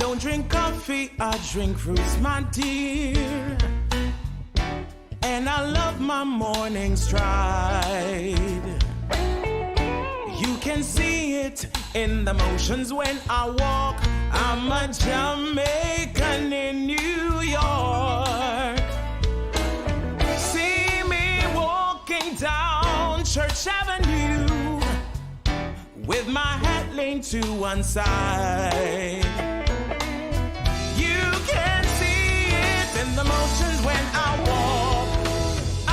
don't drink coffee, I drink fruits, my dear. And I love my morning stride. You can see it in the motions when I walk. I'm a Jamaican in New York. See me walking down Church Avenue with my hat leaned to one side. You can see it in the motions when I walk.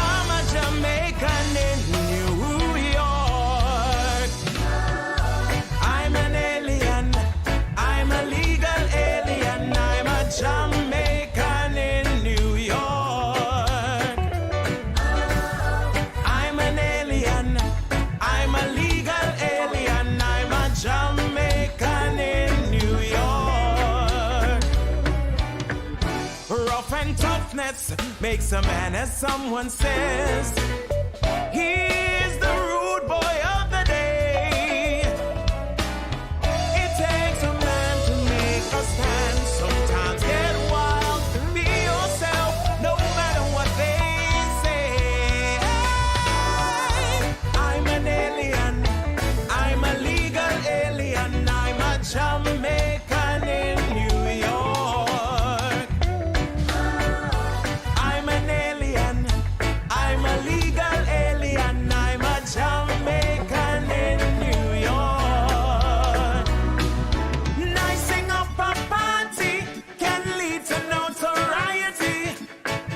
I'm a Jamaican in New York. I'm an alien. I'm a legal alien. I'm a Jamaican in New York. I'm an alien. I'm a legal alien. I'm a Jamaican in New York. Rough and toughness makes a man, as someone says. He's the rude boy of the day. It takes a man to make a stand. Sometimes get wild, be yourself, no matter what they say. I'm an alien, I'm a legal alien, I'm a Jamaican in New York. I'm an alien, I'm a legal alien, I'm a Jamaican in New York. Nicing up a party can lead to notoriety.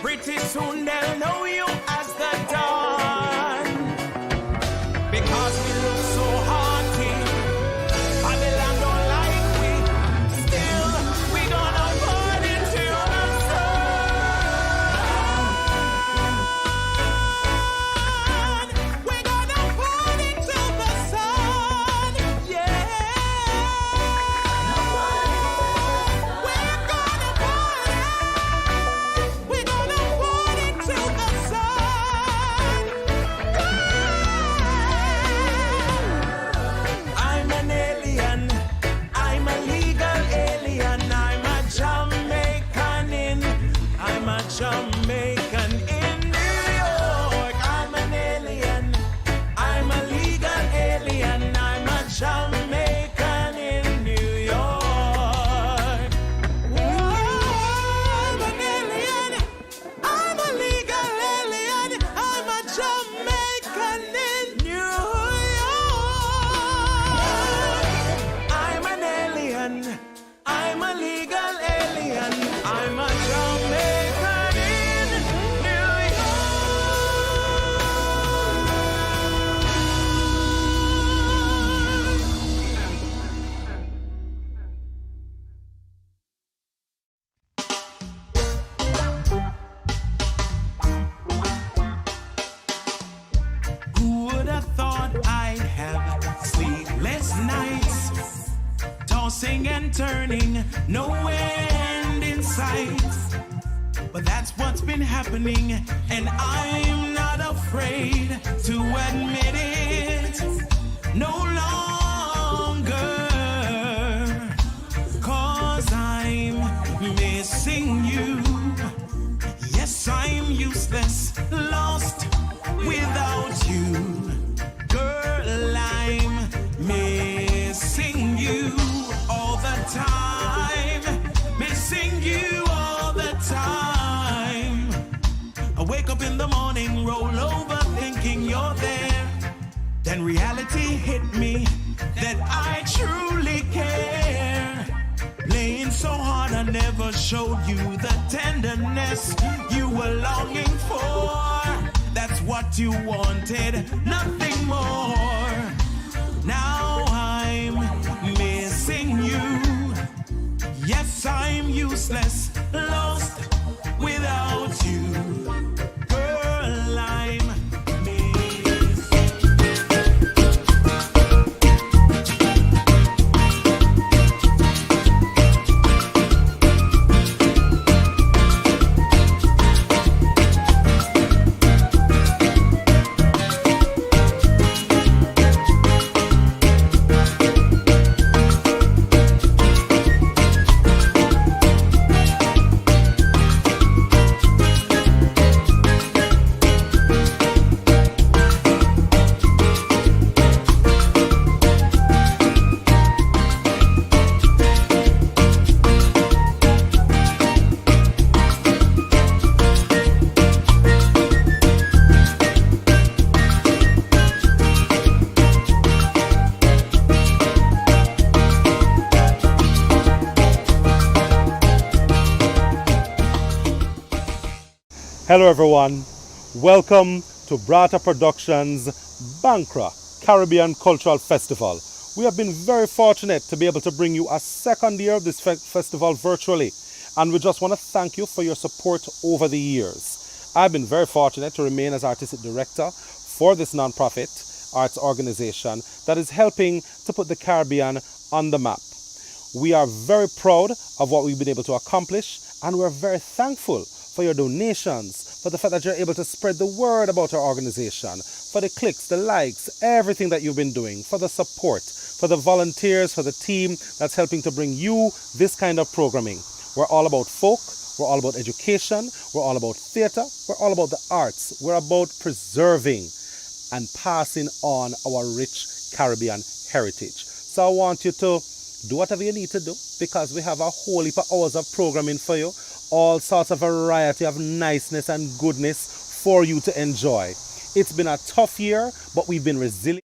Pretty soon they'll know you as the Don, because we look so hearty. Babylon don't like we. Still, we gonna party till the sun. We gonna party till the sun. Yeah. We're gonna party. We're gonna party till the sun. I'm an alien. I'm a legal alien. I'm a Jamaican in. I'm a Jamaican in New York. I'm an alien. I'm a legal alien. I'm a Jamaican in New York. I'm an alien. I'm a legal alien. I'm a Jamaican in New York. I'm an alien. I'm a legal alien. I'm a Jamaican in New Who would have thought I'd have sleepless nights, tossing and turning, no end in sight. But that's what's been happening, and I'm not afraid to admit it no longer. 'Cause I'm missing you. Yes, I'm useless, lost without you. Girl, I'm missing you all the time. Missing you all the time. I wake up in the morning, roll over thinking you're there. Then reality hit me that I truly care. Playing so hard, I never showed you the tenderness you were longing for. That's what you wanted, nothing more. Now I'm missing you. Yes, I'm useless, lost without you. Girl, I'm Hello, everyone. Welcome to Brata Productions Bankra Caribbean Cultural Festival. We have been very fortunate to be able to bring you a second year of this festival virtually, and we just want to thank you for your support over the years. I've been very fortunate to remain as artistic director for this nonprofit arts organization that is helping to put the Caribbean on the map. We are very proud of what we've been able to accomplish, and we're very thankful for your donations, for the fact that you're able to spread the word about our organization, for the clicks, the likes, everything that you've been doing, for the support, for the volunteers, for the team that's helping to bring you this kind of programming. We're all about folk, we're all about education, we're all about theatre, we're all about the arts, we're about preserving and passing on our rich Caribbean heritage. So I want you to do whatever you need to do because we have a whole heap of hours of programming for you, all sorts of variety of niceness and goodness for you to enjoy. It's been a tough year, but we've been resilient.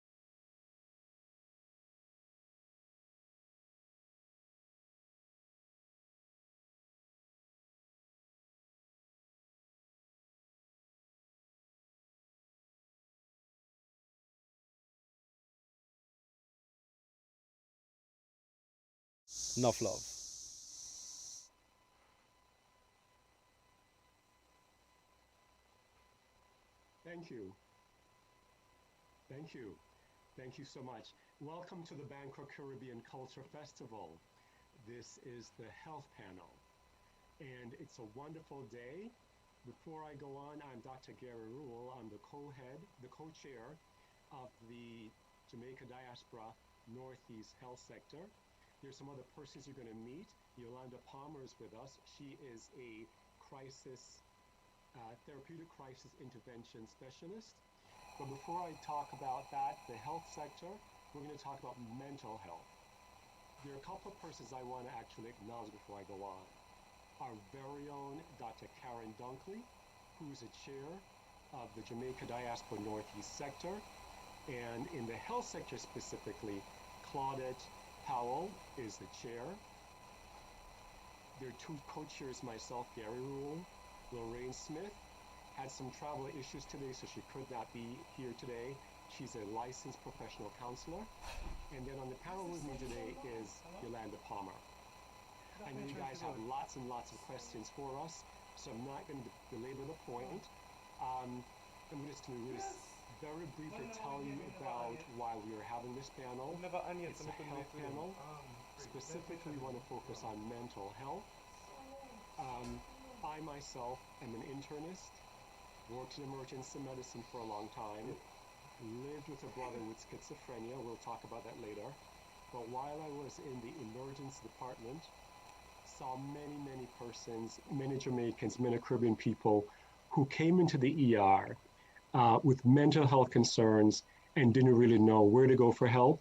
Enough love. Thank you. Thank you. Thank you so much. Welcome to the Bankra Caribbean Culture Festival. This is the health panel, and it's a wonderful day. Before I go on, I'm Dr. Gary Rule. I'm the co-head, the co-chair of the Jamaica Diaspora Northeast Health Sector. There's some other persons you're going to meet. Yolanda Palmer is with us. She is a therapeutic crisis intervention specialist. But before I talk about that, the health sector, we're going to talk about mental health. There are a couple of persons I want to actually acknowledge before I go on. Our very own Dr. Karen Dunkley, who's the chair of the Jamaica Diaspora Northeast Sector. And in the health sector specifically, Claudette Powell is the chair. There are two co-chairs, myself, Gary Rule. Lorraine Smith had some travel issues today, so she could not be here today. She's a licensed professional counselor. And then on the panel with me today is Yolanda Palmer. I know you guys have lots and lots of questions for us, so I'm not going to belabor the point. I'm just going to really very briefly tell you about why we are having this panel. It's a health panel. Specifically, we want to focus on mental health. I myself am an internist, worked in emergency medicine for a long time, lived with a brother with schizophrenia. We'll talk about that later. But while I was in the emergency department, saw many, many persons, many Jamaicans, many Caribbean people who came into the ER with mental health concerns and didn't really know where to go for help.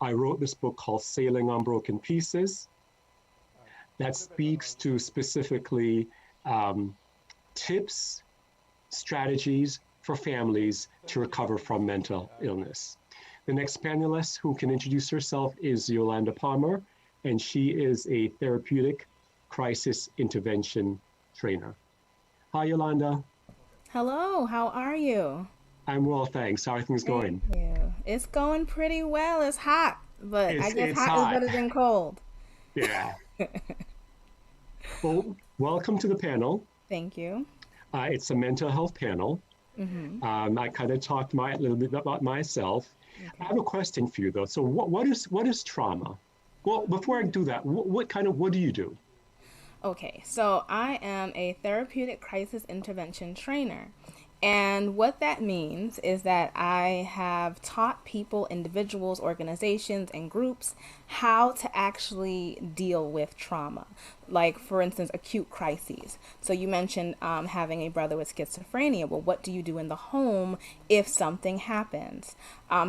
I wrote this book called Sailing on Broken Pieces that speaks to specifically tips, strategies for families to recover from mental illness. The next panelist who can introduce herself is Yolanda Palmer, and she is a therapeutic crisis intervention trainer. Hi, Yolanda. Hello, how are you? I'm well, thanks. How are things Thank going? you. It's going pretty well. It's hot, but I guess It's hot is hot. better than cold. Yeah. Well, welcome to the panel. Thank you. It's a mental health panel. I kind of talked a little bit about myself. I Okay. have a question for you though. So what is trauma? Well, before I do that, what do you do? Okay, so I am a therapeutic crisis intervention trainer. And what that means is that I have taught people, individuals, organizations, and groups how to actually deal with trauma. Like, for instance, acute crises. So, you mentioned having a brother with schizophrenia. Well, what do you do in the home if something happens?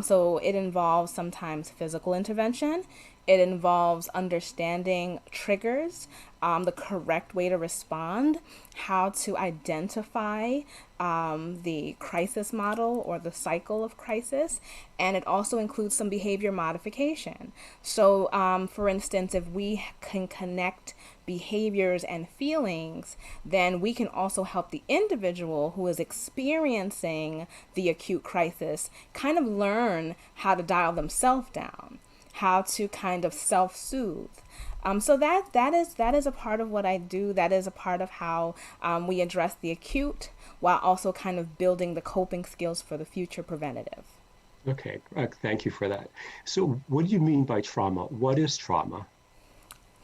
So, it involves sometimes physical intervention, It involves understanding triggers, the correct way to respond, how to identify the crisis model or the cycle of crisis, and it also includes some behavior modification. So, for instance, if we can connect behaviors and feelings, then we can also help the individual who is experiencing the acute crisis kind of learn how to dial themselves down, how to kind of self-soothe. So that is a part of what I do. That is a part of how we address the acute while also kind of building the coping skills for the future preventative. Okay, thank you for that. So, what do you mean by trauma? What is trauma?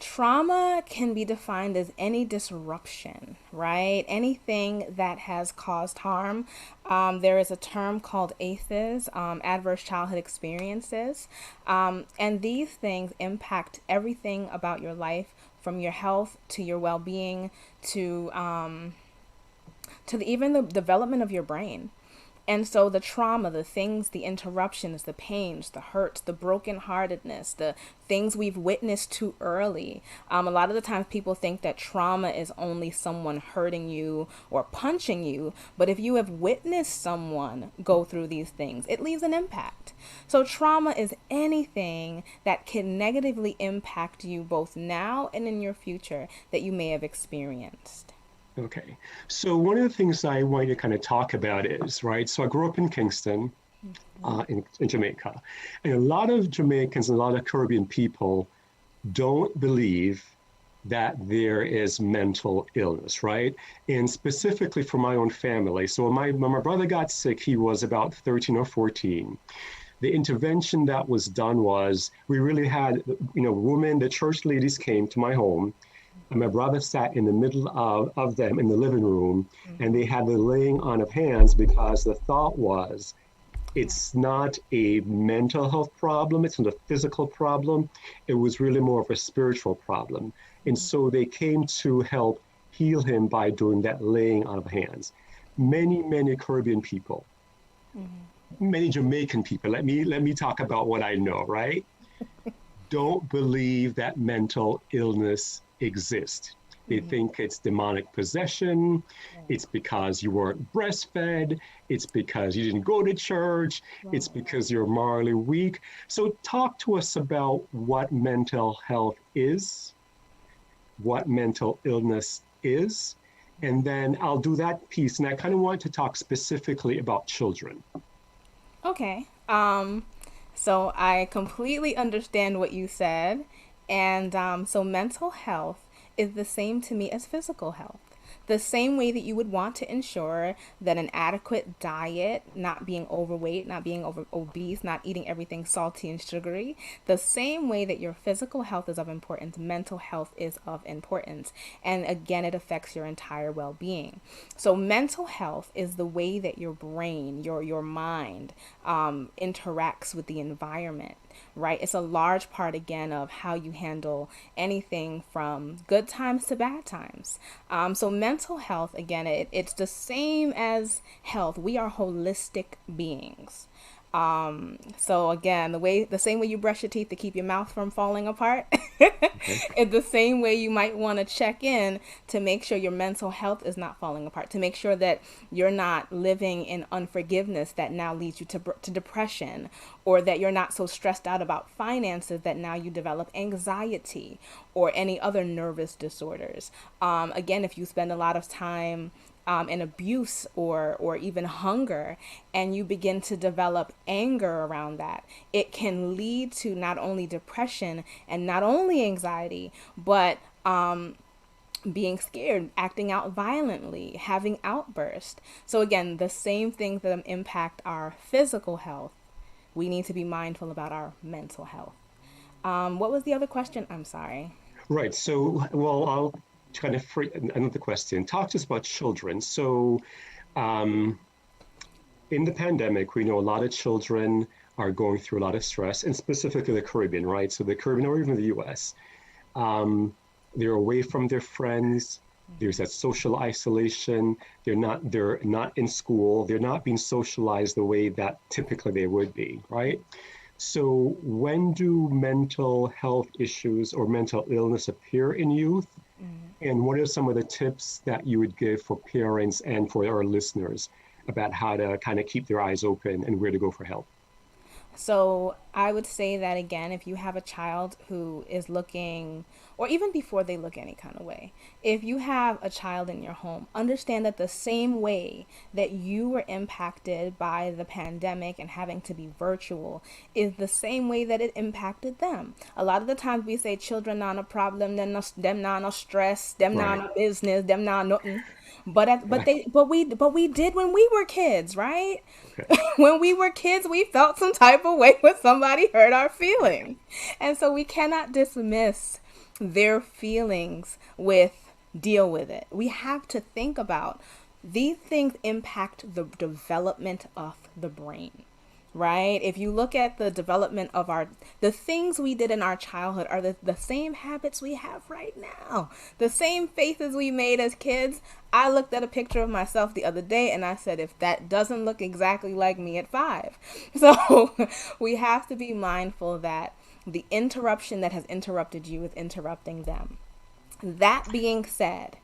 Trauma can be defined as any disruption, right? Anything that has caused harm. There is a term called ACEs, adverse childhood experiences. And these things impact everything about your life, from your health to your well-being to even the development of your brain. And so the trauma, the things, the interruptions, the pains, the hurts, the brokenheartedness, the things we've witnessed too early. A lot of the times people think that trauma is only someone hurting you or punching you. But if you have witnessed someone go through these things, it leaves an impact. So trauma is anything that can negatively impact you both now and in your future that you may have experienced. Okay, so one of the things I want to kind of talk about is, right, so I grew up in Kingston, in Jamaica, and a lot of Jamaicans and a lot of Caribbean people don't believe that there is mental illness, right? And specifically for my own family. So when my brother got sick, he was about 13 or 14. The intervention that was done was we really had, women, the church ladies came to my home, and my brother sat in the middle of them in the living room, and they had the laying on of hands because the thought was it's not a mental health problem, it's not a physical problem. It was really more of a spiritual problem. And so they came to help heal him by doing that laying on of hands. Many, many Caribbean people, many Jamaican people, let me talk about what I know, right? Don't believe that mental illness exists. They think it's demonic possession. It's because you weren't breastfed. It's because you didn't go to church. It's because you're morally weak. So talk to us about what mental health is, what mental illness is, and then I'll do that piece. And I kind of want to talk specifically about children. Okay. So I completely understand what you said. And so mental health is the same to me as physical health. The same way that you would want to ensure that an adequate diet, not being overweight, not being obese, not eating everything salty and sugary, the same way that your physical health is of importance, mental health is of importance. And again, it affects your entire well-being. So mental health is the way that your brain, your mind interacts with the environment. Right? It's a large part, again, of how you handle anything from good times to bad times. So mental health, again, it's the same as health. We are holistic beings. So again, the same way you brush your teeth to keep your mouth from falling apart, it's the same way you might want to check in to make sure your mental health is not falling apart, to make sure that you're not living in unforgiveness that now leads you to depression, or that you're not so stressed out about finances that now you develop anxiety or any other nervous disorders. Again, if you spend a lot of time in abuse or even hunger, and you begin to develop anger around that, it can lead to not only depression and not only anxiety, but being scared, acting out violently, having outbursts. So again, the same things that impact our physical health, we need to be mindful about our mental health. What was the other question? I'm sorry. Right. So, well, I'll kind of another question. Talk to us about children. So, in the pandemic, we know a lot of children are going through a lot of stress, and specifically the Caribbean, right? So the Caribbean or even the U.S. They're away from their friends. There's that social isolation. They're not in school. They're not being socialized the way that typically they would be, right? So, when do mental health issues or mental illness appear in youth? And what are some of the tips that you would give for parents and for our listeners about how to kind of keep their eyes open and where to go for help? So I would say that again, if you have a child who is looking, or even before they look any kind of way, if you have a child in your home, understand that the same way that you were impacted by the pandemic and having to be virtual is the same way that it impacted them. A lot of the times we say children not a problem, them not no stress, them not Right. no business, them not nothing. But we did when we were kids, right? Okay. When we were kids, we felt some type of way when somebody hurt our feelings. And so we cannot dismiss their feelings with deal with it. We have to think about these things impact the development of the brain, right? If you look at the development of the things we did in our childhood are the same habits we have right now, the same faces we made as kids. I looked at a picture of myself the other day and I said, if that doesn't look exactly like me at 5. So we have to be mindful that the interruption that has interrupted you is interrupting them. That being said,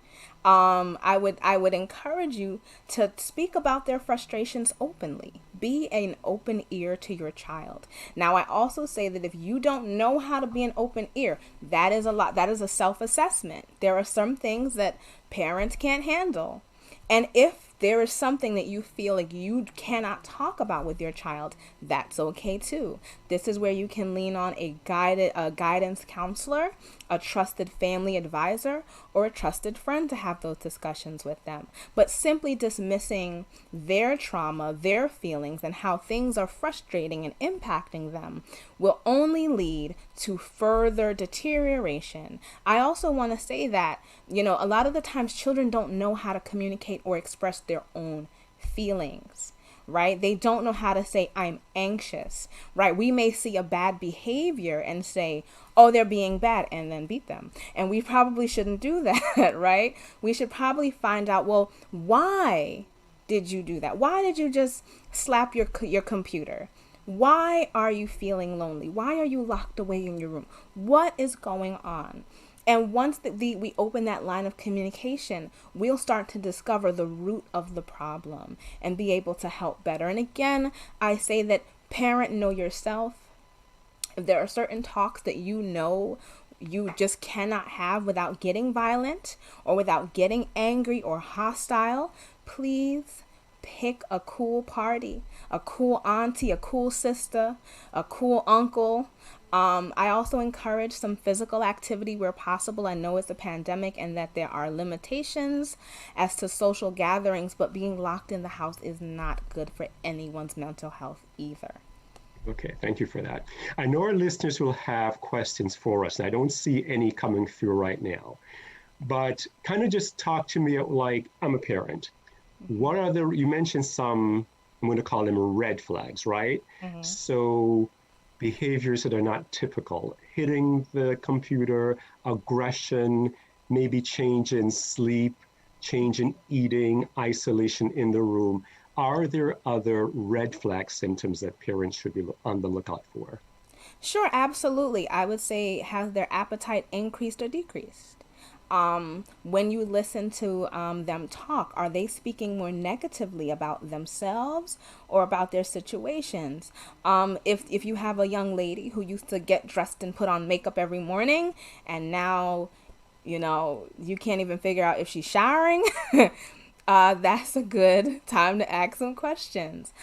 I would encourage you to speak about their frustrations openly. Be an open ear to your child. Now, I also say that if you don't know how to be an open ear, that is a lot. That is a self-assessment. There are some things that parents can't handle. And if there is something that you feel like you cannot talk about with your child, that's okay too. This is where you can lean on a guidance counselor, a trusted family advisor, or a trusted friend to have those discussions with them. But simply dismissing their trauma, their feelings, and how things are frustrating and impacting them will only lead to further deterioration. I also want to say that, a lot of the times children don't know how to communicate or express their own feelings, right? They don't know how to say, I'm anxious, right? We may see a bad behavior and say, oh, they're being bad, and then beat them. And we probably shouldn't do that, right? We should probably find out, well, why did you do that? Why did you just slap your computer? Why are you feeling lonely? Why are you locked away in your room? What is going on? And once we open that line of communication, we'll start to discover the root of the problem and be able to help better. And again, I say that parent, know yourself. If there are certain talks that you just cannot have without getting violent or without getting angry or hostile, please pick a cool party, a cool auntie, a cool sister, a cool uncle. I also encourage some physical activity where possible. I know it's a pandemic and that there are limitations as to social gatherings, but being locked in the house is not good for anyone's mental health either. Okay, thank you for that. I know our listeners will have questions for us, and I don't see any coming through right now. But kind of just talk to me like I'm a parent. What are you mentioned some, I'm going to call them red flags, right? So behaviors that are not typical, hitting the computer, aggression, maybe change in sleep, change in eating, isolation in the room. Are there other red flag symptoms that parents should be on the lookout for? Sure, absolutely. I would say, has their appetite increased or decreased? When you listen to them talk, are they speaking more negatively about themselves or about their situations? If you have a young lady who used to get dressed and put on makeup every morning, and now, you can't even figure out if she's showering, that's a good time to ask some questions.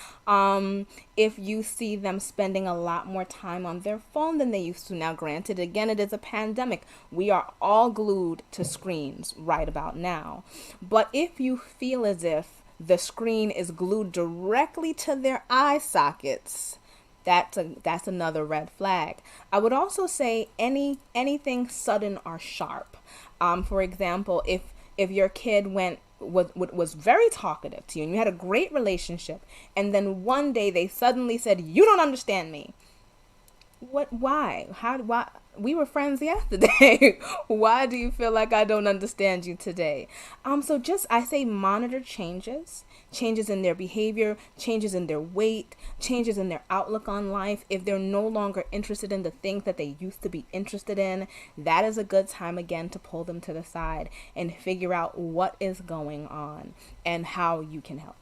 If you see them spending a lot more time on their phone than they used to. Now, granted, again, it is a pandemic. We are all glued to screens right about now. But if you feel as if the screen is glued directly to their eye sockets, that's another red flag. I would also say anything sudden or sharp. For example, if your kid was very talkative to you and you had a great relationship, and then one day they suddenly said, you don't understand me, Why we were friends yesterday. Why do you feel like I don't understand you today? So just I say monitor changes in their behavior, changes in their weight, changes in their outlook on life. If they're no longer interested in the things that they used to be interested in, that is a good time again to pull them to the side and figure out what is going on and how you can help.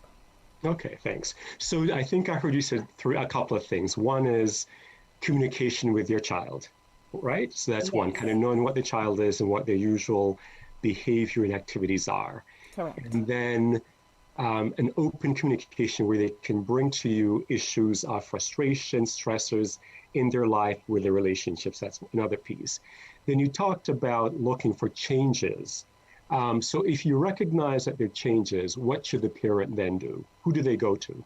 Okay, thanks. So I think I heard you said a couple of things. One is communication with your child, right? So that's one, kind Yes, of knowing what the child is and what their usual behavior and activities are. correct. And then an open communication where they can bring to you issues of frustration, stressors in their life with their relationships. That's another piece. Then you talked about looking for changes. So if you recognize that there are changes, what should the parent then do? Who do they go to?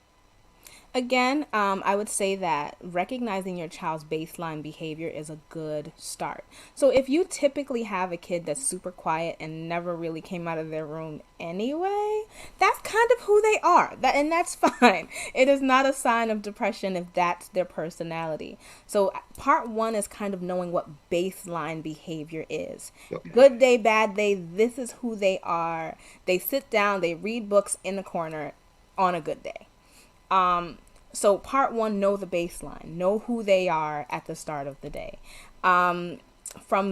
Again, I would say that recognizing your child's baseline behavior is a good start. So if you typically have a kid that's super quiet and never really came out of their room anyway, that's kind of who they are. And that's fine. It is not a sign of depression if that's their personality. So part one is kind of knowing what baseline behavior is. Okay. Good day, bad day, this is who they are. They sit down, they read books in the corner on a good day. So part one, know the baseline, know who they are at the start of the day. From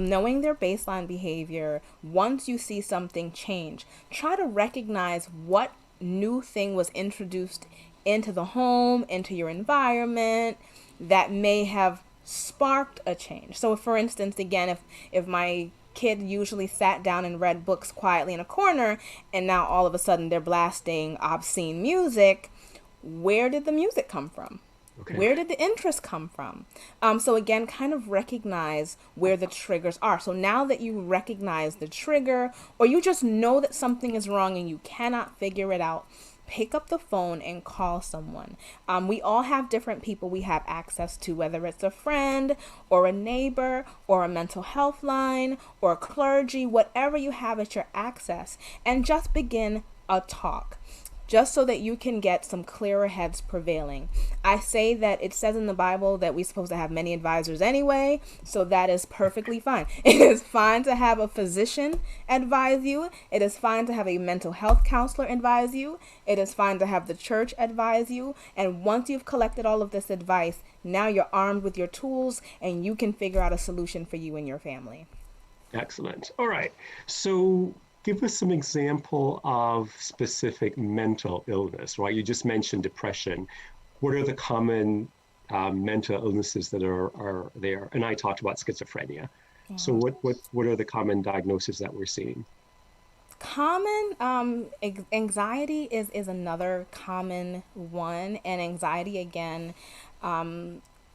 knowing their baseline behavior, once you see something change, try to recognize what new thing was introduced into the home, into your environment that may have sparked a change. So for instance, again, if my kid usually sat down and read books quietly in a corner and now all of a sudden they're blasting obscene music, where did the music come from? Okay. Where did the interest come from? So again, kind of recognize where the triggers are. So now that you recognize the trigger, or you just know that something is wrong and you cannot figure it out, pick up the phone and call someone. We all have different people we have access to, whether it's a friend or a neighbor or a mental health line or clergy, whatever you have at your access, and just begin a talk, just so that you can get some clearer heads prevailing. I say that it says in the Bible that we're supposed to have many advisors anyway, so that is perfectly fine. It is fine to have a physician advise you. It is fine to have a mental health counselor advise you. It is fine to have the church advise you. And once you've collected all of this advice, now you're armed with your tools and you can figure out a solution for you and your family. Excellent. All right. So give us some example of specific mental illness, right? You just mentioned depression. What are the common mental illnesses that are there? And I talked about schizophrenia. So what are the common diagnoses that we're seeing? Common anxiety is another common one, and anxiety again,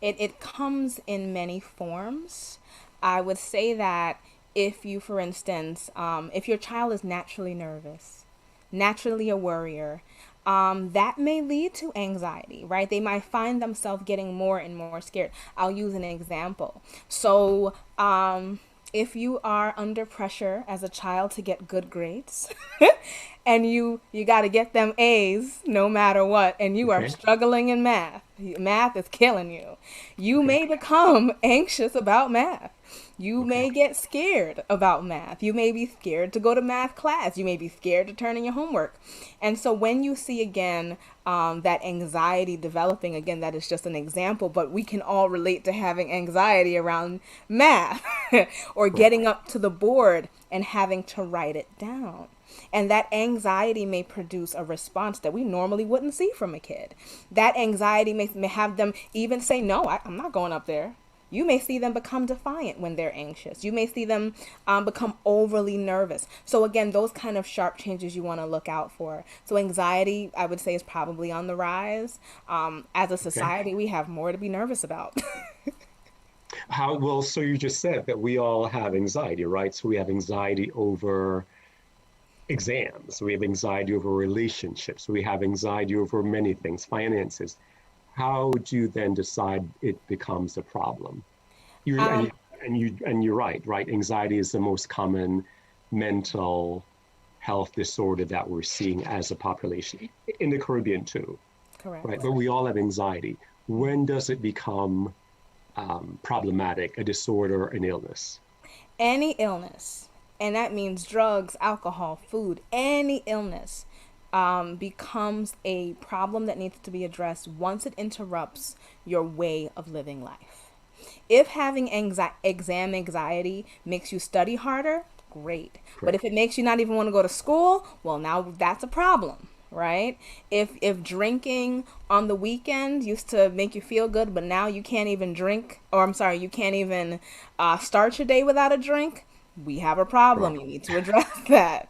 it comes in many forms. I would say that if you, for instance, if your child is naturally nervous, naturally a worrier, that may lead to anxiety, right? They might find themselves getting more and more scared. I'll use an example. So, if you are under pressure as a child to get good grades and you got to get them A's no matter what, and you are struggling in math is killing you, you may become anxious about math. You may get scared about math. You may be scared to go to math class. You may be scared to turn in your homework. And so when you see again that anxiety developing, again, that is just an example, but we can all relate to having anxiety around math or getting up to the board and having to write it down. And that anxiety may produce a response that we normally wouldn't see from a kid. That anxiety may have them even say, no, I'm not going up there. You may see them become defiant when they're anxious. You may see them become overly nervous. So again, those kind of sharp changes you want to look out for. So anxiety, I would say, is probably on the rise. As a society, we have more to be nervous about. Well, so you just said that we all have anxiety, right? So we have anxiety over exams. We have anxiety over relationships. We have anxiety over many things, finances. How do you then decide it becomes a problem? And you're right? Anxiety is the most common mental health disorder that we're seeing as a population in the Caribbean too. Correct. Right, but we all have anxiety. When does it become problematic, a disorder, an illness? Any illness, and that means drugs, alcohol, food, any illness becomes a problem that needs to be addressed once it interrupts your way of living life. If having exam anxiety makes you study harder, great. But if it makes you not even want to go to school, well, now that's a problem, right? If drinking on the weekend used to make you feel good, but now you can't even drink, or I'm sorry, you can't even start your day without a drink, we have a problem. You need to address that,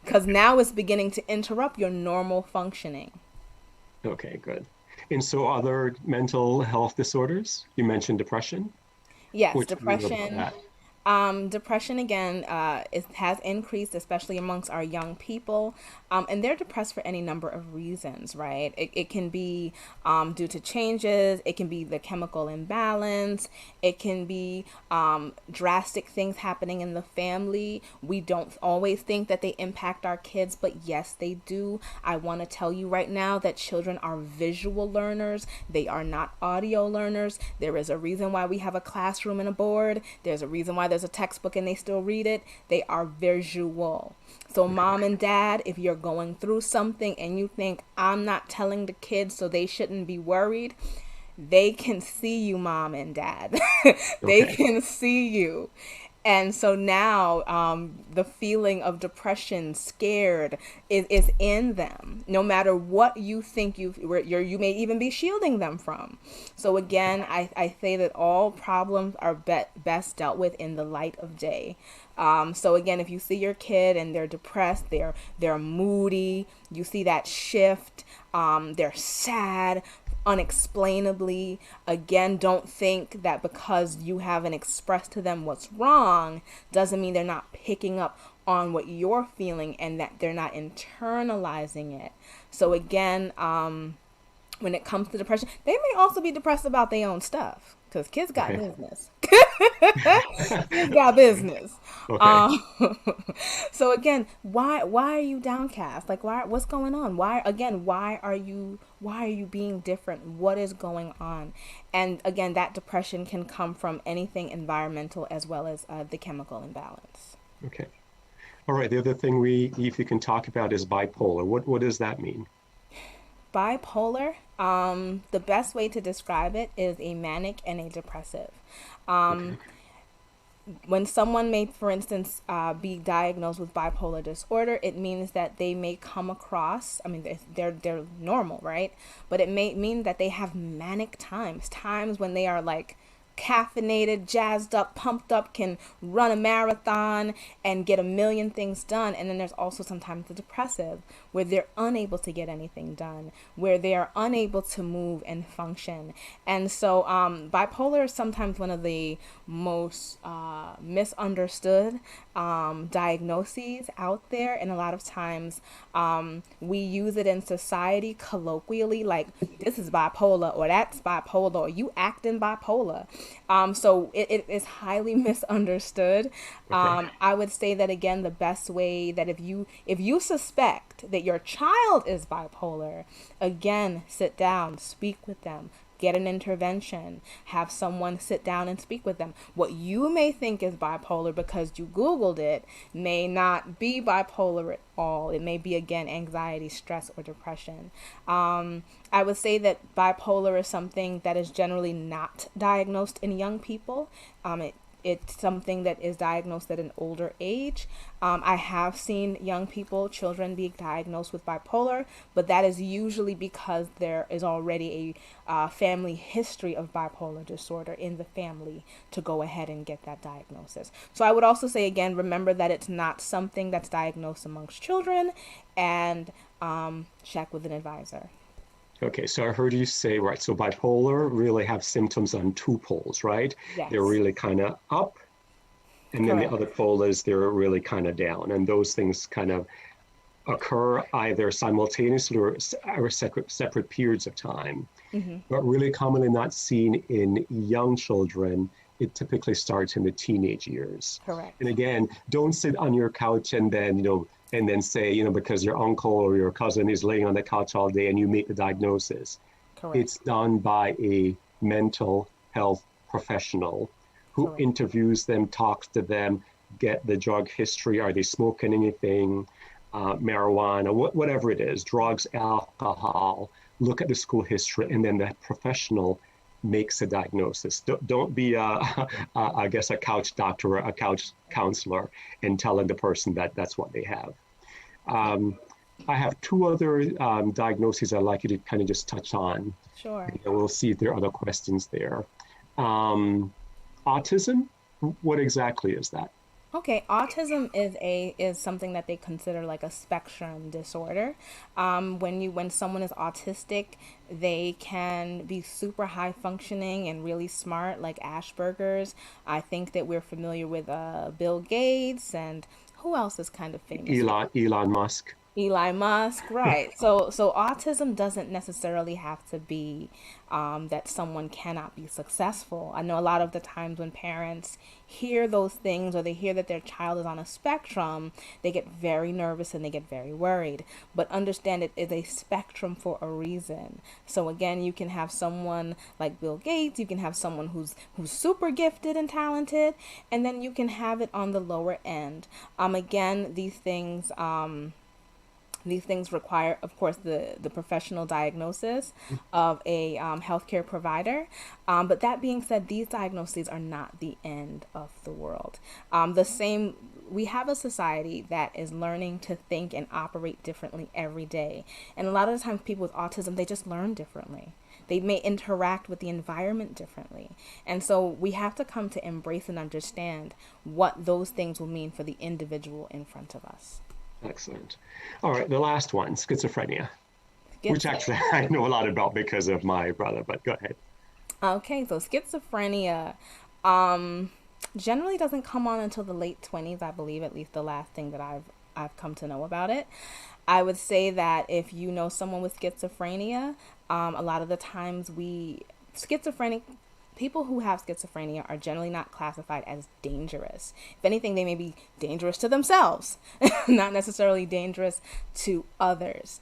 because now it's beginning to interrupt your normal functioning. Okay, good. And so other mental health disorders, you mentioned depression. Yes, Which we know about depression. that. Depression again has increased, especially amongst our young people, and they're depressed for any number of reasons, right? It can be due to changes, it can be the chemical imbalance, it can be drastic things happening in the family. We don't always think that they impact our kids, but yes, they do. I want to tell you right now that children are visual learners, they are not audio learners. There is a reason why we have a classroom and a board. There's a reason why there's a textbook and they still read it. They are visual. So mom and dad, if you're going through something and you think I'm not telling the kids so they shouldn't be worried, they can see you, mom and dad. They Okay. can see you. And so now the feeling of depression, scared, is in them, no matter what you think you may even be shielding them from. So again, I say that all problems are best dealt with in the light of day. So again, if you see your kid and they're depressed, they're moody, you see that shift, they're sad, unexplainably, again, don't think that because you haven't expressed to them what's wrong doesn't mean they're not picking up on what you're feeling and that they're not internalizing it. So again, when it comes to depression, they may also be depressed about their own stuff, because kids got Okay. business. Kids got business. Okay. So again, why are you downcast? Like, what's going on? Why are you being different? What is going on? And again, that depression can come from anything environmental as well as the chemical imbalance. Okay. All right. The other thing if you can talk about is bipolar. What does that mean? Bipolar, the best way to describe it is a manic and a depressive. Okay. When someone may, for instance, be diagnosed with bipolar disorder, it means that they may come across, I mean, they're normal, right? But it may mean that they have manic times when they are like caffeinated, jazzed up, pumped up, can run a marathon and get a million things done. And then there's also sometimes the depressive, where they're unable to get anything done, where they are unable to move and function. And so bipolar is sometimes one of the most misunderstood diagnoses out there. And a lot of times we use it in society colloquially, like this is bipolar or that's bipolar or you acting bipolar. So it is highly misunderstood. Okay. I would say that again, the best way that if you suspect that your child is bipolar, again, sit down, speak with them, get an intervention, have someone sit down and speak with them. What you may think is bipolar because you Googled it may not be bipolar at all. It may be, again, anxiety, stress, or depression. I would say that bipolar is something that is generally not diagnosed in young people. It's something that is diagnosed at an older age. I have seen young people, children, be diagnosed with bipolar, but that is usually because there is already a family history of bipolar disorder in the family to go ahead and get that diagnosis. So I would also say, again, remember that it's not something that's diagnosed amongst children, and check with an advisor. Okay, so I heard you say, right, so bipolar really have symptoms on two poles, right? Yes. They're really kind of up, and then the Correct. other pole is they're really kind of down. And those things kind of occur either simultaneously or separate periods of time. Mm-hmm. But really commonly not seen in young children. It typically starts in the teenage years. Correct. And again, don't sit on your couch and then say, because your uncle or your cousin is laying on the couch all day and you make the diagnosis. Correct. It's done by a mental health professional who Absolutely. interviews them, talks to them, get the drug history. Are they smoking anything? Marijuana, whatever it is, drugs, alcohol, look at the school history, and then that professional makes a diagnosis. Don't be, I guess, a couch doctor or a couch counselor and telling the person that that's what they have. Um, I have two other diagnoses I'd like you to kind of just touch on, Sure. and we'll see if there are other questions there. Um, Autism, what exactly is that? Okay, autism is something that they consider like a spectrum disorder. When someone is autistic, they can be super high functioning and really smart, like Asperger's. I think that we're familiar with Bill Gates, and who else is kind of famous for Elon Musk. Eli Musk, right? So autism doesn't necessarily have to be that someone cannot be successful. I know a lot of the times when parents hear those things or they hear that their child is on a spectrum, they get very nervous and they get very worried. But understand it is a spectrum for a reason. So again, you can have someone like Bill Gates, you can have someone who's super gifted and talented, and then you can have it on the lower end. Again, these things require, of course, the professional diagnosis of a healthcare provider. But that being said, these diagnoses are not the end of the world. We have a society that is learning to think and operate differently every day. And a lot of the times people with autism, they just learn differently. They may interact with the environment differently. And so we have to come to embrace and understand what those things will mean for the individual in front of us. Excellent. All right, the last one, schizophrenia, which Schizo- actually I know a lot about because of my brother, but go ahead. Okay, so schizophrenia generally doesn't come on until the late 20s, I believe, at least the last thing that I've come to know about it. I would say that if you know someone with schizophrenia, a lot of the times schizophrenic people who have schizophrenia are generally not classified as dangerous. If anything, they may be dangerous to themselves, not necessarily dangerous to others.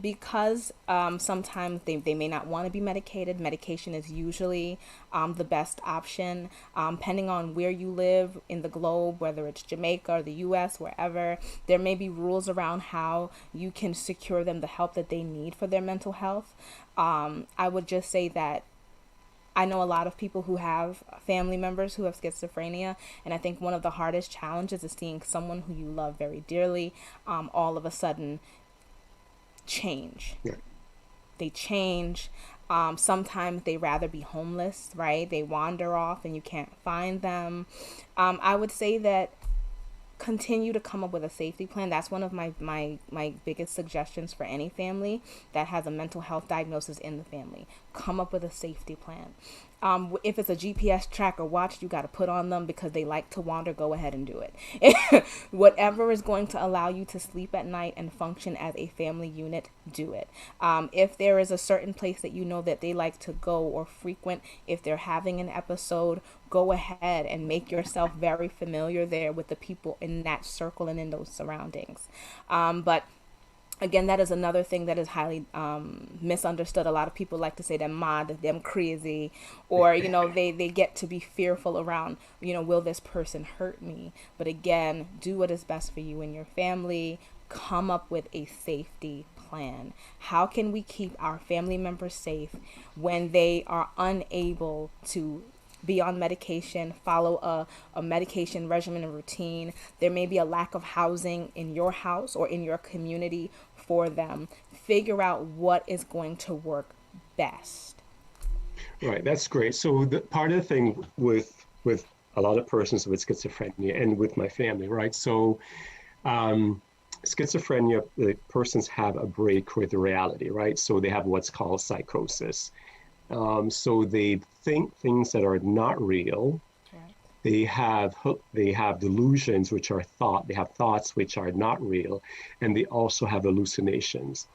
Because sometimes they may not want to be medicated. Medication is usually the best option. Depending on where you live in the globe, whether it's Jamaica or the US, wherever, there may be rules around how you can secure them the help that they need for their mental health. I would just say that I know a lot of people who have family members who have schizophrenia, and I think one of the hardest challenges is seeing someone who you love very dearly all of a sudden change. Yeah. They change. Sometimes they rather be homeless, right? They wander off and you can't find them. I would say that continue to come up with a safety plan. That's one of my biggest suggestions for any family that has a mental health diagnosis in the family. Come up with a safety plan. If it's a GPS tracker watch you got to put on them because they like to wander, go ahead and do it. Whatever is going to allow you to sleep at night and function as a family unit, do it. If there is a certain place that you know that they like to go or frequent, if they're having an episode, go ahead and make yourself very familiar there with the people in that circle and in those surroundings. But again, that is another thing that is highly misunderstood. A lot of people like to say them mad, them crazy, or, they get to be fearful around, will this person hurt me? But again, do what is best for you and your family. Come up with a safety plan. How can we keep our family members safe when they are unable to be on medication, follow a medication regimen and routine? There may be a lack of housing in your house or in your community for them. Figure out what is going to work best. Right, that's great. So part of the thing with a lot of persons with schizophrenia and with my family, right? So schizophrenia, the persons have a break with reality, right? So they have what's called psychosis. So they think things that are not real. Right. They have delusions, which are thought. They have thoughts which are not real, and they also have hallucinations.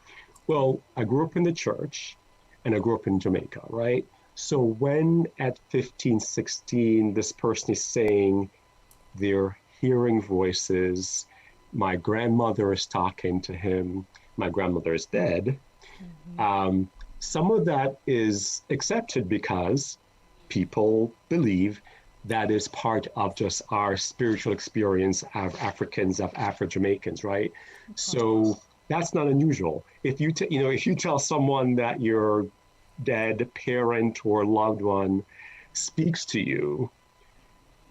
Well, I grew up in the church, and I grew up in Jamaica, right? So when at 15, 16, this person is saying they're hearing voices, my grandmother is talking to him, my grandmother is dead. Some of that is accepted because people believe that is part of just our spiritual experience of Africans, of Afro-Jamaicans, right? So that's not unusual. If you, if you tell someone that your dead parent or loved one speaks to you,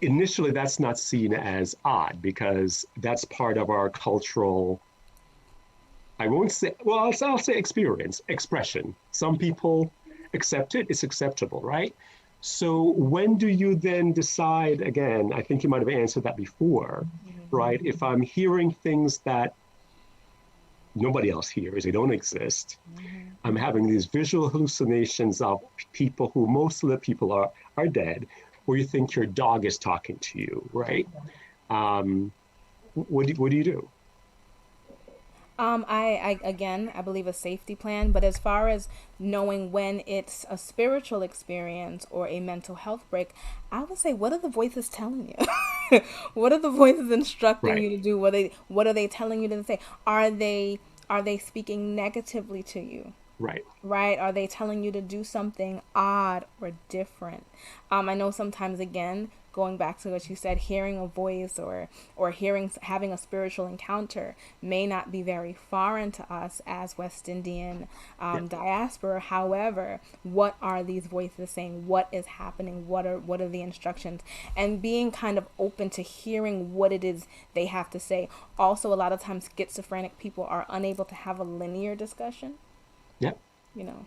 initially that's not seen as odd because that's part of our cultural, I won't say, well, I'll say experience, expression. Some people accept it, it's acceptable, right? So when do you then decide, again, I think you might have answered that before, right? If I'm hearing things that nobody else hears, they don't exist, I'm having these visual hallucinations of people who most of the people are dead, or you think your dog is talking to you, right? What do you do? I again, I believe a safety plan, but as far as knowing when it's a spiritual experience or a mental health break, I would say, what are the voices telling you? What are the voices instructing Right, you to do? What are they telling you to say? Are they speaking negatively to you? right. Right? Are they telling you to do something odd or different? I know sometimes, again, going back to what you said, hearing a voice or having a spiritual encounter may not be very foreign to us as West Indian Yeah, diaspora. However, what are these voices saying? What is happening? What are the instructions? And being kind of open to hearing what it is they have to say. Also, a lot of times schizophrenic people are unable to have a linear discussion, yeah, you know,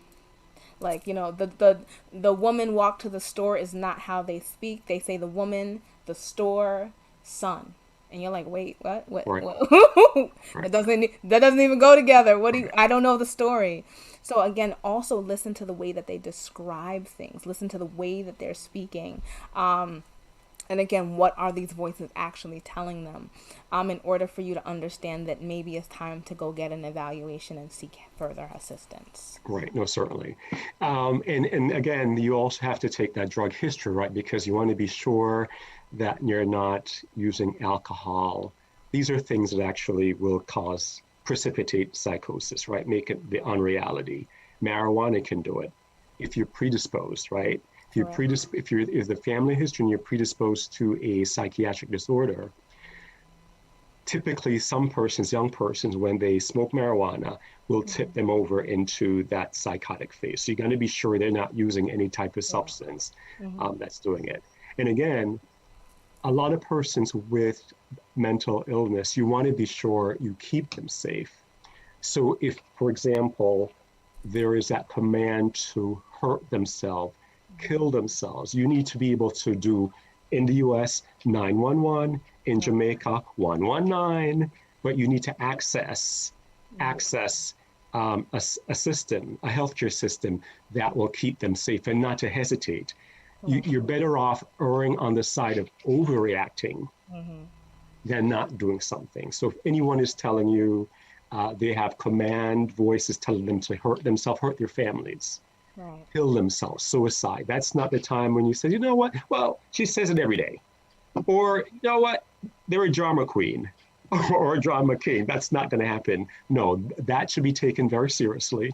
like, the woman walked to the store is not how they speak. They say the woman, the store, son, and you're like, wait, right, what? right, That doesn't even go together. What do you, right. I don't know the story. So again, also listen to the way that they describe things, listen to the way that they're speaking. And again, what are these voices actually telling them, in order for you to understand that maybe it's time to go get an evaluation and seek further assistance. Right, no, certainly. And again, you also have to take that drug history, right? Because you want to be sure that you're not using alcohol. These are things that actually will precipitate psychosis, right? Make it the unreality. Marijuana can do it if you're predisposed, right? Correct. If the family history and you're predisposed to a psychiatric disorder, typically some persons, young persons, when they smoke marijuana, will tip them over into that psychotic phase. So you're going to be sure they're not using any type of Yeah. substance that's doing it. And again, a lot of persons with mental illness, you want to be sure you keep them safe. So if, for example, there is that command to hurt themselves, kill themselves, you need to be able to do, in the US, 911, in Jamaica, 119, but you need to access a system, a healthcare system that will keep them safe and not to hesitate. You're better off erring on the side of overreacting than not doing something. So if anyone is telling you they have command voices telling them to hurt themselves, hurt their families, Right. kill themselves, suicide, that's not the time when you say, you know what, well, she says it every day. Or, you know what, they're a drama queen or a drama king. That's not going to happen. No, that should be taken very seriously.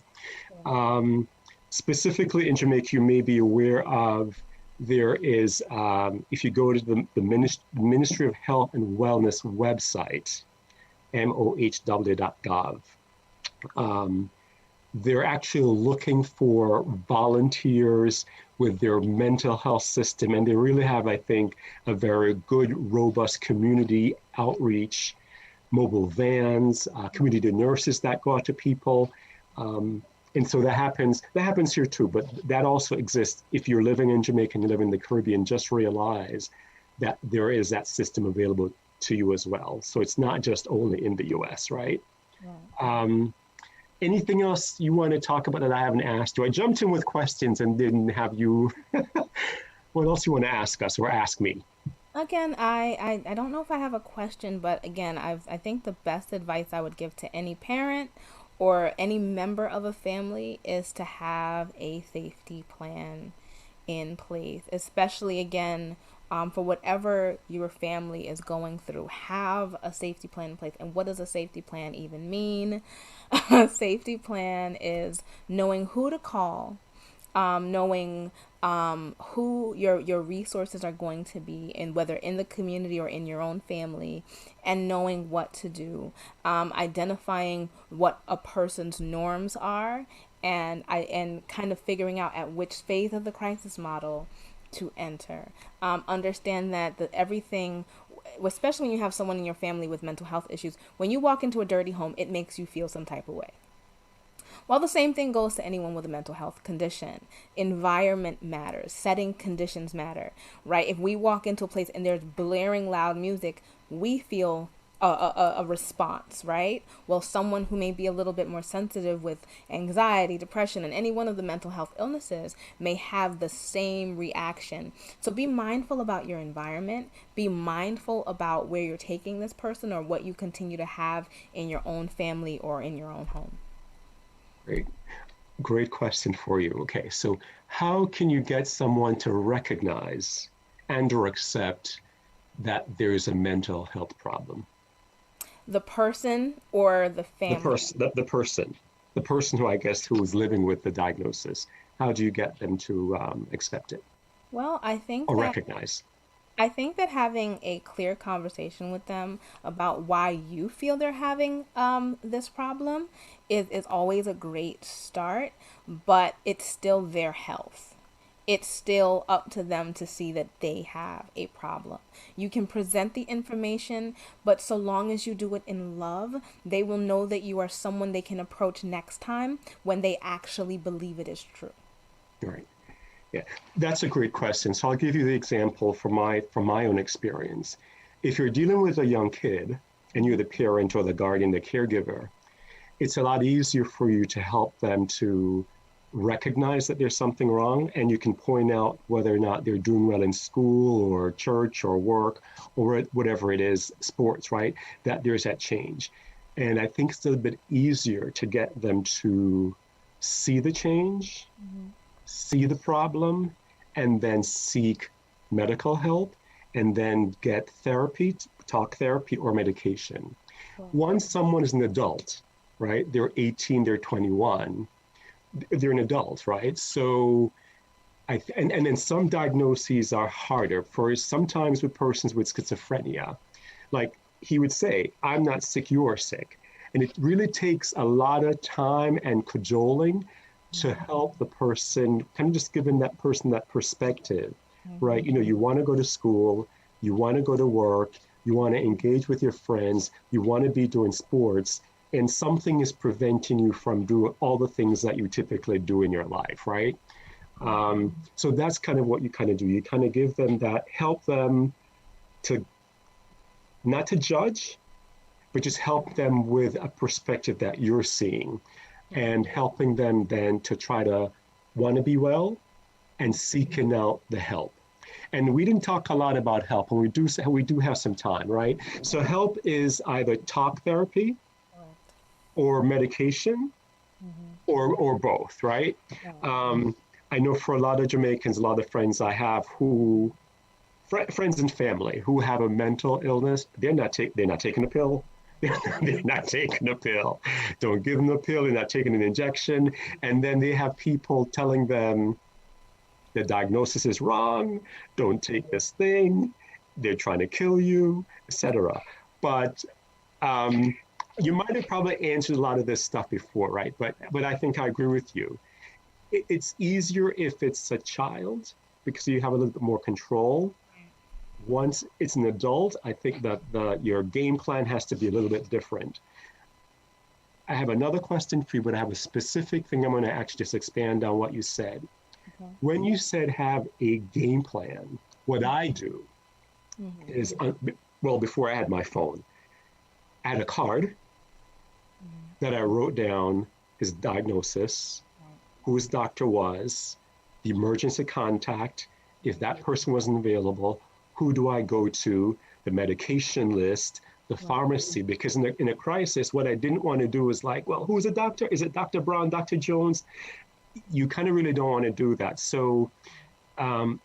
Specifically in Jamaica, you may be aware of, there is, if you go to the Ministry of Health and Wellness website, mohw.gov, they're actually looking for volunteers with their mental health system. And they really have, I think, a very good, robust community outreach, mobile vans, community nurses that go out to people. And so that happens here too, but that also exists. If you're living in Jamaica and you live in the Caribbean, just realize that there is that system available to you as well. So it's not just only in the US, right? Anything else you want to talk about that I haven't asked you? I jumped in with questions and didn't have you. What else you want to ask us or ask me? Again, I don't know if I have a question, but again, I think the best advice I would give to any parent or any member of a family is to have a safety plan in place, especially again, for whatever your family is going through. Have a safety plan in place. And what does a safety plan even mean? A safety plan is knowing who to call, knowing who your resources are going to be, and whether in the community or in your own family, and knowing what to do, identifying what a person's norms are, and kind of figuring out at which phase of the crisis model to enter. Understand that everything, especially when you have someone in your family with mental health issues, when you walk into a dirty home, it makes you feel some type of way. Well, the same thing goes to anyone with a mental health condition. Environment matters. Setting conditions matter, right? If we walk into a place and there's blaring loud music, we feel a response, right? Well, someone who may be a little bit more sensitive with anxiety, depression, and any one of the mental health illnesses may have the same reaction. So be mindful about your environment. Be mindful about where you're taking this person or what you continue to have in your own family or in your own home. Great question for you. Okay, so how can you get someone to recognize and or accept that there's a mental health problem? The person or the family? The person who I guess who is living with the diagnosis. How do you get them to accept it Well, or recognize? I think that having a clear conversation with them about why you feel they're having this problem is always a great start, but it's still their health. It's still up to them to see that they have a problem. You can present the information, but so long as you do it in love, they will know that you are someone they can approach next time when they actually believe it is true. Right. Yeah, that's a great question. So I'll give you the example from my own experience. If you're dealing with a young kid and you're the parent or the guardian, the caregiver, it's a lot easier for you to help them to recognize that there's something wrong, and you can point out whether or not they're doing well in school or church or work or whatever it is, sports, right? That there's that change. And I think it's a little bit easier to get them to see the change, see the problem, and then seek medical help, and then get therapy, talk therapy or medication. Once someone is an adult, right? They're 18, they're 21, they're an adult, right? So, and then some diagnoses are harder. For sometimes with persons with schizophrenia, like he would say, I'm not sick, you're sick. And it really takes a lot of time and cajoling to help the person, kind of just giving that person that perspective, right? You know, you want to go to school, you want to go to work, you want to engage with your friends, you want to be doing sports, and something is preventing you from doing all the things that you typically do in your life, right? So that's kind of what you kind of do. You kind of give them that, help them to, not to judge, but just help them with a perspective that you're seeing, and helping them then to try to want to be well and seeking out the help. And we didn't talk a lot about help, and we do have some time, right? So help is either talk therapy or medication or both, right? I know for a lot of Jamaicans, a lot of friends I have who, friends and family who have a mental illness, they're not taking a pill. They're not taking a pill. Don't give them a pill. They're not taking an injection. And then they have people telling them the diagnosis is wrong. Don't take this thing. They're trying to kill you, etc. But you might have probably answered a lot of this stuff before, right? But I think I agree with you. It's easier if it's a child because you have a little bit more control. Once it's an adult, I think that your game plan has to be a little bit different. I have another question for you, but I have a specific thing I'm going to actually just expand on what you said. Okay. When you said have a game plan, what I do is, well, before I had my phone, I had a card that I wrote down his diagnosis, who his doctor was, the emergency contact, if that person wasn't available, who do I go to, the medication list, the pharmacy, because in a crisis, what I didn't want to do was like, well, who's a doctor? Is it Dr. Brown, Dr. Jones? You kind of really don't want to do that. So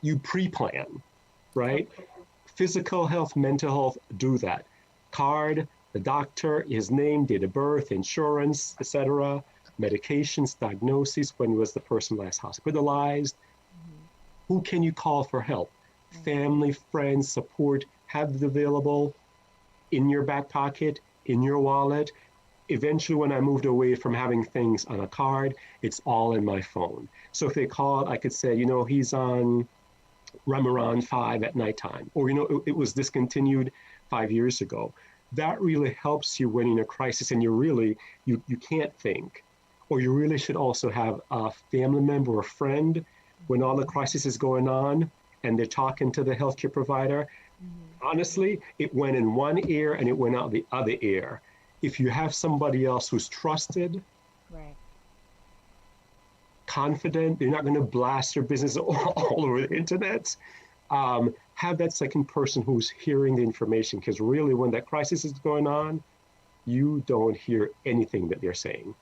you pre-plan, right? Physical health, mental health, do that. Card, the doctor, his name, date of birth, insurance, etc., medications, diagnoses, when was the person last hospitalized, Who can you call for help? Family, friends, support, have it available in your back pocket, in your wallet. Eventually, when I moved away from having things on a card, it's all in my phone. So if they called, I could say, he's on Ramaran 5 at nighttime, or, it was discontinued 5 years ago. That really helps you when in a crisis and you can't think. Or you really should also have a family member or friend when all the crisis is going on and they're talking to the healthcare provider. Honestly, it went in one ear and it went out the other ear. If you have somebody else who's trusted, Right. confident, they're not going to blast their business all over the internet. Have that second person who's hearing the information, because really when that crisis is going on, you don't hear anything that they're saying.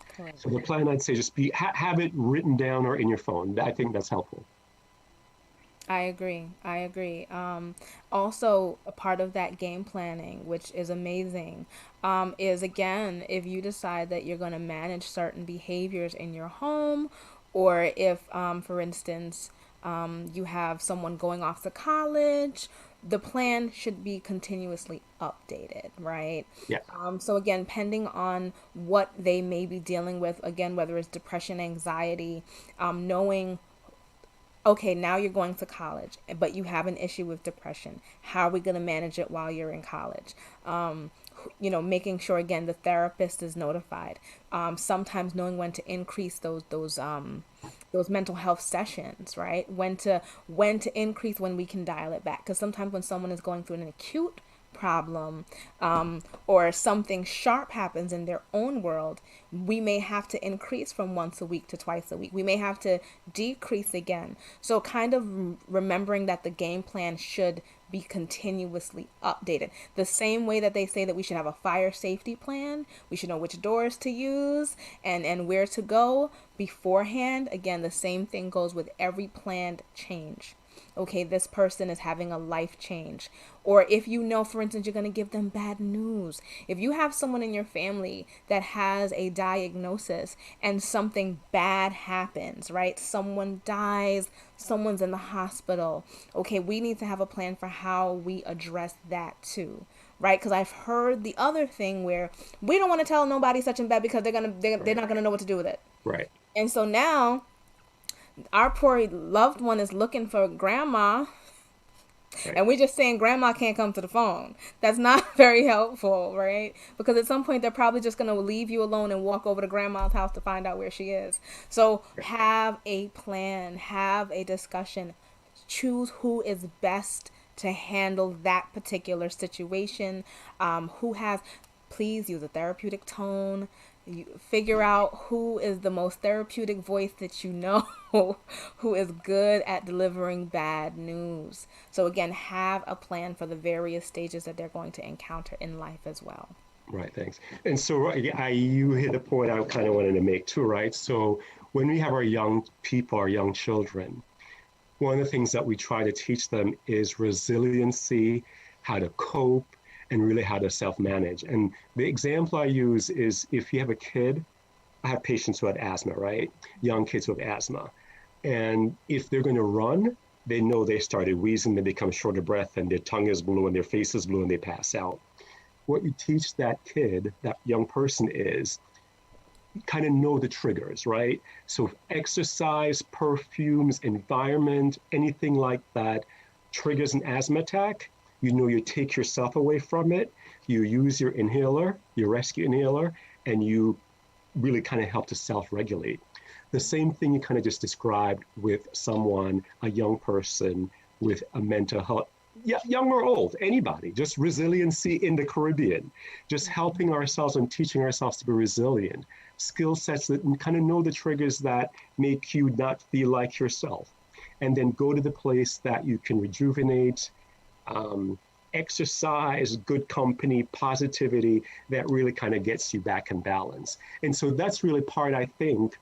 Correct. So the plan, I'd say, just have it written down or in your phone. I think that's helpful. I agree. I agree. Also, a part of that game planning, which is amazing, is again, if you decide that you're going to manage certain behaviors in your home, or if, for instance, you have someone going off to college, the plan should be continuously updated, right? Yeah. So again, depending on what they may be dealing with, again, whether it's depression, anxiety, knowing, okay, now you're going to college, but you have an issue with depression. How are we going to manage it while you're in college? Making sure, again, the therapist is notified. Sometimes knowing when to increase those mental health sessions, right? When to increase, when we can dial it back. Because sometimes when someone is going through an acute problem, or something sharp happens in their own world, we may have to increase from once a week to twice a week. We may have to decrease again. So kind of remembering that the game plan should be continuously updated. The same way that they say that we should have a fire safety plan, we should know which doors to use and where to go beforehand. Again, the same thing goes with every planned change. Okay, this person is having a life change. Or if for instance, you're going to give them bad news. If you have someone in your family that has a diagnosis and something bad happens, right? Someone dies, someone's in the hospital. Okay, we need to have a plan for how we address that too. Right? Because I've heard the other thing where we don't want to tell nobody such and bad because they're not gonna know what to do with it. Right. And so now our poor loved one is looking for grandma, Right. and we're just saying grandma can't come to the phone. That's not very helpful, right? Because at some point they're probably just going to leave you alone and walk over to grandma's house to find out where she is. So have a plan, have a discussion, choose who is best to handle that particular situation, please use a therapeutic tone. You figure out who is the most therapeutic voice that you know, who is good at delivering bad news. So again, have a plan for the various stages that they're going to encounter in life as well. Right, thanks. And so you hit a point I kind of wanted to make too, right? So when we have our young people, our young children, one of the things that we try to teach them is resiliency, how to cope, and really how to self-manage. And the example I use is if you have a kid, I have patients who have asthma, right? Young kids who have asthma. And if they're going to run, they know they started wheezing, they become short of breath, and their tongue is blue, and their face is blue, and they pass out. What you teach that kid, that young person, is kind of know the triggers, right? So exercise, perfumes, environment, anything like that triggers an asthma attack. You take yourself away from it, you use your inhaler, your rescue inhaler, and you really kind of help to self-regulate. The same thing you kind of just described with someone, a young person with a mental health, young or old, anybody, just resiliency in the Caribbean, just helping ourselves and teaching ourselves to be resilient, skill sets that kind of know the triggers that make you not feel like yourself, and then go to the place that you can rejuvenate, exercise, good company, positivity, that really kind of gets you back in balance. And so that's really part, I think,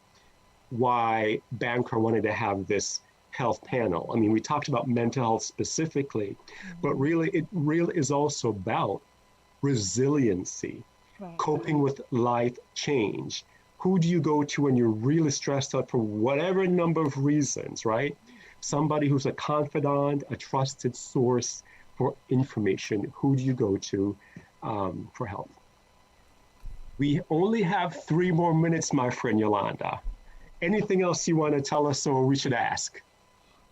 why Bankra wanted to have this health panel. I mean, we talked about mental health specifically, but really it really is also about resiliency, Right. coping with life change, Who do you go to when you're really stressed out for whatever number of reasons, right? Somebody who's a confidant, a trusted source for information. Who do you go to for help? We only have 3 more minutes, my friend Yolanda. Anything else you want to tell us or we should ask?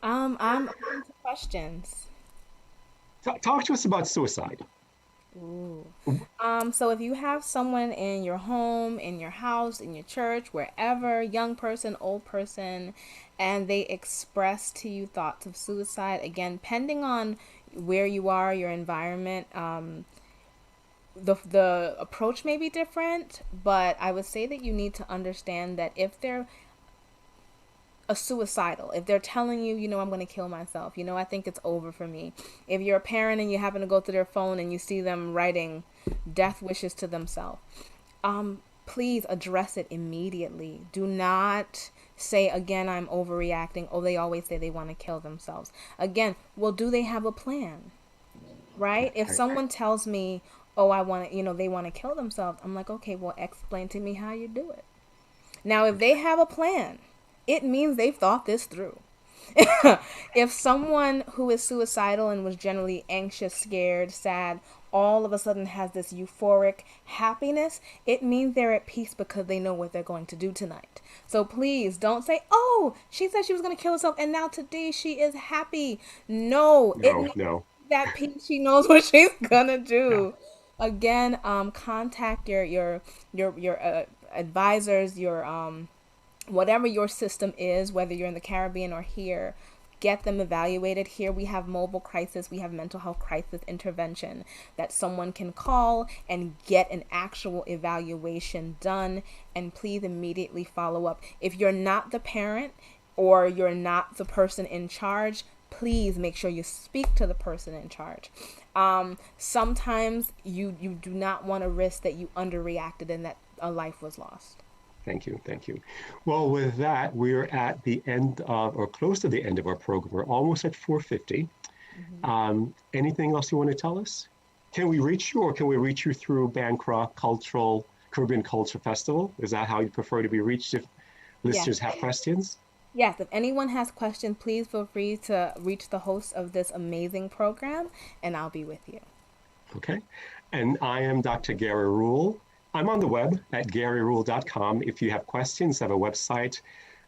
I'm open to questions. Talk to us about suicide. Ooh. So if you have someone in your home, in your house, in your church, wherever, young person, old person, and they express to you thoughts of suicide, again, depending on where you are, your environment, the approach may be different, but I would say that you need to understand that if they're a suicidal, if they're telling you, I'm going to kill myself, I think it's over for me. If you're a parent and you happen to go through their phone and you see them writing death wishes to themselves, please address it immediately. Do not say, again, I'm overreacting. Oh, they always say they want to kill themselves. Again, well, do they have a plan? Right? If someone tells me, oh, I want to, they want to kill themselves, I'm like, okay, well, explain to me how you do it. Now, if they have a plan, it means they've thought this through. If someone who is suicidal and was generally anxious, scared, sad, all of a sudden has this euphoric happiness, it means they're at peace because they know what they're going to do tonight. So please don't say, oh, she said she was going to kill herself and now today she is happy. No, it No, means no, that peace, she knows what she's going to yeah. do. Again, contact your advisors, your whatever your system is, whether you're in the Caribbean or here, get them evaluated. Here we have mobile crisis, we have mental health crisis intervention that someone can call and get an actual evaluation done. And please immediately follow up. If you're not the parent or you're not the person in charge, please make sure you speak to the person in charge. Sometimes you do not want to risk that you underreacted and that a life was lost. Thank you. Thank you. Well, with that, we're at the end of, or close to the end of our program. We're almost at 4:50. Mm-hmm. Anything else you want to tell us? Can we reach you or can we reach you through Bankra Cultural Caribbean Culture Festival? Is that how you prefer to be reached if Yes. listeners have questions? Yes, if anyone has questions, please feel free to reach the host of this amazing program, and I'll be with you. Okay. And I am Dr. Gary Rule. I'm on the web at garyrule.com. If you have questions, I have a website,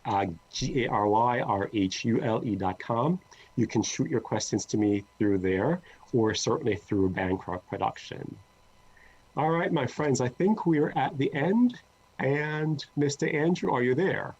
GARYRHULE.com. You can shoot your questions to me through there or certainly through Bancroft Production. All right, my friends, I think we're at the end. And Mr. Andrew, are you there?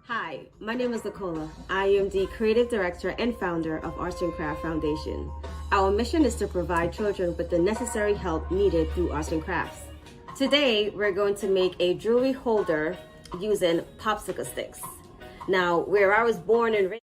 Hi, my name is Nicola. I am the creative director and founder of Arts and Craft Foundation. Our mission is to provide children with the necessary help needed through arts and crafts. Today, we're going to make a jewelry holder using popsicle sticks. Now, where I was born and raised,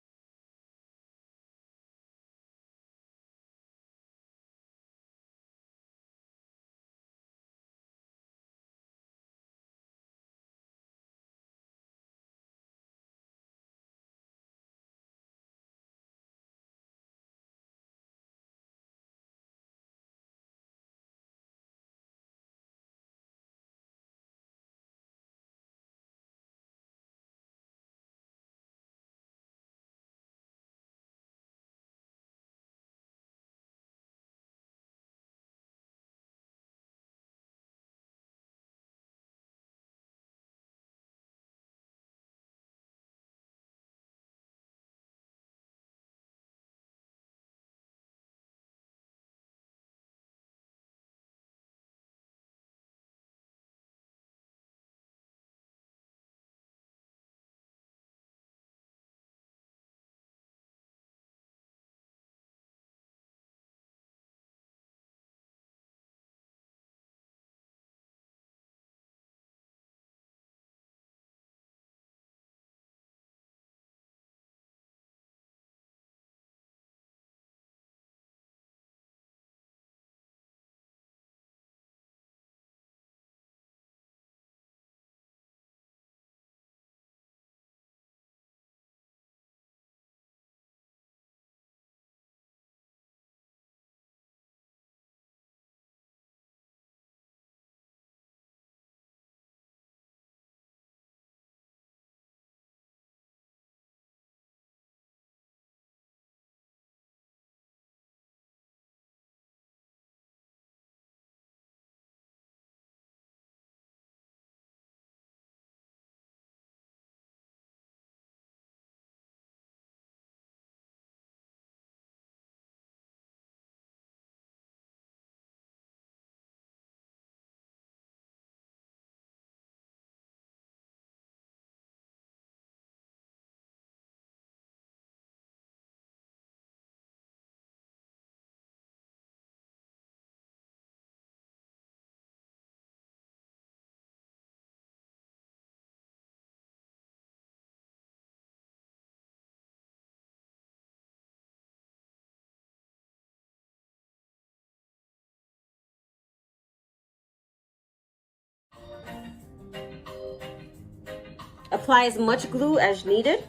Apply as much glue as needed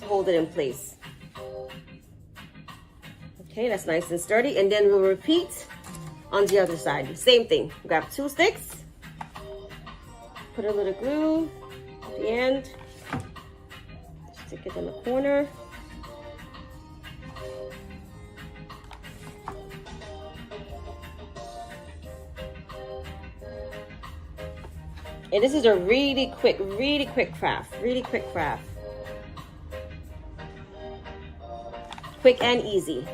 to hold it in place. Okay, that's nice and sturdy. And then we'll repeat on the other side. Same thing. Grab 2 sticks, put a little glue at the end, stick it in the corner. And this is a really quick craft, Quick and easy.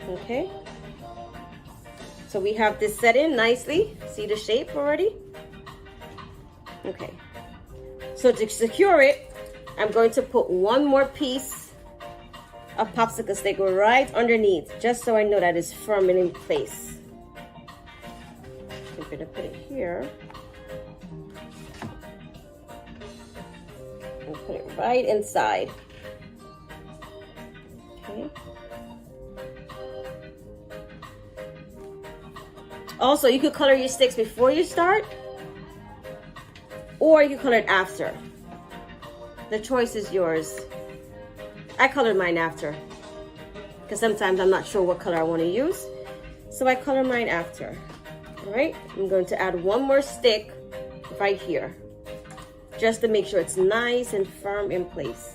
Okay. So we have this set in nicely. See the shape already? Okay. So to secure it, I'm going to put one more piece of popsicle stick right underneath, just so I know that it's firm and in place. I'm gonna put it here. And put it right inside. Okay. Also, you could color your sticks before you start, or you color it after. The choice is yours. I colored mine after, because sometimes I'm not sure what color I want to use. So I color mine after. All right, I'm going to add one more stick right here, just to make sure it's nice and firm in place.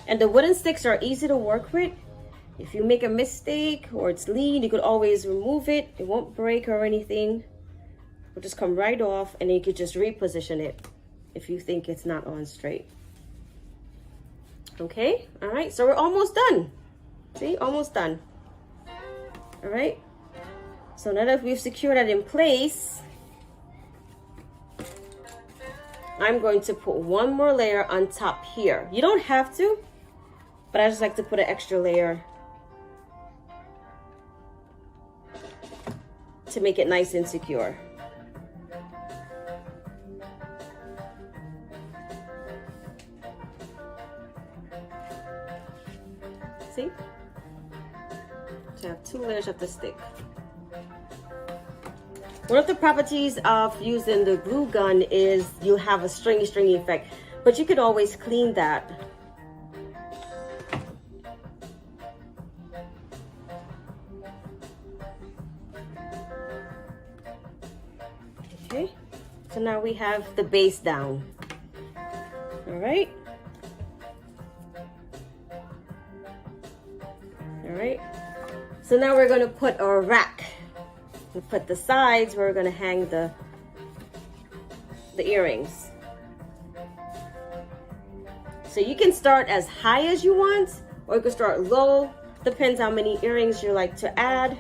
And the wooden sticks are easy to work with. If you make a mistake or it's lean, you could always remove it. It won't break or anything. It'll just come right off, and then you could just reposition it if you think it's not on straight. Okay, all right, so we're almost done. See, almost done. All right, so now that we've secured that in place, I'm going to put one more layer on top here. You don't have to, but I just like to put an extra layer to make it nice and secure. See? So I have 2 layers of the stick. One of the properties of using the glue gun is you have a stringy effect, but you could always clean that. Okay, so now we have the base down. All right. All right. So now we're going to put our rack. We put the sides where we're going to hang the earrings. So you can start as high as you want, or you can start low. Depends how many earrings you like to add.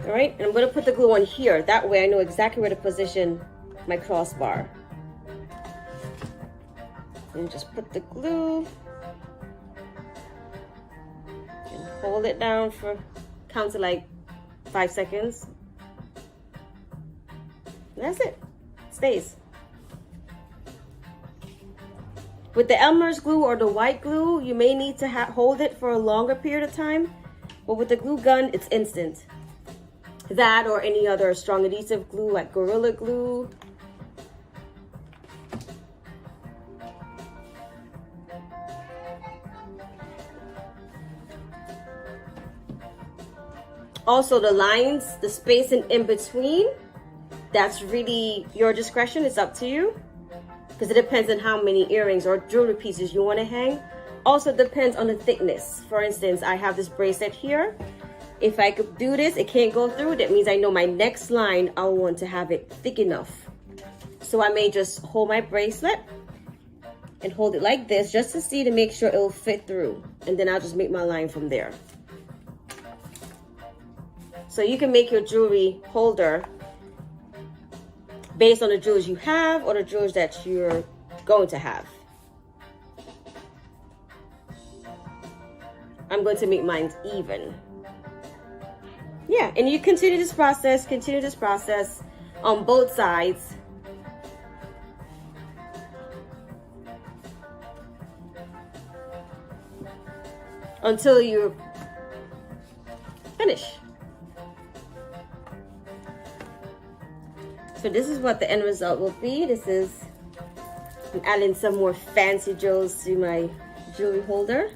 All right, and I'm going to put the glue on here. That way I know exactly where to position my crossbar. And just put the glue and hold it down for, count to like 5 seconds. And that's it. It stays. With the Elmer's glue or the white glue, you may need to hold it for a longer period of time. But with the glue gun, it's instant. That or any other strong adhesive glue like Gorilla Glue. Also the lines, the spacing in between, that's really your discretion. It's up to you, because it depends on how many earrings or jewelry pieces you want to hang. Also depends on the thickness. For instance, I have this bracelet here. If I could do this, it can't go through. That means I know my next line, I want to have it thick enough. So I may just hold my bracelet and hold it like this just to see, to make sure it will fit through. And then I'll just make my line from there. So you can make your jewelry holder based on the jewels you have or the jewels that you're going to have. I'm going to make mine even. Yeah, and you continue this process on both sides until you finish. So this is what the end result will be. This is, I'm adding some more fancy jewels to my jewelry holder.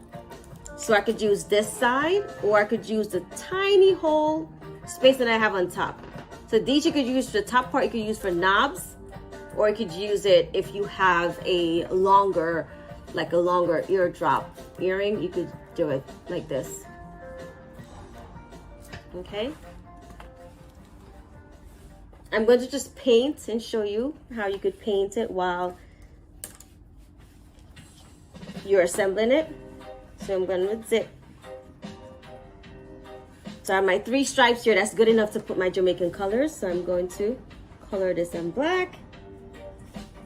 So I could use this side, or I could use the tiny hole space that I have on top. So these you could use, the top part you could use for knobs, or you could use it if you have a longer, like a longer eardrop earring, you could do it like this. Okay. I'm going to just paint and show you how you could paint it while you're assembling it. So I'm going to zip. So I have my 3 stripes here. That's good enough to put my Jamaican colors. So I'm going to color this in black.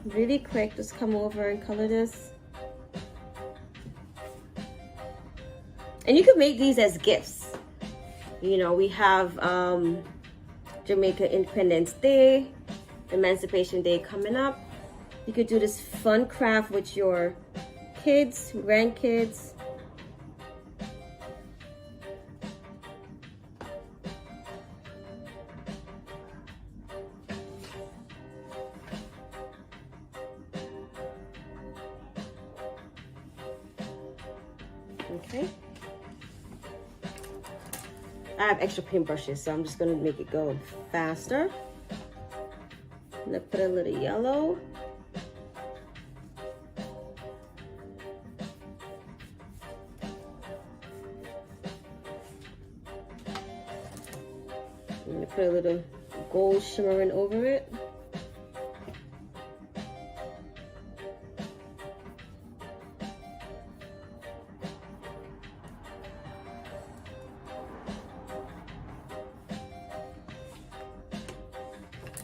Really quick, just come over and color this. And you could make these as gifts. You know, we have Jamaica Independence Day, Emancipation Day coming up. You could do this fun craft with your kids, grandkids. Okay. I have extra paintbrushes, so I'm just gonna make it go faster. I'm gonna put a little yellow. I'm gonna put a little gold shimmering over it.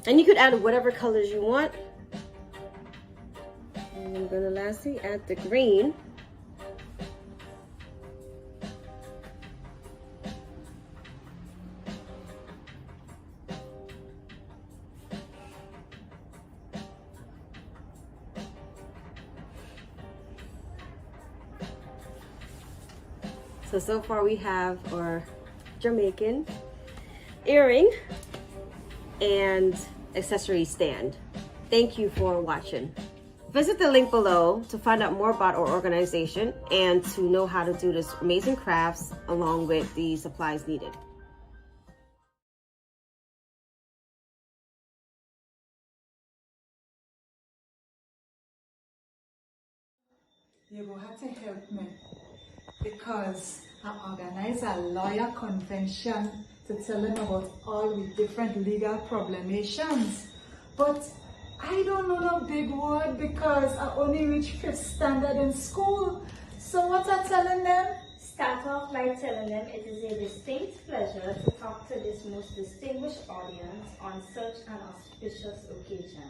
And you could add whatever colors you want. And I'm gonna lastly add the green. So far we have our Jamaican earring and accessory stand. Thank you for watching. Visit the link below to find out more about our organization and to know how to do this amazing crafts along with the supplies needed. You will have to help me because I organize a lawyer convention to tell them about all the different legal problemations. But I don't know no big word because I only reached 5th standard in school. So what I telling them? Start off by telling them it is a distinct pleasure to talk to this most distinguished audience on such an auspicious occasion.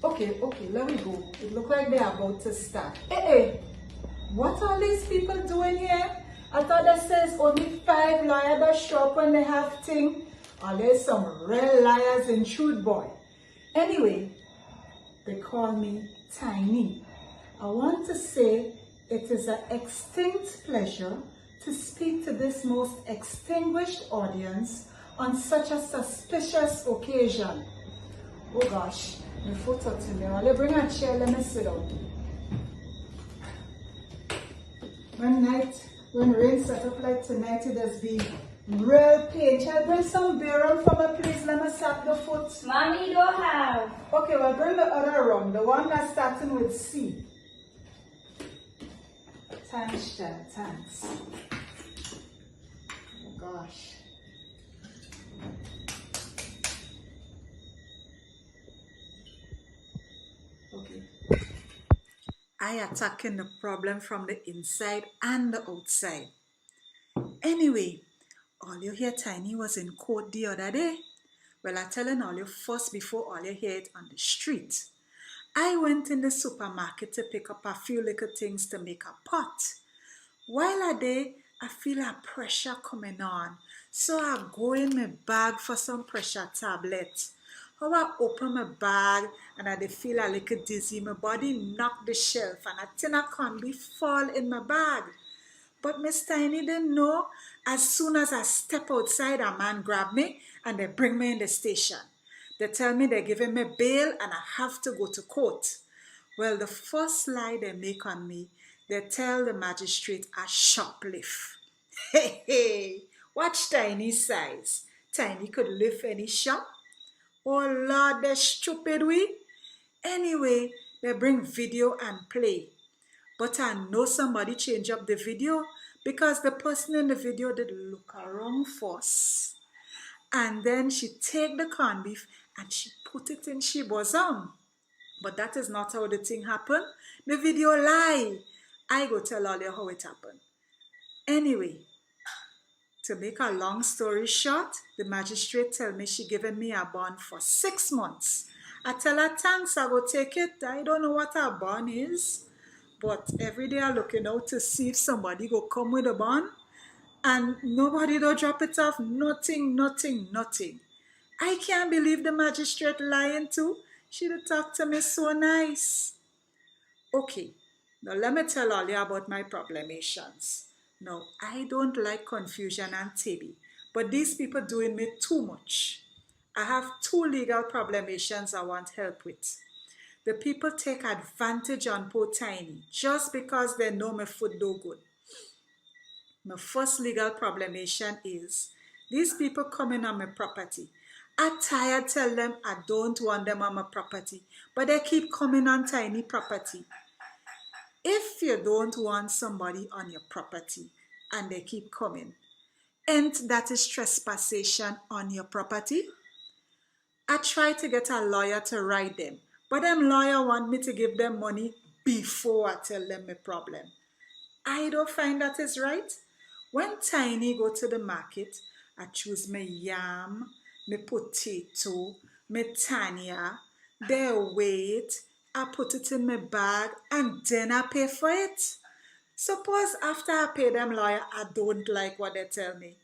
Okay, let me go. It looks like they're about to start. Hey, what are these people doing here? I thought that says only 5 liars that show up when they have thing. Or there's some real liars in Truth Boy. Anyway, they call me Tiny. I want to say it is an extinct pleasure to speak to this most extinguished audience on such a suspicious occasion. Oh gosh, my foot up to me. I'll bring a chair, let me sit down. One night, when rain set up like tonight, it has been real pain. Shall I bring some beer on for me, please? Let me sap the foot. Mommy, don't have. Okay, well, bring the other rum, the one that's starting with C. Thanks, Jen, thanks. Oh, gosh. Okay. I attacking the problem from the inside and the outside. Anyway, all you hear Tiny was in court the other day. Well, I telling all you first before all you hear it on the street. I went in the supermarket to pick up a few little things to make a pot. While I did, I feel a pressure coming on. So I go in my bag for some pressure tablet. How I open my bag and I feel a little dizzy. My body knock the shelf and I think I can't be fall in my bag. But Miss Tiny didn't know. As soon as I step outside, a man grab me and they bring me in the station. They tell me they're giving me bail and I have to go to court. Well, the first lie they make on me, they tell the magistrate I shoplift. Hey, hey, watch Tiny's size. Tiny could lift any shop. Oh Lord, they're stupid we. Anyway, they bring video and play. But I know somebody changed up the video because the person in the video did look around first. And then she take the corned beef and she put it in she bosom. But that is not how the thing happened. The video lie. I go tell all you how it happened. Anyway, to make a long story short, the magistrate tell me she given me a bond for 6 months. I tell her thanks, I go take it. I don't know what a bond is. But every day I'm looking out to see if somebody go come with a bond. And nobody don't drop it off. Nothing, nothing, nothing. I can't believe the magistrate lying too. She'd talk to me so nice. Okay, now let me tell all you about my proclamations. Now, I don't like confusion and TB, but these people doing me too much. I have 2 legal proclamations I want help with. The people take advantage on poor Tiny just because they know my food do good. My first legal proclamation is, these people coming on my property. I tired tell them I don't want them on my property, but they keep coming on Tiny property. If you don't want somebody on your property and they keep coming, ain't that is trespassation on your property? I try to get a lawyer to write them, but them lawyer want me to give them money before I tell them my problem. I don't find that is right. When Tiny go to the market, I choose my yam, my potato, my tanya, they wait, I put it in my bag and then I pay for it. Suppose after I pay them lawyer, I don't like what they tell me.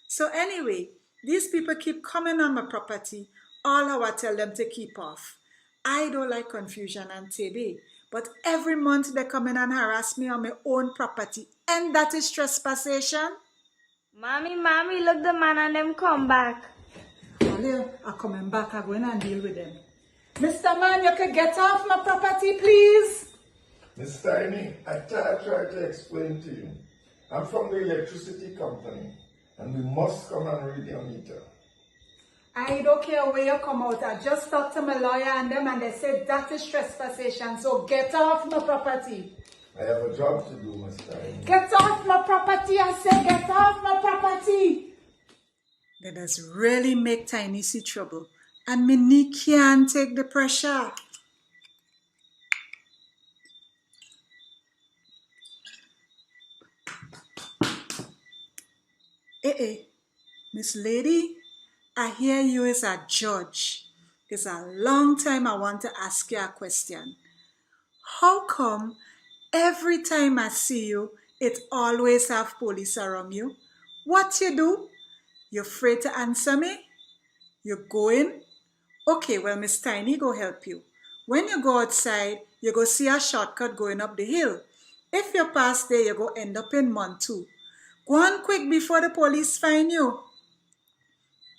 So anyway, these people keep coming on my property, all I tell them to keep off. I don't like confusion and TB, but every month they come in and harass me on my own property, and that is trespassation. Mommy, look, the man and them come back. Well, I'm coming back, I'm going and deal with them. Mr. Man, you can get off my property, please. Miss Tiny, I tried to explain to you. I'm from the electricity company, and we must come and read your meter. I don't care where you come out. I just talked to my lawyer and them and they said that is trespassation, so get off my property. I have a job to do, Miss Tiny. Get off my property, I say get off my property. That does really make Tiny see trouble. And my knee can't take the pressure. Miss Lady, I hear you as a judge. It's a long time I want to ask you a question. How come every time I see you, it always have police around you? What you do? You afraid to answer me? You going? Okay, well, Miss Tiny go help you. When you go outside, you go see a shortcut going up the hill. If you pass there, you go end up in Montu. Go on quick before the police find you.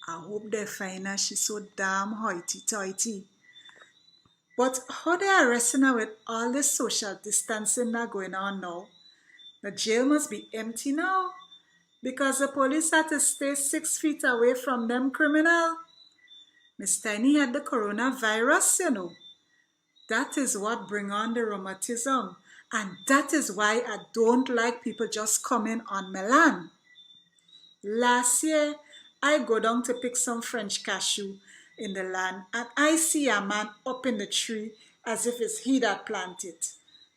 I hope they find her. She's so damn hoity-toity. But how they arresting her with all this social distancing that going on now? The jail must be empty now because the police had to stay 6 feet away from them criminal. Miss Tiny had the coronavirus, you know. That is what bring on the rheumatism. And that is why I don't like people just coming on my land. Last year, I go down to pick some French cashew in the land and I see a man up in the tree as if it's he that planted.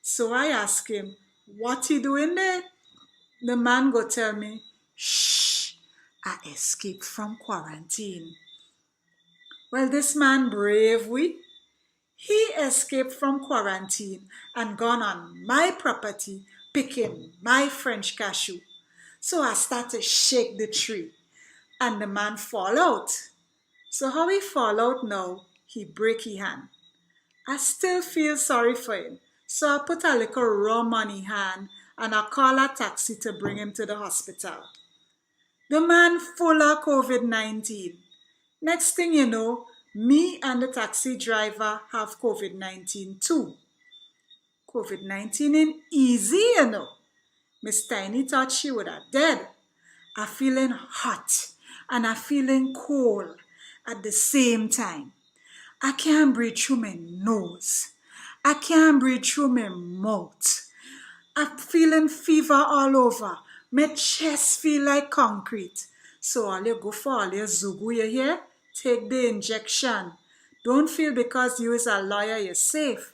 So I ask him, what he doing there? The man go tell me, shh, I escaped from quarantine. Well, this man brave we. He escaped from quarantine and gone on my property picking my French cashew. So I start to shake the tree and the man fall out. So how he fall out now, he break his hand. I still feel sorry for him. So I put a little rum on his hand and I call a taxi to bring him to the hospital. The man full of COVID-19. Next thing you know, me and the taxi driver have COVID-19 too. COVID-19 ain't easy, you know. Miss Tiny thought she would have dead. I'm feeling hot and I'm feeling cold at the same time. I can't breathe through my nose. I can't breathe through my mouth. I'm feeling fever all over. My chest feel like concrete. So all you go for all your zugu you hear, take the injection. Don't feel because you is a lawyer you're safe.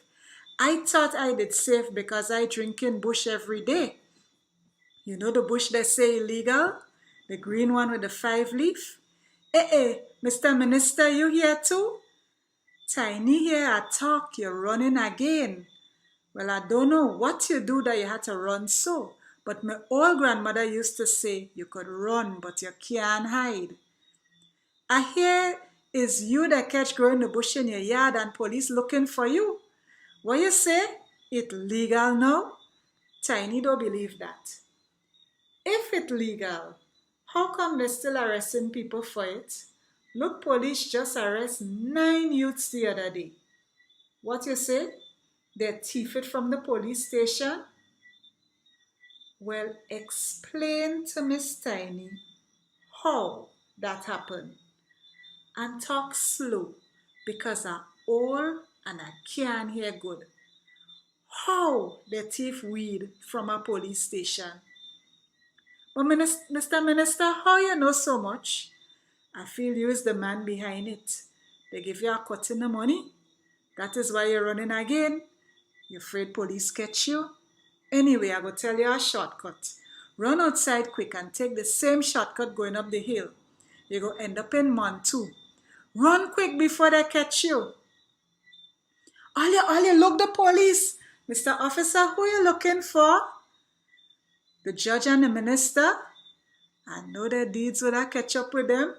I thought I did safe because I drinking bush every day. You know the bush they say illegal? The green one with the 5 leaf? Mr. Minister, you here too? Tiny here I talk, you're running again. Well, I don't know what you do that you had to run so, but my old grandmother used to say you could run, but you can't hide. I hear it's you that catch growing the bush in your yard and police looking for you. What you say? It legal now? Tiny don't believe that. If it legal, how come they still arresting people for it? Look, police just arrest 9 youths the other day. What you say? They thief it from the police station? Well, explain to Miss Tiny how that happened. And talk slow because I'm old and I can't hear good. How they thief weed from a police station? But Mr. Minister, how you know so much? I feel you is the man behind it. They give you a cut in the money. That is why you're running again. You're afraid police catch you? Anyway, I go tell you a shortcut. Run outside quick and take the same shortcut going up the hill. You go end up in Montu. Run quick before they catch you. All you look the police. Mr. Officer, who you looking for? The judge and the minister? I know their deeds would have catch up with them.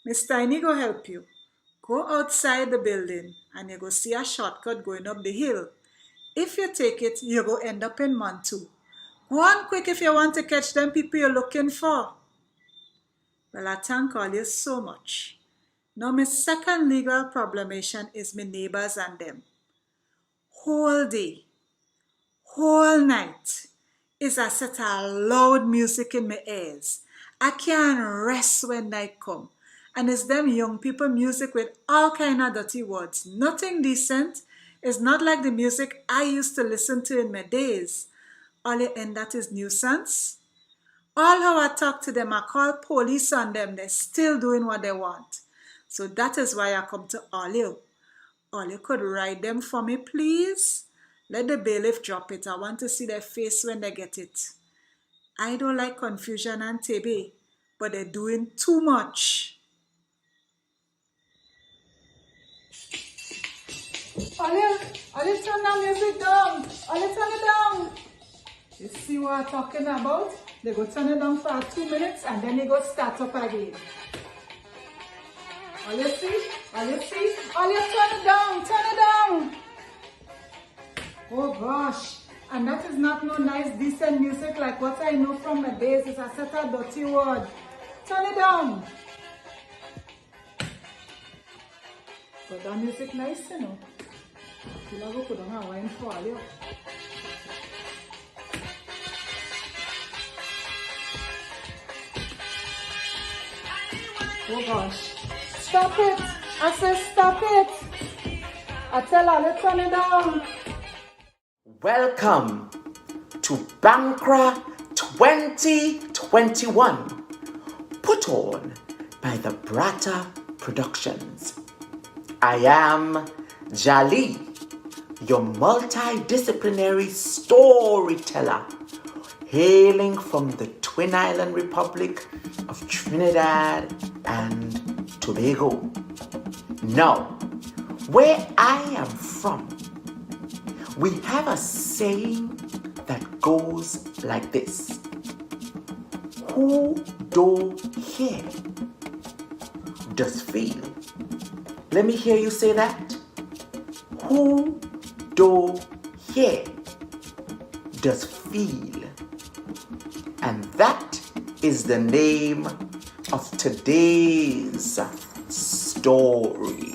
Miss Tiny go help you. Go outside the building and you go see a shortcut going up the hill. If you take it, you go end up in Montu. Go on quick if you want to catch them people you're looking for. Well, I thank all you so much. Now, my second legal problemation is my neighbors and them. Whole day, whole night, is a set of loud music in my ears. I can't rest when night come. And it's them young people music with all kind of dirty words. Nothing decent. It's not like the music I used to listen to in my days. All you end that is nuisance. All how I talk to them, I call police on them. They're still doing what they want. So that is why I come to all you. All you could write them for me, please. Let the bailiff drop it. I want to see their face when they get it. I don't like confusion and TB, but they're doing too much. Ollie, turn that music down. Ollie, turn it down. You see what I'm talking about? They go turn it down for 2 minutes and then they go start up again. Ollie, see? Ollie, turn it down. Oh gosh. And that is not no nice, decent music like what I know from my days. It's a set of dirty word. Turn it down. But that music nice, you know. You know, put on a wine for you. Oh gosh. Stop it. I said stop it. I tell her, let's turn it down. Welcome to Bankra 2021, put on by the Brata Productions. I am Jali, your multidisciplinary storyteller, hailing from the Twin Island Republic of Trinidad and Tobago. Now, where I am from, we have a saying that goes like this: who do hear does feel. Let me hear you say that. Who do hear does feel. feel. And that is the name of today's story.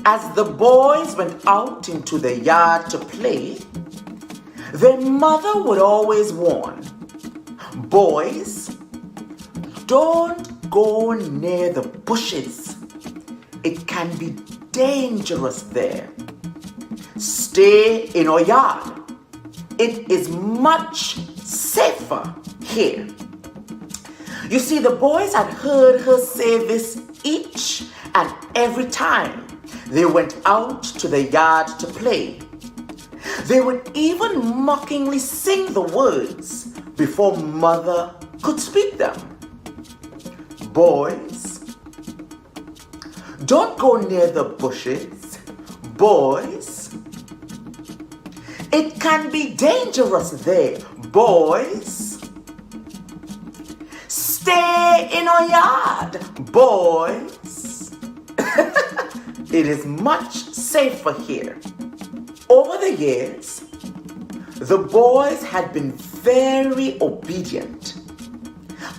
As the boys went out into the yard to play, their mother would always warn, "Boys, don't go near the bushes. It can be dangerous there. Stay in our yard. It is much safer here." You see, the boys had heard her say this each and every time they went out to the yard to play. They would even mockingly sing the words before mother could speak them. "Boys, don't go near the bushes. Boys, it can be dangerous there. Boys, stay in our yard. Boys, it is much safer here." Over the years, the boys had been very obedient,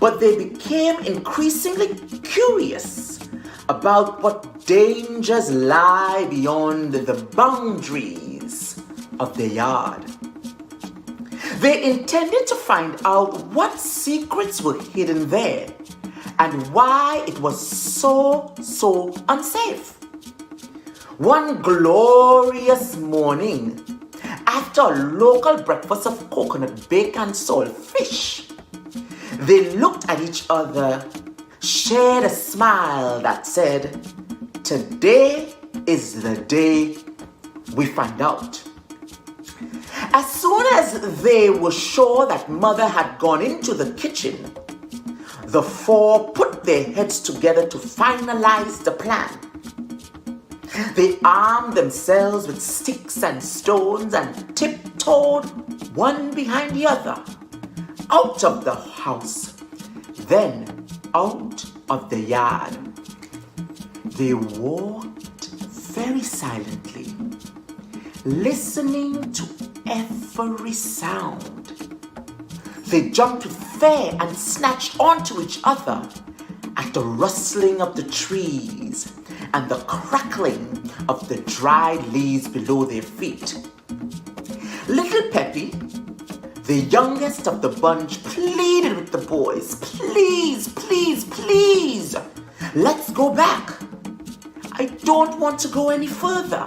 but they became increasingly curious about what dangers lie beyond the boundaries of the yard. They intended to find out what secrets were hidden there and why it was so unsafe. One glorious morning, after a local breakfast of coconut, bacon, salt fish, they looked at each other, shared a smile that said, "Today is the day we find out." As soon as they were sure that mother had gone into the kitchen, the four put their heads together to finalize the plan. They armed themselves with sticks and stones and tiptoed one behind the other out of the house, then out of the yard. They walked very silently, listening to every sound. They jumped with fear and snatched onto each other at the rustling of the trees and the crackling of the dried leaves below their feet. Little Peppy, the youngest of the bunch, pleaded with the boys, "Please, please, please, let's go back. I don't want to go any further.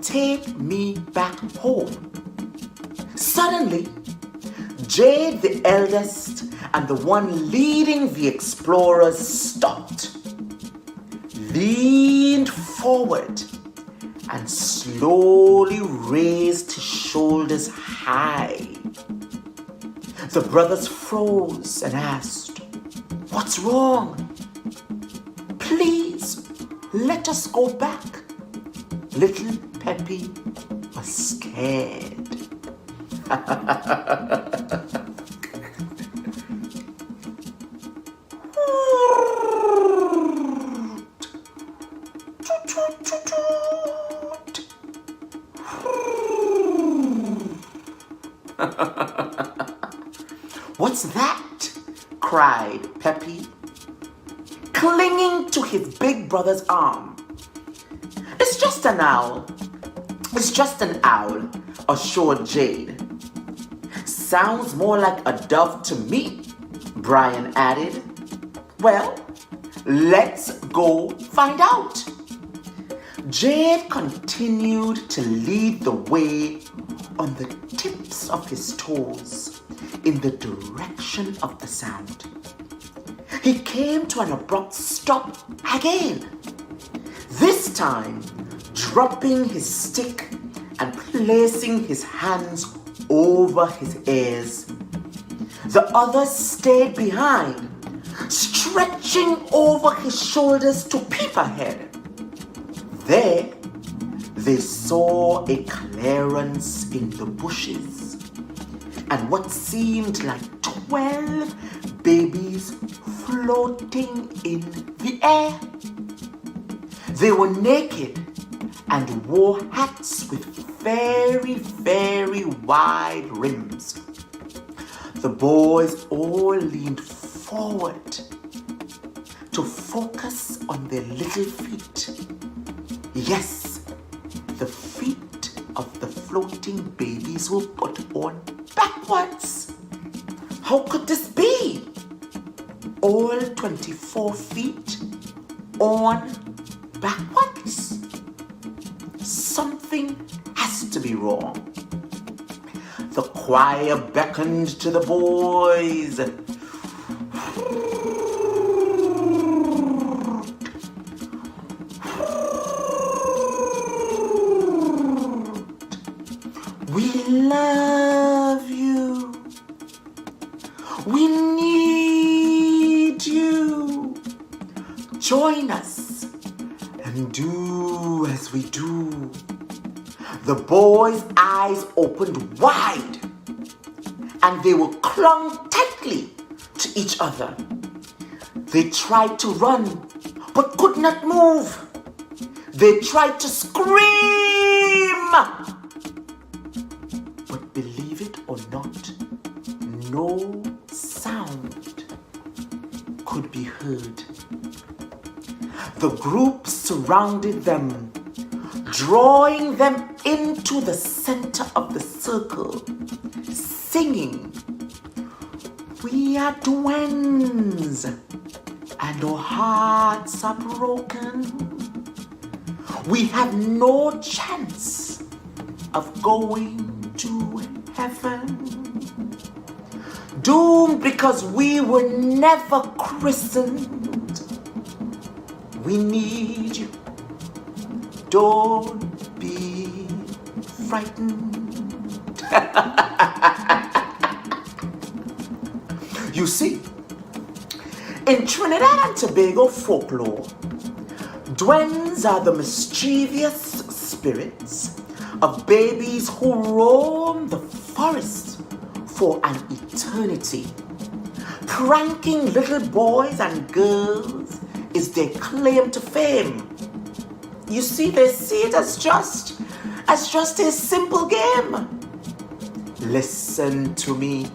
Take me back home." Suddenly, Jade, the eldest and the one leading the explorers, stopped, leaned forward, and slowly raised his shoulders high. The brothers froze and asked, "What's wrong? Please, let us go back." Little Peppy was scared. "What's that?" cried Peppy, clinging to his big brother's arm. "It's just an owl. It's just an owl," assured Jade. "Sounds more like a dove to me," Brian added. "Well, let's go find out." Jade continued to lead the way on the tips of his toes in the direction of the sound. He came to an abrupt stop again, this time dropping his stick and placing his hands over his ears. The others stayed behind, stretching over his shoulders to peep ahead. There, they saw a clearance in the bushes and what seemed like 12 babies floating in the air. They were naked and wore hats with very, very wide rims. The boys all leaned forward to focus on their little feet. Yes, the feet of the floating babies were put on backwards. How could this be? All 24 feet on backwards? Something has to be wrong. The choir beckoned to the boys. We love you. We need you. Join us and do as we do. The boys' eyes opened wide and they were clung tightly to each other. They tried to run but could not move. They tried to scream. But believe it or not, no sound could be heard. The group surrounded them, drawing them into the center of the circle, singing, "We are twins, and our hearts are broken. We have no chance of going to heaven. Doomed because we were never christened. We need you. Don't be frightened." You see, in Trinidad and Tobago folklore, twins are the mischievous spirits of babies who roam the forest for an eternity. Pranking little boys and girls is their claim to fame. You see, they see it as just a simple game. Listen to me.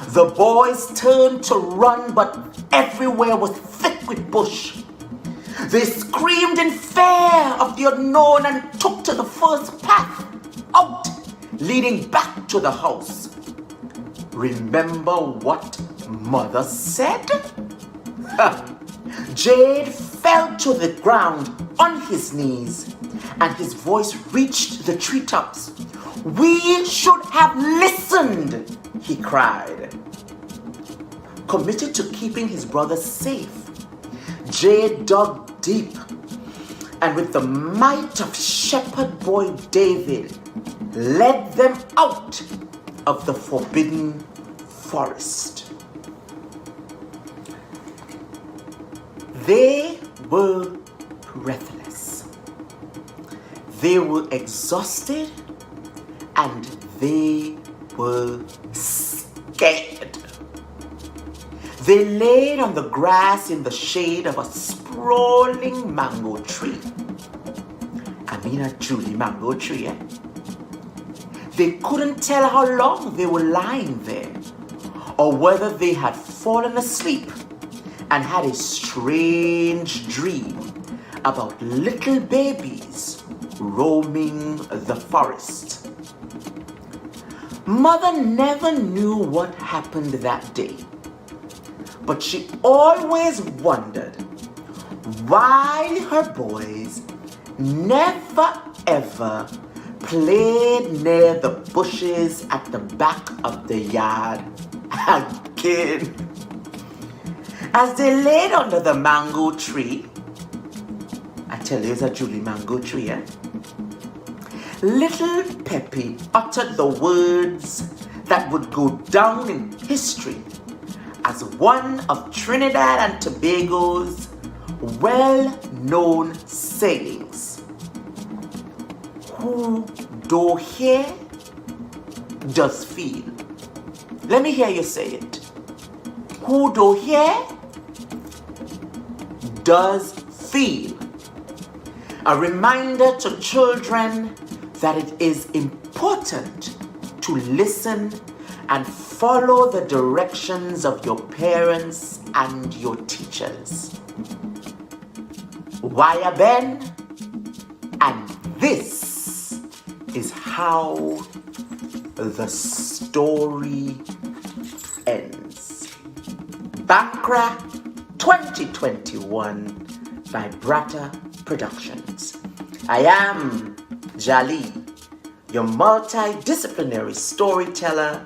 The boys turned to run, but everywhere was thick with bush. They screamed in fear of the unknown and took to the first path out, leading back to the house. Remember what Mother said? Jade fell to the ground on his knees, and his voice reached the treetops. "We should have listened," he cried. Committed to keeping his brothers safe, Jade dug deep, and with the might of shepherd boy David, led them out of the forbidden forest. They were breathless. They were exhausted, and they were scared. They laid on the grass in the shade of a sprawling mango tree. I mean a Julie mango tree, eh? They couldn't tell how long they were lying there, or whether they had fallen asleep and had a strange dream about little babies roaming the forest. Mother never knew what happened that day, but she always wondered why her boys never ever played near the bushes at the back of the yard again. As they laid under the mango tree, I tell you it's a Julie mango tree, eh? Little Peppy uttered the words that would go down in history as one of Trinidad and Tobago's well-known sayings. Who do hear does feel. Let me hear you say it. Who do hear does feel. A reminder to children that it is important to listen and follow the directions of your parents and your teachers. Wire Ben, and this is how the story ends. Bankra 2021 by Bankra Productions. I am Jali, your multidisciplinary storyteller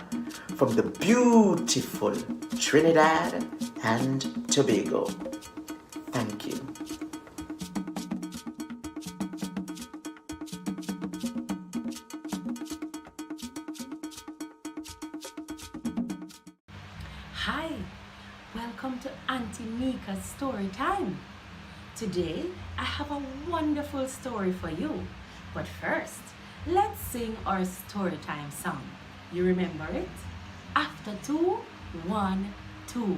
from the beautiful Trinidad and Tobago. Thank you. Hi, welcome to Auntie Mika's story time. Today, I have a wonderful story for you. But first, let's sing our story time song. You remember it? After 2, 1, 2.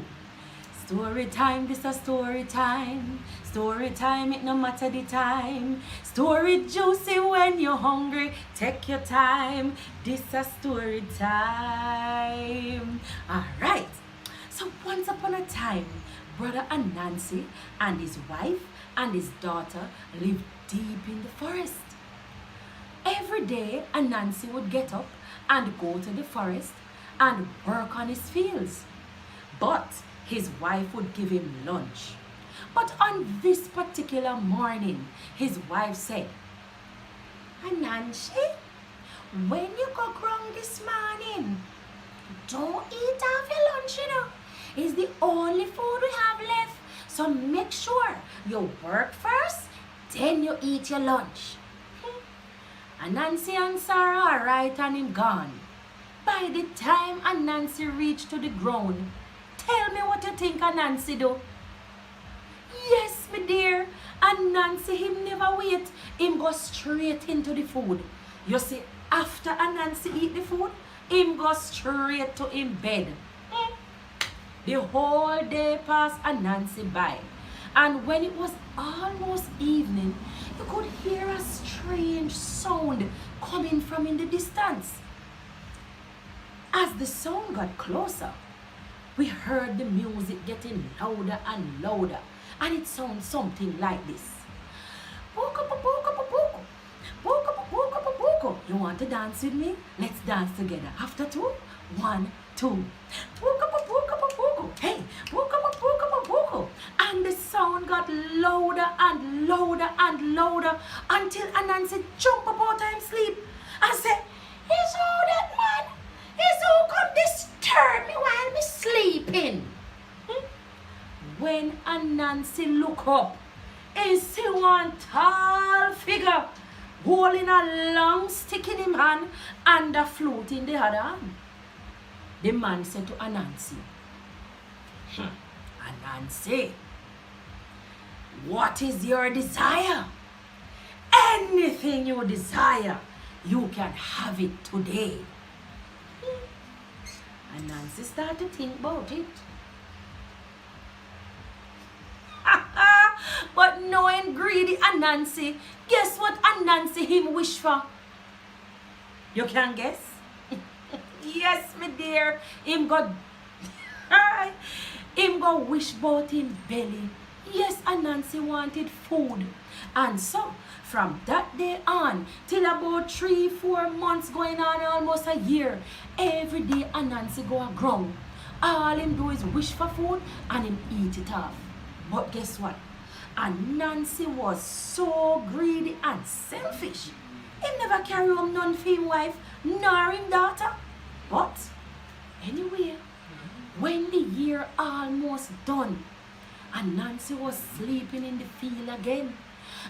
Story time, this a story time. Story time, it no matter the time. Story juicy when you're hungry. Take your time. This a story time. Alright. So once upon a time, Brother Anancy and his wife and his daughter lived deep in the forest. Every day, Anancy would get up and go to the forest and work on his fields. But his wife would give him lunch. But on this particular morning, his wife said, Anancy, when you go ground this morning, don't eat off your lunch, you know. It's the only food we have left. So make sure you work first, then you eat your lunch. Anancy and Sarah are right and him gone. By the time Anancy reached to the ground, tell me what you think Anancy do. Yes, my dear, Anancy him never wait. Him go straight into the food. You see, after Anancy eat the food, him go straight to him bed. The whole day passed Anancy by. And when it was almost evening, you could hear a strange sound coming from in the distance. As the sound got closer, we heard the music getting louder and louder. And it sounds something like this. You want to dance with me? Let's dance together. After 2, 1, 2. Hey, and the sound got louder and louder and louder until Anancy jumped up out of his sleep and said, "Is who that man? Is who come disturb me while me sleeping?" When Anancy look up, he see one tall figure holding a long stick in his hand and a flute in the other hand. The man said to Anancy, Anancy, what is your desire? Anything you desire, you can have it today. Anancy started to think about it. But knowing greedy Anancy, guess what Anancy him wish for? You can guess? Yes, my dear. Him go wish about him belly. Yes, Anancy wanted food. And so, from that day on, till about 3-4 months going on, almost a year, every day Anancy go a ground. All him do is wish for food and him eat it off. But guess what? Anancy was so greedy and selfish. He never carry home none for him wife, nor him daughter. But anyway, when the year almost done, Anancy was sleeping in the field again,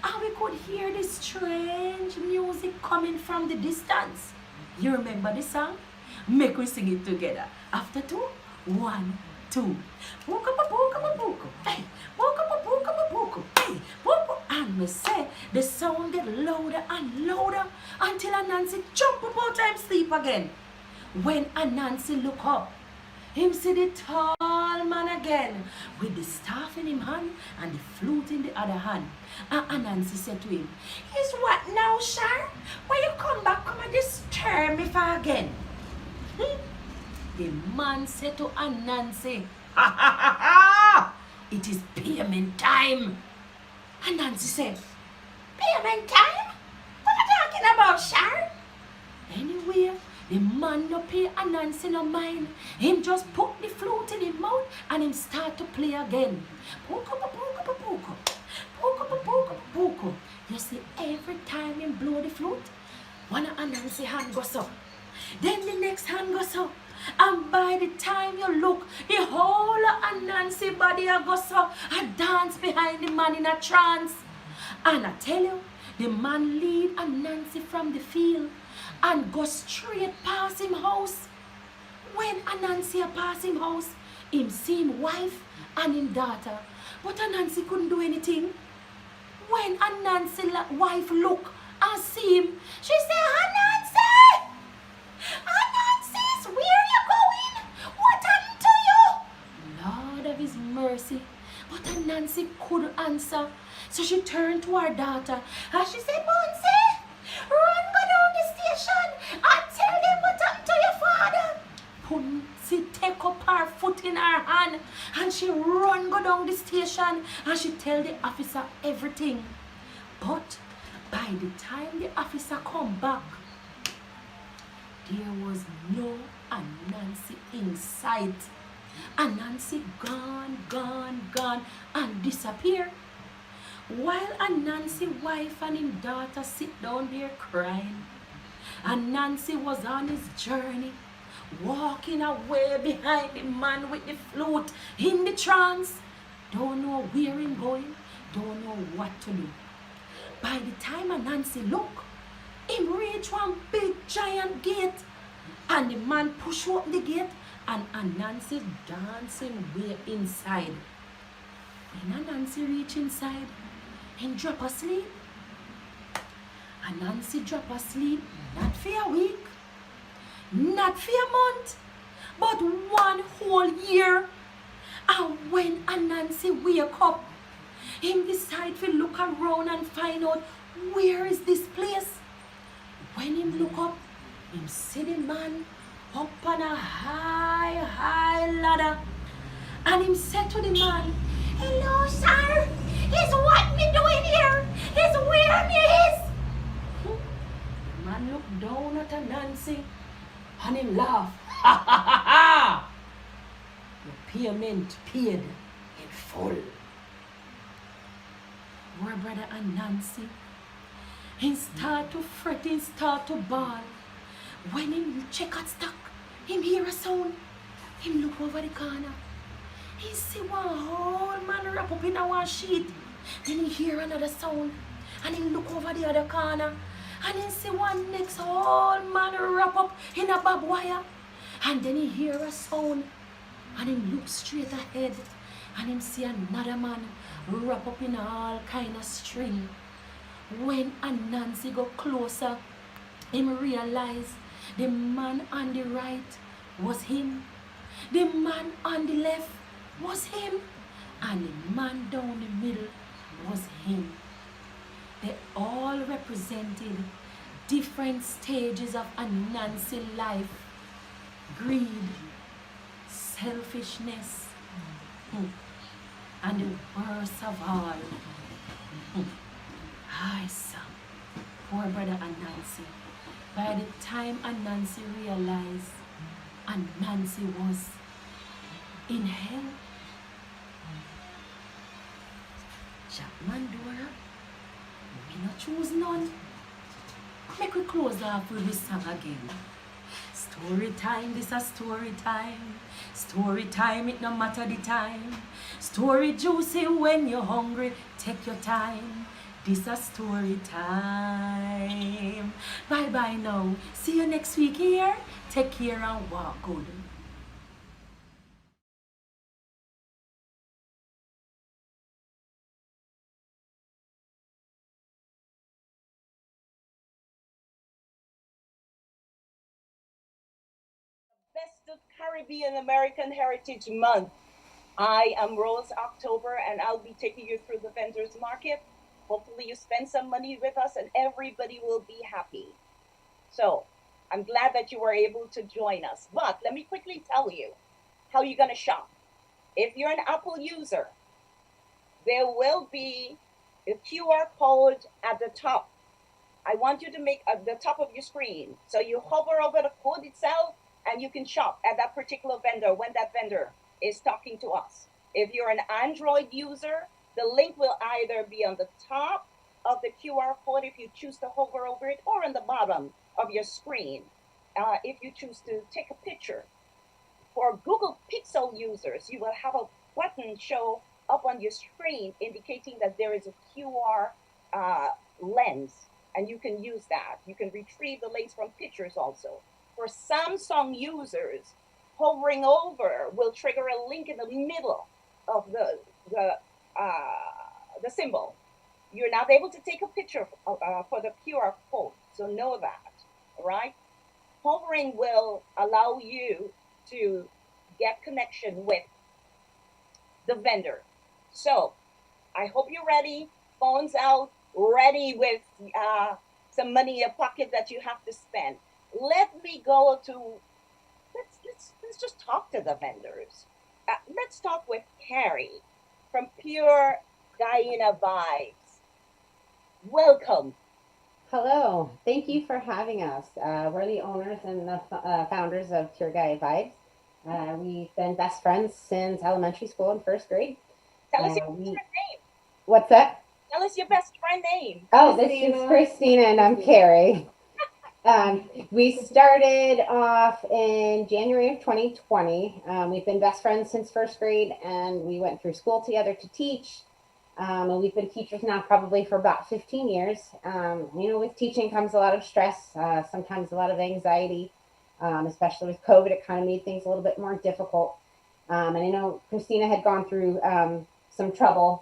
and we could hear this strange music coming from the distance. You remember the song? Make we sing it together. After 2, 1, 2. Hey, hey, and me say the sound get louder and louder until Anancy jump up out of sleep again. When Anancy look up, him see the tall man again, with the staff in him hand and the flute in the other hand. And Anancy said to him, is what now, sir? When you come back, come and disturb me for again. The man said to Anancy, ha ha ha ha! It is payment time. Anancy said, payment time? What are you talking about, sir? Anyway, the man no pay Anancy no mind. Him just put the flute in his mouth and him start to play again. You see, every time him blow the flute, one of Anancy hand goes up. Then the next hand goes up. And by the time you look, the whole of Anancy body goes up and dance behind the man in a trance. And I tell you, the man lead Anancy from the field and go straight past him house. When Anancy pass him house, him see him wife and him daughter. But Anancy couldn't do anything. When Anancy wife look and see him, she say, Anancy! Anancy, where you going? What happened to you? Lord of his mercy. But Anancy couldn't answer. So she turned to her daughter and she said, Monse, run go down the station and tell them what happened to your father. Punsi take up her foot in her hand and she run go down the station and she tell the officer everything. But by the time the officer come back, there was no Anancy in sight. Anancy gone and disappear. While Anancy wife and his daughter sit down there crying, Anancy was on his journey, walking away behind the man with the flute in the trance. Don't know where him going, don't know what to do. By the time Anancy look, him reach one big giant gate, and the man push open the gate, and Anancy dancing way inside. When Anancy reach inside, him drop asleep. Anancy drop asleep, not for a week, not for a month, but one whole year. And when Anancy wake up, him decide to look around and find out where is this place. When him look up, him see the man up on a high ladder. And him said to the man, hello, sir. Is what me doing here? Is where me is? The man looked down at Anancy and him laugh. Ha ha ha ha! The payment paid in full. Poor brother Anancy, he start to fret, he start to bawl. When him check out stock, him hear a sound. Him look over the corner. He see one whole man wrap up in a one sheet. Then he hear another sound. And he look over the other corner. And he see one next whole man wrap up in a barbed wire. And then he hear a sound. And he look straight ahead. And him see another man wrap up in all kind of string. When Anancy go closer, him realize the man on the right was him. The man on the left was him. And the man down the middle was him. They all represented different stages of Anancy life. Greed, selfishness, and the worst of all, I saw poor brother Anancy. By the time Anancy realized Anancy was in hell, Jackman door, we not choose none. Make we close off with this song again. Story time, this a story time. Story time, it no matter the time. Story juicy when you're hungry, take your time. This a story time. Bye bye now. See you next week here. Take care and walk good. Best of Caribbean American Heritage Month. I am Rose October, and I'll be taking you through the vendors market. Hopefully, you spend some money with us, and everybody will be happy. So, I'm glad that you were able to join us. But let me quickly tell you how you're going to shop. If you're an Apple user, there will be a QR code at the top. I want you to make at the top of your screen. So you hover over the code itself and you can shop at that particular vendor when that vendor is talking to us. If you're an Android user, the link will either be on the top of the QR code if you choose to hover over it, or on the bottom of your screen if you choose to take a picture. For Google Pixel users, you will have a button show up on your screen indicating that there is a QR lens, and you can use that. You can retrieve the links from pictures also. For Samsung users, hovering over will trigger a link in the middle of the symbol. You're not able to take a picture for the QR code, so know that, all right? Hovering will allow you to get connection with the vendor. So I hope you're ready, phones out, ready with some money in your pocket that you have to spend. Let me go to, let's just talk to the vendors. Let's talk with Carrie from Pure Guyana Vibes. Welcome. Hello, thank you for having us. We're the owners and the founders of Pure Guy Vibes. We've been best friends since elementary school in first grade. Tell us your best friend name. What's that? Tell us your best friend name. Oh, this is Christina and I'm Carrie. We started off in January of 2020. We've been best friends since first grade, and we went through school together to teach. And we've been teachers now probably for about 15 years. With teaching comes a lot of stress, sometimes a lot of anxiety, especially with COVID. It kind of made things a little bit more difficult. And I know Christina had gone through some trouble.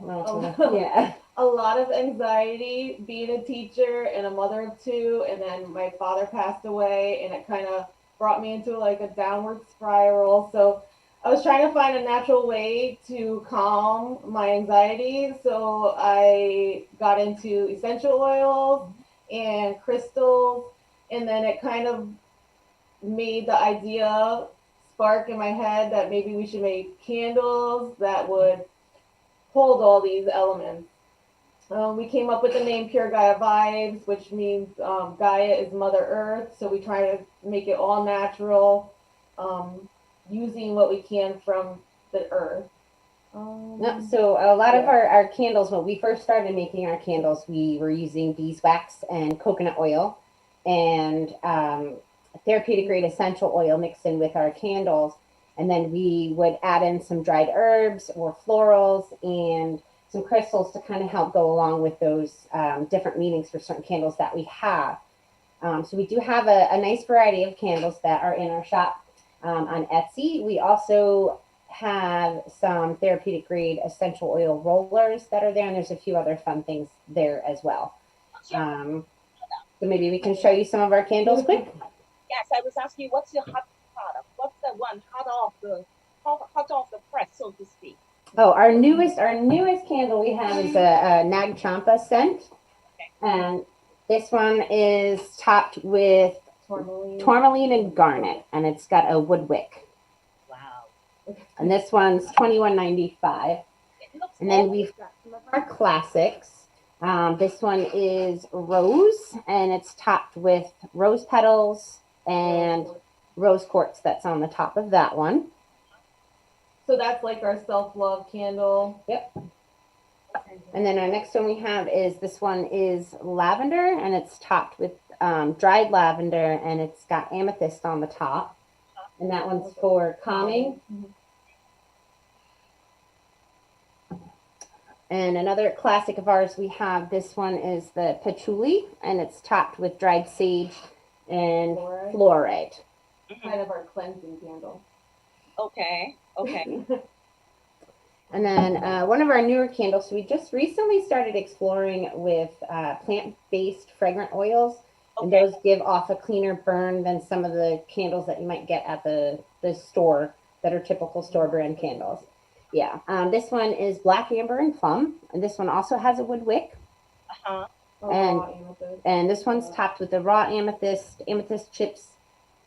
Yeah. A lot of anxiety being a teacher and a mother of two, and then my father passed away, and it kind of brought me into like a downward spiral. So I was trying to find a natural way to calm my anxiety. So I got into essential oils and crystals, and then it kind of made the idea spark in my head that maybe we should make candles that would hold all these elements. We came up with the name Pure Gaia Vibes, which means Gaia is Mother Earth. So we try to make it all natural, using what we can from the earth. So a lot of our candles, when we first started making our candles, we were using beeswax and coconut oil and therapeutic grade essential oil mixed in with our candles. And then we would add in some dried herbs or florals and some crystals to kind of help go along with those different meanings for certain candles that we have. So we do have a nice variety of candles that are in our shop on Etsy. We also have some therapeutic grade essential oil rollers that are there, and there's a few other fun things there as well. So maybe we can show you some of our candles quick. Yes, I was asking, what's your hot product? What's the one hot off the press, so to speak? Oh, our newest candle we have is a Nag Champa scent, and this one is topped with tourmaline and garnet, and it's got a wood wick. Wow! And this one's $21.95. And then we've got some of our classics. This one is rose, and it's topped with rose petals and rose quartz that's on the top of that one. So that's like our self-love candle. Yep. And then our next one we have is, this one is lavender, and it's topped with dried lavender, and it's got amethyst on the top. And that one's for calming. And another classic of ours we have, this one is the patchouli, and it's topped with dried sage and fluoride. Kind of our cleansing candle. Okay. And then one of our newer candles, we just recently started exploring with plant-based fragrant oils, and those give off a cleaner burn than some of the candles that you might get at the store that are typical store brand candles. Yeah. This one is black amber and plum, and this one also has a wood wick. Uh-huh. And this one's topped with the raw amethyst chips,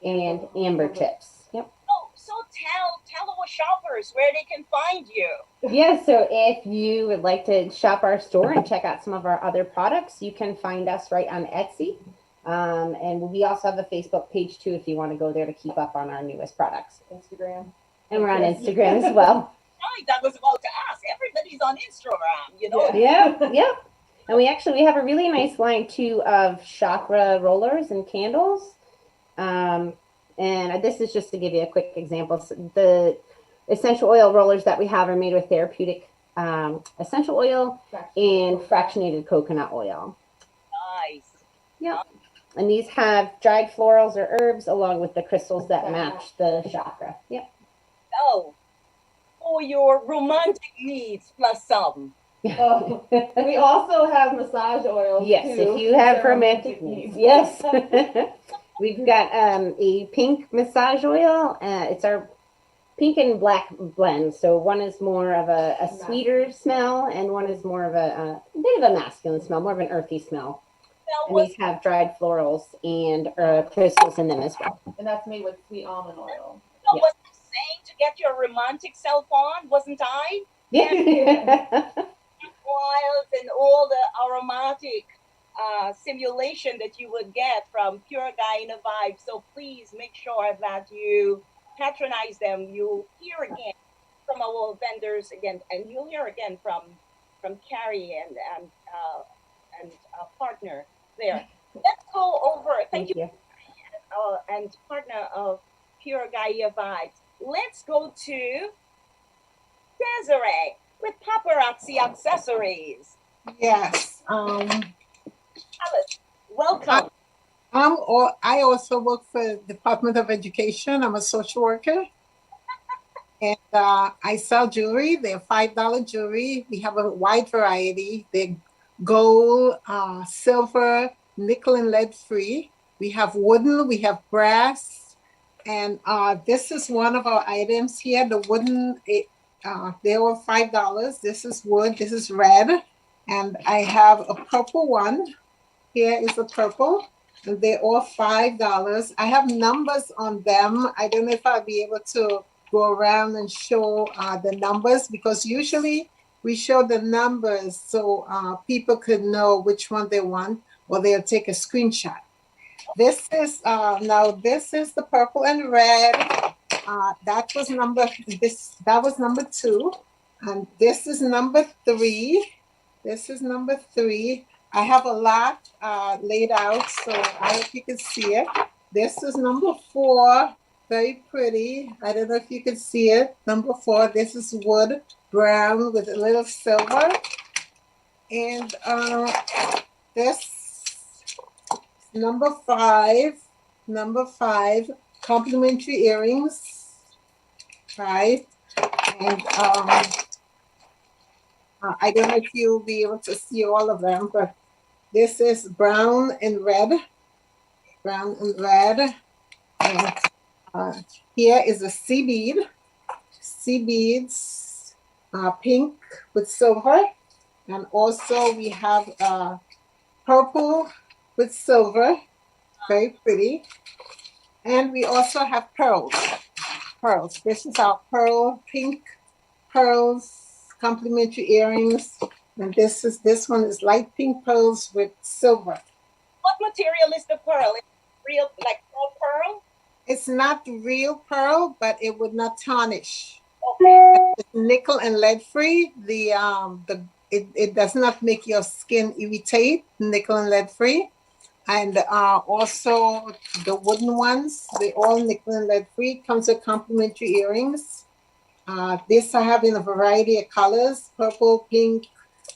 and amber chips. Yep. So tell our shoppers where they can find you. Yeah, so if you would like to shop our store and check out some of our other products, you can find us right on Etsy. And we also have a Facebook page too if you want to go there to keep up on our newest products. Instagram. And we're on Instagram as well. Right, that was about to ask. Everybody's on Instagram, you know. Yeah. And we have a really nice line too of chakra rollers and candles. And this is just to give you a quick example. So the essential oil rollers that we have are made with therapeutic essential oil and fractionated coconut oil. Nice. Yep. And these have dried florals or herbs along with the crystals that match the chakra. Yep. Oh, for your romantic needs plus some. We also have massage oils. Yes, too, if you have romantic needs. Yes. We've got a pink massage oil. It's our pink and black blend. So one is more of a sweeter smell, and one is more of a bit of a masculine smell, more of an earthy smell. And these have dried florals and crystals in them as well. And that's made with sweet almond oil. So was I saying to get your romantic self on, wasn't I? Yeah. Oils and all the aromatic simulation that you would get from Pure Guyana Vibes. So please make sure that you patronize them. You'll hear again from our vendors again, and you'll hear again from Carrie and partner there. Let's go over. Thank you. And partner of Pure Gaia Vibes. Let's go to Desiree with Paparazzi Accessories. Yes. Alice, welcome. I also work for the Department of Education. I'm a social worker. And I sell jewelry. They're $5 jewelry. We have a wide variety. They're gold, silver, nickel and lead free. We have wooden, we have brass. And this is one of our items here. The wooden, they were $5. This is wood, this is red. And I have a purple one. Here is a purple. And they're all $5. I have numbers on them. I don't know if I'll be able to go around and show the numbers, because usually we show the numbers so people could know which one they want, or they'll take a screenshot. This is this is the purple and red. That was number 2, and this is number 3. This is number 3. I have a lot laid out, so I hope you can see it. This is number 4. Very pretty. I don't know if you can see it. Number 4. This is wood brown with a little silver. And this number 5. Number 5. Complimentary earrings. Right. And I don't know if you'll be able to see all of them, but this is brown and red. Brown and red. And here is a sea bead. Sea beads, pink with silver. And also we have purple with silver. Very pretty. And we also have pearls. Pearls. This is our pearl, pink pearls. Complimentary earrings, and this one is light pink pearls with silver. What material is the pearl? Is it real, like real pearl? It's not real pearl, but it would not tarnish. Okay. It's nickel and lead free. It does not make your skin irritate. Nickel and lead free, and also the wooden ones. They all nickel and lead free. Comes with complimentary earrings. This I have in a variety of colors, purple, pink,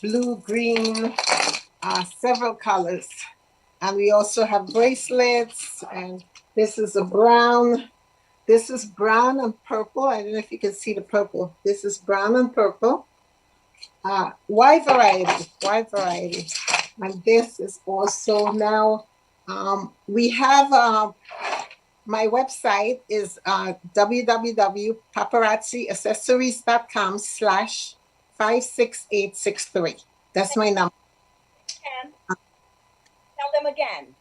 blue, green, several colors. And we also have bracelets, and this is a brown. This is brown and purple. I don't know if you can see the purple. This is brown and purple. Wide variety. And this is also now, we have My website is www.paparazzieaccessories.com/56863. That's my number. And tell them again.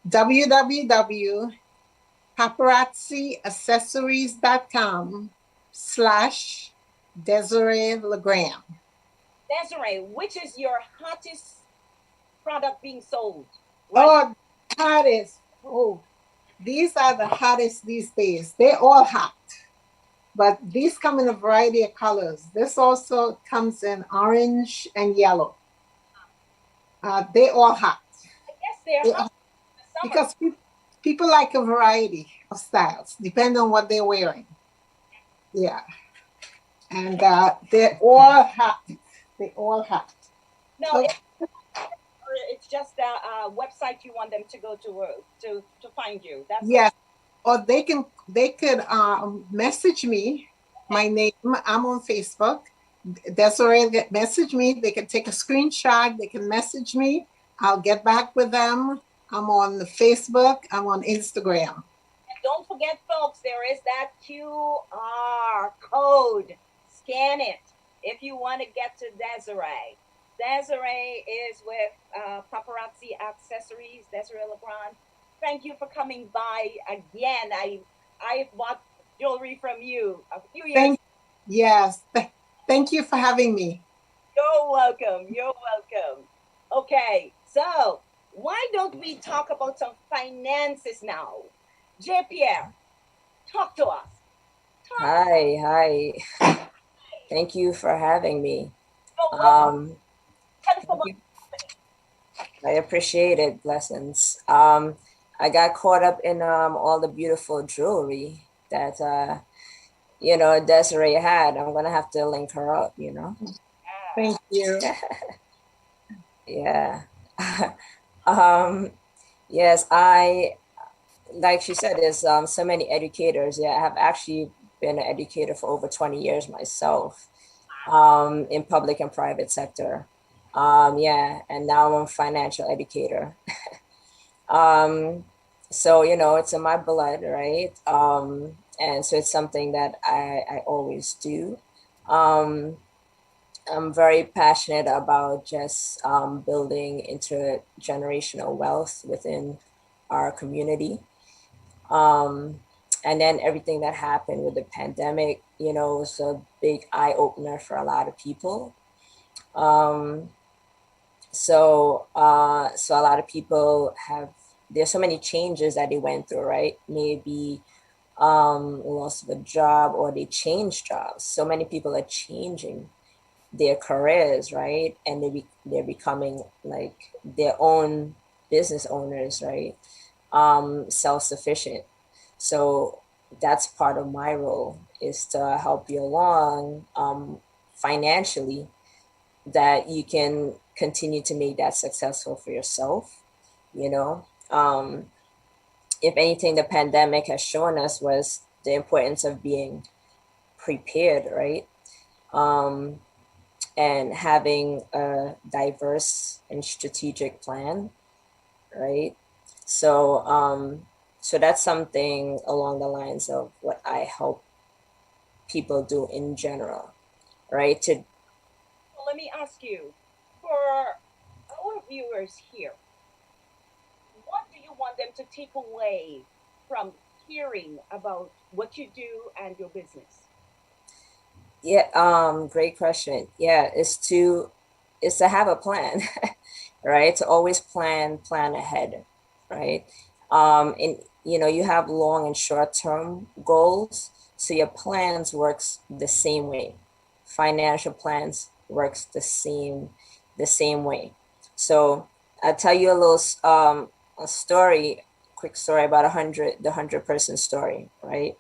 www.paparazzieaccessories.com/Desiree LeGrand. Desiree, which is your hottest product being sold? Oh, hottest. Oh, these are the hottest these days. They're all hot, but these come in a variety of colors. This also comes in orange and yellow. They're all hot. I guess they're hot in the summer. Because people like a variety of styles, depending on what they're wearing. Yeah. And they're all hot. They're all hot. No, it's just a website you want them to go to find you. That's yes. Or they could message me. My name, I'm on Facebook. Desiree, message me. They can take a screenshot. They can message me. I'll get back with them. I'm on Facebook. I'm on Instagram. And don't forget, folks, there is that QR code. Scan it if you want to get to Desiree. Desiree is with Paparazzi Accessories, Desiree LeGrand. Thank you for coming by again. I bought jewelry from you a few years. Yes. Thank you for having me. You're welcome. You're welcome. Okay, so why don't we talk about some finances now? J. Pierre, talk to us. Hi. Thank you for having me. I appreciate it. Blessings. I got caught up in all the beautiful jewelry that Desiree had. I'm gonna have to link her up. Thank you. Yeah. Yes, like she said, there's so many educators. Yeah, I have actually been an educator for over 20 years myself, in public and private sector. Yeah, and now I'm a financial educator. So, it's in my blood, right? And so it's something that I always do. I'm very passionate about just building intergenerational wealth within our community. And then everything that happened with the pandemic, was a big eye opener for a lot of people. So a lot of people there's so many changes that they went through, right? Maybe loss of a job, or they changed jobs. So many people are changing their careers, right? And they're becoming like their own business owners, right? Self-sufficient. So that's part of my role, is to help you along financially, that you can continue to make that successful for yourself. If anything, the pandemic has shown us was the importance of being prepared, right? And having a diverse and strategic plan, right? So that's something along the lines of what I help people do in general, right? Well, let me ask you, for our viewers here, what do you want them to take away from hearing about what you do and your business? Yeah, great question. Yeah, it's to have a plan, right? To always plan ahead, right? And you have long and short term goals, so your plans works the same way. Financial plans works the same way. So I'll tell you a little quick story about the 100-person story, right?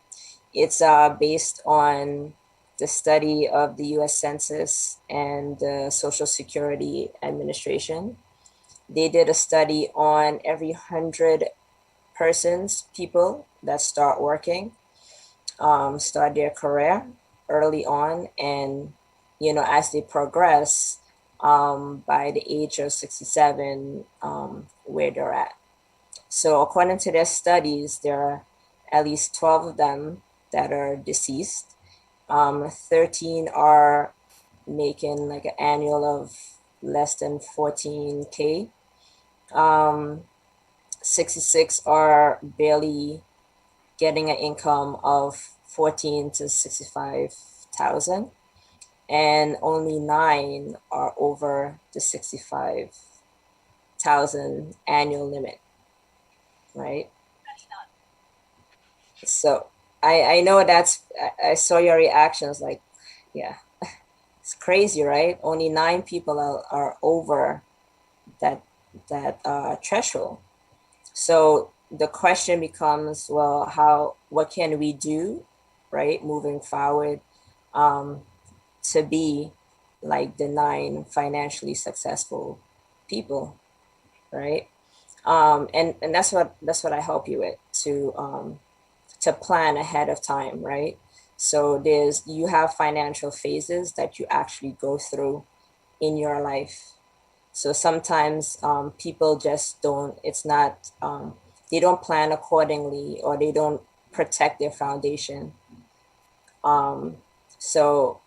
It's based on the study of the U.S. Census and the Social Security Administration. They did a study on every 100 people that start working, start their career early on, and as they progress, by the age of 67, where they're at. So according to their studies, there are at least 12 of them that are deceased. 13 are making like an annual of less than 14K. 66 are barely getting an income of 14 to 65,000, and only 9 are over the 65,000 annual limit, right? So I know I saw your reactions, like, yeah, it's crazy, right? Only 9 people are over that threshold. So the question becomes, well, what can we do, right, moving forward, to be like the 9 financially successful people, right? And that's what I help you with, to plan ahead of time, right? So you have financial phases that you actually go through in your life. So sometimes people just don't, they don't plan accordingly, or they don't protect their foundation. So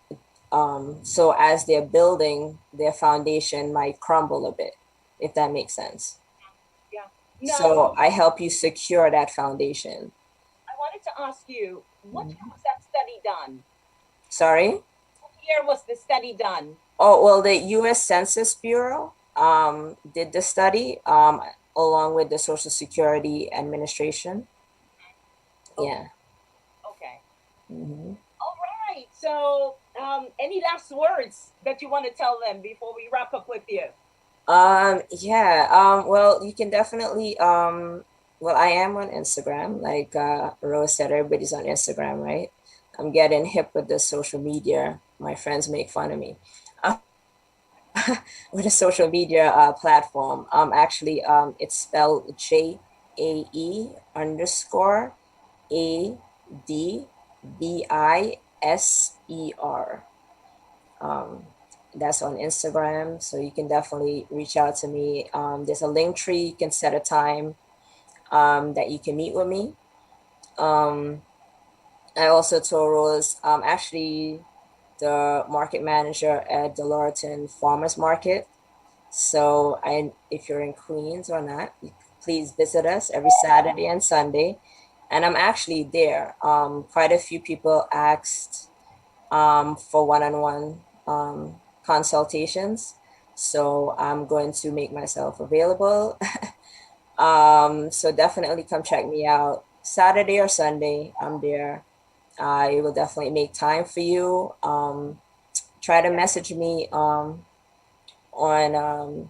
as they're building, their foundation might crumble a bit, if that makes sense. Yeah. No, So I help you secure that foundation. I wanted to ask you, what year was that study done? Sorry? What year was the study done? Oh, well, the U.S. Census Bureau did the study along with the Social Security Administration. Yeah. Okay. Mm-hmm. All right. So, any last words that you want to tell them before we wrap up with you? Well, you can definitely, well, I am on Instagram. Like Rose said, everybody's on Instagram, right? I'm getting hip with the social media. My friends make fun of me. With a social media platform. Actually, it's spelled JAE_ADBISER. That's on Instagram, so you can definitely reach out to me. There's a link tree. You can set a time that you can meet with me. I also told Rose, actually the market manager at the Laurelton Farmers Market. So if you're in Queens or not, please visit us every Saturday and Sunday. And I'm actually there. Quite a few people asked for one-on-one consultations. So I'm going to make myself available. So definitely come check me out. Saturday or Sunday, I'm there. I will definitely make time for you. Try to message me on the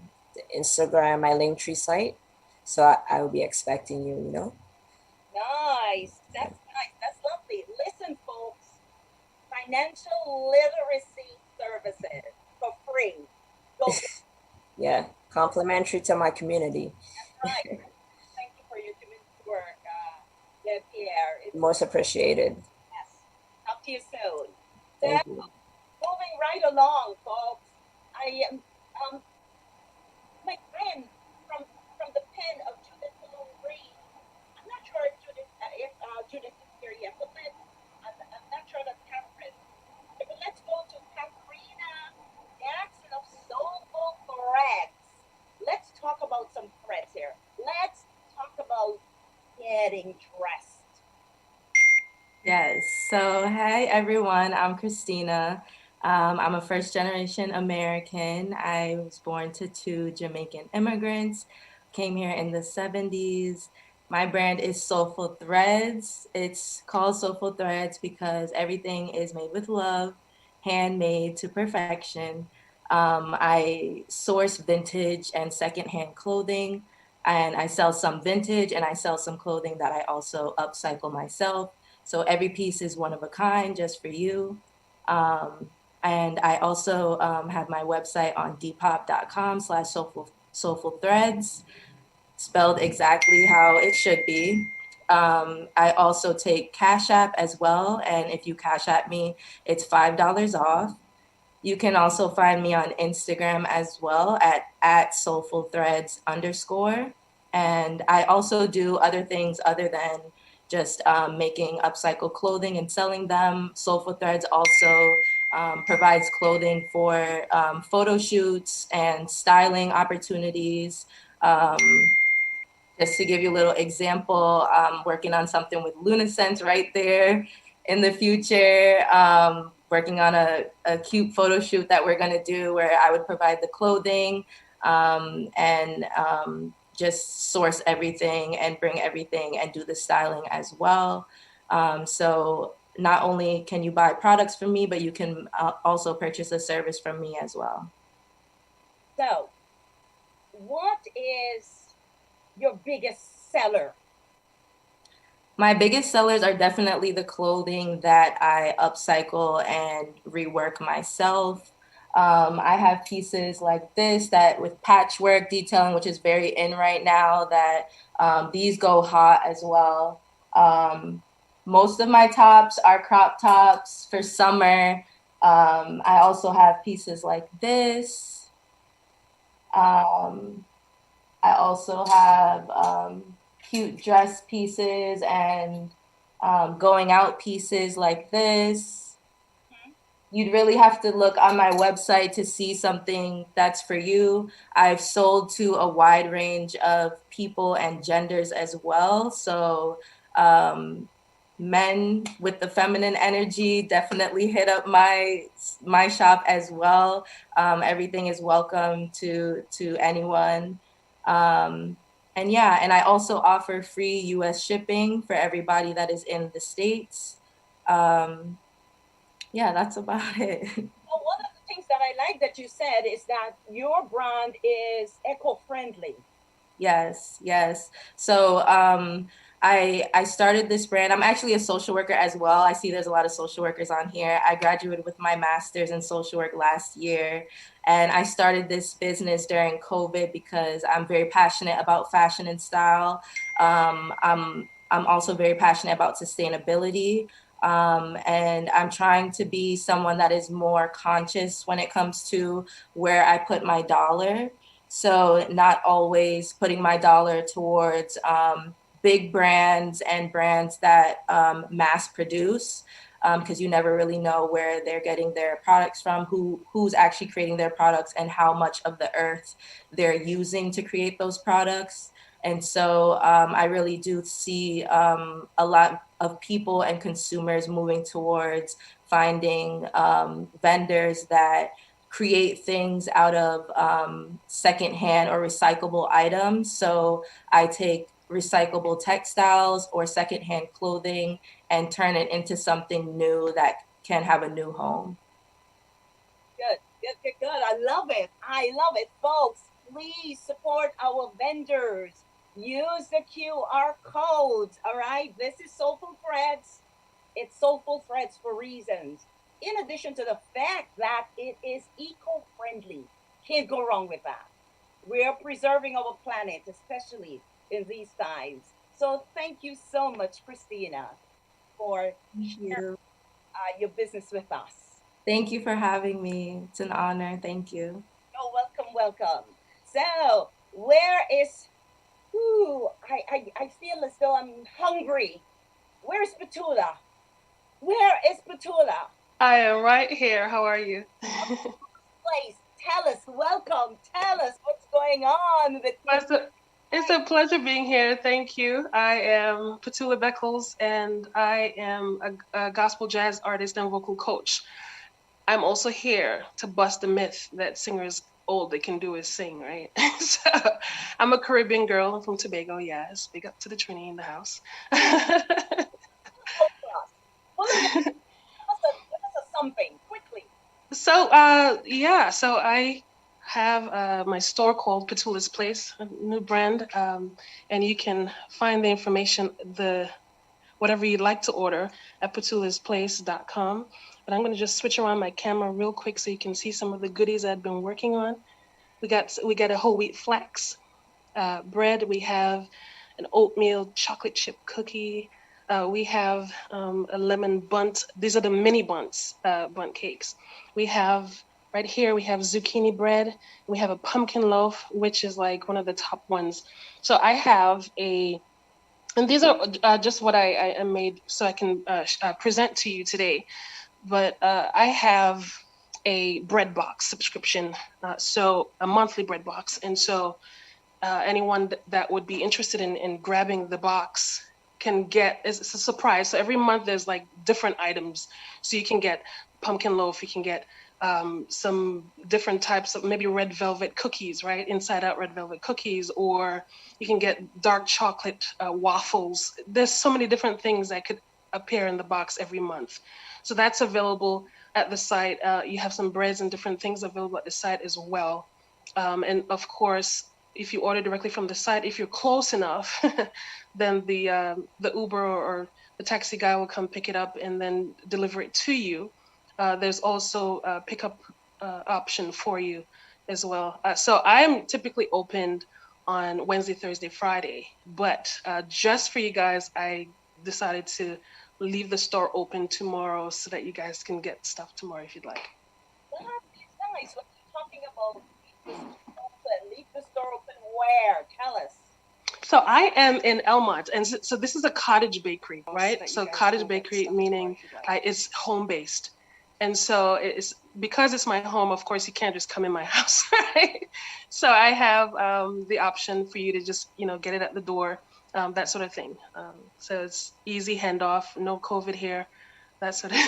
Instagram, my Linktree site. So I will be expecting you, Nice. That's nice. That's lovely. Listen, folks, financial literacy services for free. Go. Yeah, complimentary to my community. That's right. Thank you for your community work, Pierre. It's Most appreciated. yes. Talk to you soon. Thank So, you. moving right along, folks. I am my friend from the pen of Judith Malone Reed. I'm not sure if Judith is here yet, but I'm not sure that's Catherine. But let's go to Katharina Jackson of Soulful Threads. Let's talk about some threads here. Let's talk about getting dressed. Yes. So, hi everyone. I'm Christina. I'm a first generation American. I was born to 2 Jamaican immigrants, came here in the 70s. My brand is Soulful Threads. It's called Soulful Threads because everything is made with love, handmade to perfection. I source vintage and secondhand clothing, and I sell some vintage and I sell some clothing that I also upcycle myself. So every piece is one of a kind just for you. And I also have my website on depop.com/soulful threads, spelled exactly how it should be. I also take Cash App as well. And if you Cash App me, it's $5 off. You can also find me on Instagram as well at soulfulthreads_. And I also do other things other than just making upcycled clothing and selling them. Soulful Threads also provides clothing for photo shoots and styling opportunities. Just to give you a little example, I'm working on something with Lunasense right there in the future, working on a cute photo shoot that we're gonna do where I would provide the clothing and just source everything and bring everything and do the styling as well. So not only can you buy products from me, but you can also purchase a service from me as well. So, what is your biggest seller? My biggest sellers are definitely the clothing that I upcycle and rework myself. I have pieces like this that with patchwork detailing, which is very in right now, that these go hot as well. Most of my tops are crop tops for summer. I also have pieces like this. I also have cute dress pieces and going out pieces like this. You'd really have to look on my website to see something that's for you. I've sold to a wide range of people and genders as well. So men with the feminine energy definitely hit up my shop as well. Everything is welcome to anyone. And yeah, and I also offer free US shipping for everybody that is in the States. Yeah, that's about it. Well, one of the things that I like that you said is that your brand is eco-friendly. Yes, yes. So I started this brand. I'm actually a social worker as well. I see there's a lot of social workers on here. I graduated with my master's in social work last year, and I started this business during COVID because I'm very passionate about fashion and style. I'm also very passionate about sustainability. And I'm trying to be someone that is more conscious when it comes to where I put my dollar. So not always putting my dollar towards big brands and brands that mass produce, because you never really know where they're getting their products from, who's actually creating their products, and how much of the earth they're using to create those products. And so I really do see a lot of people and consumers moving towards finding vendors that create things out of secondhand or recyclable items. So I take recyclable textiles or secondhand clothing and turn it into something new that can have a new home. Good, good, good, good. I love it. I love it. Folks, please support our vendors. Use the QR codes, all right? This is Soulful Threads. It's Soulful Threads for reasons. In addition to the fact that it is eco-friendly. Can't go wrong with that. We are preserving our planet, especially in these times. So thank you so much, Christina, for sharing your business with us. Thank you for having me. It's an honor. Thank you. Oh, welcome, welcome. So, where is, I feel as though I'm hungry. Where's Petula? Where is Petula? I am right here. How are you? Please tell us, welcome, tell us what's going on with It's a pleasure being here. Thank you. I am Petula Beckles, and I am a gospel jazz artist and vocal coach. I'm also here to bust the myth that singers all they can do is sing, right? So I'm a Caribbean girl. I'm from Tobago, yes. Big up to the Trini in the house. Give us something quickly. So so I have my store called Petula's Place, a new brand, and you can find the information, whatever you'd like to order, at petulasplace.com. But I'm going to just switch around my camera real quick so you can see some of the goodies I've been working on. We got a whole wheat flax bread. We have an oatmeal chocolate chip cookie. We have a lemon bunt. These are the mini bunts, bunt cakes. We have Right here, we have zucchini bread. We have a pumpkin loaf, which is like one of the top ones. So I have and these are just what I made so I can present to you today. But I have a bread box subscription, so a monthly bread box. And so anyone that would be interested in grabbing the box can get, it's a surprise. So every month there's like different items. So you can get pumpkin loaf, you can get some different types of maybe red velvet cookies, right? Inside out red velvet cookies, or you can get dark chocolate waffles. There's so many different things that could appear in the box every month. So that's available at the site. You have some breads and different things available at the site as well. And of course, if you order directly from the site, if you're close enough, then the Uber or the taxi guy will come pick it up and then deliver it to you. There's also a pickup option for you as well. So I'm typically opened on Wednesday, Thursday, Friday, but just for you guys, I decided to leave the store open tomorrow so that you guys can get stuff tomorrow if you'd like. That is nice. What are you talking about? Leave the store open where? Tell us. So I am in Elmont, and so this is a cottage bakery, right? So cottage bakery meaning it's home-based. And so it's because it's my home, of course, you can't just come in my house, right? So I have the option for you to just, get it at the door, that sort of thing. So it's easy handoff, no COVID here, that sort of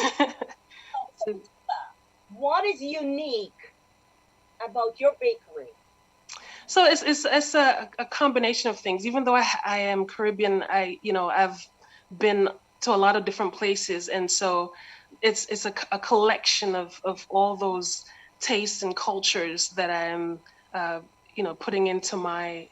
so, what is unique about your bakery? So it's a combination of things. Even though I am Caribbean, I've been to a lot of different places, and so it's a collection of all those tastes and cultures that I'm putting into my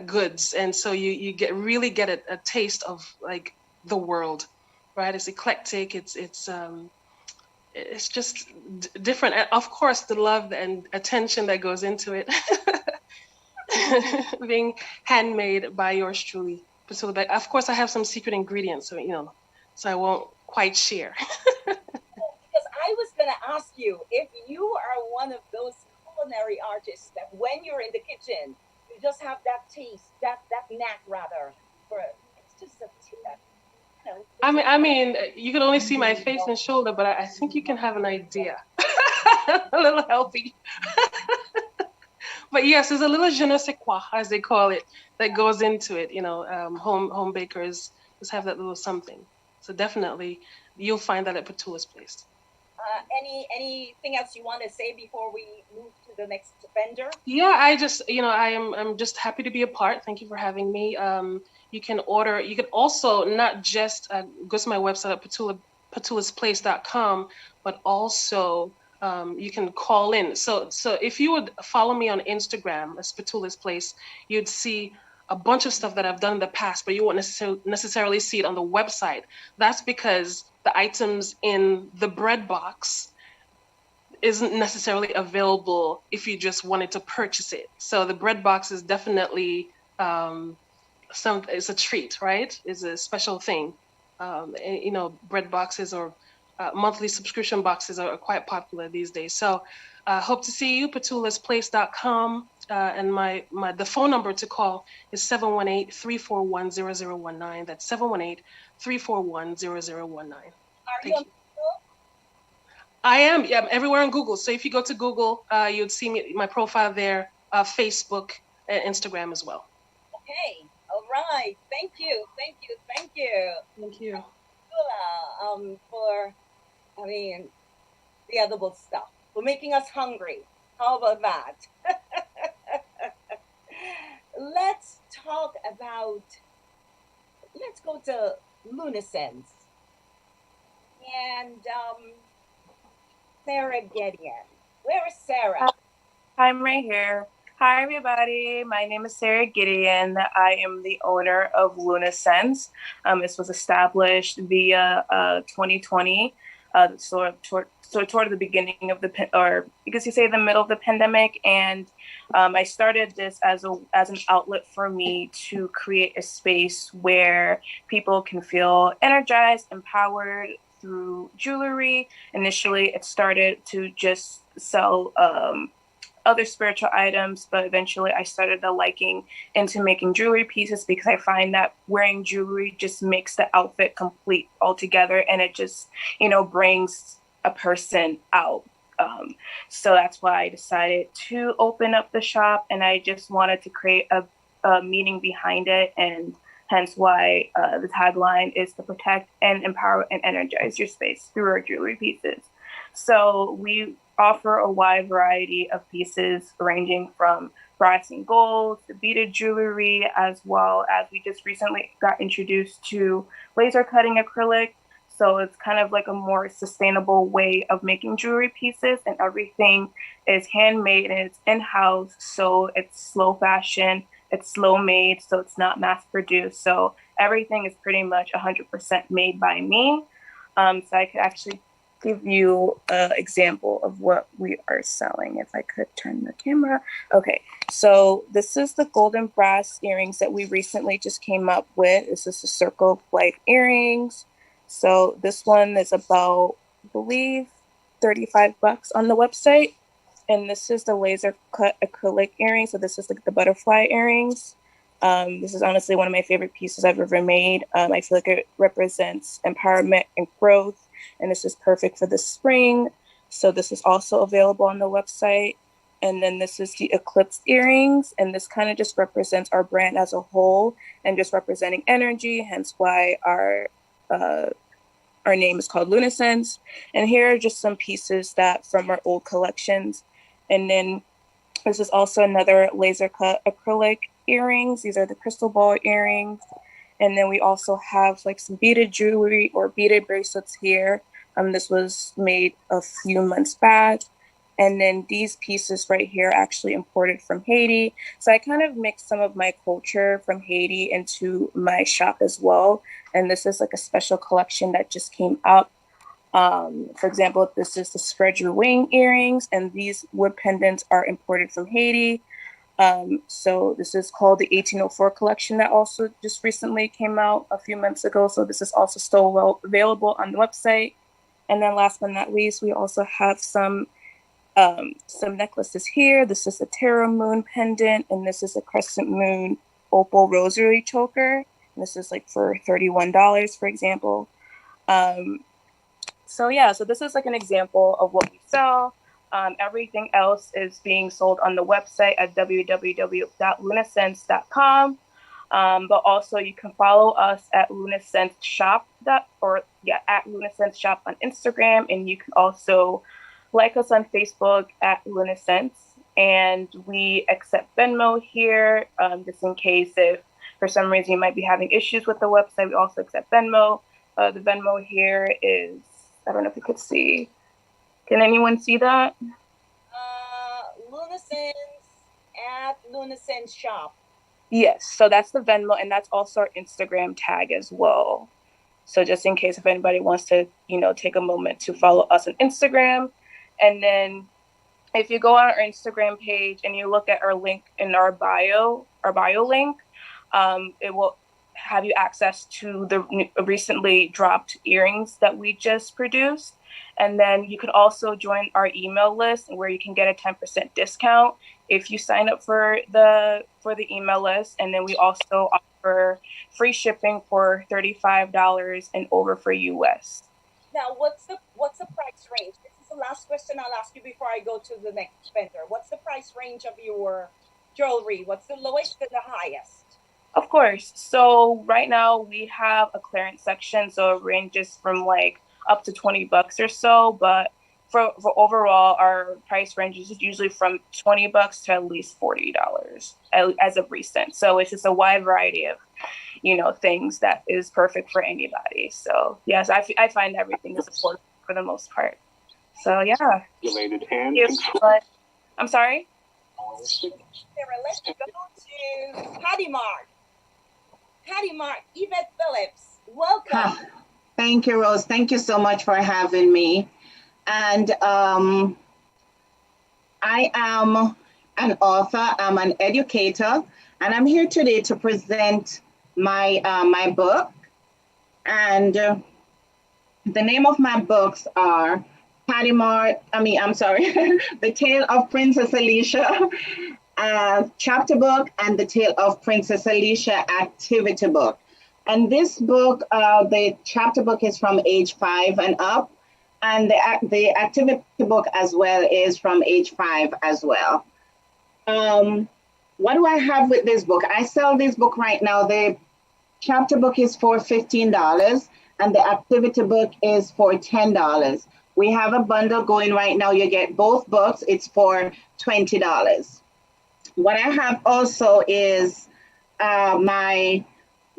goods, and so you really get a taste of like the world, right? It's eclectic. It's just different. And of course, the love and attention that goes into it, being handmade by yours truly. So that, of course, I have some secret ingredients, so I won't quite share. Because I was going to ask you if you are one of those culinary artists that when you're in the kitchen, you just have that taste, that knack rather, for it's just a I mean, you can only see my face and shoulder, but I think you can have an idea. A little healthy. But yes, there's a little je ne sais quoi, as they call it, that goes into it. Home bakers just have that little something. So definitely, you'll find that at Petula's Place. Anything else you want to say before we move to the next vendor? Yeah, I'm just happy to be a part. Thank you for having me. You can order. You can also not just go to my website at petulasplace.com, but also you can call in. So if you would follow me on Instagram as Petula's Place, you'd see a bunch of stuff that I've done in the past, but you won't necessarily see it on the website. That's because the items in the bread box isn't necessarily available if you just wanted to purchase it. So the bread box is definitely it's a treat, right? It's a special thing. Bread boxes or monthly subscription boxes are quite popular these days. So hope to see you, petulasplace.com. And the phone number to call is 718-341-0019. That's 718-341-0019. Thank you. I am everywhere on Google. So if you go to Google, you'd see my profile there, Facebook, and Instagram as well. Okay. All right. Thank you. Thank you. Thank you. Thank you. For the edible stuff. For making us hungry. How about that? Let's go to Lunasense. And Sarah Gideon. Where is Sarah? I'm right here. Hi, everybody. My name is Sarah Gideon. I am the owner of Lunasense. This was established via 2020, toward the beginning of or because you say the middle of the pandemic. And I started this as an outlet for me to create a space where people can feel energized, empowered through jewelry. Initially, it started to just sell other spiritual items, but eventually I started the liking into making jewelry pieces because I find that wearing jewelry just makes the outfit complete altogether, and it just, brings a person out. So that's why I decided to open up the shop, and I just wanted to create a meaning behind it, and hence why the tagline is to protect and empower and energize your space through our jewelry pieces. So we offer a wide variety of pieces ranging from brass and gold to beaded jewelry, as well as we just recently got introduced to laser cutting acrylic. So it's kind of like a more sustainable way of making jewelry pieces, and everything is handmade and it's in-house. So it's slow fashion, it's slow made, so it's not mass produced. So everything is pretty much 100% made by me. So I could actually give you an example of what we are selling. If I could turn the camera. Okay, so this is the golden brass earrings that we recently just came up with. This is the Circle of Life earrings. So this one is about, I believe, $35 on the website. And this is the laser cut acrylic earrings. So this is like the butterfly earrings. This is honestly one of my favorite pieces I've ever made. I feel like it represents empowerment and growth. And this is perfect for the spring. So this is also available on the website. And then this is the eclipse earrings. And this kind of just represents our brand as a whole and just representing energy, hence why our name is called Lunasense. And here are just some pieces that from our old collections. And then this is also another laser cut acrylic earrings. These are the crystal ball earrings. And then we also have like some beaded jewelry or beaded bracelets here. This was made a few months back. And then these pieces right here are actually imported from Haiti. So I kind of mixed some of my culture from Haiti into my shop as well. And this is like a special collection that just came up. For example, this is the Spread Your Wing earrings, and these wood pendants are imported from Haiti. So this is called the 1804 collection that also just recently came out a few months ago. So this is also still available on the website. And then last but not least, we also have some necklaces here. This is a Tarot Moon pendant, and this is a Crescent Moon opal rosary choker. And this is like for $31, for example. So this is like an example of what we sell. Everything else is being sold on the website at www.lunasense.com. But also you can follow us at Lunasense Shop at Lunasense Shop on Instagram, and you can also like us on Facebook at Lunasense. And we accept Venmo here, just in case if for some reason you might be having issues with the website. We also accept Venmo. The Venmo here is, I don't know if you could see. Can anyone see that? Lunasense at Lunasense Shop. Yes, so that's the Venmo, and that's also our Instagram tag as well. So just in case if anybody wants to, take a moment to follow us on Instagram. And then if you go on our Instagram page and you look at our link in our bio link, it will have you access to the recently dropped earrings that we just produced. And then you can also join our email list where you can get a 10% discount if you sign up for the email list. And then we also offer free shipping for $35 and over for US. Now, what's the price range? This is the last question I'll ask you before I go to the next vendor. What's the price range of your jewelry? What's the lowest and the highest? Of course. So right now we have a clearance section, so it ranges from like up to $20 or so. But for overall, our price range is usually from $20 to at least $40 as of recent. So it's just a wide variety of, things that is perfect for anybody. So yes, I find everything is affordable for the most part. So yeah. Related hand But, I'm sorry? Sarah, let's go to Patty Mark. Yvette Phillips, welcome. Thank you, Rose. Thank you so much for having me. And I am an author, I'm an educator, and I'm here today to present my book. And The name of my books are The Tale of Princess Alicia chapter book and The Tale of Princess Alicia activity book. And this book, the chapter book is from age 5 and up, and the activity book as well is from age 5 as well. What do I have with this book? I sell this book right now. The chapter book is for $15 and the activity book is for $10. We have a bundle going right now. You get both books. It's for $20. What I have also is my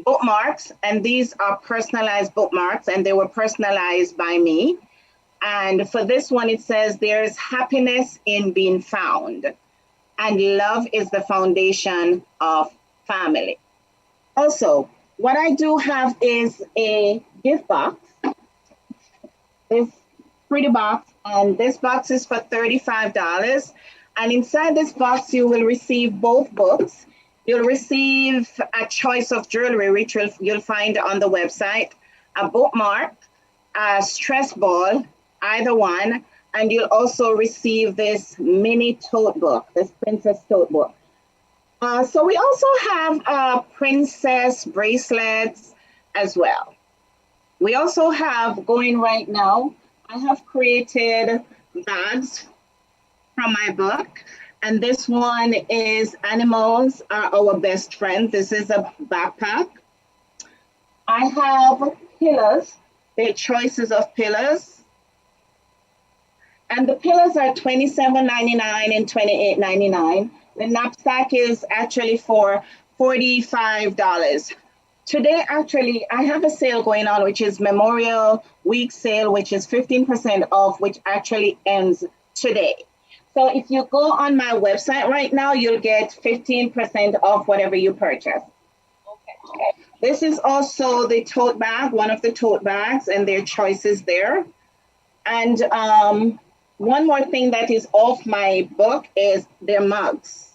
bookmarks, and these are personalized bookmarks, and they were personalized by me. And for this one, it says, "There's happiness in being found, and love is the foundation of family." Also, what I do have is a gift box, this pretty box, and this box is for $35. And inside this box, you will receive both books. You'll receive a choice of jewelry, which you'll find on the website, a bookmark, a stress ball, either one, and you'll also receive this mini tote book, this princess tote book. So we also have princess bracelets as well. We also have going right now, I have created bags from my book. And this one is Animals Are Our Best Friend. This is a backpack. I have pillows. They're choices of pillows. And the pillows are $27.99 and $28.99. The knapsack is actually for $45. Today, actually, I have a sale going on, which is Memorial Week sale, which is 15% off, which actually ends today. So if you go on my website right now, you'll get 15% off whatever you purchase. Okay. This is also the tote bag, one of the tote bags, and their choices there. And one more thing that is off my book is their mugs.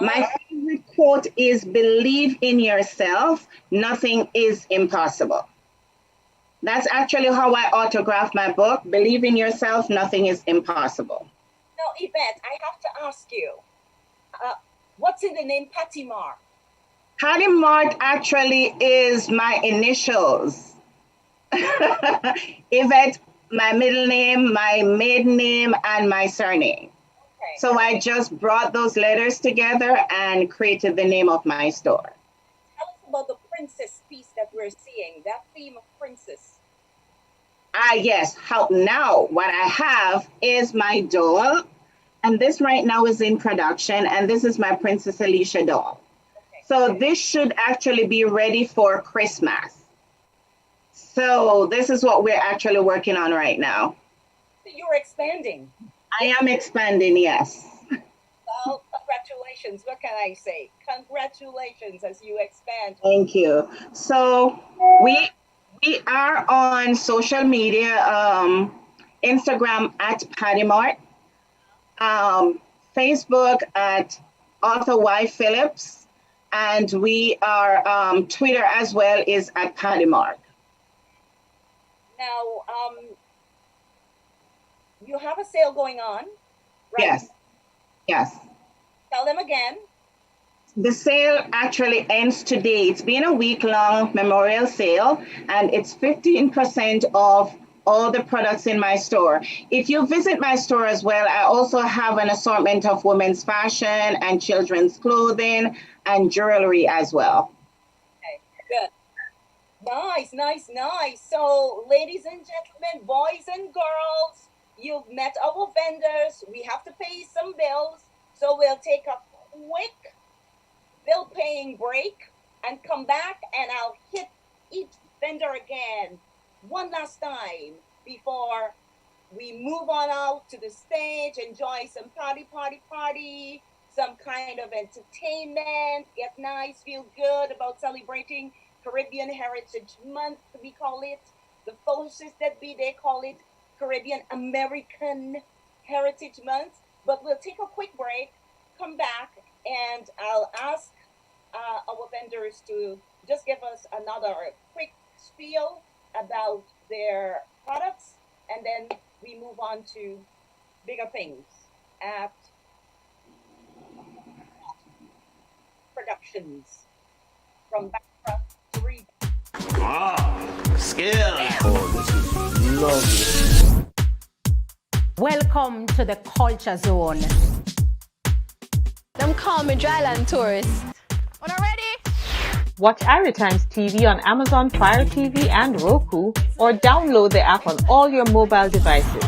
My favorite quote is, "Believe in yourself, nothing is impossible." That's actually how I autograph my book. Believe in yourself, nothing is impossible. Now, Yvette, I have to ask you, what's in the name Patty Mart? Patty Mart actually is my initials. Yvette, my middle name, my maiden name, and my surname. Okay. So I just brought those letters together and created the name of my store. Tell us about the princess piece that we're seeing, that theme of princess. Yes. Now what I have is my doll, and this right now is in production, and this is my Princess Alicia doll. Okay. So this should actually be ready for Christmas. So this is what we're actually working on right now. You're expanding. I am expanding, yes. Well, congratulations. What can I say? Congratulations as you expand. Thank you. So we are on social media, Instagram at Patty Mart, Facebook at Arthur Y. Phillips, and we are Twitter as well is at Patty Mart. Now, you have a sale going on, right? Yes. Yes. Tell them again. The sale actually ends today. It's been a week-long memorial sale, and it's 15% off all the products in my store. If you visit my store as well, I also have an assortment of women's fashion and children's clothing and jewelry as well. Okay, good. Nice, nice, nice. So, ladies and gentlemen, boys and girls, you've met our vendors. We have to pay some bills, so we'll take a quick bill paying break and come back, and I'll hit each vendor again one last time before we move on out to the stage, enjoy some party, some kind of entertainment, get nice, feel good about celebrating Caribbean Heritage Month, we call it. The folks that be, they call it Caribbean American Heritage Month. But we'll take a quick break, come back, and I'll ask our vendors to just give us another quick spiel about their products, and then we move on to bigger things at productions from Bankra to read. Skill. Oh, this is lovely. Welcome to the Culture Zone. Them call me dryland tourist. When I'm ready? Watch Times TV on Amazon Fire TV and Roku, or download the app on all your mobile devices.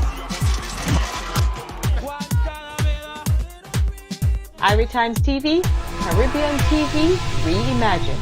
Times TV, Caribbean TV, reimagined.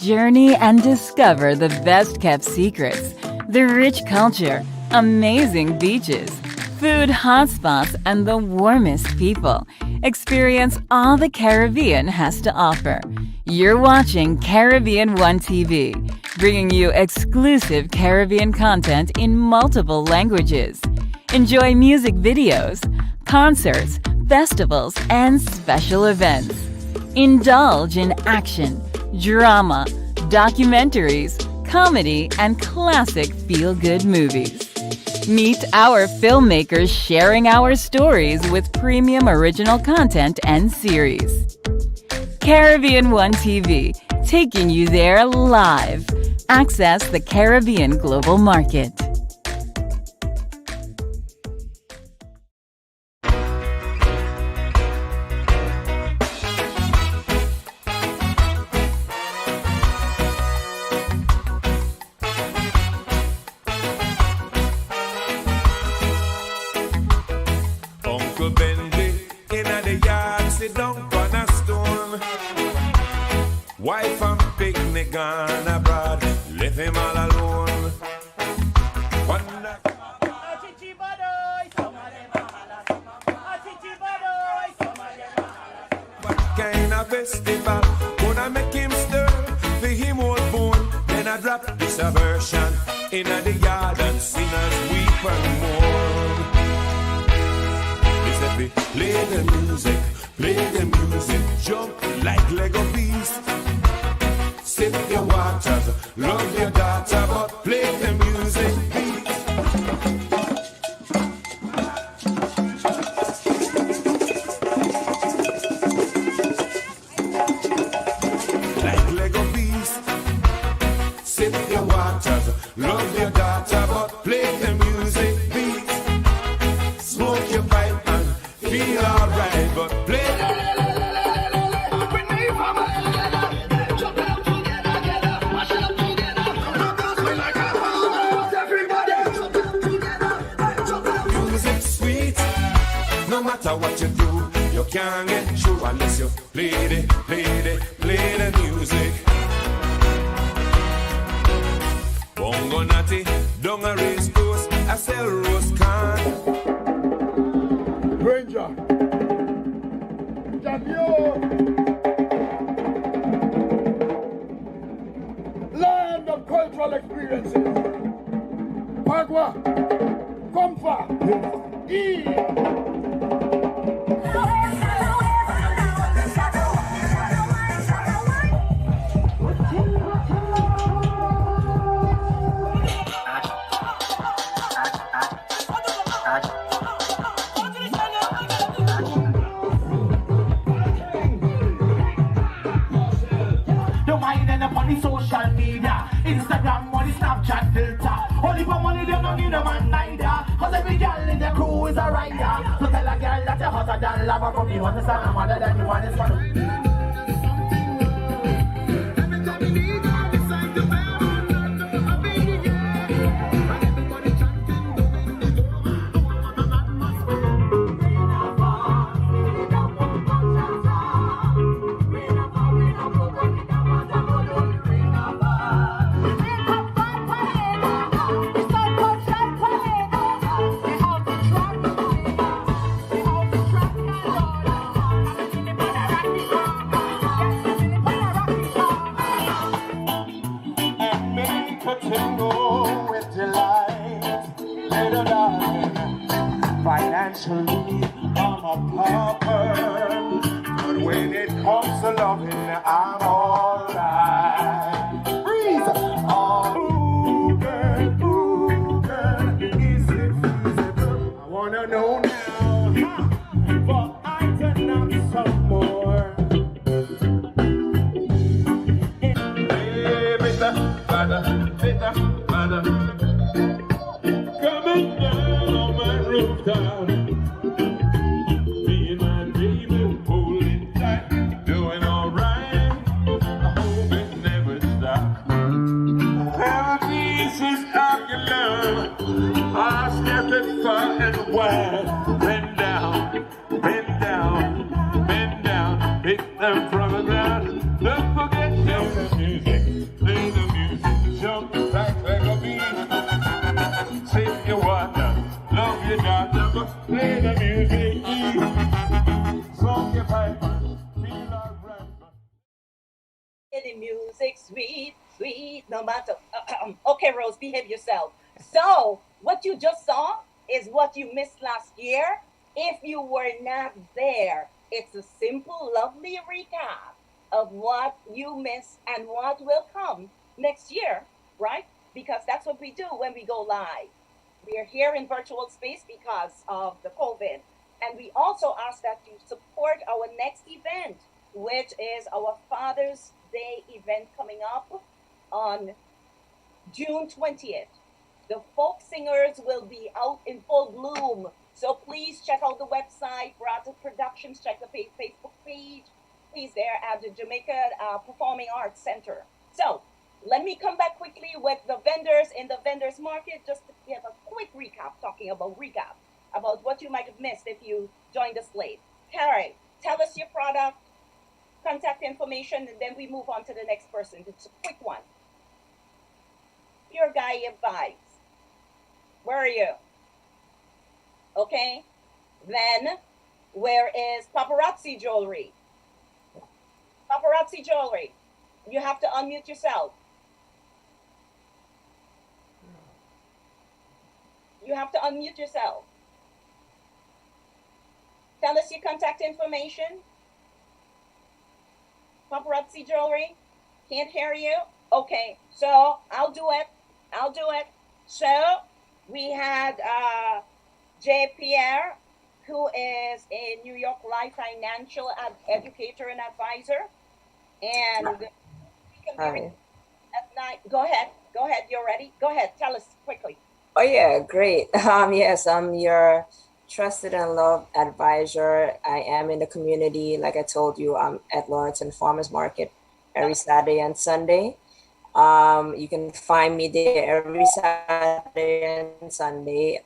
Journey and discover the best-kept secrets, the rich culture, amazing beaches, food hotspots, and the warmest people. Experience all the Caribbean has to offer. You're watching Caribbean One TV, bringing you exclusive Caribbean content in multiple languages. Enjoy music videos, concerts, festivals, and special events. Indulge in action, drama, documentaries, comedy, and classic feel-good movies. Meet our filmmakers sharing our stories with premium original content and series. Caribbean One TV, taking you there live. Access the Caribbean global market. Uncle Benji inna the yard, sit down on a stone. Wife and picnic gone abroad, leave him all alone. One night. What kind of festival gonna make him stir? For him old bone, then I drop this version inna the yard and sinners weep and mourn. Play the music, jump like Lego beast. Sip your waters, love your daughter, but play the music beat. Like Lego beast. Sip your waters, love your daughter, but play the music beat. Smoke your pipe. Be alright, but play. Music sweet, no matter what you do, you can't get through unless you play the music. Bongo natty, down a race course, I sell rose can. Ranger, Jamio, land of cultural experiences. Pagua, Comfa, E. Social media, Instagram, money, Snapchat filter. money for money, they don't give no man neither. Cause every girl in the crew is a rider. So tell a girl that you're hotter than lava from you. Understand? I'm hotter than you want this one. Financially, I'm a pauper, but when it comes to loving, I'm alright. Breeze! Oh, girl, is it feasible? I wanna know now, for I turn up some more. Hey, bitter, butter, coming down on my rooftop. Me and my baby holding tight, doing alright. I hope it never stops. Have pieces of your love. I stepped it far and wide. Bend down, bend down, bend down. Pick them from the ground. Don't forget the music, play the music, jump back like a beat. Sip your water, love your daughter, but play the music. Song your pipe, feel alright. The music, sweet, sweet, no matter. Okay, Rose, behave yourself. So, what you just saw is what you missed last year. If you were not there, it's a simple, lovely recap of what you missed and what will come next year, right? Because that's what we do when we go live. We are here in virtual space because of the COVID. And we also ask that you support our next event, which is our Father's Day event coming up on June 20th. The folk singers will be out in full bloom. So please check out the website, Brata Productions, check the Facebook page. Please there at the Jamaica Performing Arts Center. So let me come back quickly with the vendors in the vendors market, just to give a quick recap, about what you might have missed if you joined us late. Carrie, tell us your product, contact information, and then we move on to the next person. It's a quick one. Your guy vibes. Where are you? Okay. Then, where is paparazzi jewelry? Paparazzi jewelry. You have to unmute yourself. You have to unmute yourself. Tell us your contact information. Paparazzi jewelry. Can't hear you. Okay, so I'll do it. So we had J. Pierre, who is a New York Life financial educator and advisor. And Hi. at night. Go ahead. You're ready. Go ahead. Tell us quickly. Oh yeah, great. Yes, I'm your trusted and loved advisor. I am in the community. Like I told you, I'm at Lawrence Farmers Market every Saturday and Sunday. You can find me there every Saturday and Sunday.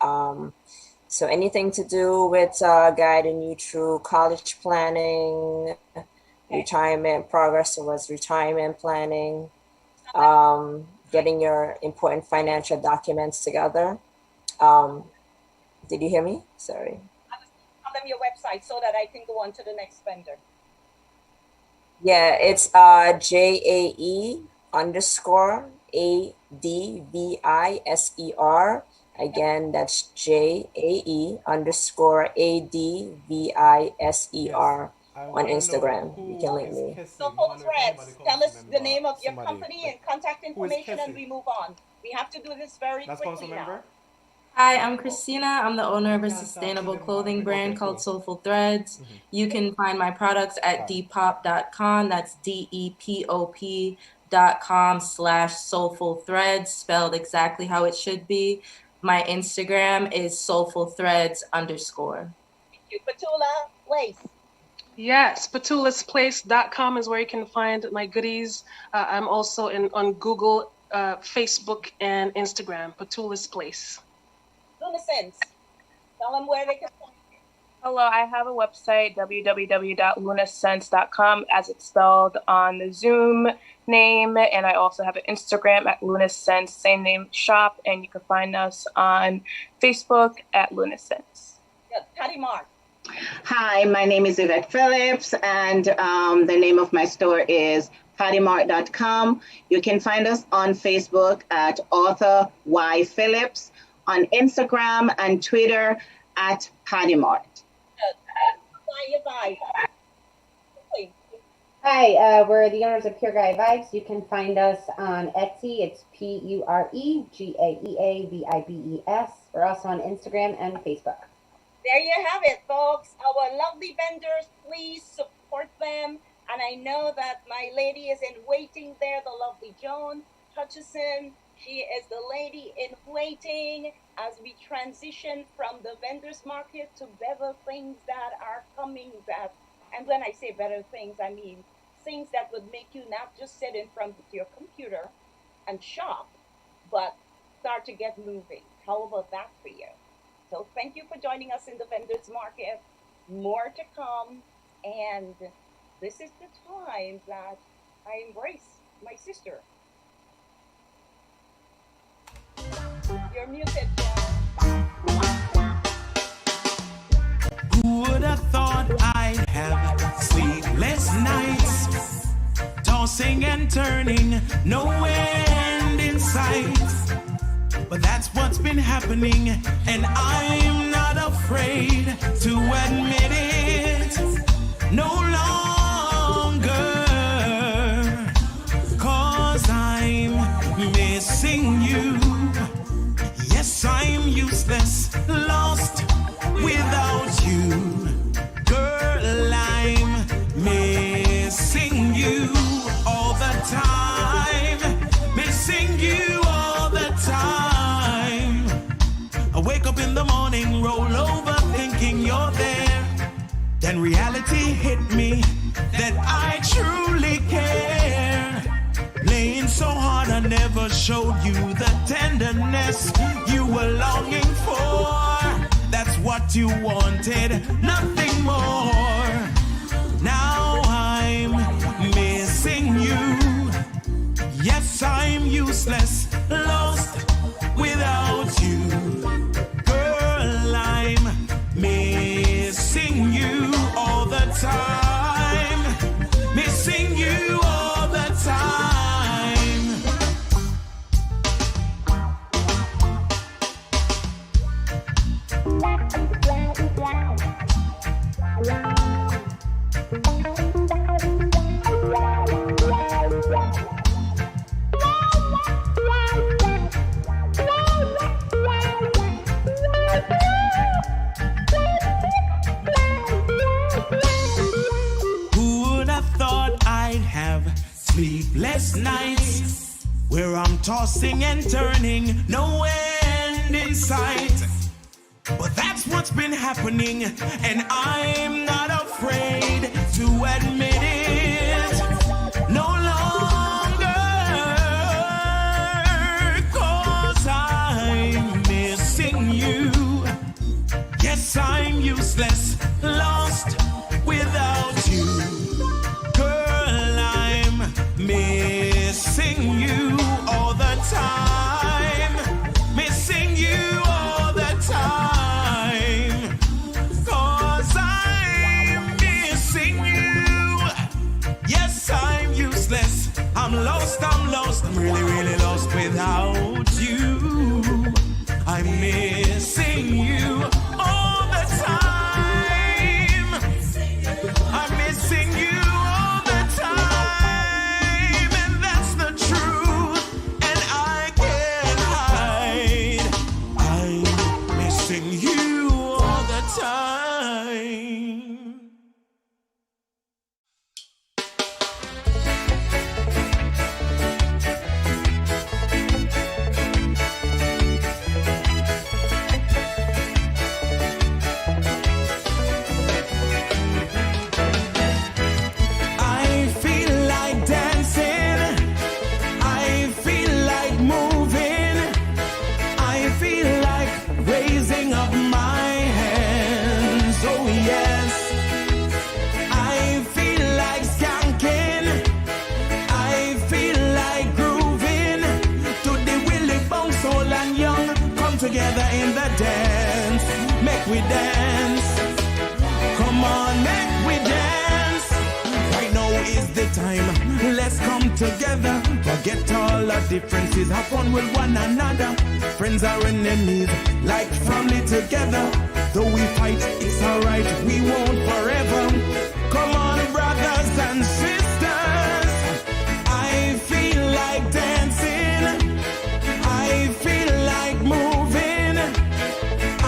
So anything to do with guiding you through college planning, retirement, progress towards retirement planning, getting your important financial documents together. Did you hear me? Sorry. Tell them your website so that I can go on to the next vendor. Yeah, it's JAE_ADVISER. Again, that's JAE_ADVISER on Instagram. You can link me. So folks, Reds, tell us the name of your company and contact information and we move on. We have to do this very quickly now. Hi, I'm Christina. I'm the owner of a sustainable clothing brand called Soulful Threads. You can find my products at depop.com. That's DEPOP.com. facebook.com/soulfulthreads, spelled exactly how it should be. My Instagram is soulfulthreads_. Thank you. Petula, place. Yes, petulasplace.com is where you can find my goodies. I'm also on Google, Facebook, and Instagram, Petula's Place. Lunasense, tell them where they can find you. Hello, I have a website, www.lunasense.com, as it's spelled on the Zoom name, and I also have an Instagram at Lunasense, same name shop, and you can find us on Facebook at Lunasense. Good. Patty Mark. Hi, my name is Yvette Phillips, and the name of my store is pattymart.com. You can find us on Facebook at Author Y Phillips, on Instagram and Twitter at pattymart. Hi, we're the owners of Pure Guy Vibes. You can find us on Etsy. It's PUREGAEAVIBES. We're also on Instagram and Facebook. There you have it, folks. Our lovely vendors, please support them. And I know that my lady is in waiting there, the lovely Joan Hutchison. She is the lady in waiting as we transition from the vendors market to better things that are coming. And when I say better things, I mean things that would make you not just sit in front of your computer and shop, but start to get moving. How about that for you? So thank you for joining us in the vendors market. More to come. And this is the time that I embrace my sister. You're muted, Who would have thought I'd have sleepless nights, tossing and turning, no end in sight. But that's what's been happening, and I'm not afraid to admit it no longer, 'cause I'm missing you. Yes, I'm useless, lost without you. Girl, I'm missing you all the time, missing you all the time. I wake up in the morning, roll over thinking you're there. Then reality hit me that I truly care. Playing so hard, I never showed you the tenderness you were longing for. That's what you wanted, nothing more. Now I'm missing you. Yes, I'm useless, lost without you. Girl, I'm missing you all the time. Missing you all the time. Sleepless nights where I'm tossing and turning, no end in sight. But that's what's been happening, and I'm not afraid to admit it no longer, 'cause I'm missing you. Yes, I'm useless, lost without you. Missing you all the time, missing you all the time, 'cause I'm missing you. Yes, I'm useless, I'm lost, I'm really, really lost without you. I'm missing you all the time, I'm missing you all the time. we dance. Come on, make we dance. Right now is the time. Let's come together. Forget all our differences. Have fun with one another. Friends are enemies, like family together. Though we fight, it's alright. We won't forever. Come on, brothers and sisters. I feel like dancing. I feel like moving.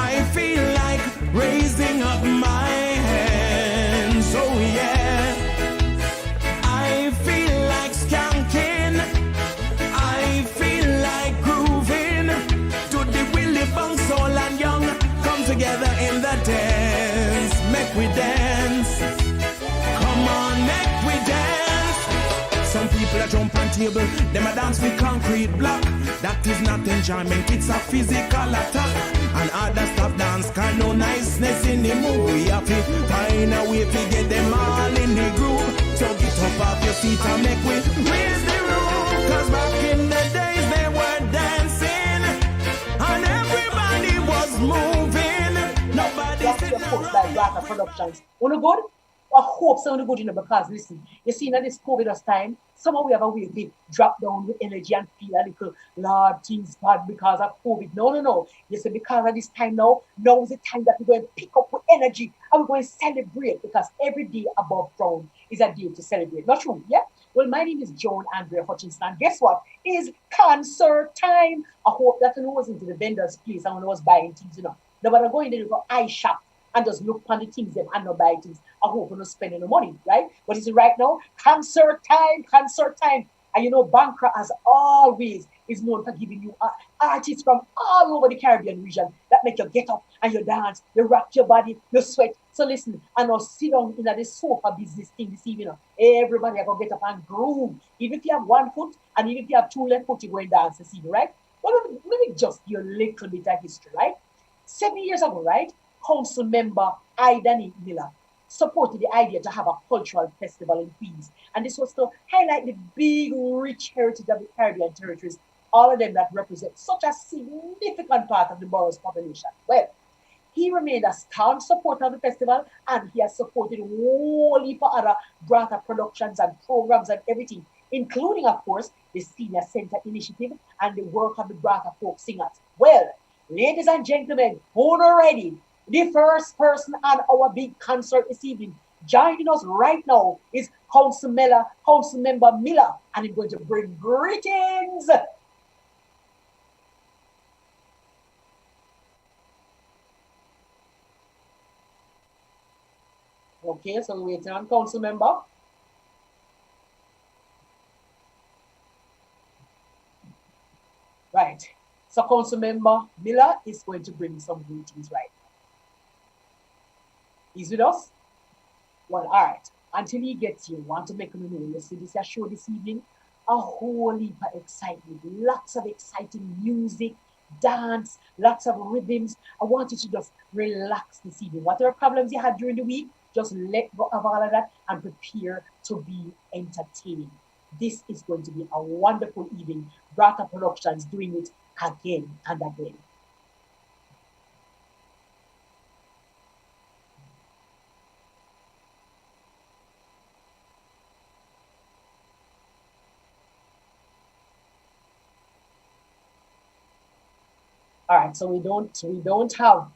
I feel like raising up my hands. Oh yeah. I feel like skanking. I feel like grooving to the Willie Bong Soul and Young. Come together in the dance. Make we dance. Come on, make we dance. Some people a jump on table, them a dance with concrete block. That is not enjoyment, it's a physical attack. And others stop dance, cause no niceness in the move. We have to find a way to get them all in the groove. So get up off your seat and make we raise the roof. Cause back in the days they were dancing and everybody was moving. Nobody sitting around. By Bankra Productions. Wanna good? I hope so good, because listen, you see now this COVID time, somehow we have a way to drop down with energy and feel a little, Lord, things bad because of COVID. No. You see, because of this time now is the time that we're going to pick up with energy and we're going to celebrate, because every day above ground is a day to celebrate. Not true, yeah? Well, my name is Joan Andrea Hutchinson, and guess what? It's concert time. I hope that I was into the vendor's place and when I was buying things, Nobody going there for eye shop and just look on the things them and not buy things. I hope we're not spending the money, right? But is it right now? Concert time. And Bankra, as always, is known for giving you artists from all over the Caribbean region that make you get up and you dance, you rock your body, you sweat. So listen, and now sit down in the sofa business thing this evening. Everybody are going to get up and groove. Even if you have one foot and even if you have two left foot, you go and dance this evening, right? Well, let me just give you a little bit of history, right? 7 years ago, right? Council member Ida Miller supported the idea to have a cultural festival in Queens. And this was to highlight the big, rich heritage of the Caribbean territories, all of them that represent such a significant part of the borough's population. Well, he remained a staunch supporter of the festival, and he has supported wholly for other Brata productions and programs and everything, including, of course, the Senior Center Initiative and the work of the Brata folk singers. Well, ladies and gentlemen, hold on ready. The first person on our big concert this evening, joining us right now, is Council Member Miller, and he's going to bring greetings. Okay, so we're waiting on Council Member. Right. So Council Member Miller is going to bring some greetings right now. He's with us? Well, all right. Until he gets here, want to make him know, you see this show this evening, a whole heap of excitement, lots of exciting music, dance, lots of rhythms. I want you to just relax this evening. Whatever problems you had during the week, just let go of all of that and prepare to be entertained. This is going to be a wonderful evening. Brata Productions doing it again and again. All right, so we don't have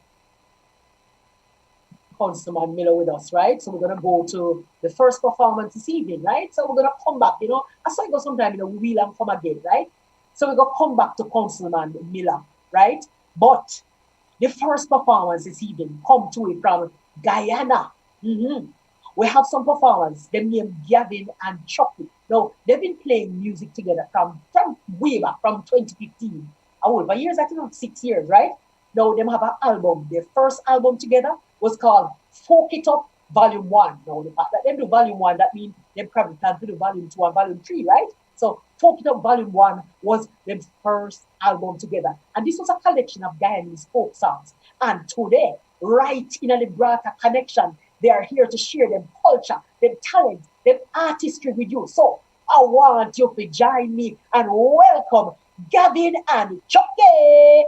Councilman Miller with us, right? So we're gonna go to the first performance this evening, right? So we're gonna come back, I saw it go sometime, we will and come again, right? So we're gonna come back to Councilman Miller, right? But the first performance this evening come to it from Guyana. We have some performers, them named Gavin and Chucky. Now, they've been playing music together from way back, from 2015. Over years, I think 6 years, right? Now, them have an album. Their first album together was called Folk It Up Volume 1. Now, the fact that them do Volume 1, that means they probably plan to do Volume 2 and Volume 3, right? So, Folk It Up Volume 1 was their first album together. And this was a collection of Guyanese folk songs. And today, right in the Brata connection, they are here to share their culture, their talent, their artistry with you. So, I want you to join me and welcome Gavin and Chucky.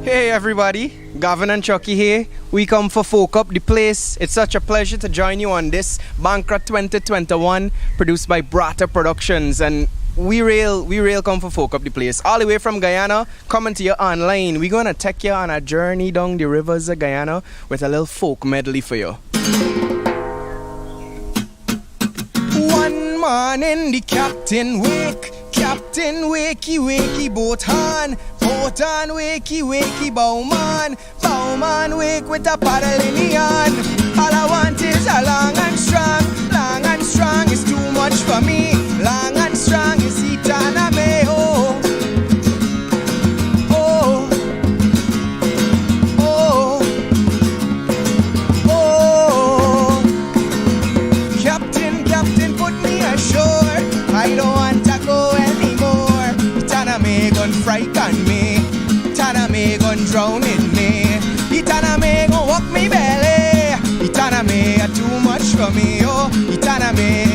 Hey everybody, Gavin and Chucky here. We come for Folk Up the Place. It's such a pleasure to join you on this Bankra 2021 produced by Brata Productions, and we real come for Folk Up the Place. All the way from Guyana, coming to you online. We're gonna take you on a journey down the rivers of Guyana with a little folk medley for you. One morning the captain wakey wakey boat on, wakey wakey bowman wake with a paddle in the hand. All I want is a long and strong is too much for me. Long and strong is Itana me, oh. Captain, put me ashore. I don't want to go anymore. Itana me gon' frighten me. Itana me gon' drown in me. Itana me gon' walk me belly. Itana me too much for me, oh. Itana me,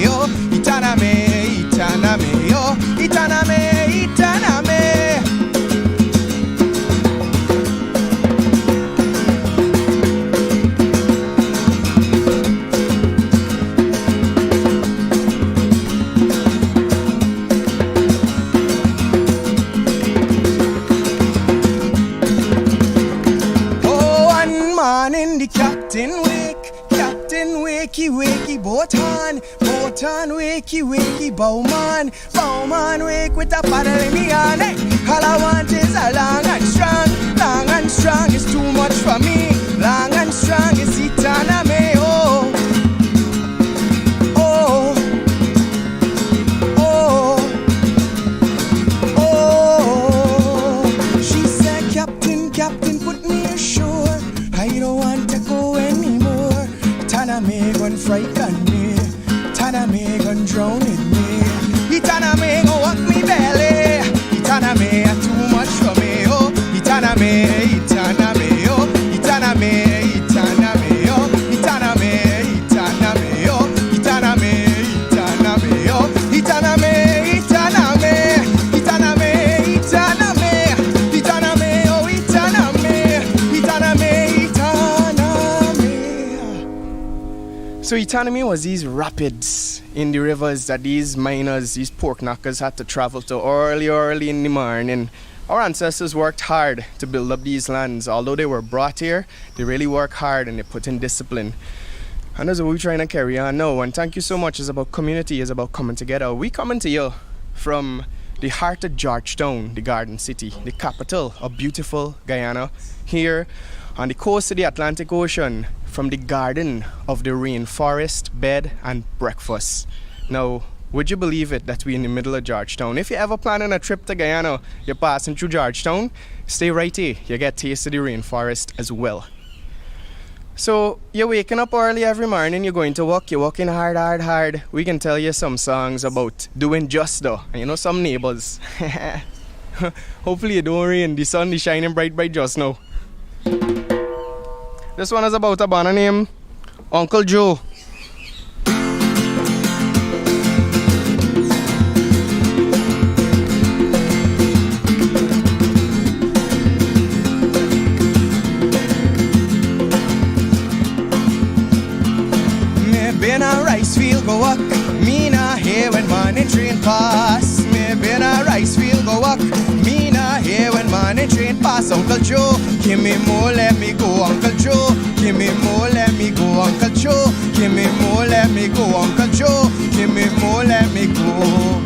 oh. Itana me, oh. Itana me. Captain wakey wakey boat on, wakey wakey bowman wake with a paddle in the hand. Hey, all I want is a long and strong is too much for me. Long and strong is Itana me, oh. She said, Captain, put me ashore. I don't want to go anymore. Itana me gon' frighten me. Itana me gon' drown in me. Itana me gon' walk me belly. Itana me too much for me, oh. Itana me, oh. Itana me, oh. Itana me, oh. Itana me, oh. Itana me, So Itana was these rapids in the rivers that these miners, these pork knockers had to travel to early in the morning. Our ancestors worked hard to build up these lands. Although they were brought here, they really worked hard and they put in discipline. And that's what we're trying to carry on now. And thank you so much. It's about community, it's about coming together. We coming to you from the heart of Georgetown, the Garden City, the capital of beautiful Guyana, here on the coast of the Atlantic Ocean, from the garden of the rainforest, bed and breakfast. Now, would you believe it that we're in the middle of Georgetown? If you're ever planning a trip to Guyana, you're passing through Georgetown, stay right here. You get taste of the rainforest as well. So, you're waking up early every morning, you're going to work, you're working hard. We can tell you some songs about doing just though. And you know, some neighbors. Hopefully it don't rain, the sun is shining bright just now. This one is about a banner named Uncle Joe. Me been a rice field go walk, me nah hear when morning train pass. Me been a rice field go walk, me nah hear when morning train pass. Uncle Joe, give me more, let me go. Uncle Joe, give me more, let me go. Uncle Joe, give me more, let me go. Uncle Joe, give me more, let me go.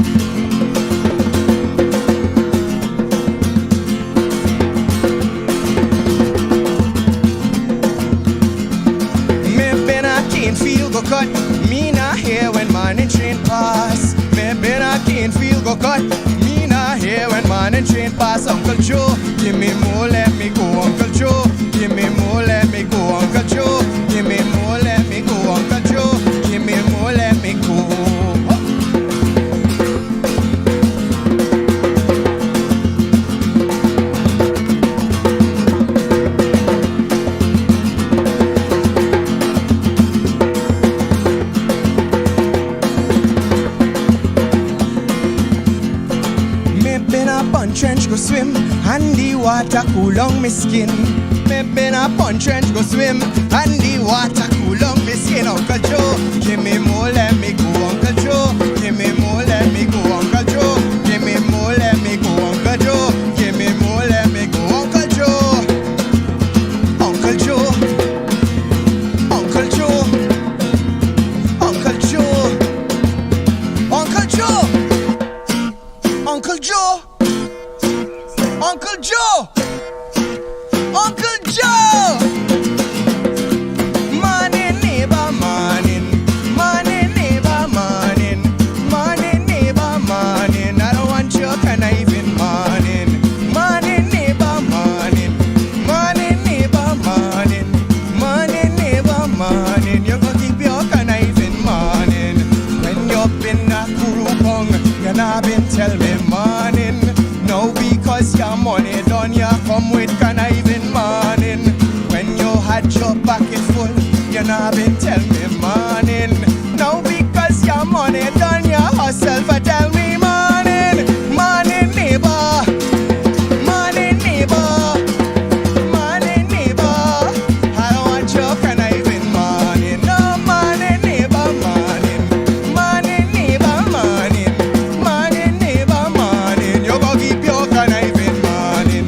Field go cut, me nah hear when morning train pass. Me been a cane field go cut, me nah hear when morning train pass. Uncle Joe, give me more, let me go. Uncle Joe, give me more, let me go. Uncle Joe, give me more, let me go. Uncle Joe, give me more, let me go. Trench go swim and the water cool down me skin. Me been a punch trench go swim, and the water cool down me skin. Uncle Joe, give me more, let me go. Uncle Joe, give me more, let me go. Uncle Joe, give me more, let me go. Uncle Joe, give me more, let me go. Uncle Joe, Uncle Joe, Uncle Joe, Uncle Joe, Uncle Joe, Uncle Joe, Uncle Joe, Uncle Joe. Morning neighbor, morning, morning neighbor, morning, morning neighbor, morning. I don't want your conniving morning, morning neighbor, morning, morning neighbor, morning, morning neighbor, morning. You go keep your conniving morning. When you've been a kurupong, you not been tell me morning. No, because your money done, you come with conniving morning. When you had your pocket full, you not been tell me morning. No, because your money done, you hustle for tell me morning. Morning neighbor, morning neighbor, morning neighbor. I don't want your conniving morning. No, morning neighbor, morning, morning neighbor, morning, morning neighbor, morning. You go keep your conniving morning.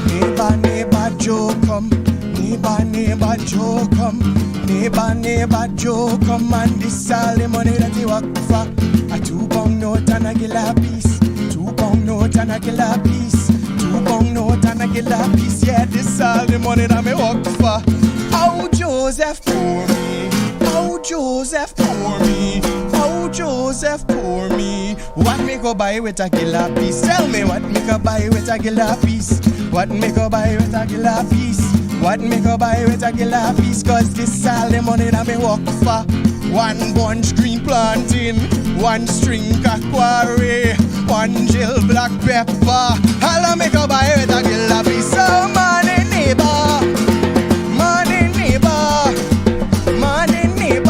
Neighbor, neighbor, Joe come. Neighbor, neighbor, Joe come. Neighbor, neighbor, Joe come. And this all the money that you work for. A £2 note and a gilla piece. £2 note and a gilla piece. £2 note and a gilla piece. Yeah, this all the money that me work for. Oh, Joseph, pour me. Oh, Joseph, pour me. Oh, Joseph, pour me. What me go buy with a gilla piece? Tell me what me go buy with a gilla piece. What me go buy with a gilla piece? What me go buy with a gilla piece? Cause this all the money that me work for. One bunch green planting, one string quarry, one jill black pepper. All I me go buy with a gilla piece. So money neighbor, money neighbor, money neighbor.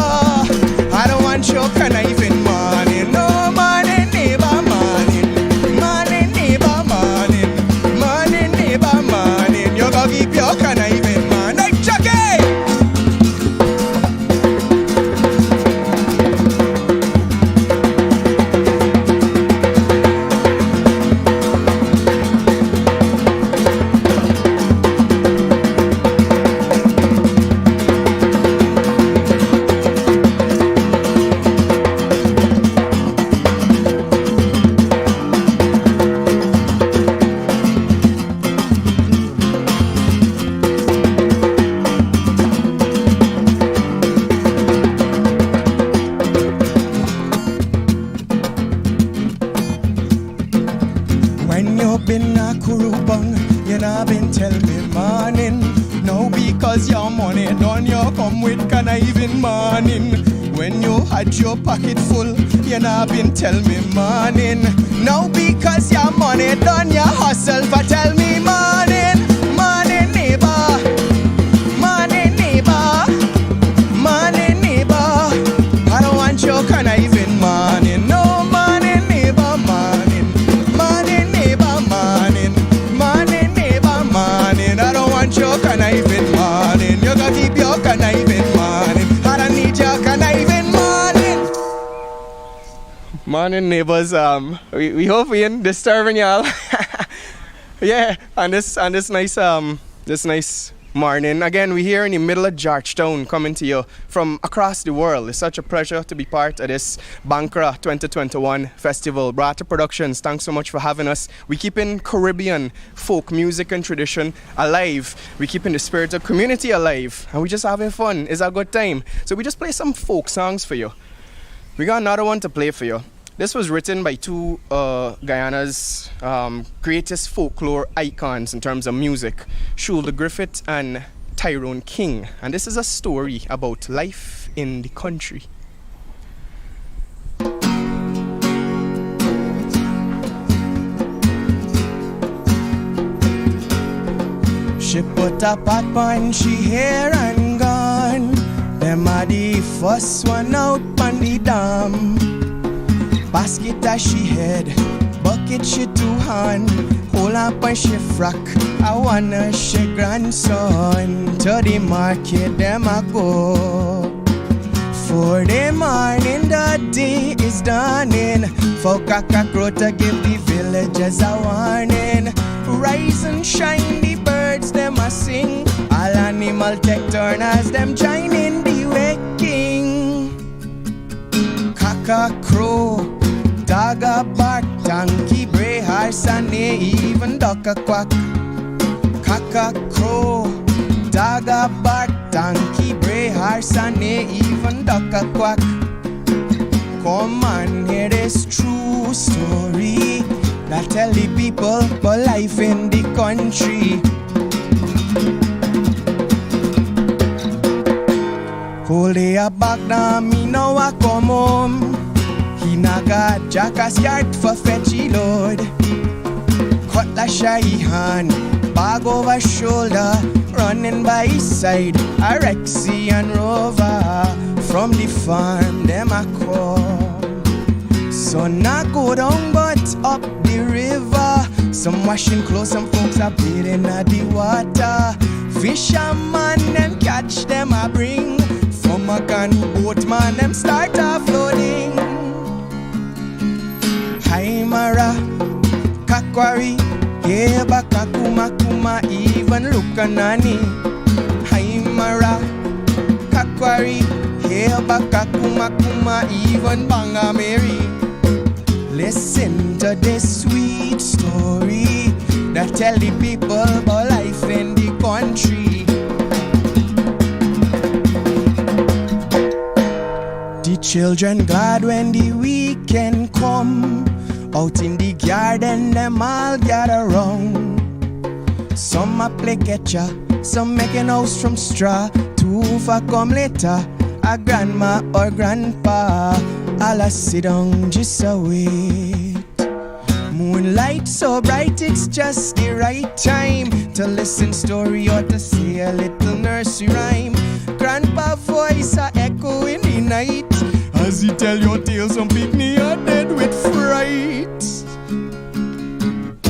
I don't want your conniving money. No money neighbor, money, money neighbor, money, money neighbor, money. You go keep your conniving man. Hey, Chucky! When you been a kurupang, you not been tell me morning. No, because your money done, you come with conniving morning. When you had your pocket full, you not been tell me morning. No, because your money done, you hustle for tell me morning. Morning neighbor, morning neighbor, morning neighbor. I don't want your conniving morning. No, morning neighbor, morning, morning neighbor, morning, morning neighbor, morning. I don't want your conniving morning. You gotta keep your conniving morning. I don't need your conniving morning. Morning neighbors, we hope we ain't disturbing y'all. Yeah, on this nice morning. Again, we're here in the middle of Georgetown, coming to you from across the world. It's such a pleasure to be part of this Bankra 2021 festival. Brata Productions, thanks so much for having us. We're keeping Caribbean folk music and tradition alive. We're keeping the spirit of community alive. And we're just having fun. It's a good time. So we just play some folk songs for you. We got another one to play for you. This was written by two Guyana's greatest folklore icons in terms of music, Shoulder Griffith and Tyrone King. And this is a story about life in the country. She put a pot on she hair and gone. Them are the first one out on the dam. Basket as she head, bucket she two hand. Hold Pull up on she frock, I wanna she grandson. To the market them I go. For the morning the day is dawning. For cockcrow to give the villagers a warning. Rise and shine, the birds them a sing. All animal take turn as them join in the waking. Cockcrow, dog a bark, donkey bray, horse and neigh, even duck a quack. Cockcrow, dog a bark, donkey bray, horse and neigh, even duck a quack. Come and hear this true story that tell the people about life in the country. Hold it up back now, me now I come home. He na got jackass yard for fetchy load. Cutlass shy hand, bag over shoulder, running by his side. A Rexy and Rover from the farm, them a come. So now go down but up the river. Some washing clothes, some folks are bathing at the water. Fisherman them catch them a bring. From a gun boatman them start offloading. Haimara, Kakwari, Yeba Kakuma Kuma, even Lukanani. Haimara, Kakwari, Yeba Kakuma Kuma, even Banga Mary. Listen to this sweet story that tell the people about life in the country. The children glad when the weekend come. Out in the garden, them all gather round. Some a play catcher, some making house from straw. Two for come later, a grandma or grandpa. All a sit down just a wait. Moonlight so bright, it's just the right time to listen story or to say a little nursery rhyme. Grandpa voice a echo in the night as he tell your tales, some picnic are dead with fright.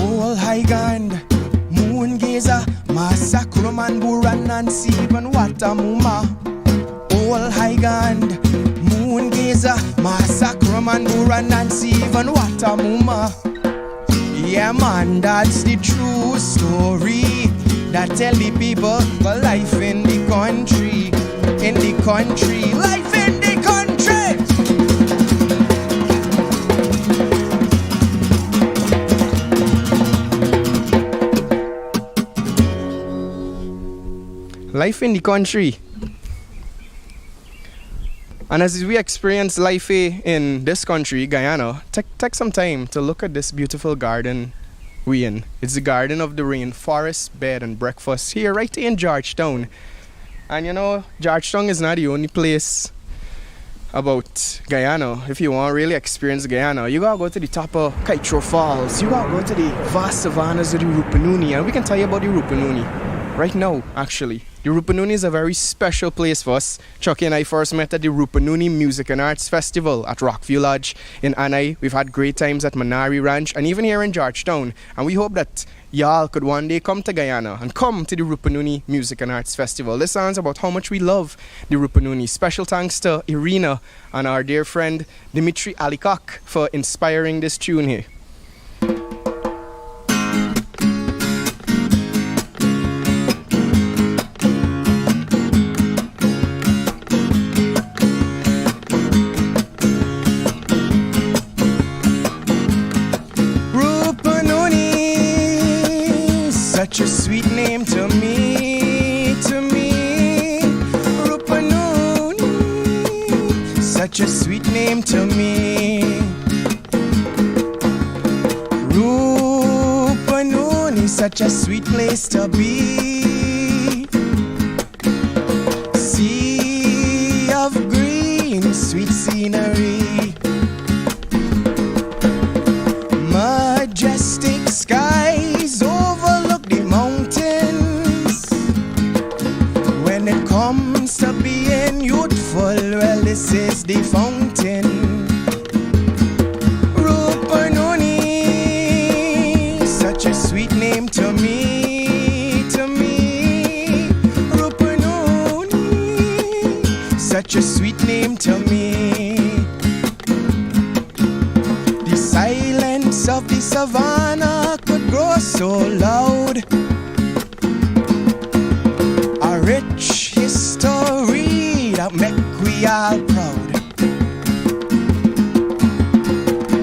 Old high gand, moon gazer, massacre man buran Anancy, even Watamuma. Old high gand, moon gazer, massacre man buran Anancy, even Watamuma. Yeah man, that's the true story that tell the people about life in the country. In the country, life in the country. Life in the country. And as we experience life in this country, Guyana, take some time to look at this beautiful garden we in. It's the Garden of the Rainforest Bed and Breakfast here right in Georgetown. And you know, Georgetown is not the only place about Guyana. If you want to really experience Guyana, you gotta go to the top of Kaitro Falls. You gotta go to the vast savannas of the Rupununi. And we can tell you about the Rupununi right now, actually. The Rupununi is a very special place for us. Chucky and I first met at the Rupununi Music and Arts Festival at Rockview Lodge in Anai. We've had great times at Manari Ranch and even here in Georgetown. And we hope that y'all could one day come to Guyana and come to the Rupununi Music and Arts Festival. This sounds about how much we love the Rupununi. Special thanks to Irina and our dear friend Dimitri Alikak for inspiring this tune here. Such a sweet name to me, Rupununi. Such a sweet name to me. Rupununi, such a sweet place to be. Sea of green, sweet scenery. Majestic skies overlook the mountains. When it comes to being youthful, well, this is the fountain. Rupununi, such a sweet sweet name to me. The silence of the savannah could grow so loud. A rich history that make we all proud.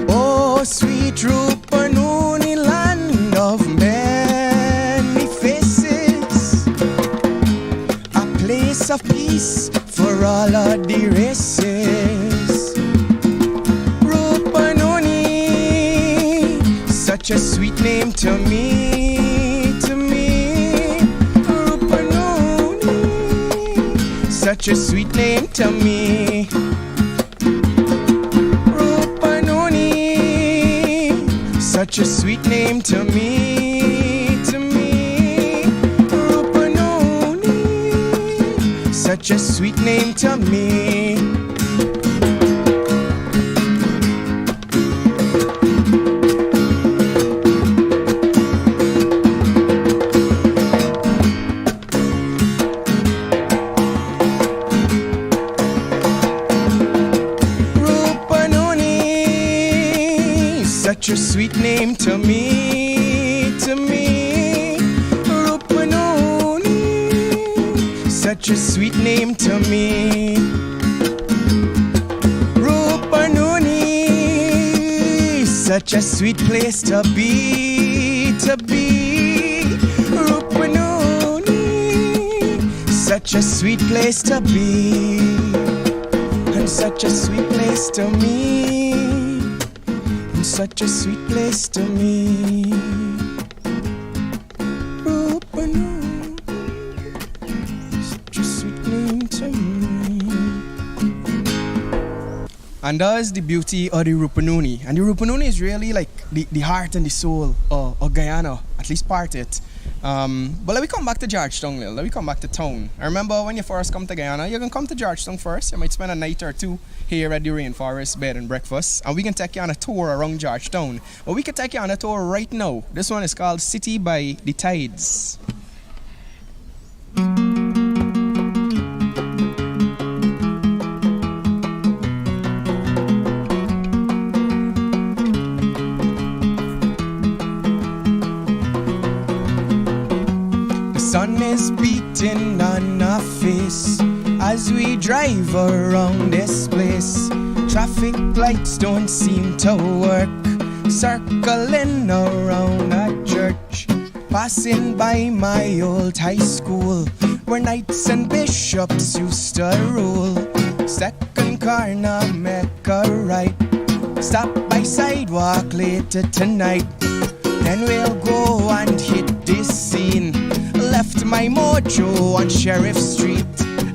Oh, sweet Rupununi, land of many faces, a place of peace for all of the races. Rupununi, such a sweet name to me, to me. Rupununi, such a sweet name to me. Such a sweet name to me, to me. Rupununi, such a sweet name to me. Such a sweet name to me, to me. Rupununi, such a sweet name to me. Rupununi, such a sweet place to be, to be. Rupununi, such a sweet place to be, and such a sweet place to me. Such a sweet place to me. Rupununi, such a sweet name to me. And that is the beauty of the Rupununi. And the Rupununi is really like the heart and the soul of Guyana, at least part it. But let me come back to Georgetown, let me come back to town. I remember when you first come to Guyana, you can come to Georgetown first. You might spend a night or two here at the Rainforest Bed and Breakfast, and we can take you on a tour around Georgetown. But we can take you on a tour right now. This one is called City by the Tides. The sun is beating on our face as we drive around this place. Traffic lights don't seem to work, circling around a church, passing by my old high school where knights and bishops used to rule. Second corner, make a right, stop by sidewalk later tonight. Then we'll go and hit this scene. Left my mojo on Sheriff Street,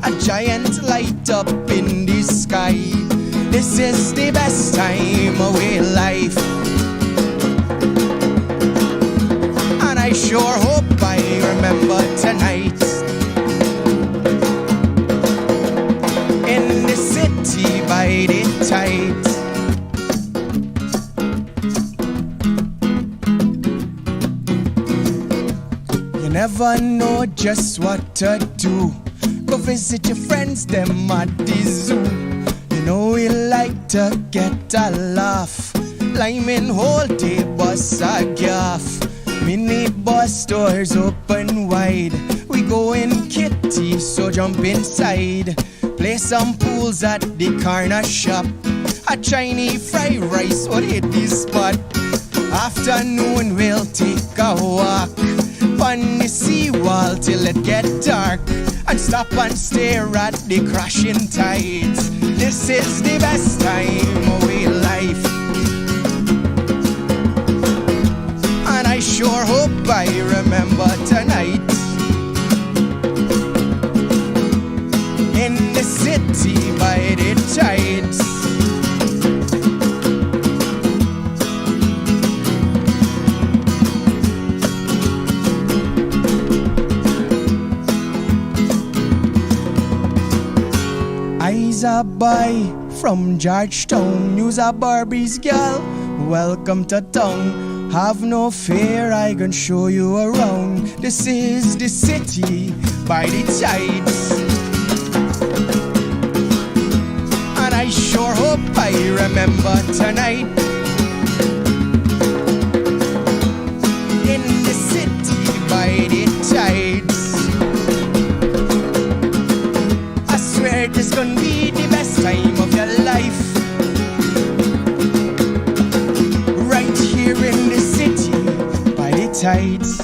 a giant light up in the sky. This is the best time away life, and I sure hope I remember tonight. In the city by the tides. You never know just what to do. Go visit your friends, them at the zoo. You know we like to get a laugh. Liming whole day, bus a gaff. Mini bus stores open wide. We go in kitty, so jump inside. Play some pools at the corner shop. A Chinese fried rice would hit the spot. Afternoon we'll take a walk on the seawall till it get dark, and stop and stare at the crashing tides. This is the best time away life, and I sure hope I remember tonight. In the city by the tides. I's a boy from Georgetown, you's a Barbie's girl. Welcome to town. Have no fear, I can show you around. This is the city by the tides. I remember tonight in the city by the tides. I swear this gonna be the best time of your life. Right here in the city by the tides.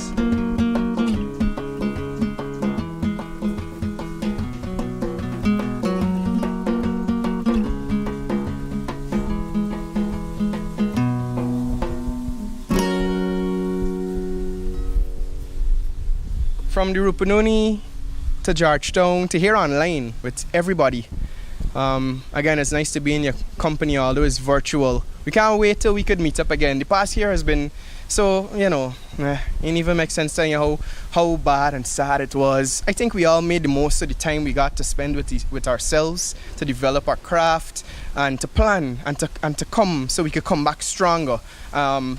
From the Rupununi to Georgetown to here online with everybody. Again, it's nice to be in your company, although it's virtual. We can't wait till we could meet up again. The past year has been so, it even makes sense telling you how bad and sad it was. I think we all made the most of the time we got to spend with ourselves, to develop our craft and to plan and to come so we could come back stronger.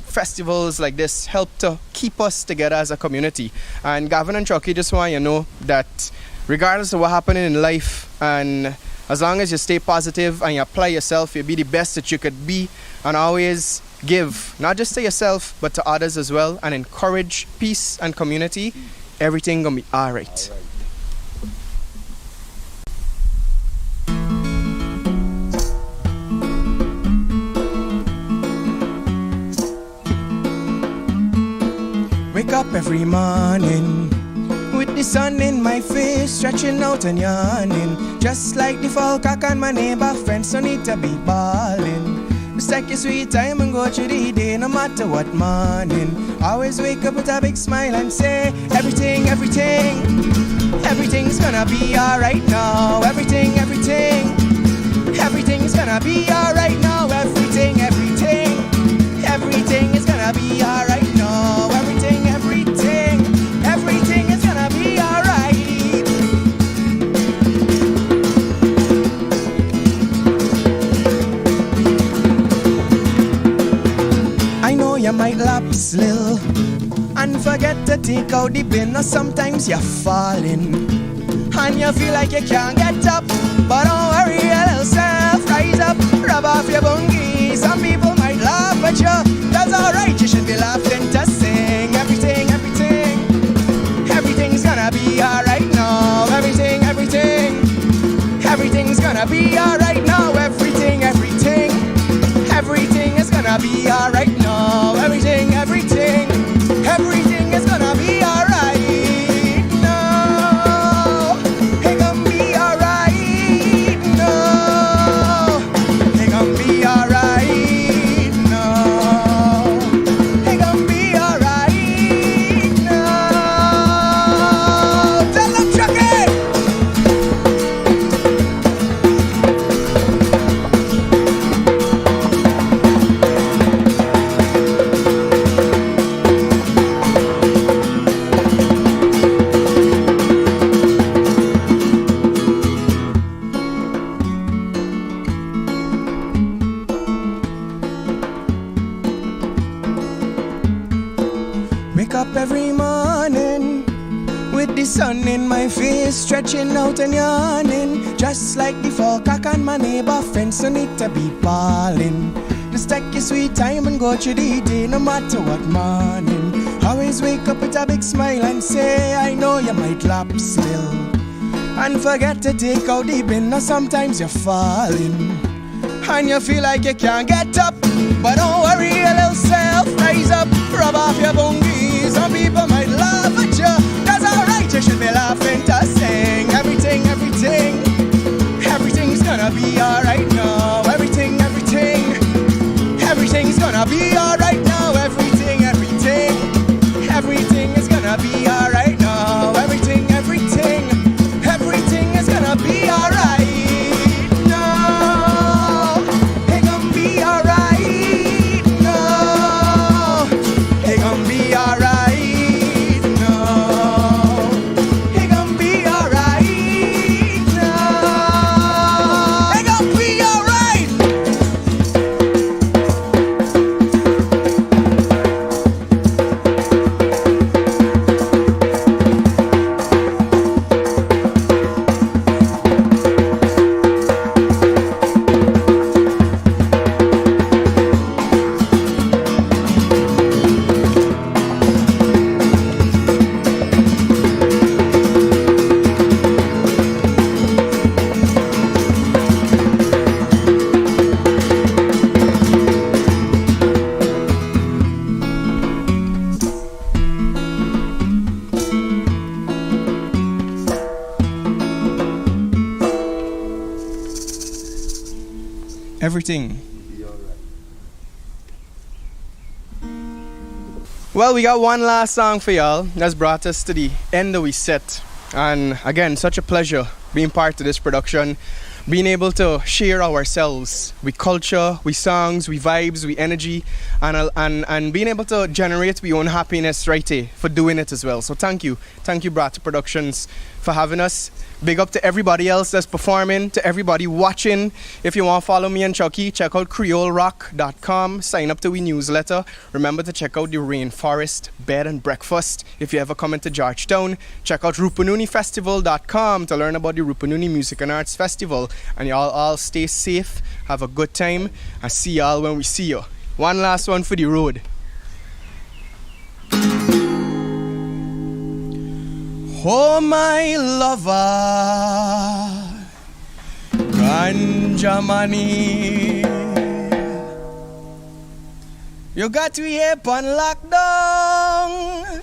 Festivals like this help to keep us together as a community. And Gavin and Chucky just want you to know that regardless of what happening in life, and as long as you stay positive and you apply yourself, you'll be the best that you could be, and always give, not just to yourself, but to others as well, and encourage peace and community. Everything gonna be all right. Wake up every morning with the sun in my face, stretching out and yawning, just like the folk and my neighbor friends don't need to be ballin'. Just take your sweet time and go through the day, no matter what morning. Always wake up with a big smile and say, everything's gonna be alright now. Everything's gonna be alright now. Everything is gonna be alright now. Everything is gonna be alright. I know you might lapse little and forget to take out the bin, or sometimes you're falling and you feel like you can't get up, but don't worry, your little self, rise up, rub off your bungie. Some people might laugh at you, that's alright, you should be laughing to sing. Everything's gonna be alright now. Everything's gonna be alright now. Everything is gonna be alright now. Everything is gonna be alright now. It gonna be alright now. It gonna be alright now. It gonna be alright now. Tell them, Chucky! Wake up every morning with the sun in my face, stretching out and yawning, just like the folk and my neighbor friends don't need to be ballin'. Just take your sweet time and go through the day, no matter what morning. Always wake up with a big smile and say, I know you might lapse still, and forget to take out the bin, or sometimes you're falling and you feel like you can't get up, but don't worry, your little self, rise up, rub off your bungie. Some people might laugh at you, that's alright, you should be laughing to sing. Everything's gonna be alright now. Everything's gonna be alright now. Everything is gonna be alright now. Everything is gonna be alright now. It gonna be alright now. It gonna be alright now. It gonna be alright now. It gonna be alright. everything. Well, we got one last song for y'all. That's brought us to the end of we set. And again, such a pleasure being part of this production, being able to share ourselves with culture, with songs, with vibes, with energy, and being able to generate our own happiness right here for doing it as well. So thank you. Thank you, Brata Productions, for having us. Big up to everybody else that's performing, to everybody watching. If you want to follow me and Chucky, check out creolerock.com. Sign up to we newsletter. Remember to check out the Rainforest Bed and Breakfast. If you ever come into Georgetown, check out rupununifestival.com to learn about the Rupununi Music and Arts Festival. And y'all all stay safe, have a good time, and see y'all when we see you. One last one for the road. Oh, my lover, ganja money. You got to hear on lockdown,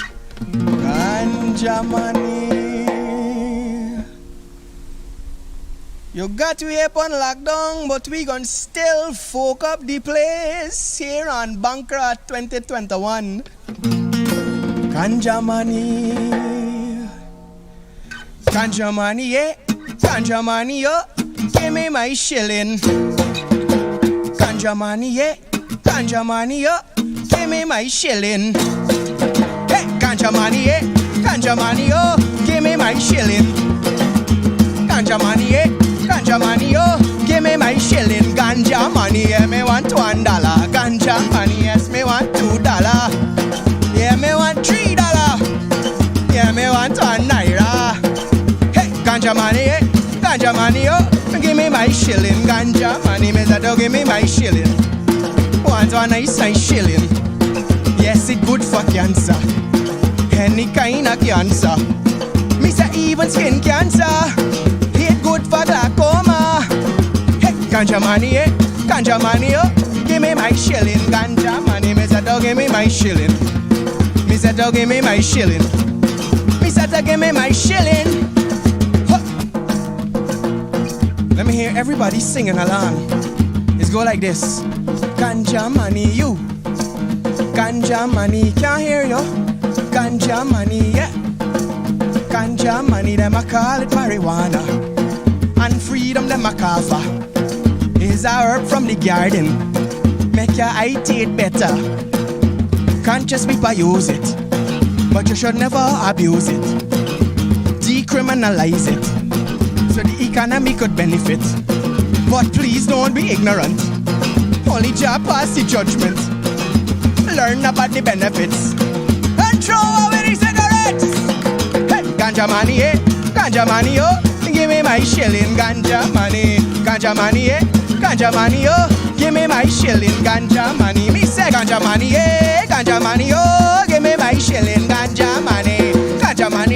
ganja money. You got to hear on lockdown, but we gon' still folk up the place here on Bankra 2021. Ganja money. Ganja money, yeah, ganja money, yo, give me my shilling. Ganja money, yeah, ganja money, yo, give me my shilling. Hey, ganja money, yeah, ganja money, yo, give me my shilling. Ganja money, yeah, ganja money, yo, give me my shilling. Ganja money, yeah, me want $1. Ganja money, yes, me want $2. Yeah, me want $3. Yeah, me want $1. Ganja money, eh? Ganja money, oh, give me my shilling. Ganja money, me that give me my shilling. Want a nice shilling. Yes, it good for cancer, any kind of cancer. Me say even skin cancer, it good for glaucoma. Hey, ganja money, eh? Ganja money, oh, give me my shilling. Ganja money, me that give me my shilling. Me say give me my shilling. Me say give me my shilling. Let me hear everybody singing along. Let's go like this. Ganja money, you. Ganja money, can't hear you. Ganja money, yeah. Ganja money, them a call it marijuana. And freedom, them a call for. Is a herb from the garden. Make your eye taste better. Conscious people use it, but you should never abuse it. Decriminalize it, so the economy could benefit. But please don't be ignorant. Only Jah pass the judgment. Learn about the benefits and throw away the cigarettes. Hey, ganja money, eh? Ganja money, oh, give me my shilling. Ganja money, eh? Ganja money, oh, give me my shilling. Ganja money, me say ganja money, eh? Ganja money, oh, give me my shilling. Ganja money,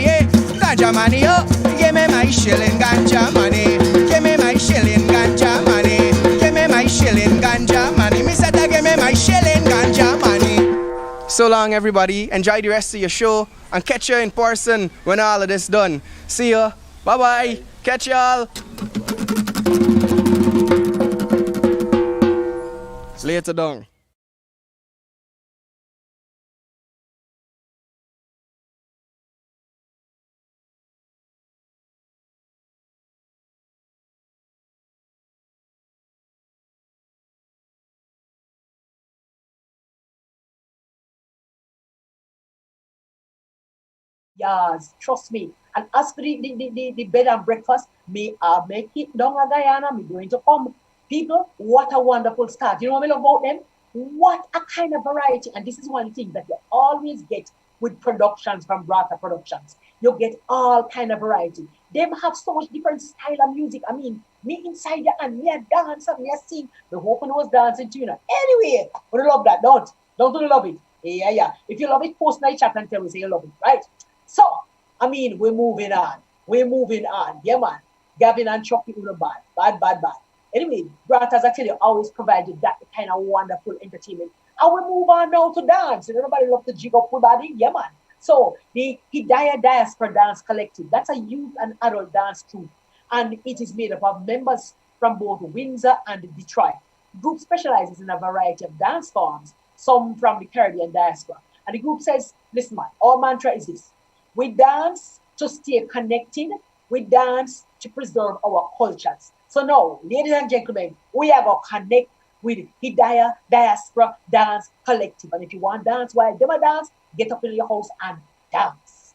eh? Ganja money, oh, give me my shilling. Ganja money, give me my shilling. Ganja money, give me my shilling. Ganja money, me said give me my shilling. Ganja money. So long, everybody. Enjoy the rest of your show and catch you in person when all of this done. See ya. Bye bye. Catch y'all. Later down. Yes, trust me. And as for the bed and breakfast, me make it down at Guyana. Me going to come. People, what a wonderful start. You know what I love about them? What a kind of variety. And this is one thing that you always get with productions from Brata Productions. You get all kind of variety. Them have so much different style of music. I mean, me inside the and me a dance and me a sing. The hope was dancing to you know. Anyway, we love that, don't you love it? Yeah. If you love it, post my chat and tell me say you love it, right? So, I mean, we're moving on. Yeah, man. Gavin and Chucky in the bad. Anyway, Brat, as I tell you, always provided that kind of wonderful entertainment. And we move on now to dance. And everybody love to jig up with body. Yeah, man. So, the Hidayah Diaspora Dance Collective, that's a youth and adult dance troupe. And it is made up of members from both Windsor and Detroit. Group specializes in a variety of dance forms, some from the Caribbean diaspora. And the group says, listen, man, our mantra is this: we dance to stay connected, we dance to preserve our cultures. So now, ladies and gentlemen, we are going to connect with Hidaya Diaspora Dance Collective. And if you want dance while them a dance, get up in your house and dance.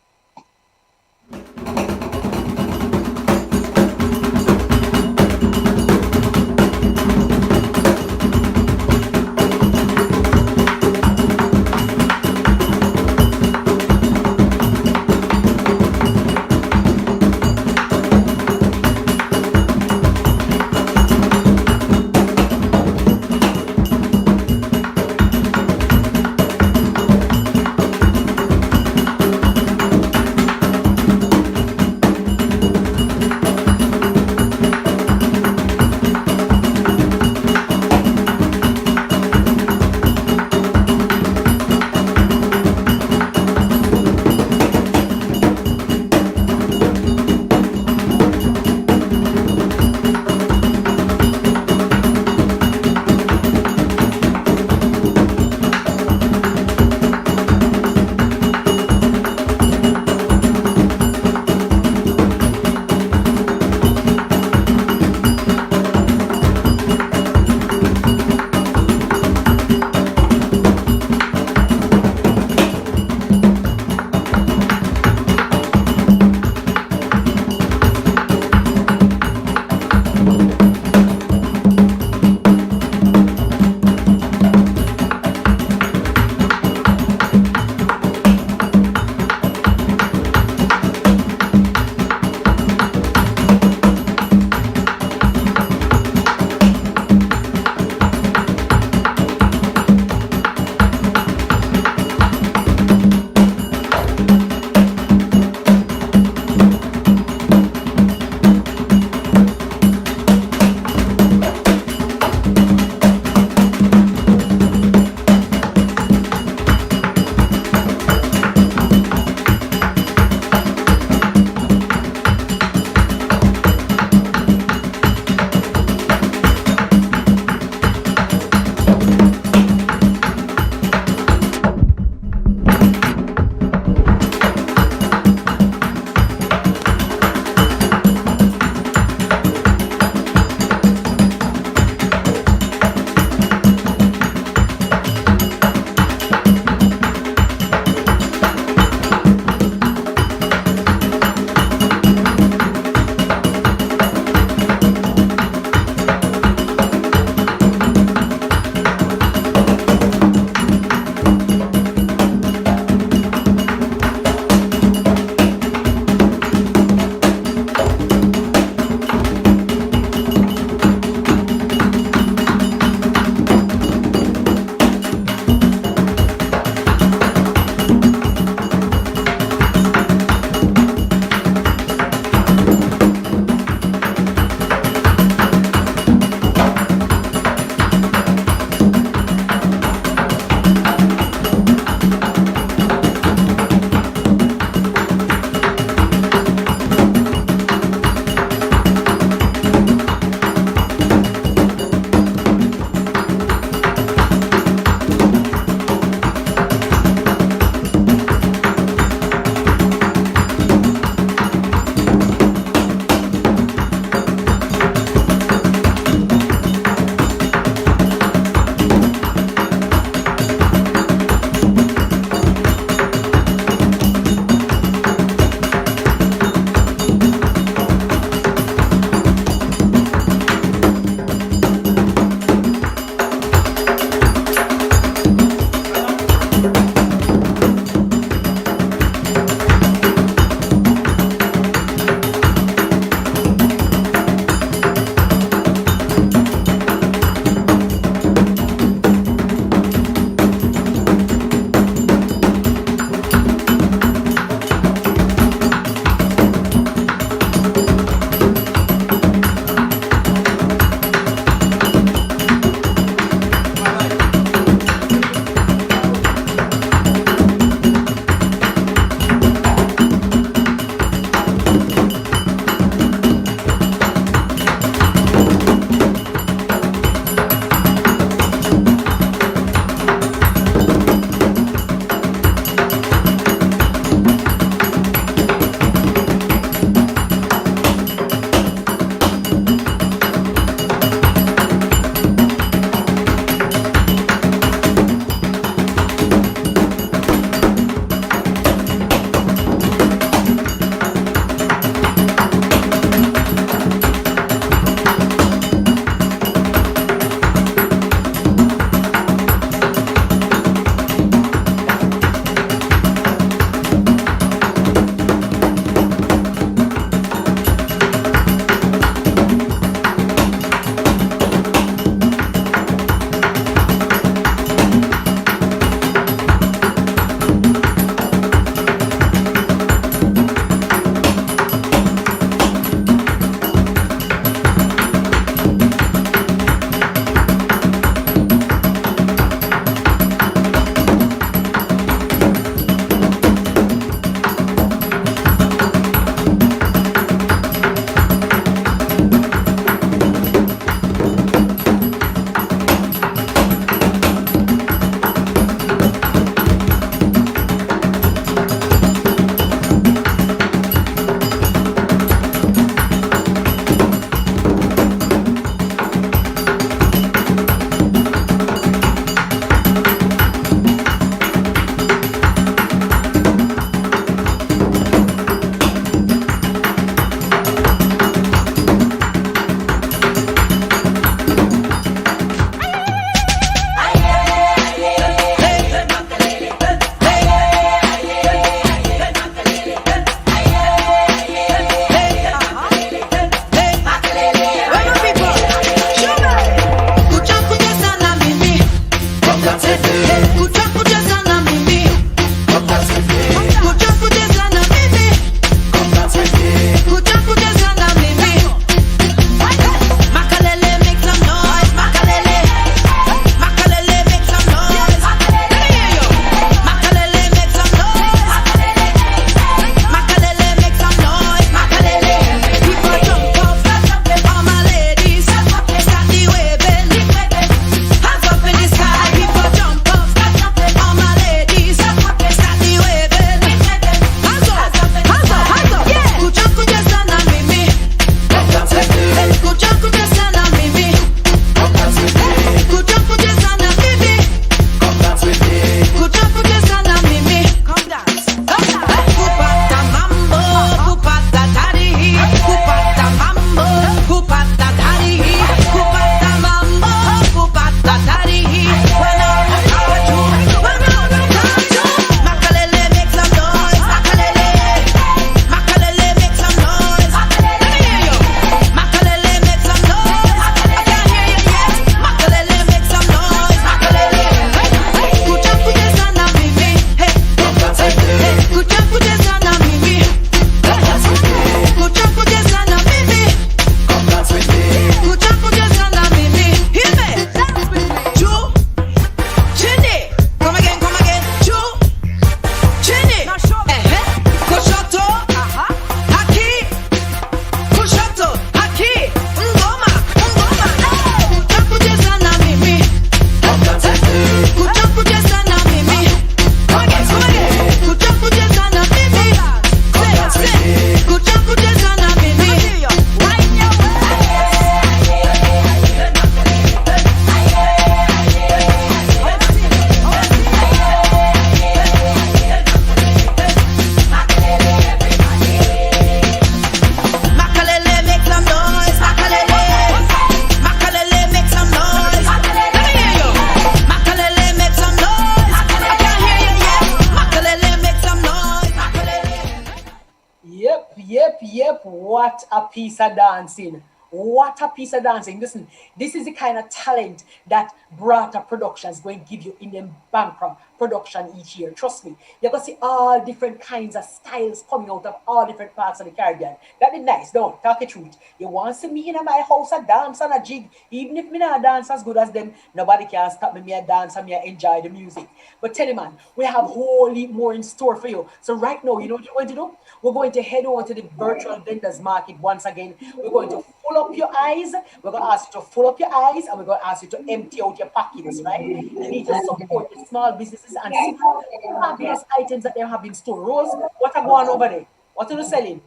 What a piece of dancing. What a piece of dancing. Listen, this is the kind of talent that Brata Productions going to give you in the Bankra production each year. Trust me. You're going to see all different kinds of styles coming out of all different parts of the Caribbean. That be nice, don't talk the truth. You want to see me in my house a dance and a jig. Even if me not dance as good as them, nobody can stop me. Me a dance and me a enjoy the music. But tell you, man, we have whole heap more in store for you. So right now, you know what you're going to do? We're going to head over to the virtual vendors market once again. We're going to full up your eyes. We're going to ask you to full up your eyes and we're going to ask you to empty out your pockets, right? You need to support the small businesses and see the fabulous items that they have in store. Rose, what are going over there? What are you selling?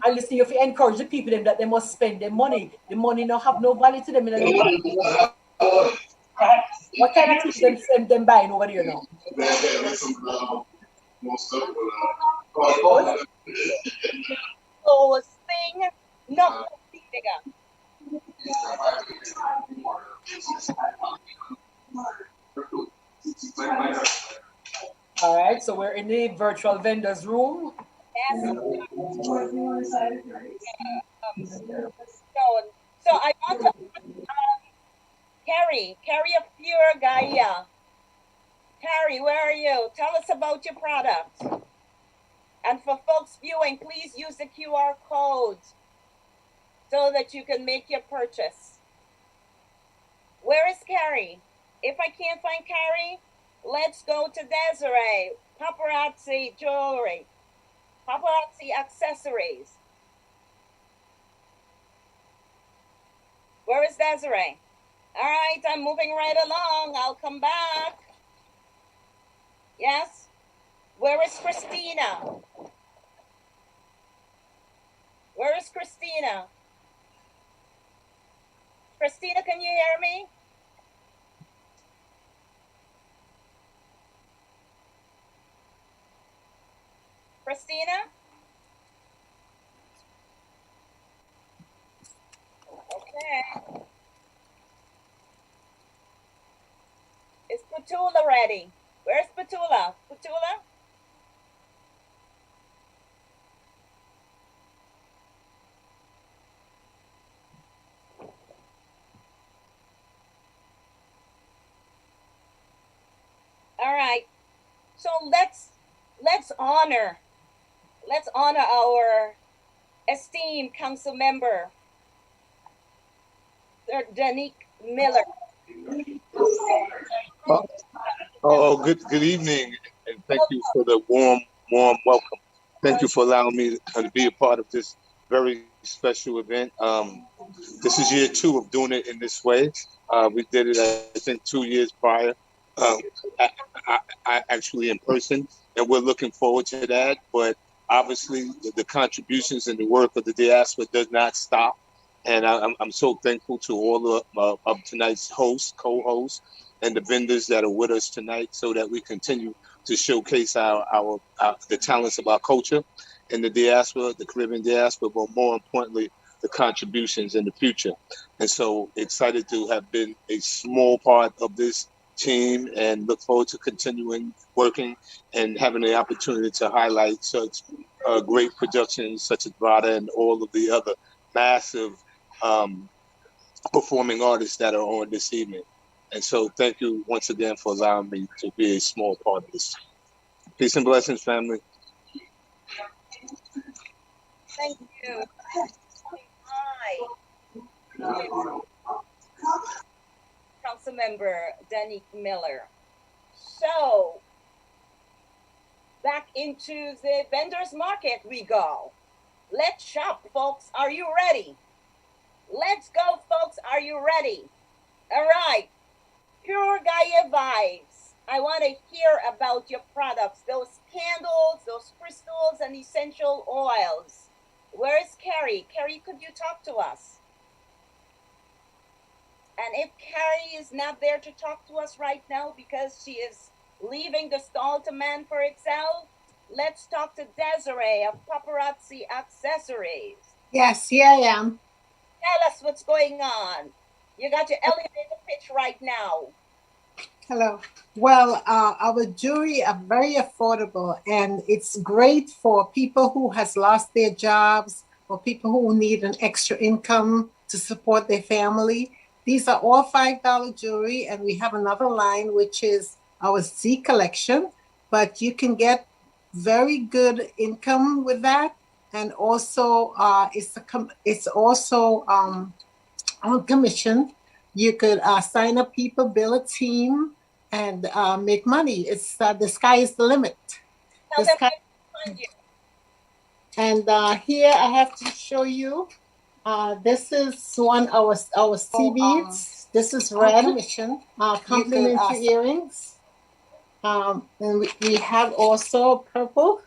And listen, if you encourage the people them that they must spend their money, the money not have no value to them in their pocket. What kind of things them buying over there now? So sing, not bigger. All right, so we're in the virtual vendors room. Yes. So I want to Carrie a pure Gaia. Carrie, where are you? Tell us about your product. And for folks viewing, please use the QR code so that you can make your purchase. Where is Carrie? If I can't find Carrie, let's go to Desiree. Paparazzi jewelry. Paparazzi accessories. Where is Desiree? All right, I'm moving right along. I'll come back. Yes? Where is Christina? Where is Christina? Christina, can you hear me? Christina? Okay. Is Petula ready? Where's Petula? Petula? All right. So let's honor our esteemed council member, Sir Danique Miller. Good evening, and thank you for the warm welcome. Thank you for allowing me to be a part of this very special event. This is year 2 of doing it in this way. We did it, I think, 2 years prior, I actually in person, and we're looking forward to that. But obviously, the contributions and the work of the diaspora does not stop. And I'm so thankful to all of tonight's hosts, co-hosts, and the vendors that are with us tonight, so that we continue to showcase the talents of our culture in the diaspora, the Caribbean diaspora, but more importantly, the contributions in the future. And so excited to have been a small part of this team and look forward to continuing working and having the opportunity to highlight such great productions such as Vada and all of the other massive performing artists that are on this evening. And so thank you once again for allowing me to be a small part of this. Peace and blessings, family. Thank you. Hi. Councilmember Danique Miller. So, back into the vendors market we go. Let's shop, folks. Are you ready? Let's go, folks. Are you ready? All right. Pure Gaia vibes. I want to hear about your products, those candles, those crystals, and essential oils. Where's Carrie? Carrie, could you talk to us? And if Carrie is not there to talk to us right now because she is leaving the stall to man for Excel, let's talk to Desiree of Paparazzi Accessories. Yes, here I am. Tell us what's going on. You got your elevator pitch right now. Hello. Well, our jewelry are very affordable, and it's great for people who has lost their jobs or people who need an extra income to support their family. These are all $5 jewelry, and we have another line which is our C collection. But you can get very good income with that, and also it's also on commission. You could sign up people, build a team, and make money. It's the sky is the limit. Tell them how to find you. And here I have to show you. This is one our sea beads. This is red. Commission. Complimentary earrings. And we have also purple,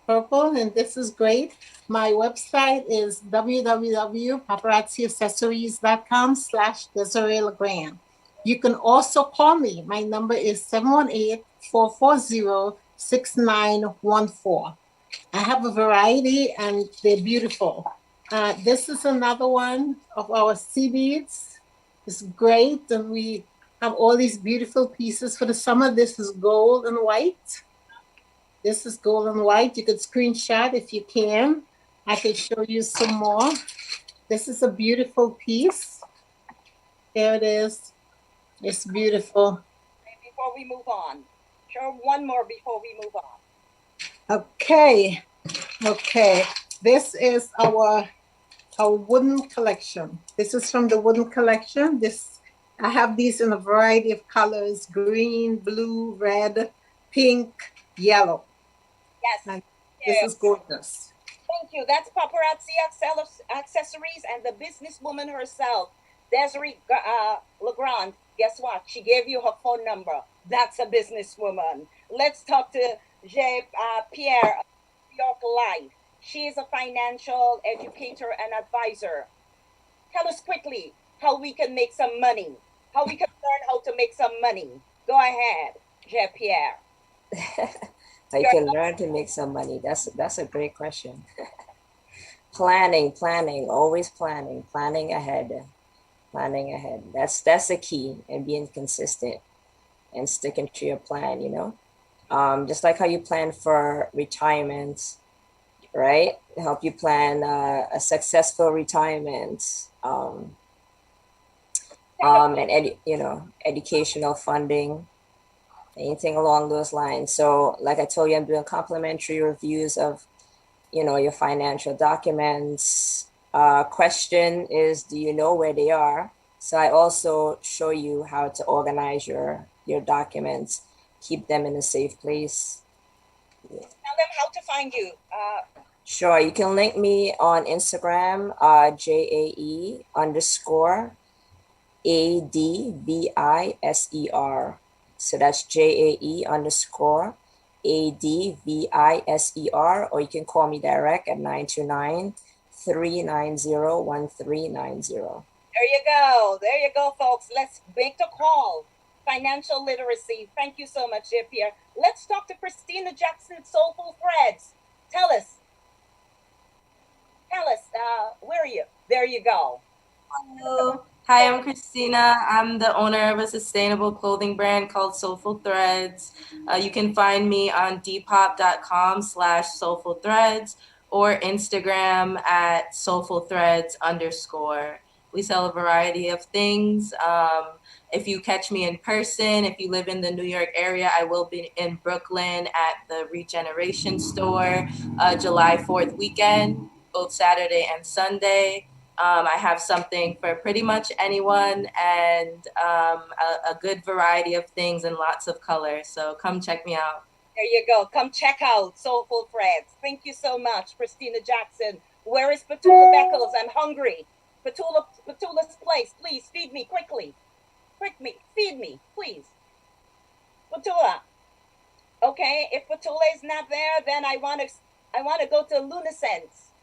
and this is great. My website is www.paparazziaccessories.com/Desiree Legrand. You can also call me. My number is 718-440-6914. I have a variety and they're beautiful. This is another one of our sea beads. It's great, and we have all these beautiful pieces for the summer. This is gold and white. This is gold and white. You could screenshot if you can. I could show you some more. This is a beautiful piece. There it is. It's beautiful. Before we move on, show one more before we move on. Okay. This is our wooden collection. This is from the wooden collection. I have these in a variety of colors: green, blue, red, pink, yellow. Yes. This is gorgeous. Thank you. That's Paparazzi Accessories and the businesswoman herself, Desiree Legrand. Guess what? She gave you her phone number. That's a businesswoman. Let's talk to Pierre of New York Life. She is a financial educator and advisor. Tell us quickly how we can make some money, how we can learn how to make some money. Go ahead, Pierre. How you can learn to make some money. That's a great question. Planning, always planning ahead. That's the key, and being consistent and sticking to your plan, just like how you plan for retirement, right? Help you plan a successful retirement, and educational funding, anything along those lines. So like I told you, I'm doing complimentary reviews of, your financial documents. Question is, do you know where they are? So I also show you how to organize your documents, keep them in a safe place. Tell them how to find you. Sure, you can link me on Instagram, JAE_ADVISER. So that's JAE_ADVISER, or you can call me direct at 929-390-1390. There you go, folks. Let's make the call. Financial literacy. Thank you so much, Pierre. Let's talk to Christina Jackson, Soulful Threads. Tell us, where are you? There you go. Hello. Hi, I'm Christina. I'm the owner of a sustainable clothing brand called Soulful Threads. You can find me on depop.com/Soulful Threads or Instagram at Soulful Threads _. We sell a variety of things. If you catch me in person, if you live in the New York area, I will be in Brooklyn at the Regeneration store July 4th weekend, both Saturday and Sunday. I have something for pretty much anyone, and a good variety of things and lots of colors. So come check me out. There you go. Come check out Soulful Threads. Thank you so much, Christina Jackson. Where is Petula Beckles? I'm hungry. Petula's place. Please feed me quickly. Feed me, please. Petula. Okay, if Petula is not there, then I want to go to Lunasense.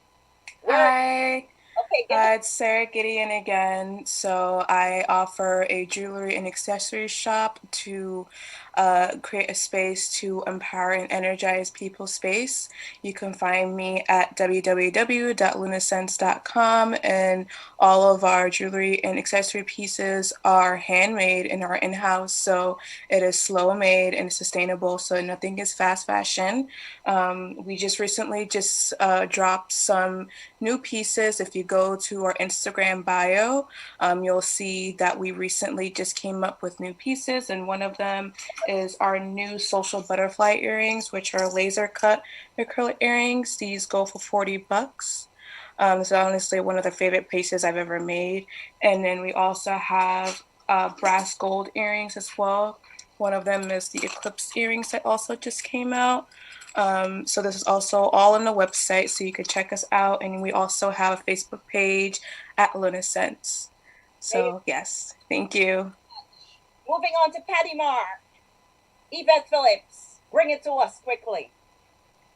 Hi. Okay, It's Sarah Gideon again. So I offer a jewelry and accessory shop to create a space to empower and energize people's space. You can find me at www.lunasense.com, and all of our jewelry and accessory pieces are handmade and are in-house. So it is slow made and sustainable. So nothing is fast fashion. We just recently dropped some new pieces. If you go to our Instagram bio, you'll see that we recently just came up with new pieces, and one of them is our new social butterfly earrings, which are laser cut acrylic earrings. These go for $40. So honestly, one of the favorite pieces I've ever made. And then we also have brass gold earrings as well. One of them is the eclipse earrings that also just came out. So this is also all on the website, so you could check us out. And we also have a Facebook page at Lunasense. So yes, thank you. Moving on to Patty Mark. Yvette Phillips, bring it to us quickly.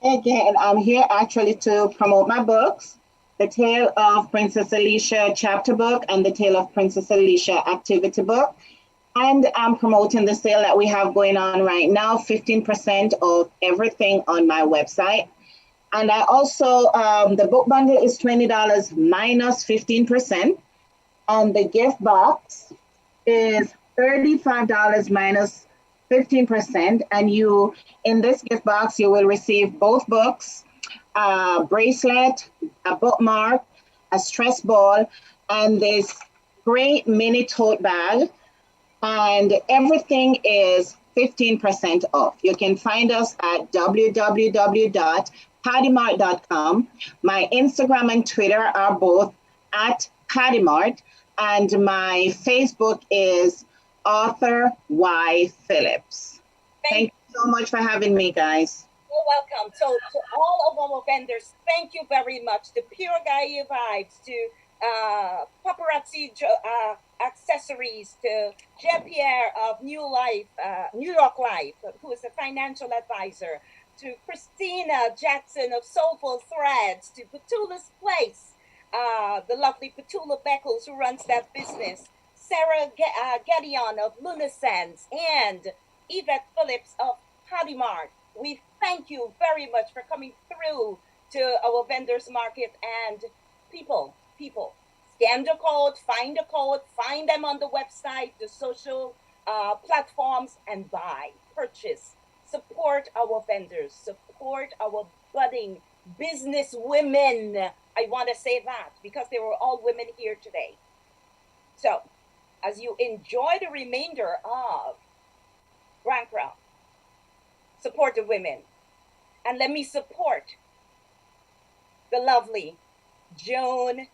Again, I'm here actually to promote my books, The Tale of Princess Alicia chapter book and The Tale of Princess Alicia activity book. And I'm promoting the sale that we have going on right now, 15% of everything on my website. And I also, the book bundle is $20 minus 15%. And the gift box is $35 minus 15%. And you, in this gift box, you will receive both books, a bracelet, a bookmark, a stress ball, and this great mini tote bag. And everything is 15% off. You can find us at www.pattymart.com. My Instagram and Twitter are both at pattymart, and my Facebook is Author Y. Phillips. Thank you so much for having me, guys. You're welcome. So to all of our vendors, thank you very much. To Pure Gaia Vibes, to Paparazzi Accessories, to Jean-Pierre of New York Life, who is a financial advisor, to Christina Jackson of Soulful Threads, to Petula's Place, the lovely Petula Beckles who runs that business, Sarah Gedeon of Lunasense, and Yvette Phillips of Patty Mart. We thank you very much for coming through to our vendors market. And people, scan the code, find them on the website, the social platforms, and buy, purchase, support our vendors, support our budding business women. I want to say that because they were all women here today. So as you enjoy the remainder of Bankra, support the women. And let me support the lovely Joan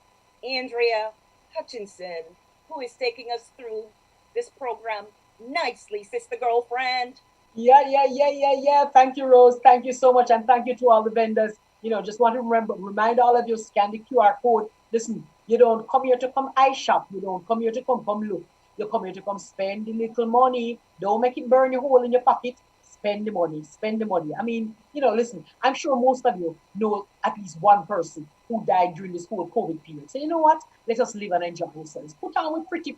Andrea Hutchinson, who is taking us through this program nicely, sister girlfriend. Yeah. Thank you, Rose. Thank you so much. And thank you to all the vendors. Just want to remind all of you, scan the QR code. Listen, you don't come here to come eye shop. You don't come here to come look. You come here to come spend the little money. Don't make it burn a hole in your pocket. Spend the money. I mean, listen, I'm sure most of you know at least one person who died during this whole COVID period. So you know what? Let us live and enjoy ourselves. Put on with pretty,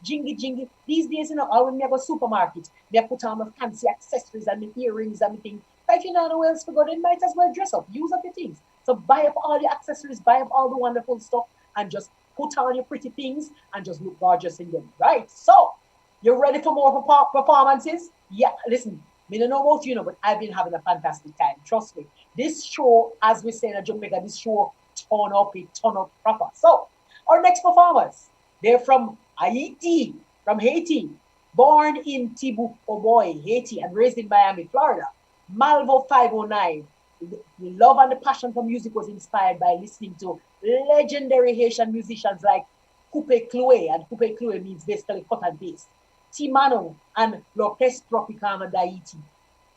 jingy. These days, I will never supermarket. They put on the fancy accessories and the earrings and everything. But if you know where else to go, then might as well dress up. Use up your things. So buy up all the accessories, buy up all the wonderful stuff, and just put on your pretty things and just look gorgeous in them. Right? So, you're ready for more performances? Yeah, listen. I don't know about you, but I've been having a fantastic time. Trust me. This show, as we say in Jamaica, this show turn up proper. So, our next performers, they're from Haiti, born in Tibuc, Haiti, and raised in Miami, Florida. Malvo 509. The love and the passion for music was inspired by listening to legendary Haitian musicians like Coupe Cloué, and Coupe Cloué means basically cut and paste. Timano and L'Orchestre Tropicana d'Haïti.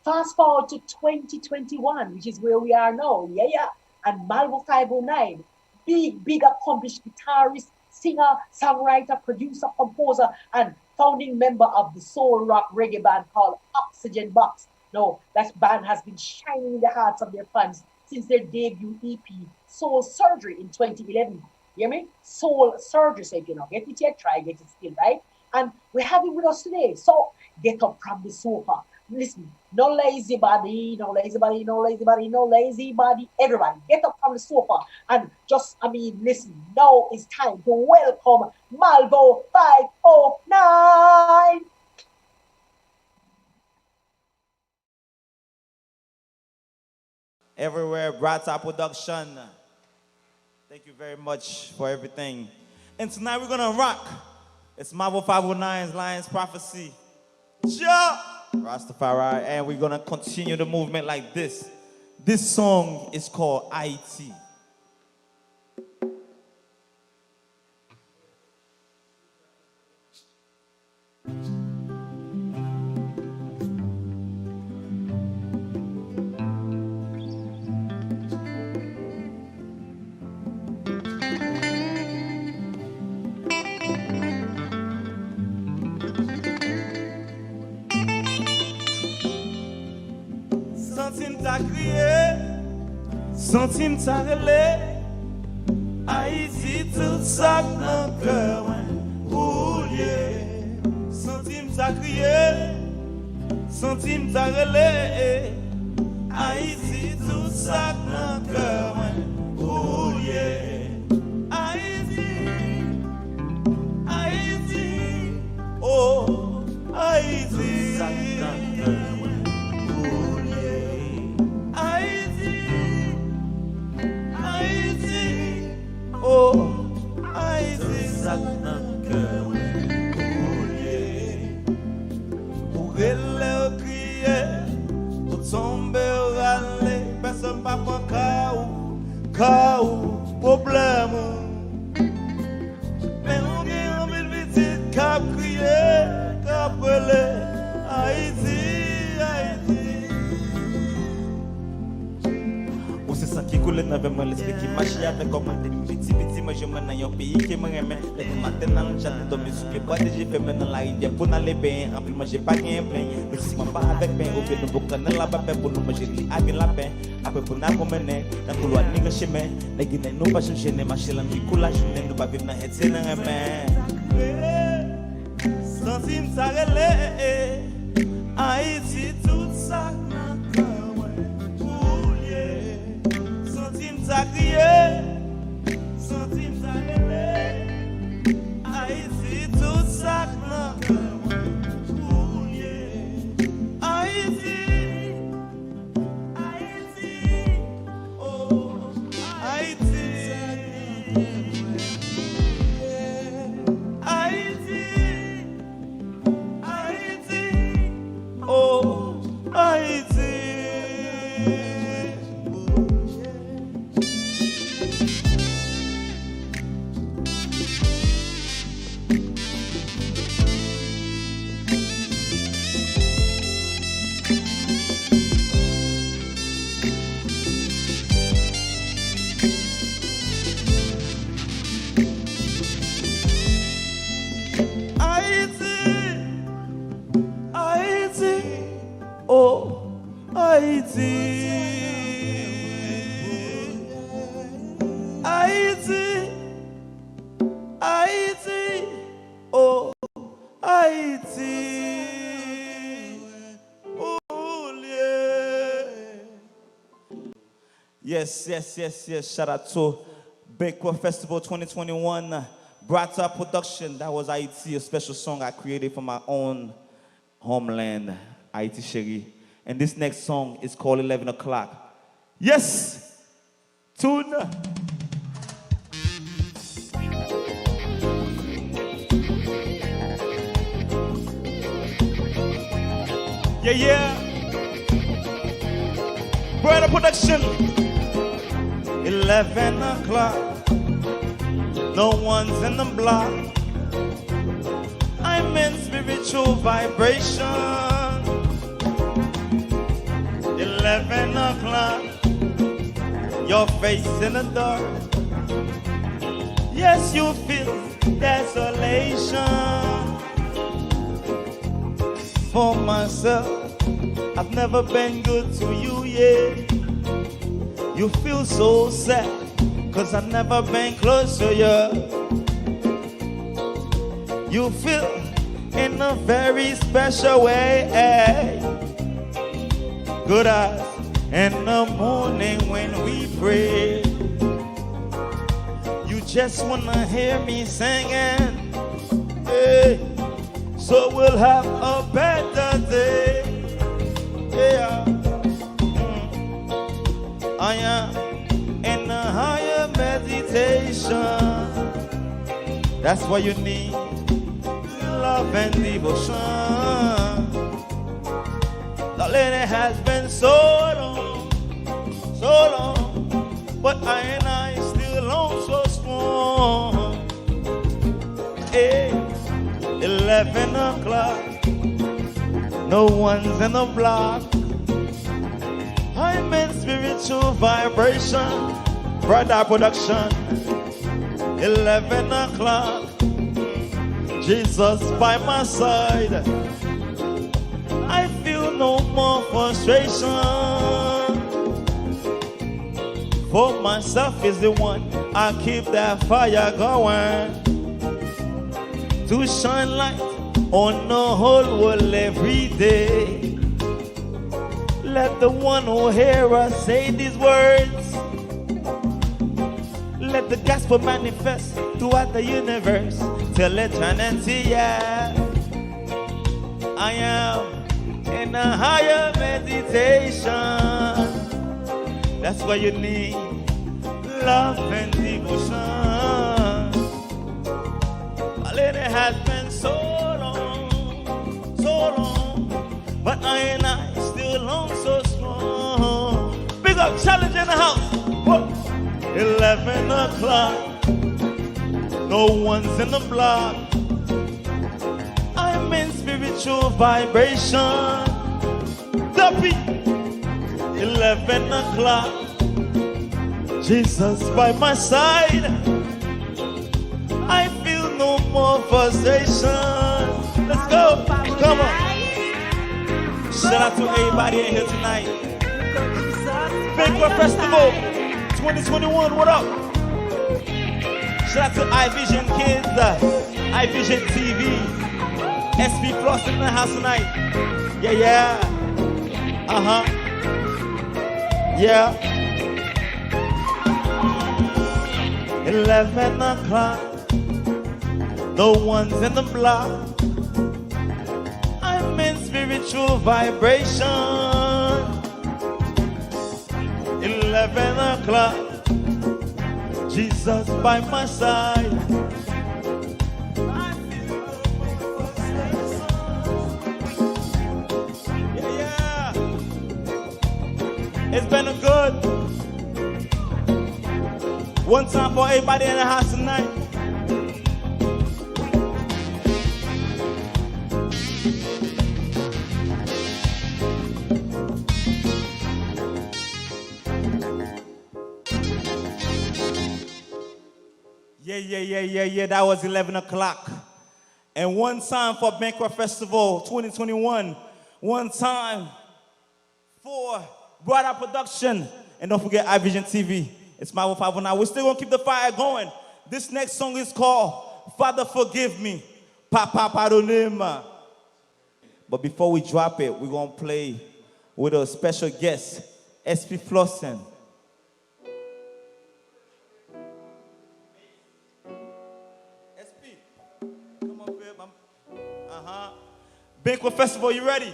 Fast forward to 2021, which is where we are now. Yeah. And Malvo 509, big accomplished guitarist, singer, songwriter, producer, composer, and founding member of the soul rock reggae band called Oxygen Box. No, that band has been shining in the hearts of their fans since their debut EP, Soul Surgery, in 2011. You hear me? Soul surgery said, get it yet, try, get it still, right? And we have it with us today. So get up from the sofa. Listen, no lazy body, no lazy body, no lazy body, no lazy body. Everybody, get up from the sofa and just, listen, now it's time to welcome Malvo 509. Everywhere, Brata Production. Thank you very much for everything. And tonight we're gonna rock. It's Marvel 509's Lions Prophecy. Ja! Rastafari, and we're gonna continue the movement like this. This song is called IT. Centime t'a crié, centime t'a relé, Haïti tout ça dans le cœur, roulier. Centime t'a crié, centime t'a relé, Haïti tout ça dans le cœur, roulier. Haïti, Haïti, oh, Haïti, ça dans le cœur. Oh, Haïti, ça dans le cœur, pour elle crier, pour tomber râler, personne pas pour caou, problème. Mais on vient en ville petite, cap crier, cap relais, Haïti, Haïti. Ou c'est ça qui coule dans le mal, l'esprit qui marche avec comment petit, moi je m'en ai un pays qui me remet. Les matins dans le chat, de mes soupiers, pas déjà fait maintenant la idée pour n'aller bien. En plus, moi j'ai pas gagné plein. Mais si moi pas avec pain, au fait, nous pouvons canner la paix pour nous manger avec la paix. Après, pour nous mener, dans le couloir, nous chemin. Les Guinéens, nous pas changer, les machines, les coulages, nous pas vivre dans le c'est dans le main. Centime, ça relais, Haïti, tout ça. Centime, ça crié. Centime, ça relais, Haïti, tout ça, Haïti, Haïti, oh, Haïti, Haïti, Haïti, oh, Haïti. Oh, Haïti, Haïti, Haïti, oh, Haïti, oh, yeah. Yes. Shout out to Bankra Festival 2021, Brata Production. That was Haiti, a special song I created for my own homeland, Haiti Chérie. And this next song is called 11 O'Clock. Yes! Tune! Yeah. Brother Production. 11 o'clock. No one's in the block. I'm in spiritual vibration. 11 o'clock. Your face in the dark. Yes, you feel desolation. For myself, I've never been good to you, yeah. You feel so sad, 'cause I've never been close to you. You feel in a very special way. Good eyes in the morning when we pray. You just wanna hear me singing. Hey, so we'll have a better day. Yeah. I am in a higher meditation. That's why you need love and devotion. Darling, it has been so long, but I and I still on so strong. Hey, 11 o'clock, no one's in the block. I'm in spiritual vibration, brother production. 11 o'clock, Jesus by my side. I feel no more frustration. For myself is the one, I keep that fire going to shine light on the whole world every day. Let the one who hear us say these words. Let the gospel manifest throughout the universe till eternity, yeah. I am in a higher meditation. That's why you need love and devotion. It has been so long, but I and I still on so strong. Big up challenge in the house. Whoa. 11 o'clock, no one's in the block. I'm in spiritual vibration. Duppy. 11 o'clock, Jesus by my side. I feel no more frustration. Let's go, come on. Shout out to everybody in here tonight. Bankra Festival 2021, what up? Shout out to iVision Kids, iVision TV, SP Plus in the house tonight. Yeah. Yeah. 11 o'clock, no one's in the block. I'm in spiritual vibration. 11 o'clock, Jesus by my side. Yeah. It's been a good one time for everybody in the house tonight. Yeah. That was 11 o'clock. And one time for Bankra Festival 2021. One time for Brother Production. And don't forget iVision TV. It's my 519. We're still going to keep the fire going. This next song is called Father Forgive Me. Papa Pardonema. But before we drop it, we're going to play with a special guest, SP Flossen. SP, come up here. Bankra Festival, you ready?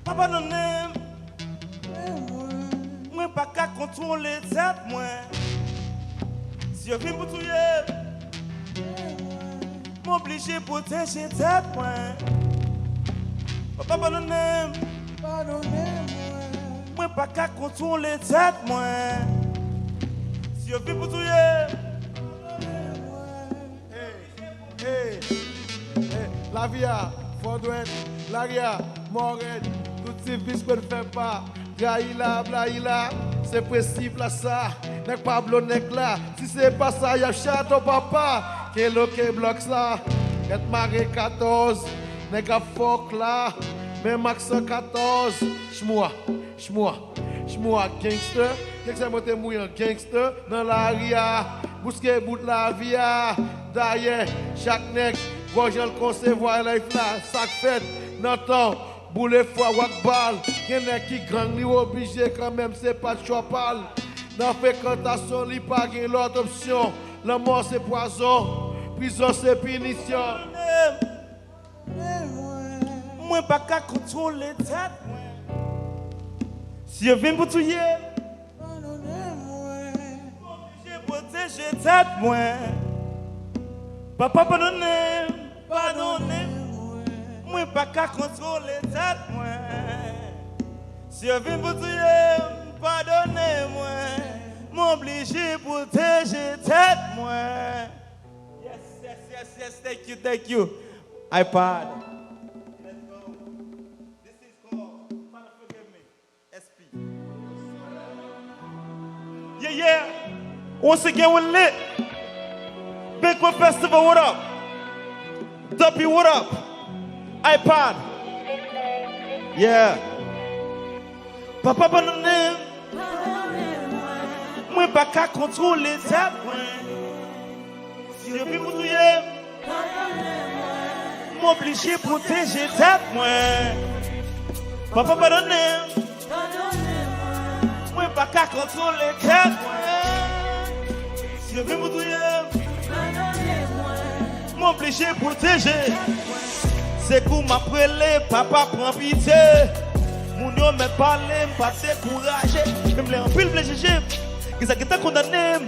Papa non aime, moi pas qu'à contrôler tête moi. Si je viens pour tout m'obliger protéger tête moi. Papa non aime, moi pas qu'à contrôler tête moi. Si je viens pour tout Hey, la via, Fordouin, Laria, Morel, tout ces vis qu'on ne fait pas. Graïla, blaïla, c'est possible à ça. N'est pas bleu, n'est là. Si c'est pas ça, y'a château papa. Quel ok bloc ça? Get maré 14, n'est qu'à Folklore. Même accent 14. J'mois, gangster. Qu'est-ce que c'est mouillant gangster? Dans la ria, bousquet bout de la via. D'ailleurs, chaque nègre, voyant le concevoir life là, sac fait, n'entend. Boule fois wak bal, y'en a qui gang li obligé quand même c'est pas de chopal. Dans fréquentation li pas gain l'autre option. La mort c'est poison, prison c'est punition. Moi pas qu'à contrôler tête. Si je viens pour tuer, j'ai protégé tête moi. Papa pardonnez. Moi pas qu'à contrôler tête moi. Si je viens pour tuer, pardonnez-moi. M'obligé protéger tête moi. Yes, thank you. iPod. Let's go. This is called Father Forgive Me. SP. Yeah. Once again we're lit. Bankra Festival, what up? Duppy, what up? iPod. Yeah. Papa pardonnez. Moi pas qu'à contrôler ça. Si je vis pour tuer, m'obligé protéger ça. Papa pardonnez. Moi pas qu'à contrôler ça. Si je vis pour tuer, m'obligé protéger. C'est qu'on m'appelle, papa prend pitié. Mon nom me parle, pas découragé. Même les empilles, les GG, ils ont été condamnés.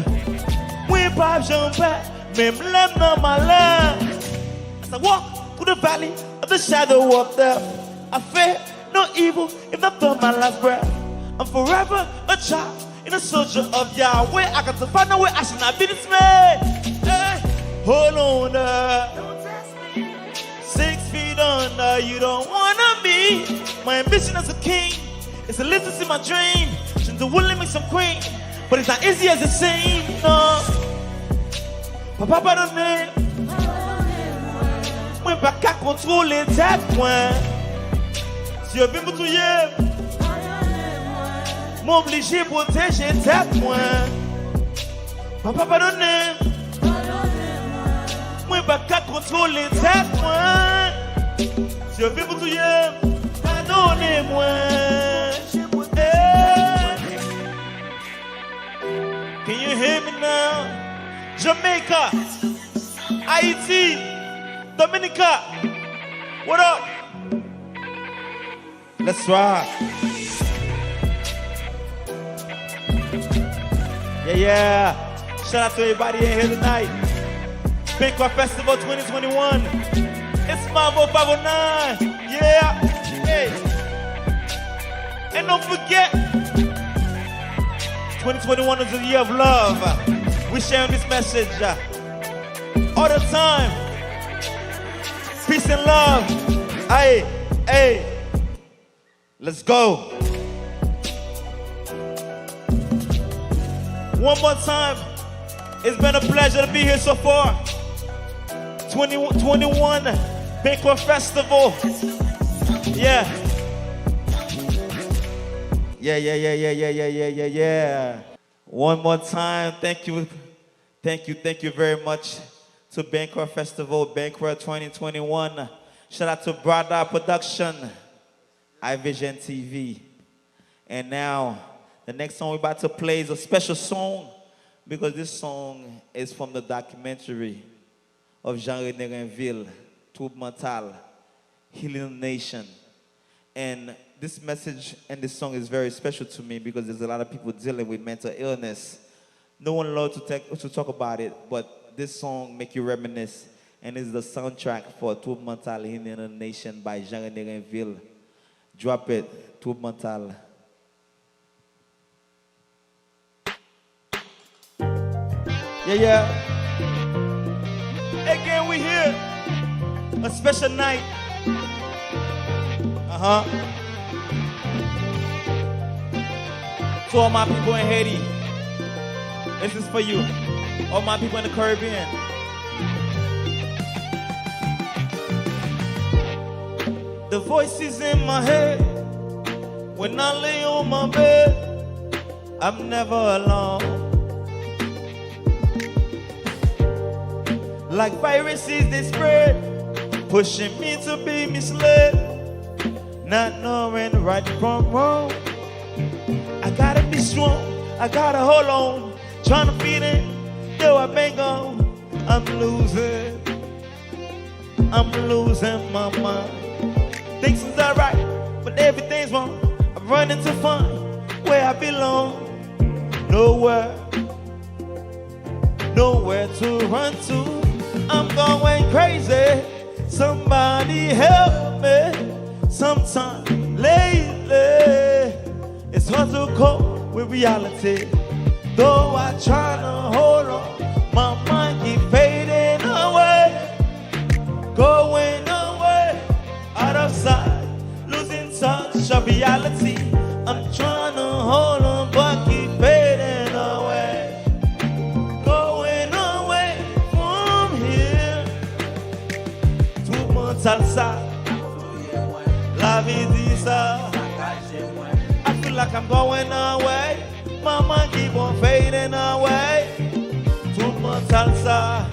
Oui, pas j'en fais, même l'aime dans ma langue. As I walk through the valley of the shadow of death, I fear no evil if I feel my last breath. I'm forever a child and a soldier of Yahweh. I got to find a way, I should not be dismayed. Hey, hold on. 6 feet under, you don't wanna be. My ambition as a king is to live to see my dream. Shouldn't will limit me some queen, but it's not easy as it seems. No. Papa pardonne. Moi pas qu'à contrôler tête moi. Si je viens pour tuer, m'obligé protéger tête moi. Papa pardonne. Moi pas qu'à contrôler tête moi. Si je viens pour tuer, pardonnez-moi. Can you hear me now? Jamaica, Haiti, Dominica, what up? Let's rock. Yeah. Shout out to everybody in here tonight. Bankra Festival 2021. It's Mambo 509. Yeah. Hey. And don't forget, 2021 is the year of love. We're sharing this message all the time. Peace and love. Hey. Let's go. One more time. It's been a pleasure to be here so far. 2021 Bankra Festival. Yeah. One more time, thank you very much to Bankra Festival, Bankra 2021. Shout out to Brada Production, iVision TV. And now, the next song we're about to play is a special song because this song is from the documentary of Jean-René Rainville, Trouble Mental, Healing the Nation. And this message and this song is very special to me because there's a lot of people dealing with mental illness. No one allowed to talk about it, but this song make you reminisce, and it's the soundtrack for Trouble Mental, Healing the Nation by Jean-René Rainville. Drop it, Trouble Mental. Yeah. Again, we here. A special night. To all my people in Haiti, this is for you. All my people in the Caribbean. The voices in my head when I lay on my bed, I'm never alone. Like viruses they spread, pushing me to be misled, not knowing right from wrong. I gotta be strong, I gotta hold on, trying to fit in, though I've been gone. I'm losing my mind. Things is alright, but everything's wrong. I'm running to find where I belong. Nowhere to run to. I'm going crazy. Somebody help me. Sometime lately, it's hard to cope with reality. Though I try to hold on, my mind keep fading away, going away, out of sight, losing touch of reality. I'm trying to hold on, but keep fading away, going away from here. Tout mon salsa, la vie dit ça. I feel like I'm going away. My mind keep on fading away. Tout mon salsa,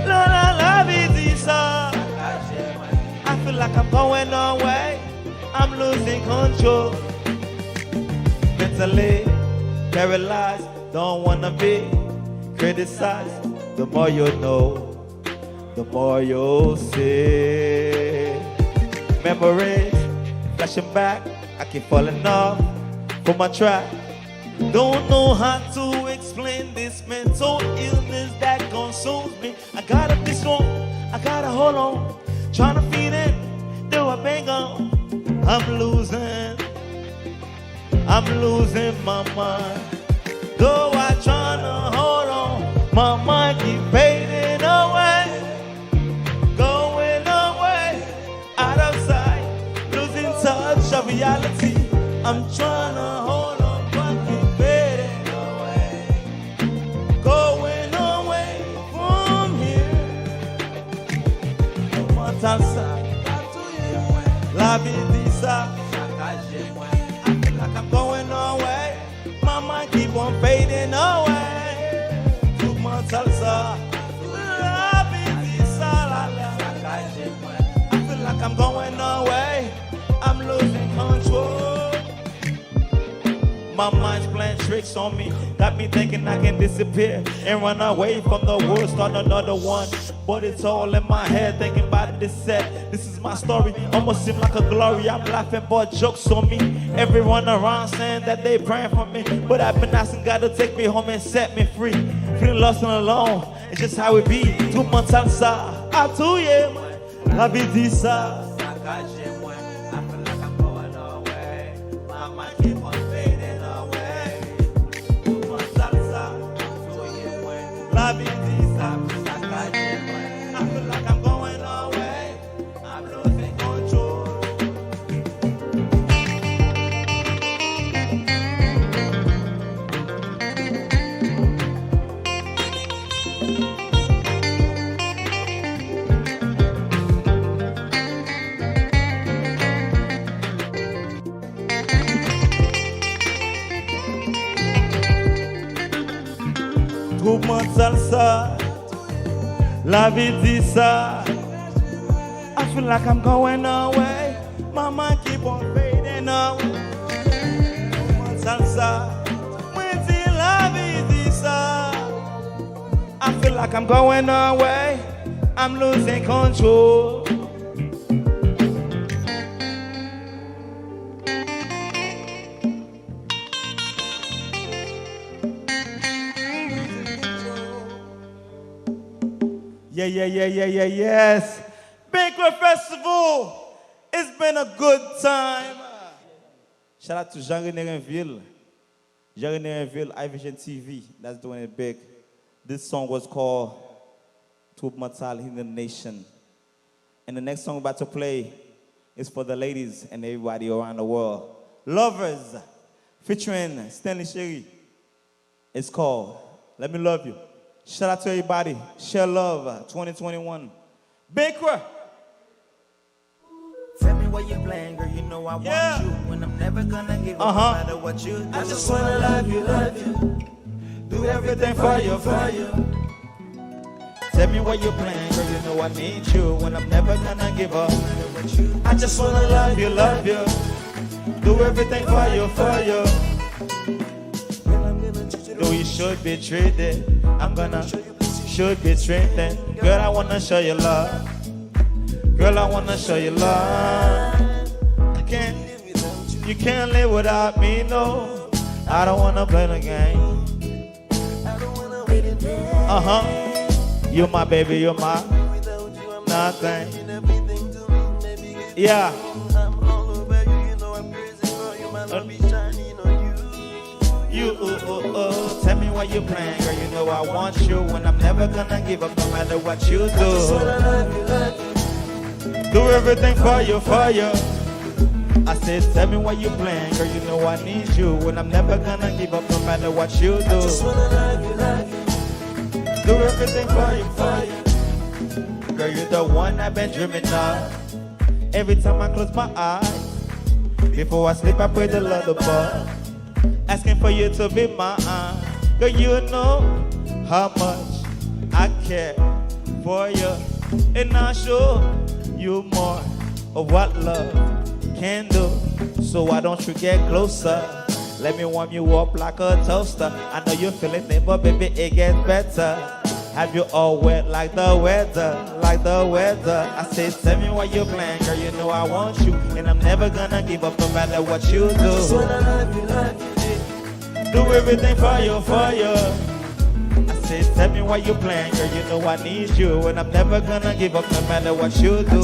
la vie dit ça. I feel like I'm going away. I'm losing control. Mentally paralyzed, don't wanna be criticized. The more you know, the more you'll see. Memories flashing back, I keep falling off from my track. Don't know how to explain this mental illness that consumes me. I gotta be strong, I gotta hold on, trying to feed it, though I've been gone. I'm losing my mind. Though I tryna hold on, my mind keep fading away, going away, out of sight, losing touch of reality. I'm tryna hold on, but keep fading away, going away from here. La vie dit ça. Like I'm going away, my mind keep on fading away. Tout mon salsa, la vie dit ça, la la. I feel like I'm going away, I'm losing control. My mind's playing tricks on me, got me thinking I can disappear and run away from the world, start another one. But it's all in my head, thinking about this set. This is my story, almost seem like a glory. I'm laughing, but jokes on me. Everyone around saying that they praying for me, but I've been asking God to take me home and set me free. Feeling lost and alone, it's just how it be. Tout mon salsa, à tout yé, la vie dit ça. La vie dit ça. I feel like I'm going away, I'm losing control. Tout mon salsa, la vie dit ça. I feel like I'm going away, my mind keep on fading away. Tout mon salsa, moi dis la vie dit ça. I feel like I'm going away, I'm losing control. Yes. Bankra Festival. It's been a good time. Shout out to Jean-René Renville. Jean-René Renville, iVision TV. That's doing it big. This song was called Tub Matal in the Nation. And the next song I'm about to play is for the ladies and everybody around the world. Lovers, featuring Stanley Sherry. It's called Let Me Love You. Shout out to everybody. Share love 2021. Bankra. Tell me what you playing, girl. You know I want you. When I'm never gonna give up no matter what you do. I just wanna love you, love you. Do everything for you, for you. Tell me what you're playing, girl. You know I need you. When I'm never gonna give up. I just wanna love you, love you. Do everything for you, for you. Though you should be treated, I'm gonna should be strengthened. Girl, I wanna show you love. Girl, I wanna show you love. You can't live without me, no. I don't wanna play the game. You're my baby, you're my nothing. Yeah. Tell me what you're playing, girl. You know I want you. When I'm never gonna give up, no matter what you do. Do everything for you, for you. I said, tell me what you're playing, girl. You know I need you. When I'm never gonna give up, no matter what you do. Do everything for you, for you. Girl, you're the one I've been dreaming of. Every time I close my eyes, before I sleep, I pray the Lord above, asking for you to be mine. Girl, you know how much I care for you, and I'll show you more of what love can do. So why don't you get closer? Let me warm you up like a toaster. I know you're feeling it, but baby, it gets better. Have you all wet like the weather, like the weather. I said, tell me what you're playing, girl. You know I want you, and I'm never gonna give up no matter what you do. Do everything for you, for you. I said, tell me what you're playing, girl. You know I need you, and I'm never gonna give up no matter what you do.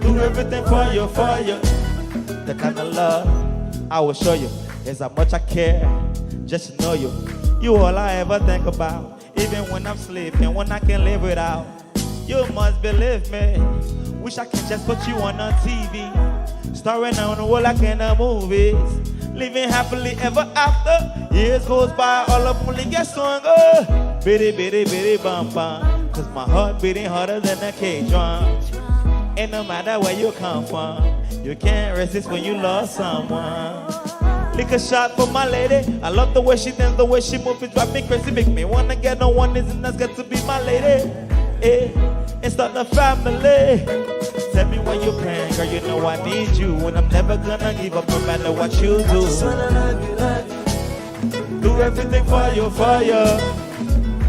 Do everything for you, for you. The kind of love I will show you is how much I care. Just to know you, you all I ever think about. Even when I'm sleeping, when I can live without. You must believe me. Wish I could just put you on a TV, starring on all like in the movies. Living happily ever after. Years goes by, all up only gets stronger. Bitty, bitty, bitty, bum, bum. Cause my heart beating harder than a K-drum. And no matter where you come from, you can't resist when you love someone. Lick a shot for my lady. I love the way she dance, the way she moves, it drive me crazy. Make me wanna get no one, isn't that's got to be my lady. It's not the family. Tell me what you're playing, girl. You know I need you, and I'm never gonna give up no matter what you do. Do everything for you, for you.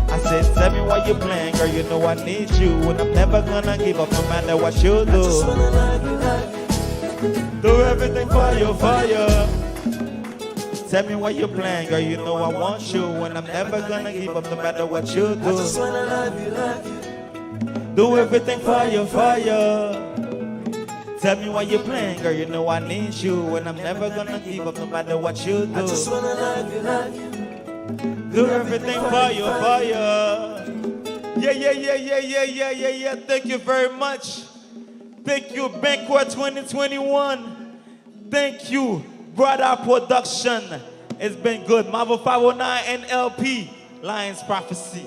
I said, tell me what you're playing, girl. You know I need you, and I'm never gonna give up no matter what you do. Do everything for you, for you. Tell me what you're playing, girl. You know I want you, and I'm never gonna give up no matter what you do. Do everything for you, for you. Tell me what you're playing, girl. You know I need you, and I'm never gonna give up no matter what you do. Do everything for you, for you. Yeah. Thank you very much. Thank you, Bankra 2021. Thank you, Brother Production. It's been good. Marvel 509 NLP, Lions Prophecy.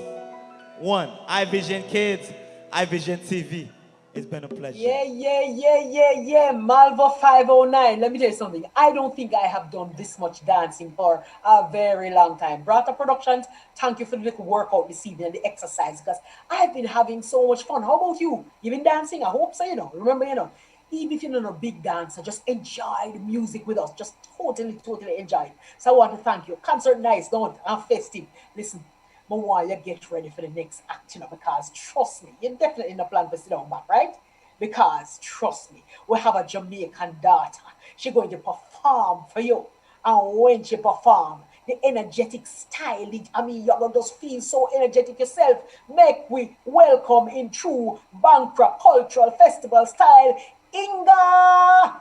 One, iVision Kids, iVision TV. It's been a pleasure. Yeah. Malvo 509. Let me tell you something. I don't think I have done this much dancing for a very long time. Brata Productions, thank you for the little workout this evening and the exercise, because I've been having so much fun. How about you? You've been dancing? I hope so, Remember, even if you're not a big dancer, just enjoy the music with us. Just totally enjoy it. So I want to thank you. Concert nice, don't? I'm festive. Listen, while you get ready for the next act, because trust me, you're definitely in the plan for sit down back, right? Because trust me, we have a Jamaican daughter. She's going to perform for you. And when she perform, the energetic style, you're going to just feel so energetic yourself. Make we welcome in true Bankra Cultural Festival style, Inga!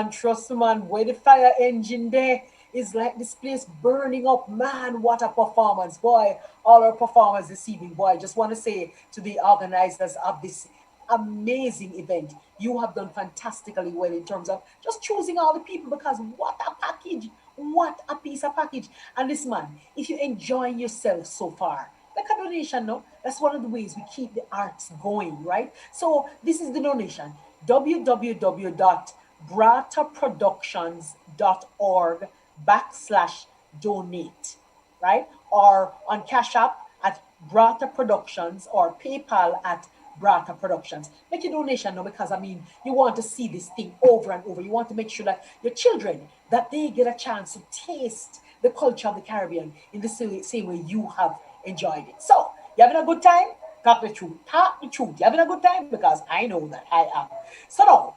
man, trust me, man. Where the fire engine there is like this place burning up, man. What a performance, boy. All our performers this evening, boy. I just want to say to the organizers of this amazing event, you have done fantastically well in terms of just choosing all the people, because what a package, what a piece of package. And this, man, if you're enjoying yourself so far, like a donation, no? That's one of the ways we keep the arts going, right? So this is the donation: www.brataproductions.org/donate, right? Or on Cash App at Brata Productions, or PayPal at Brata Productions. Make your donation now, because I mean, you want to see this thing over and over. You want to make sure that your children, that they get a chance to taste the culture of the Caribbean in the same way you have enjoyed it. So, you having a good time? Talk the truth. Talk the truth. You having a good time? Because I know that I am. So now,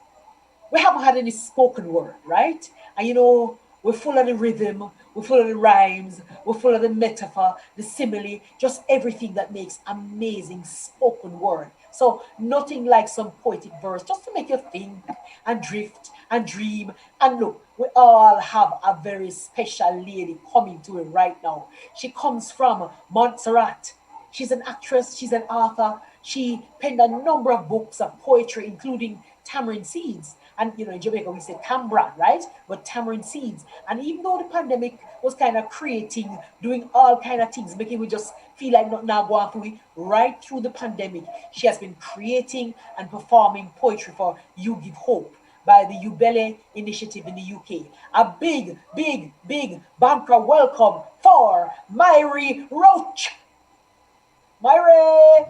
we haven't had any spoken word, right? And you know, we're full of the rhythm, we're full of the rhymes, we're full of the metaphor, the simile, just everything that makes amazing spoken word. So nothing like some poetic verse, just to make you think and drift and dream. And look, we all have a very special lady coming to it right now. She comes from Montserrat. She's an actress, she's an author. She penned a number of books of poetry, including Tamarind Seeds. And you know, in Jamaica we say Cambra, right? But Tamarind Seeds. And even though the pandemic was kind of creating, doing all kind of things, making we just feel like not now going through, right through the pandemic, she has been creating and performing poetry for You Give Hope by the Ubele Initiative in the UK. A big, big, big Bankra welcome for Myri Roach. Myri!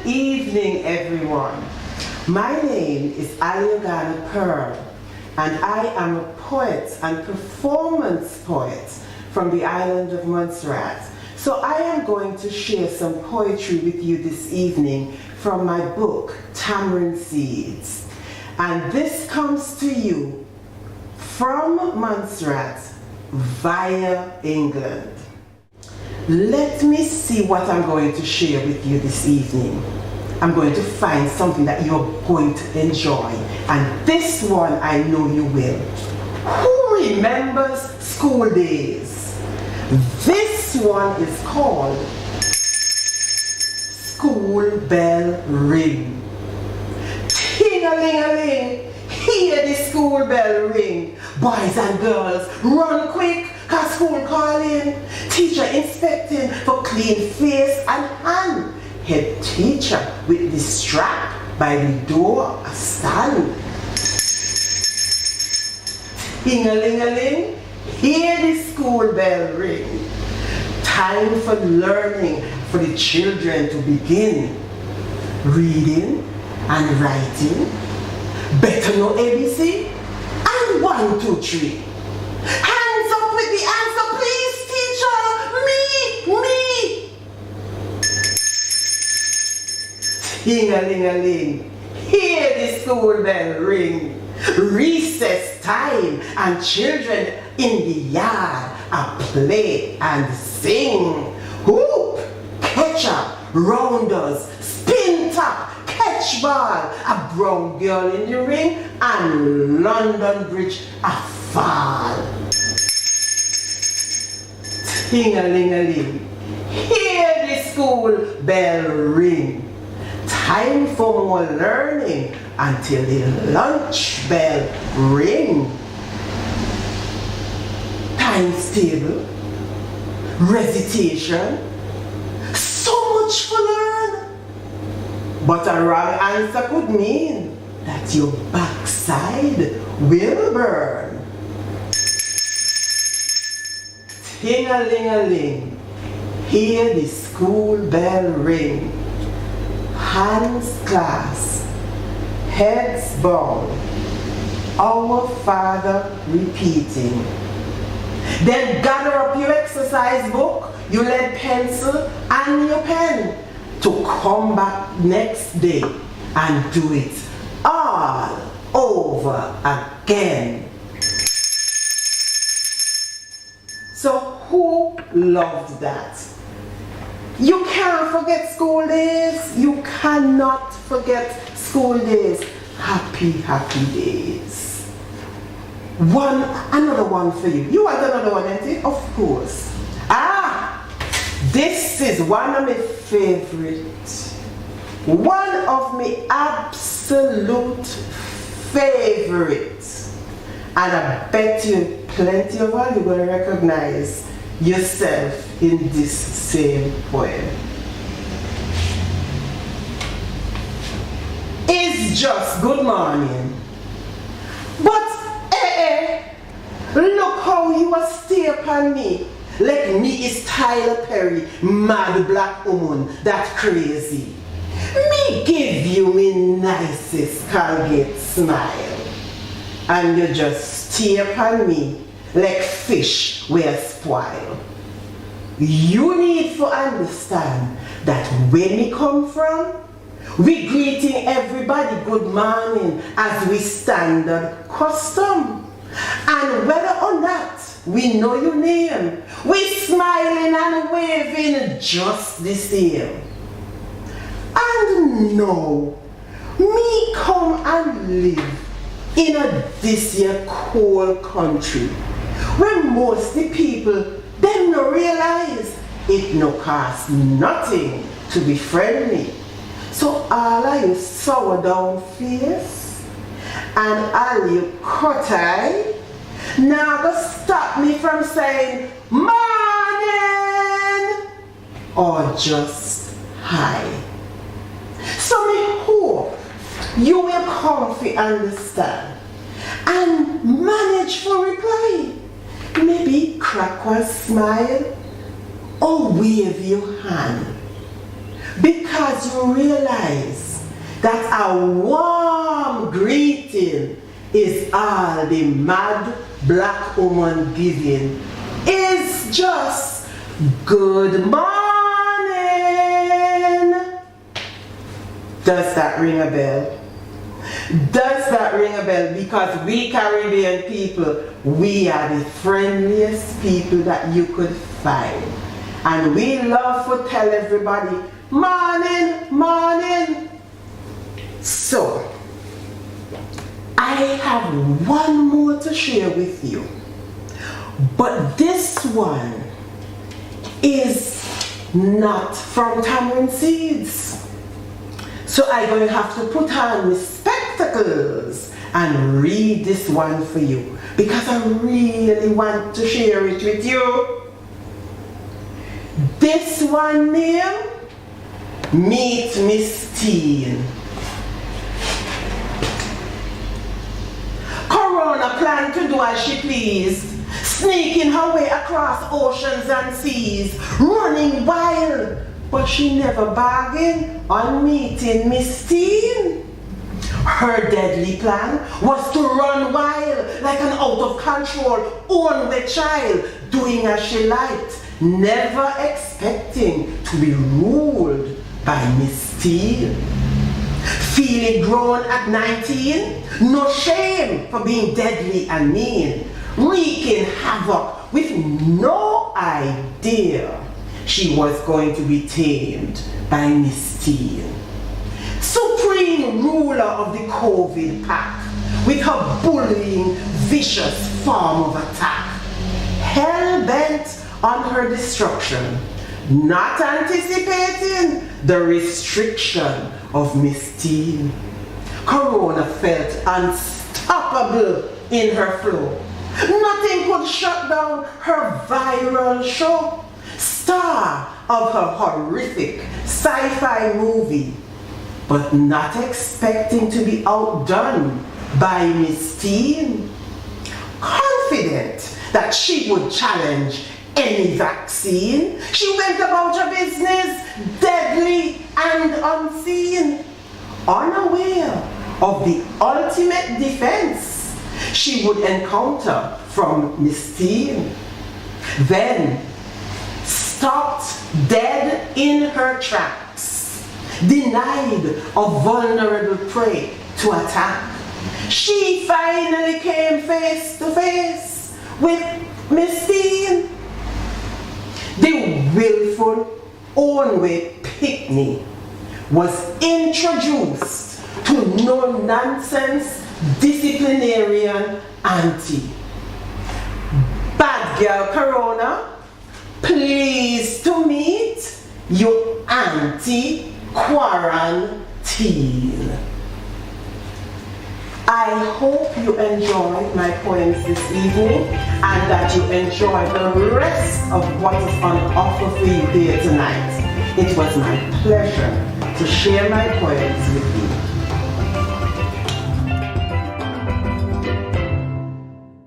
Evening, everyone. My name is Aliogana Pearl, and I am a poet and performance poet from the island of Montserrat. So I am going to share some poetry with you this evening from my book, Tamarind Seeds. And this comes to you from Montserrat via England. Let me see what I'm going to share with you this evening. I'm going to find something that you're going to enjoy. And this one I know you will. Who remembers school days? This one is called School Bell Ring. Ting-a-ling-a-ling, hear the school bell ring. Boys and girls, run quick, cause school calling. Teacher inspecting for clean face and hand. Head teacher with the strap by the door a stand. Ting-a-ling-a-ling, hear the school bell ring. Time for learning for the children to begin. Reading and writing, better know ABC, and 1, 2, 3. Hands up with the answer, please, teacher. Me. Ting-a-ling-a-ling, hear the school bell ring. Recess time and children in the yard are play and sing. Hoop, catcher, rounders, spin top, catch ball, a brown girl in the ring, and London Bridge a fall. Ting-a-ling-a-ling, hear the school bell ring. Time for more learning until the lunch bell ring. Times table, recitation, so much to learn. But a wrong answer could mean that your backside will burn. Ting-a-ling-a-ling, hear the school bell ring. Hands class, heads bowed, our Father repeating. Then gather up your exercise book, your lead pencil, and your pen to come back next day and do it all over again. So who loved that? You can't forget school days. You cannot forget school days. Happy, happy days. Another one for you. You want another one, ain't it? Of course. This is one of my favorites. One of my absolute favorites. And I bet you plenty of you will recognize yourself in this same poem. It's just good morning. But look how you are stay upon me. Like me is Tyler Perry, mad black woman, that crazy. Me give you me nicest Colgate smile. And you just stay upon me like fish will spoil. You need to understand that where me come from, we greeting everybody good morning as we standard custom. And whether or not we know your name, we smiling and waving just the same. And now, me come and live in this here cold country where most the people them no realize it no cost nothing to be friendly. So all of you sour down face and all you cut eye now go stop me from saying morning or just hi. So me hope you will come to understand and manage for reply. Maybe crack one smile or wave your hand, because you realize that a warm greeting is all the mad black woman giving is just good morning. Does that ring a bell? Does that ring a bell? Because we Caribbean people, we are the friendliest people that you could find. And we love to tell everybody, morning, morning. So, I have one more to share with you. But this one is not from tamarind seeds. So I'm going to have to put on my spectacles and read this one for you, because I really want to share it with you. This one name, Meet Miss Teen. Corona planned to do as she pleased, sneaking her way across oceans and seas, running wild. But she never bargained on meeting Miss Teen. Her deadly plan was to run wild like an out-of-control, only child, doing as she liked, never expecting to be ruled by Miss Teen. Feeling grown at 19, no shame for being deadly and mean, wreaking havoc with no idea she was going to be tamed by Miss Teen. Supreme ruler of the COVID pack, with her bullying, vicious form of attack. Hell-bent on her destruction, not anticipating the restriction of Miss Teen. Corona felt unstoppable in her flow. Nothing could shut down her viral show. Star of her horrific sci-fi movie, but not expecting to be outdone by Miss Teen. Confident that she would challenge any vaccine, she went about her business, deadly and unseen, unaware of the ultimate defense she would encounter from Miss Teen, then stopped dead in her tracks, denied a vulnerable prey to attack. She finally came face to face with Miss Teen. The willful Ownway Pickney was introduced to no-nonsense disciplinarian auntie. Bad girl Corona, pleased to meet your auntie Quarantine. I hope you enjoyed my poems this evening and that you enjoy the rest of what is on offer for you here tonight. It was my pleasure to share my poems with you.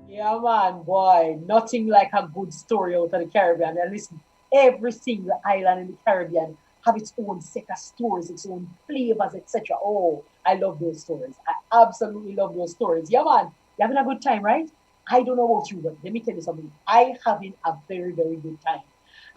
Yeah, man, boy, nothing like a good story out of the Caribbean. And listen, every single island in the Caribbean have its own set of stories, its own flavors, etc. Oh, I love those stories. I absolutely love those stories. Yeah, man, you're having a good time, right? I don't know about you, but let me tell you something. I'm having a very, very good time.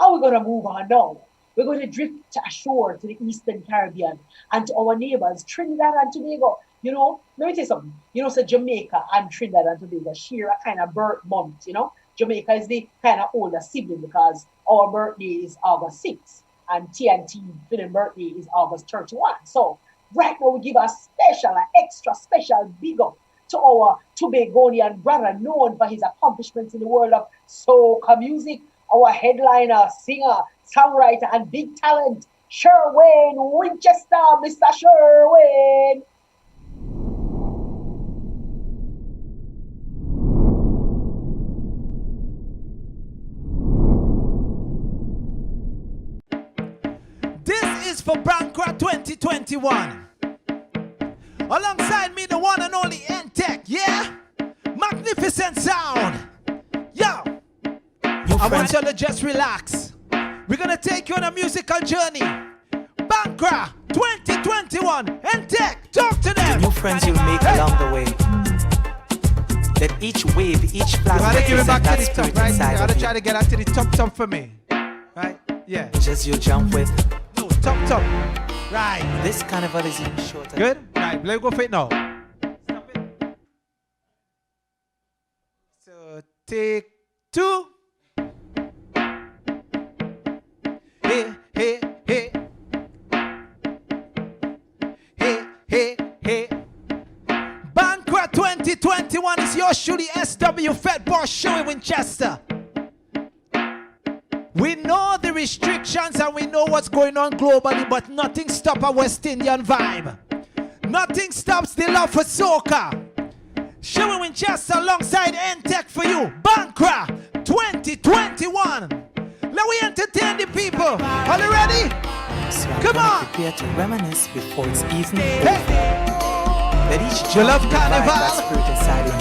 And we're going to move on now. We're going to drift ashore to the Eastern Caribbean and to our neighbors, Trinidad and Tobago. You know, let me tell you something. You know, so Jamaica and Trinidad and Tobago share a kind of birth month, you know. Jamaica is the kind of older sibling because our birthday is August 6th. And TNT film birthday is August 31. So right now we give a special, an extra special big up to our Tobagonian brother known for his accomplishments in the world of soca music, our headliner, singer, songwriter, and big talent, Sherwin Winchester, Mr. Sherwin. For Bankra 2021. Alongside me, the one and only N-Tech, yeah? Magnificent sound. Yo! I want you to just relax. We're gonna take you on a musical journey. Bankra 2021. N-Tech, talk to them. The new friends you'll make along the way. That each wave, each flag, you gotta give it back to the spirit top, right? You inside gotta of try to get out to the top for me. Right? Yeah. Just you jump with. Top. Right. This carnival is even shorter. Good? Right, let's go for it now. So, take 2. Hey. Bankra 2021 is your truly SW Fed Boss show in Winchester. We know the restrictions and we know what's going on globally, but nothing stops a West Indian vibe. Nothing stops the love for soca. Showing Winchester alongside N-Tech for you. Bankra 2021. Let we entertain the people. Are you ready? So come on. Prepare to reminisce before it's evening. Hey. Let each You love that carnival? spirit inside of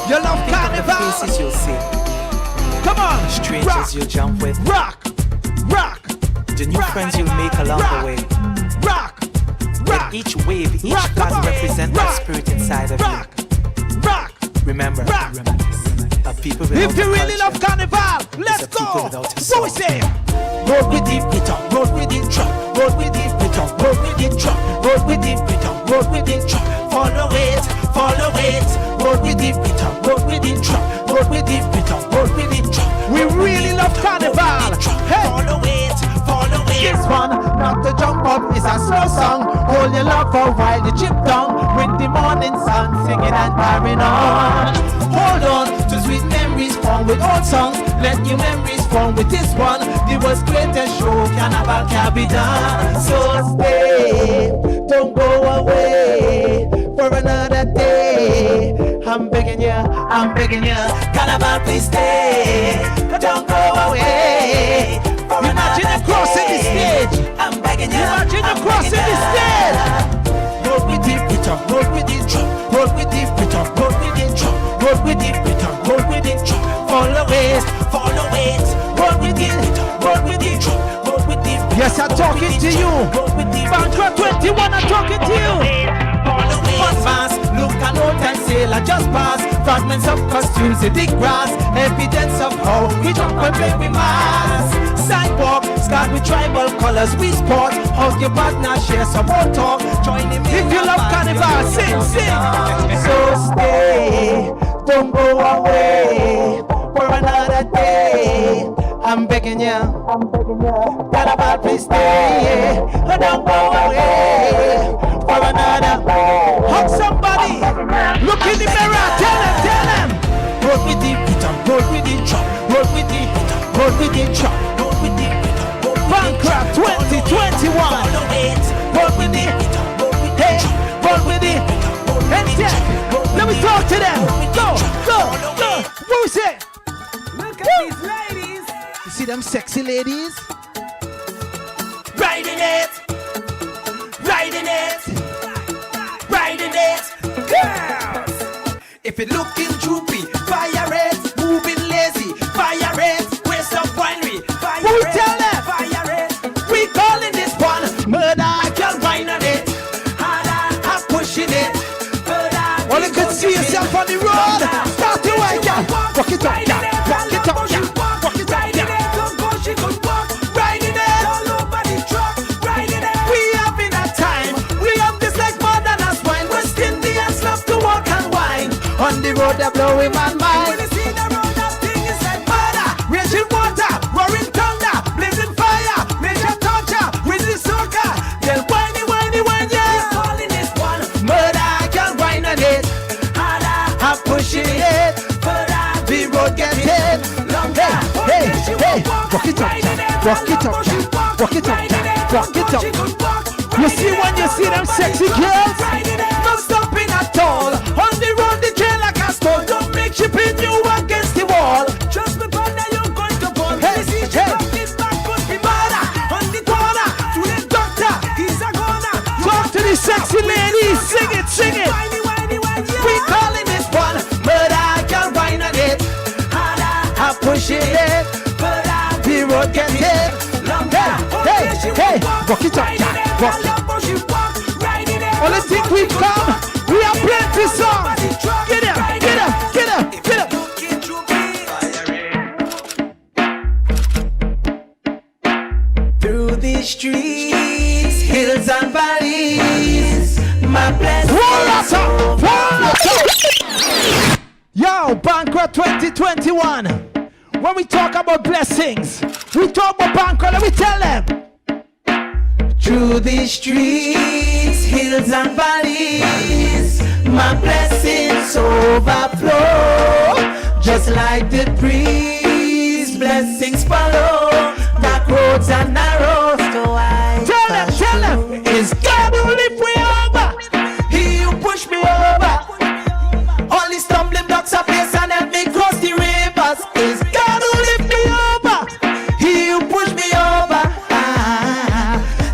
You love Think carnival? of the faces you'll see. Come on. Strangers Rock. you'll jump with. Rock. The new friends you'll make along the way. Let each wave, each flag represent the spirit inside of you. Remember, a people without If you really love carnival, let's go. So we say, roll with the rhythm, roll with the truck, roll with the rhythm, roll with the truck, roll with the rhythm, roll with the truck. Follow it, roll with the rhythm, roll with the truck, roll with the rhythm, roll with the truck. We really love carnival. Hey, follow it. This one, not to jump up, is a slow song. Hold your love for a while, the chip down with the morning sun, singing and carrying on. Hold on to sweet memories formed with old songs. Let your memories form with this one. The world's greatest show, carnival can be done. So stay, don't go away for another day. I'm begging you, carnival please stay. Don't go away. Imagine you crossing the stage. I'm begging you. Imagine you crossing the stage. Roll with the rhythm, roll with the drum, roll with the rhythm, roll with the drum, roll with the rhythm, roll with the drum. Follow it, roll with the rhythm, roll with the drum, roll with the. Yes, I'm talking to you. Bankra 21, I'm talking to you. I just pass. Fragments of costumes in the grass, evidence of how we jump and play with mass. Sidewalk, scarred with tribal colors, we sport. Hug your partner, share some more talk. Join him if you love carnival, sing, sing. So stay, don't go away for another day. I'm begging you, carnival, please stay. Don't go away for another. Hug somebody, look in the mirror, tell them. Roll with the rhythm, roll with the drop, roll with the rhythm, roll with the drop, roll with the rhythm. Bankra 2021. Roll with the rhythm, hey, roll with the rhythm. Let me talk to them. Go. Who's it? Look at these ladies. You see them sexy ladies? Riding it. Girls, if you're looking droopy, fire it. Moving lazy, fire it. Waste of winery, fire it. Who tell them? Fire it. We calling this one murder. Girl, wine on it. Harder, I'm pushing it. Murder. Well, you can see yourself on the road. Start to wine, girl. Walk it up, girl. Walk it up, girl. Walk it up, girl. She could walk, riding it all over the truck, riding it. We having a time. We have this like more than a swine. West Indians love to walk and wine. On the road, they're blowing my mind. When you see the road, that thing is like murder. Raging water, roaring thunder, blazing fire, major torture, with the soca. They'll whiny, yeah. Calling this one murder, girl, wine on it. Harder, I'm pushing it. Further, the road gets hit. Longer, hey, walk it up, walk it up, walk it up, walk it up. You see when you see them sexy girls, not stopping at all. On the road, the train like a stone. Don't make you pin you against the wall. Just be partner, you're going to fall. Hey, see you back could be murder. On the corner, to the doctor, he's a goner. Talk to the sexy ladies, sing it. We calling this one murder, girl, wine on it. Harder, I'm pushing it. Further, the road gets hit. Longer, hey, walk it up, walk it up. Only thing we come, we have plenty songs. Get up. Through the streets, hills and valleys, my blessings. Yo, Bankra 2021. When we talk about blessings, we talk about Bankra, let me tell them. Through the streets, hills and valleys, my blessings overflow. Just like the breeze, blessings follow. Dark roads and narrow. Tell them, it's God who lift me over. He who push me over. All these stumbling blocks are face and help me cross the rivers. It's God who lift me over. He who push me over.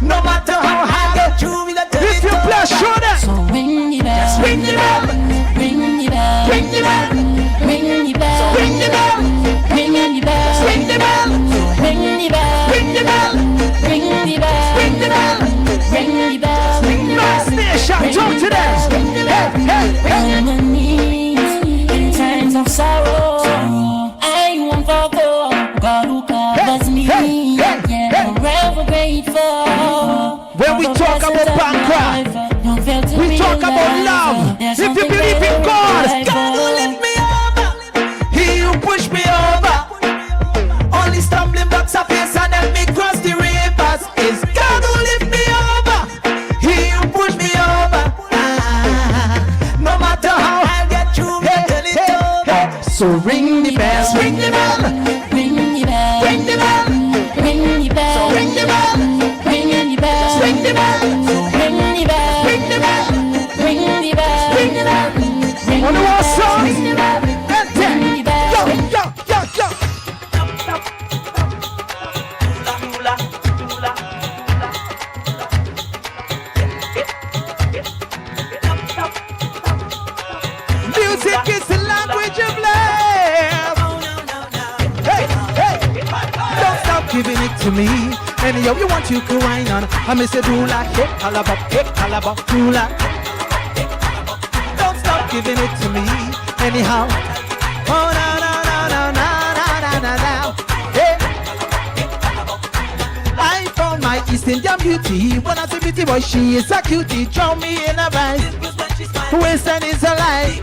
No matter how hard I get through, we got to lift you bless, show them. So ring the bell, ring the bell, ring the bell, ring the bell, ring the bell, ring the bell, ring the bell, ring the bell, ring the bell, ring the bell, ring the bell, ring the bell, ring the bell, ring the bell. Station, talk to them. Hey. On my knees in times of sorrow, I won't forgo God who covers me. Yeah, forever grateful. When we talk about Bankra, we talk about love. If you believe in God, God will lift me over. He who push me over. Only stumbling blocks are face and help me cross the rivers. Is God who lift me over. He who push me over. No matter how I get through, so ring the bell, ring the bell, ring the bell, ring the bell, ring the bell, so ring the bell, ring the bell, ring the bell, ring the bell, ring the bell, ring the bell, ring the bell. On the wall song, ring the bell, ring the bell. Yo. Music is the language of love. Hey. Don't stop giving it to me. Anyhow you want, you can whine on. I miss a do like hip, calabar, do like. Don't stop giving it to me anyhow. Oh, no, no, no, no, no, no, no, no. Hey. I found my East Indian beauty. When I say beauty boy, she is a cutie. Drown me in a vice. Western is a lie.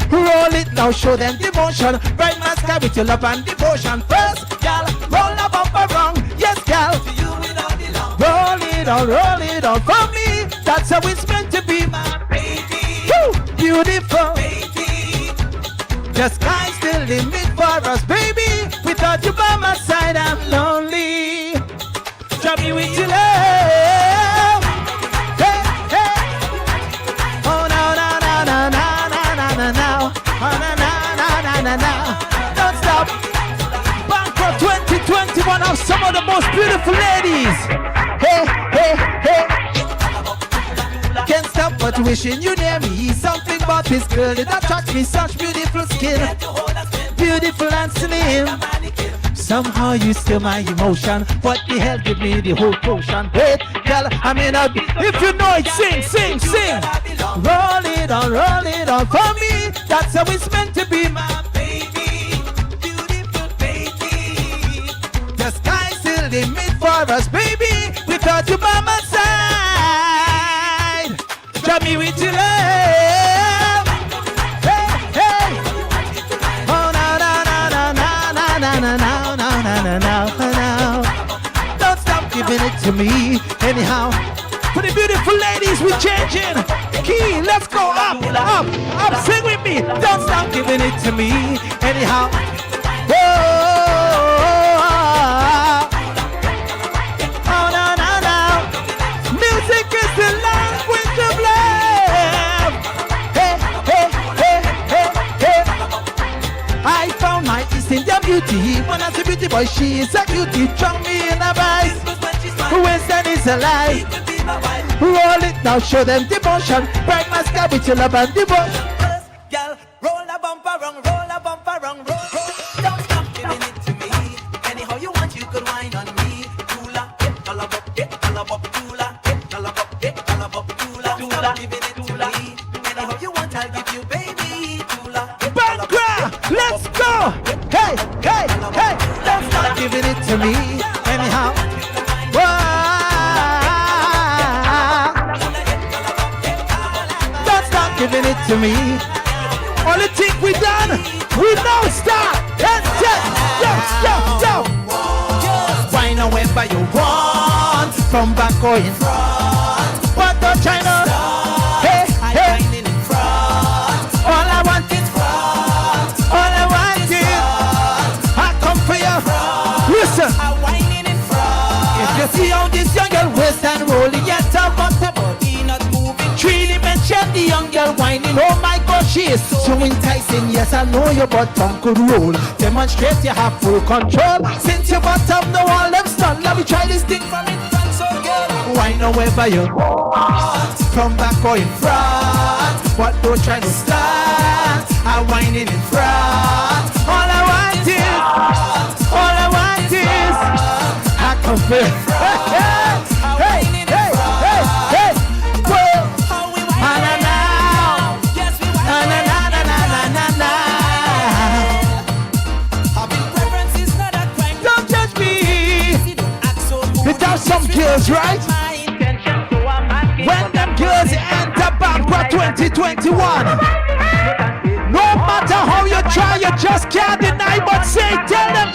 Roll it now, show them devotion. Bright mascara with your love and devotion. First, gal, roll a bumper wrong. Yes, gal. Roll it on for me. That's how it's meant to be, my baby. Woo! Beautiful baby. The sky's the limit for us, baby. Without you by my side, I'm lonely. Drop me with your love. Hey, hey. Oh, no, no, no, no, no, no, no, no. Oh, no, no, no, no, no, no. Don't stop. Bankra 2021 of some of the most beautiful ladies. Hey, hey, hey. Can't stop but wishing you near me. Something about this girl that attracts me. Such beautiful skin, beautiful and slim. Somehow you steal my emotion. What the hell give me the whole potion? Wait, girl, I may not be. If you know it, sing, sing, sing. Roll it on for me. That's how it's meant to be, my baby. Beautiful baby. The sky's the limit for us, baby. Without you by my side, drop me with your love. Hey, hey. Oh, no, no, no, no, no, no, no, no, no, no, no, no. Don't stop giving it to me anyhow. For the beautiful ladies, we're changing. Key, let's go up, up, up. Sing with me. Don't stop giving it to me anyhow. Oh, no, no, no. Music is the language of love. Hey, hey, hey, hey, hey. I found my East Indian beauty. When I say beauty boy, she is a cutie. Drown me in a vice. Western is a lie. Roll it now, show them devotion. Bright mascara with your love and devotion. Girl, roll a bumper wrong, roll a bumper wrong, roll. Don't stop giving it to me. Anyhow you want, you could whine on me. Tula, get all up, tula, get all up, tula. Stop giving it to me. Anyhow you want, I'll give you, baby. Tula, Bankra, let's go. Hey, hey, hey. Don't stop giving it to me anyhow. Don't stop giving it to me. Only thing we done, we don't stop. Let's yo. Wine whenever you want, from back or in front. What the China? Hey, hey. All I want is front. All I want is I come for you. Listen. If you see how this young girl waist and rolling, yet I'm on the body not moving. 3D, the young girl whining. Oh my gosh, she is so enticing. Yes, I know your bottom could roll. Demonstrate you have full control. Since your bottom no all them stun. Let me try this thing from in front, so girl. Wine wherever you want, from back or in front. What don't try to start. I'm whining in front. All I want is I come first. Hey, hey, hey, hey. Whoa. Don't judge me. Without some girls, right? When them girls enter Bankra 2021, no matter how you try, you just can't deny. But say, tell them.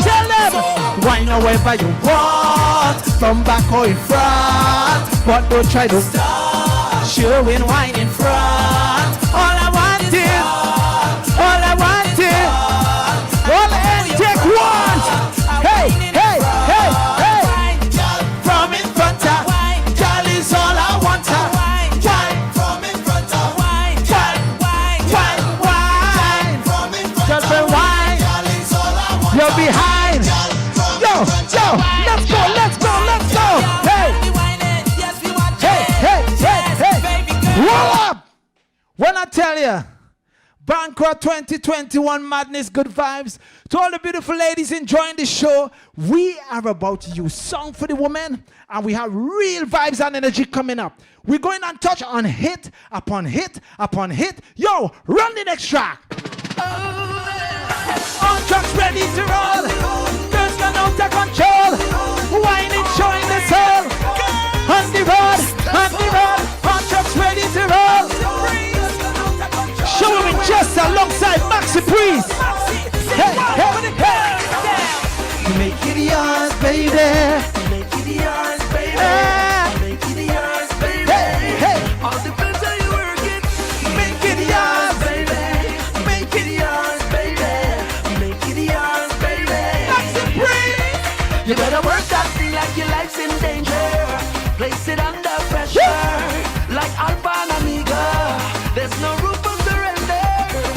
Wine wherever you want, from back or in front. But don't try to stop. Showing wine in front. All I want is, all take one. Hey, hey, hey, hey. From in front of, girl is all I want. From in front of, wine. Just a wine. You're behind. Yo, let's go. Hey. Roll up. When I tell you, Bankra 2021 madness, good vibes. To all the beautiful ladies enjoying the show, we are about to use song for the women, and we have real vibes and energy coming up. We're going and touch on hit upon hit upon hit. Yo, run the next track. All trucks ready to roll. Girls gone out of control. Whining, showing the soul. On the road, on the road. All trucks ready to roll. Showing just alongside Maxi Priest. Hey, hey, hey. Make it yours, baby. Make it yours, baby. Make it yours, baby. Hey, hey. All depends how you work it. Make it yours, baby. Make it yours, baby. Make it yours, baby. Maxi Priest. You better work that thing like your life's in danger. Place it under pressure. Like Alpha and Omega. There's no room for surrender.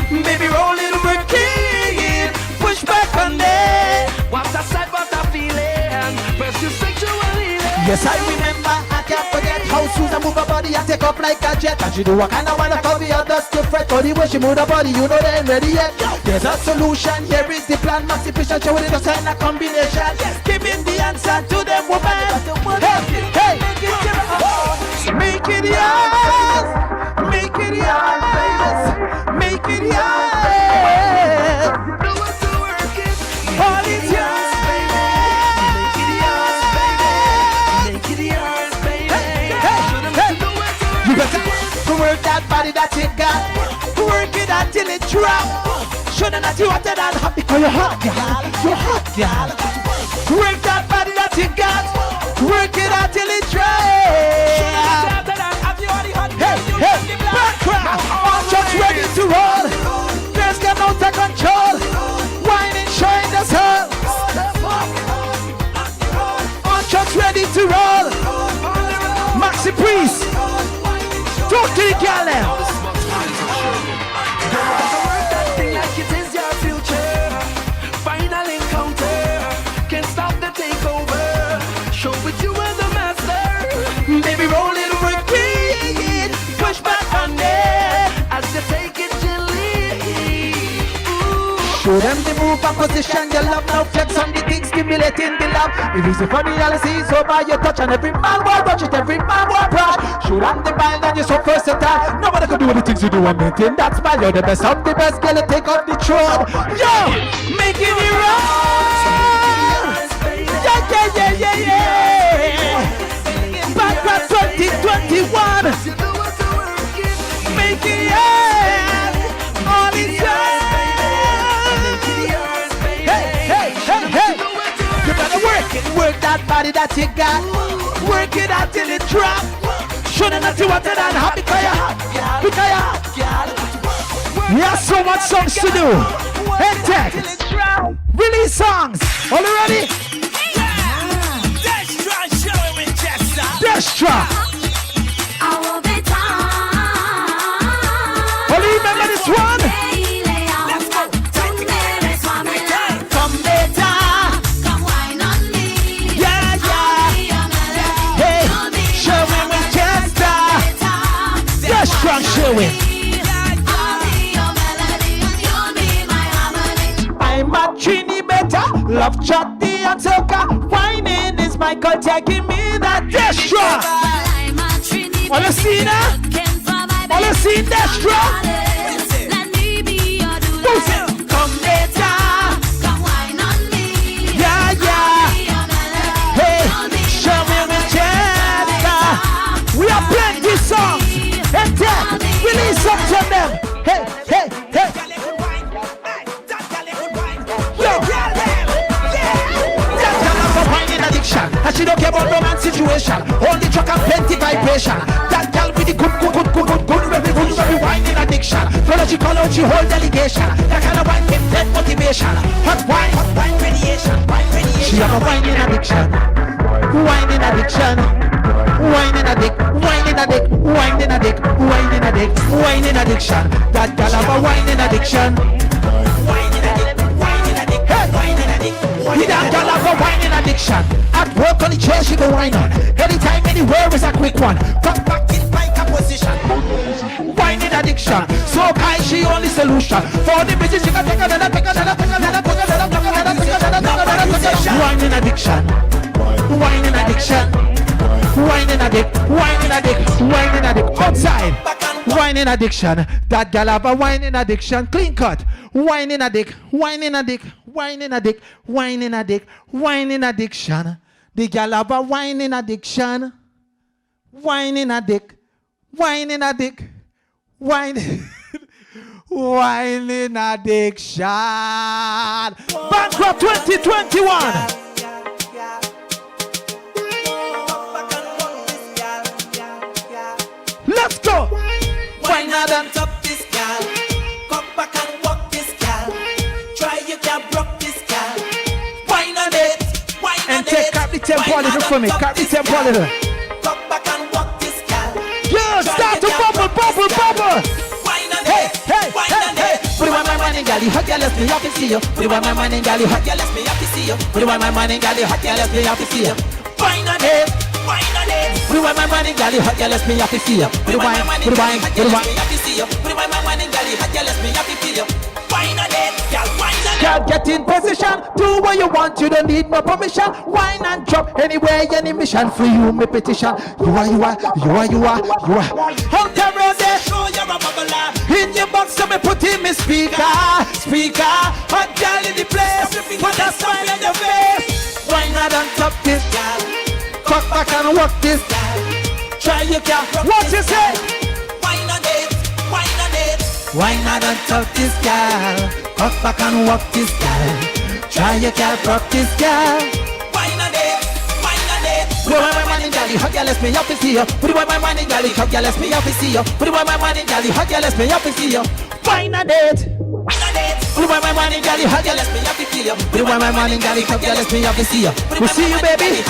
Baby, roll it, work it. Push back on it. What a sight, what a feeling. Pursue sexual healing. Yes, I remember, I can't forget how Susan move her body and take up like a jet. And she do what kind of wanna cover your dust to fret. But the way she move her body, you know they ain't ready yet. There's a solution, here is the plan. Maxi Fisher show it just in a combination. Giving the answer to them woman. Hey, hey, make it yours. Make it yours. Make it yours. All is yours. You better work that body that you got. Work it until it drop. Show them that you hotter than hot because you're hot, girl. You're hot, girl. Work that body that you got. Work it until it drops. Hey, hey, Bankra. All just ready to roll. Girls get out of control. Whining, showing the soul. All just ready to roll. Maxi Priest. Talk to the girl now. Work that thing like it is your future. Final encounter. Can't stop the takeover. Show it you are the master. Baby, roll it, work it. Push back on it. As you take it gently. Show them the move and position. Your love now flex on the things stimulating the love. If it's a funny analysis over your touch and every man will watch it, every man will brush. Show them the mind and you're so versatile. Nobody can do the things you do and maintain that smile. You're the best of the best, girl, take off the throne. Yo, making it right. Yeah, yeah, yeah, yeah. Bankra 2021. Make it yours. All is yours. You better work it, work that body that you got. Work it until it drop. Show them that you want it and hot because you're hot. Because you're hot. We have so much songs to do. Hey, Tech. Release songs. Are you ready? Destra. Oh, you remember this one? Strong showing. I'm a Trini better. Love chatty and soca. Whining is my culture. Give me that Destra. Wanna see that? Wanna see Destra? Come later. Yeah, yeah. Hey, show me Winchester. We are plenty songs. And then release up to them. Hey, hey, hey. Yo. That girl have a whining addiction, and she don't care about romance situation. Only truck and plenty vibration. That girl with the good whining addiction. So that she call out, she hold delegation. That kind of wine give dead motivation. Hot wine radiation. She have a whining addiction. Whining addiction. Whining addict, whining addict, whining addict, whining addict, whining addiction. That girl have a whining addiction. Whining addict, whining addict, whining addict. That girl have a whining addiction. At work on the chair she go whine on. Anytime, anywhere is a quick one. Come back in my position. Whining addiction. So high she only solution. For the bitches she can take another. Whining addiction. Whining addiction. whining addict, whining addict, whining addict. Outside, whining addiction. That gal have a whining addiction. Clean cut. Whining addict, whining addict, whining addict, whining addict, whining addiction. The gal have a whining addiction. Whining addict, whining addict, whining. Whining addiction. Bankra 2021. Let's go. Why not on top this gal? Come back and walk this gal. Try you can broke this gal. Why not it? Why not And take up the tempo a little for me. Cap the tempo a little. Come back and walk this gal. Yeah, start to bubble, bubble, bubble. Hey, hey, hey, hey. Put it on my money, gal. You hot, gal. Let's me up and see you. Put it on my money, gal. You hot, gal. Let's me up and see you. Put it on my money, gal. You hot, gal. Let's me up and see you. Why not it? Why not it? Put it on my money, gal. You hot, gal. Let's me up and see you. Put it on my money, gal. Put it on. Put it on my money, gal. You hot, gal. Let's me up and see you. Why not it? Gal, why not it? Gal, get in position. Do what you want. You don't need no permission. Wine and drop anywhere, any mission. For you, me petition. You are. Out the road there. Show you're a bubbler. In your box, so me put in me speaker. Hot gal in the place. Put a smile on your face. Why not on top this gal? Cut back and walk this gal. Try you can. What you say? Why not it? Why not it? Why not on top this gal? Cut back and walk this gal. Try you can rock this gal. Why not it? Why not it? Put away my money, gal, hot gal, let's me up and see you. Put away my money, gal, hot gal, let's me up and see you. Put away my money, gal, hot gal, let's me up and see you. Why not it? Why not it? Put away my money, gal, hot gal, let's me up and see you. Put away my money, gal, hot gal, let's me up and see you. We see you, baby.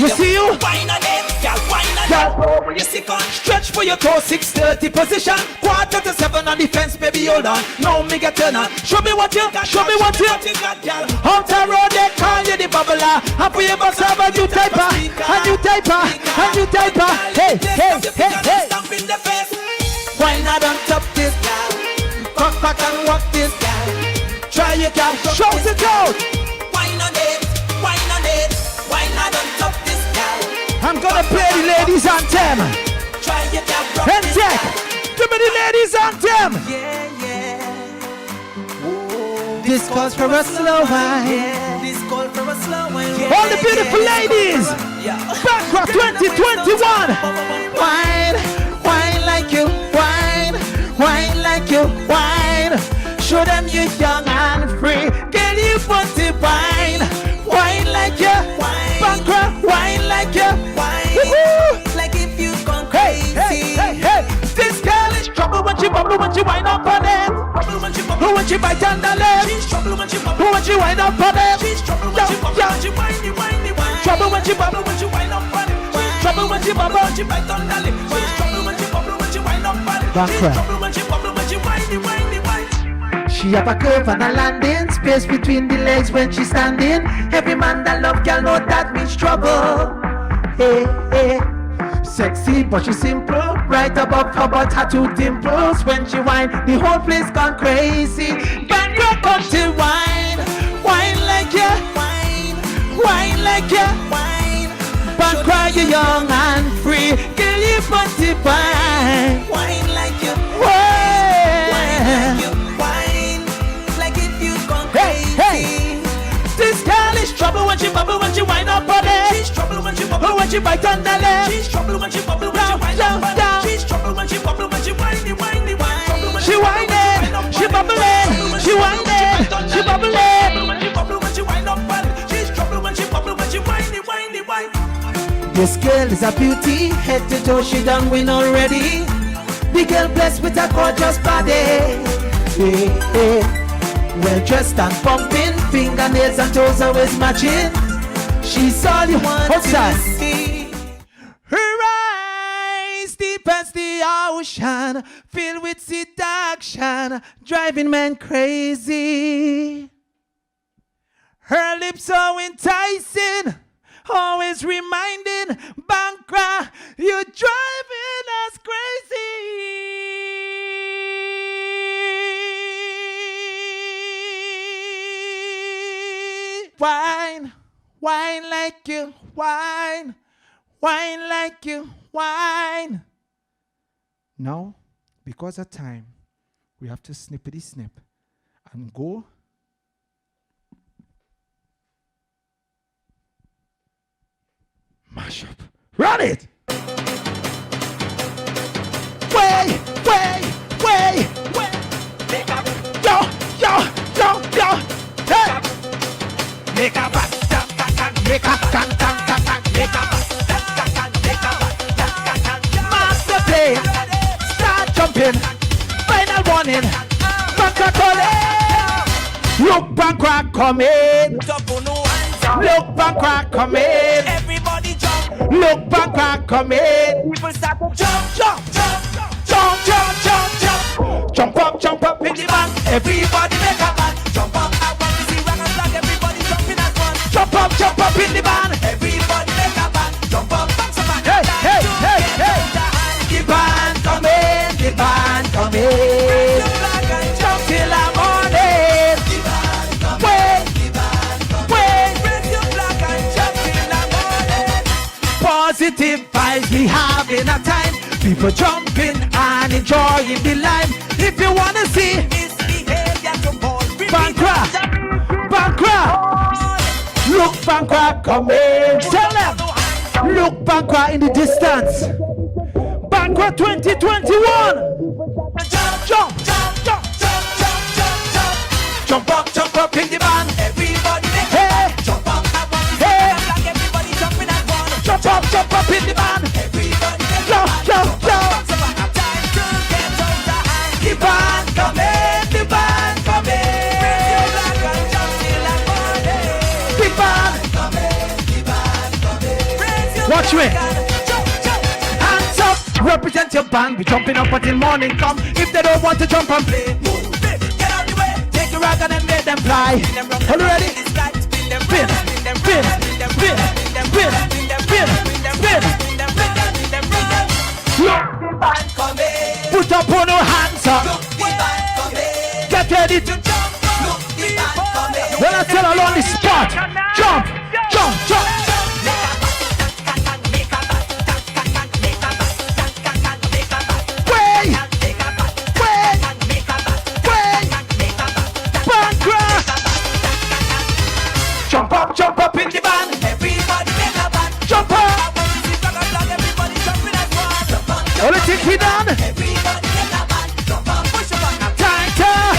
We see you. Why not it? Gal, why not it? Gal, you sick on. Stretch for your toe, 6:30 position. 6:45 on the fence, baby, hold on. Now me get turn on. Show me what you got, show me what you got, gal. Out the road, they call you the bubbler. And for your box, have a new typer, a new typer, a new typer. Hey, hey, hey, hey. Stamp in the face. Why not on top this gal? Cock back and walk this gal. Try your gal, shout it out. Why not it? Why not it? Why not on top this gal? I'm gonna play the ladies anthem. Try your gal, rock And this Jack, gal. give me the ladies anthem. Yeah, yeah. This calls for a slow wine. Yeah, this call for a slow wine. All the beautiful ladies. Bankra 2021. Wine, wine like you, wine, wine like you, wine. Show them you're young and free. Girl, you want to wine, wine like you, Bankra, wine like you, wine. Like if you gone Hey, crazy. hey, hey, hey. This girl is trouble when she bubble, when she wind up on it. Who when she bite on the left? Who when she wind up on it? Trouble when she bubble, when she wind up on it. Trouble when she bubble, when she bite on the lip. Trouble when she bubble, when she wind up on it. Trouble when she bubble, when she whiny. She have a curve and a landing space between the legs when she standing. Every man that love girl know that means trouble. Hey, hey. Sexy but she simple. Right above her butt tattoo dimples. When she whine, the whole place gone crazy. Bankra country wine, wine like ya, wine like ya, Bankra you young and free. Girl you party wine, Wine like you, wine. wine like you, wine. Like if you gone crazy. Hey, this girl is trouble when she bubble, when she wind up on it. She's trouble when she bubble, when she bite on the left. She's trouble when she bubble, when she wind up on it. She's trouble when she bubble, when she whiny, whiny, whiny. She whining, she bubbling, she whining, she bubbling. When she bubble, when she wind up on it. She's trouble when she bubble, when she whiny, whiny, whiny. This girl is a beauty, head to toe she done win already. The girl blessed with a gorgeous body. Hey, hey. Well dressed and pumping, fingernails and toes always matching. She's all you want outside. to see. Her eyes deep as the ocean, filled with seduction, driving men crazy. Her lips so enticing, always reminding Bankra, you're driving us crazy. Wine, wine like you, wine, Wine like you, wine. Now, because of time, we have to snippety snip and go. Mash up. Run it! Way! Yo! Hey! Make a back, make a master play. Start jumping. Final warning. Bankra calling. Look, Bankra coming. Look, Bankra coming. Everybody jump. Look, Bankra coming. People start to jump. Jump up in the band. Everybody make a band. Jump up. I want to see rock and flag. Everybody jumping as one. Jump up in the band. Everybody make a band. Jump up. Hey. The band coming. Jump till the morning. Wait. Raise your flag and jump till the morning. Positive vibes, we having a time. People jumping and enjoying the life. If you wanna see Bankra, look Bankra coming. Tell them, look Bankra in the distance. Bankra 2021. Jump up in the band. Everybody, hey, jump up. Hey, everybody jumping at one. Jump up in the band. Everybody, yo. The band coming. The band coming. Watch me. Hands up, represent your band. We jumping up until morning come. If they don't want to jump and play, move it. Get out the way. Take your rag and make them fly. Are you ready? Spin. Put up on your hands up. Get ready to jump. When I tell along the spot, jump. Way. Bankra. Jump up in the band. Everybody make a band. Jump up. Everybody jumping at once. All the things we done. Everybody make a band. Jump up. Push your back. Tighter.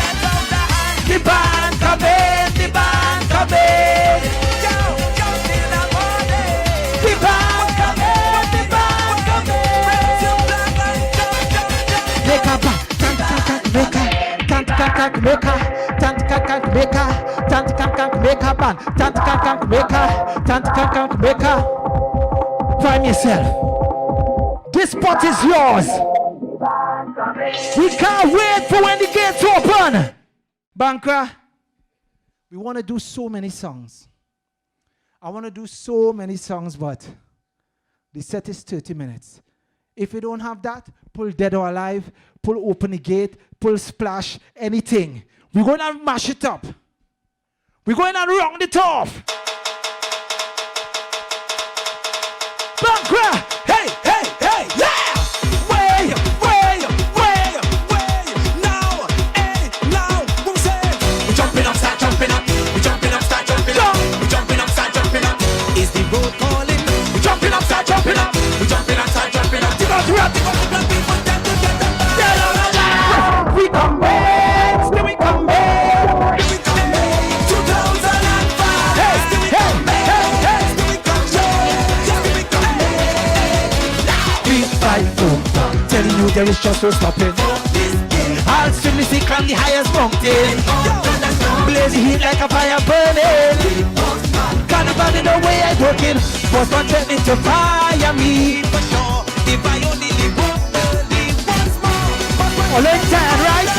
The band coming. The band coming. Jump till the morning. The band coming. The band coming. Raise your flag and jump. Make a band. Find yourself. This spot is yours. We can't wait for when the gates open. Bankra, we want to do so many songs. I want to do so many songs, but the set is 30 minutes. If you don't have that, pull Dead or Alive, pull Open the Gate, pull Splash, anything. We're going to mash it up. We're going to round it off. Bankra, hey, yeah! Way, now, we say. We're jumping up, start jumping up. We're jumping up, start jumping up. We're jumping up, start jumping up. Is the road calling? We're jumping up, start jumping up. We're jumping up, start jumping up. We come back, still we come back. 2005. Telling you there is just no stopping. I'll strictly seek on the highest mountain. Blazing heat like a fire burning. Carnival in the way I work in. Boss man threatening to fire me. For sure, if I only live once more. All in time, right?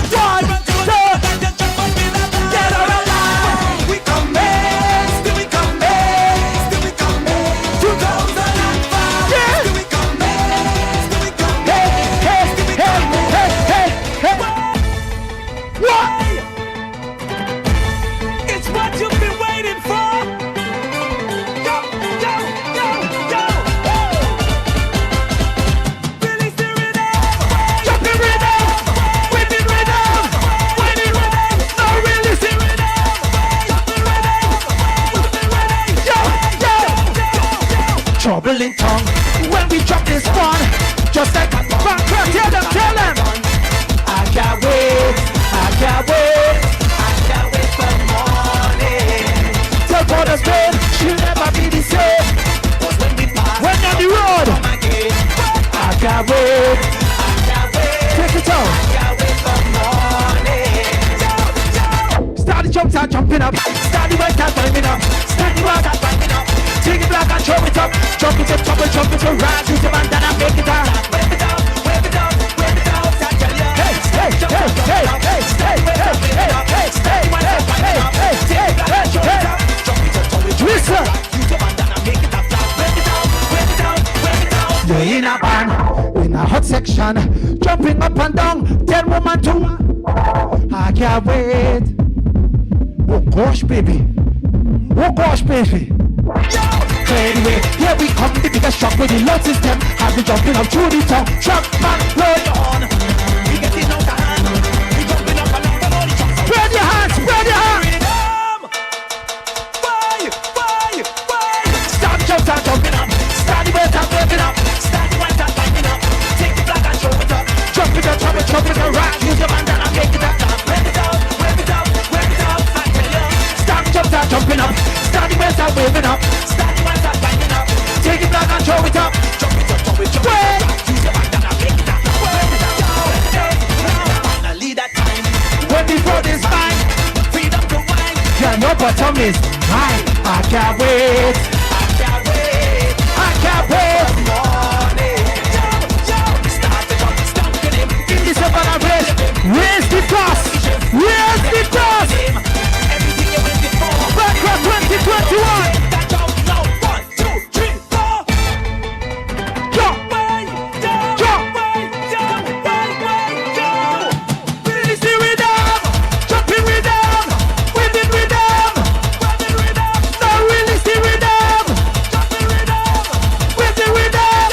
1, 2, get out alive. We come back, still we come back, still we come back. 2005, yeah. Still we come back, still we come back, still we come back. What? It's what you've been waiting for. Go. up. Start the west and wind it up. Start the west and wind it up. Take it back and throw it up. Jump it up, jump it up. Rise with your bandana, make it up. Wave it up, wave it up, wave it up. I tell you. Hey, hey, hey, hey, hey, hey, hey, hey, hey, hey, hey, hey, hey, hey, hey, hey, hey, listen. You're in a band, in a hot section, jumping up and down, 10 woman to I can't wait. Oh gosh, baby. Oh gosh, baby. Anyway, here we come, the biggest shock with the load system. Have you jumping up through the tongue? Truck man, blow you on. We getting out of hand. We jumping up and down the road. Spread your hands, spread your hands. Start jumping up. Start the way start waving up. Start the way start winding up. Take the flag and show it up. Jump it up, jump it up, right. Use your bandana and make it up. Wave it up, wave it up, wave it up. I tell you. Start jumping up. Start the way start waving up. Start the way start winding up. Take the flag and show it up. Jump it up, jump it up. Use your bandana and make it up. Wave it up, finally that time. When the road is fine, freedom to wine. Yeah, no bottom is mine. I can't wait. I can't wait. In this Savannah race, raise the cross. Raise the cross. Bankra 2021. One, two, three, four. Jump. Release the rhythm. Jumping rhythm. Winding rhythm. Now release the rhythm. With the rhythm.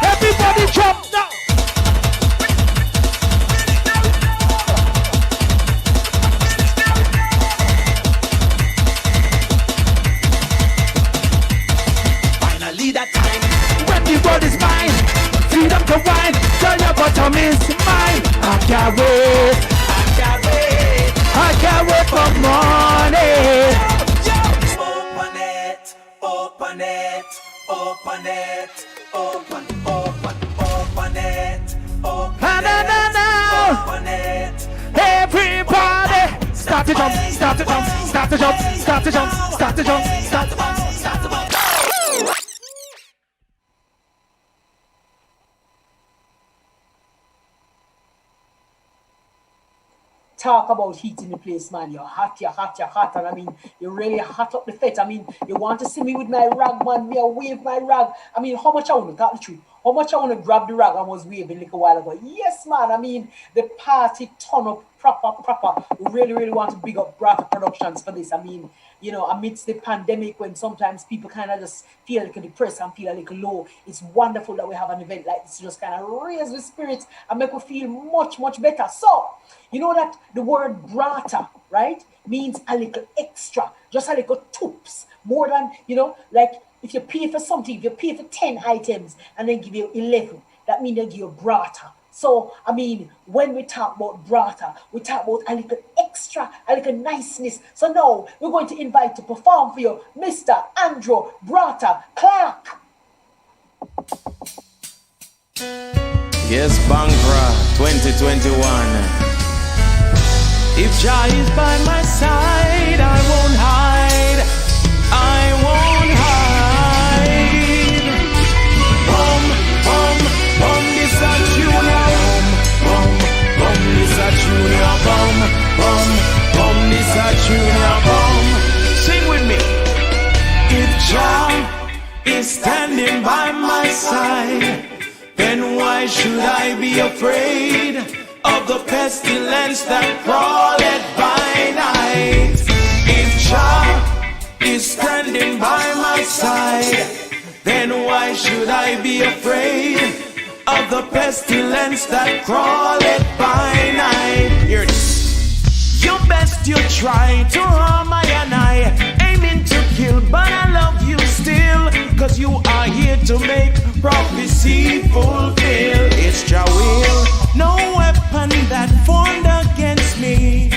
Everybody jump now. Finally that time when the world is mine, freedom to wine, tell your bottom is mine. I can't wait. I can't wait. I can't wait for morning. Open it, open it, open it, open it, open it, open it. Everybody, start to jump, start to jump, start to jump, start to jump, start to jump, start to jump, start to jump. Talk about heat in the place, man. You're hot, and I mean, you're really hot up the fit. I mean, you want to see me with my rag, man. Me, I wave my rag. I mean, how much I want to talk the truth? How much I want to grab the rag I was waving like a while ago? Yes, man. I mean, the party turn up proper. We really want to big up Brata Productions for this. I mean, you know, amidst the pandemic, when sometimes people kind of just feel like depressed and feel a little low, it's wonderful that we have an event like this to just kind of raise the spirits and make us feel much better. So, you know that the word Brata, right, means a little extra, just a little toops, more than, you know, like if you pay for something, if you pay for 10 items and then give you 11, that means they give you Brata. So, I mean, when we talk about Brata, we talk about a little extra, a little niceness. So now we're going to invite to perform for you Mr. Andrew Brata Clark. Yes, Bankra 2021. If Jah is by my side, I won't hide. I won't hide. Bum, this a junior. Bum, this a junior. Bum, this a junior. Sing with me. If Jah is standing by my side, then why should I be afraid of the pestilence that crawleth by night? If Jah is standing by my side, then why should I be afraid of the pestilence that crawleth by night? Hear this. Your best you try to harm I, aiming to kill, but I love you still, cause you are here to make prophecy fulfill. It's Jah will. No weapon that formed against me,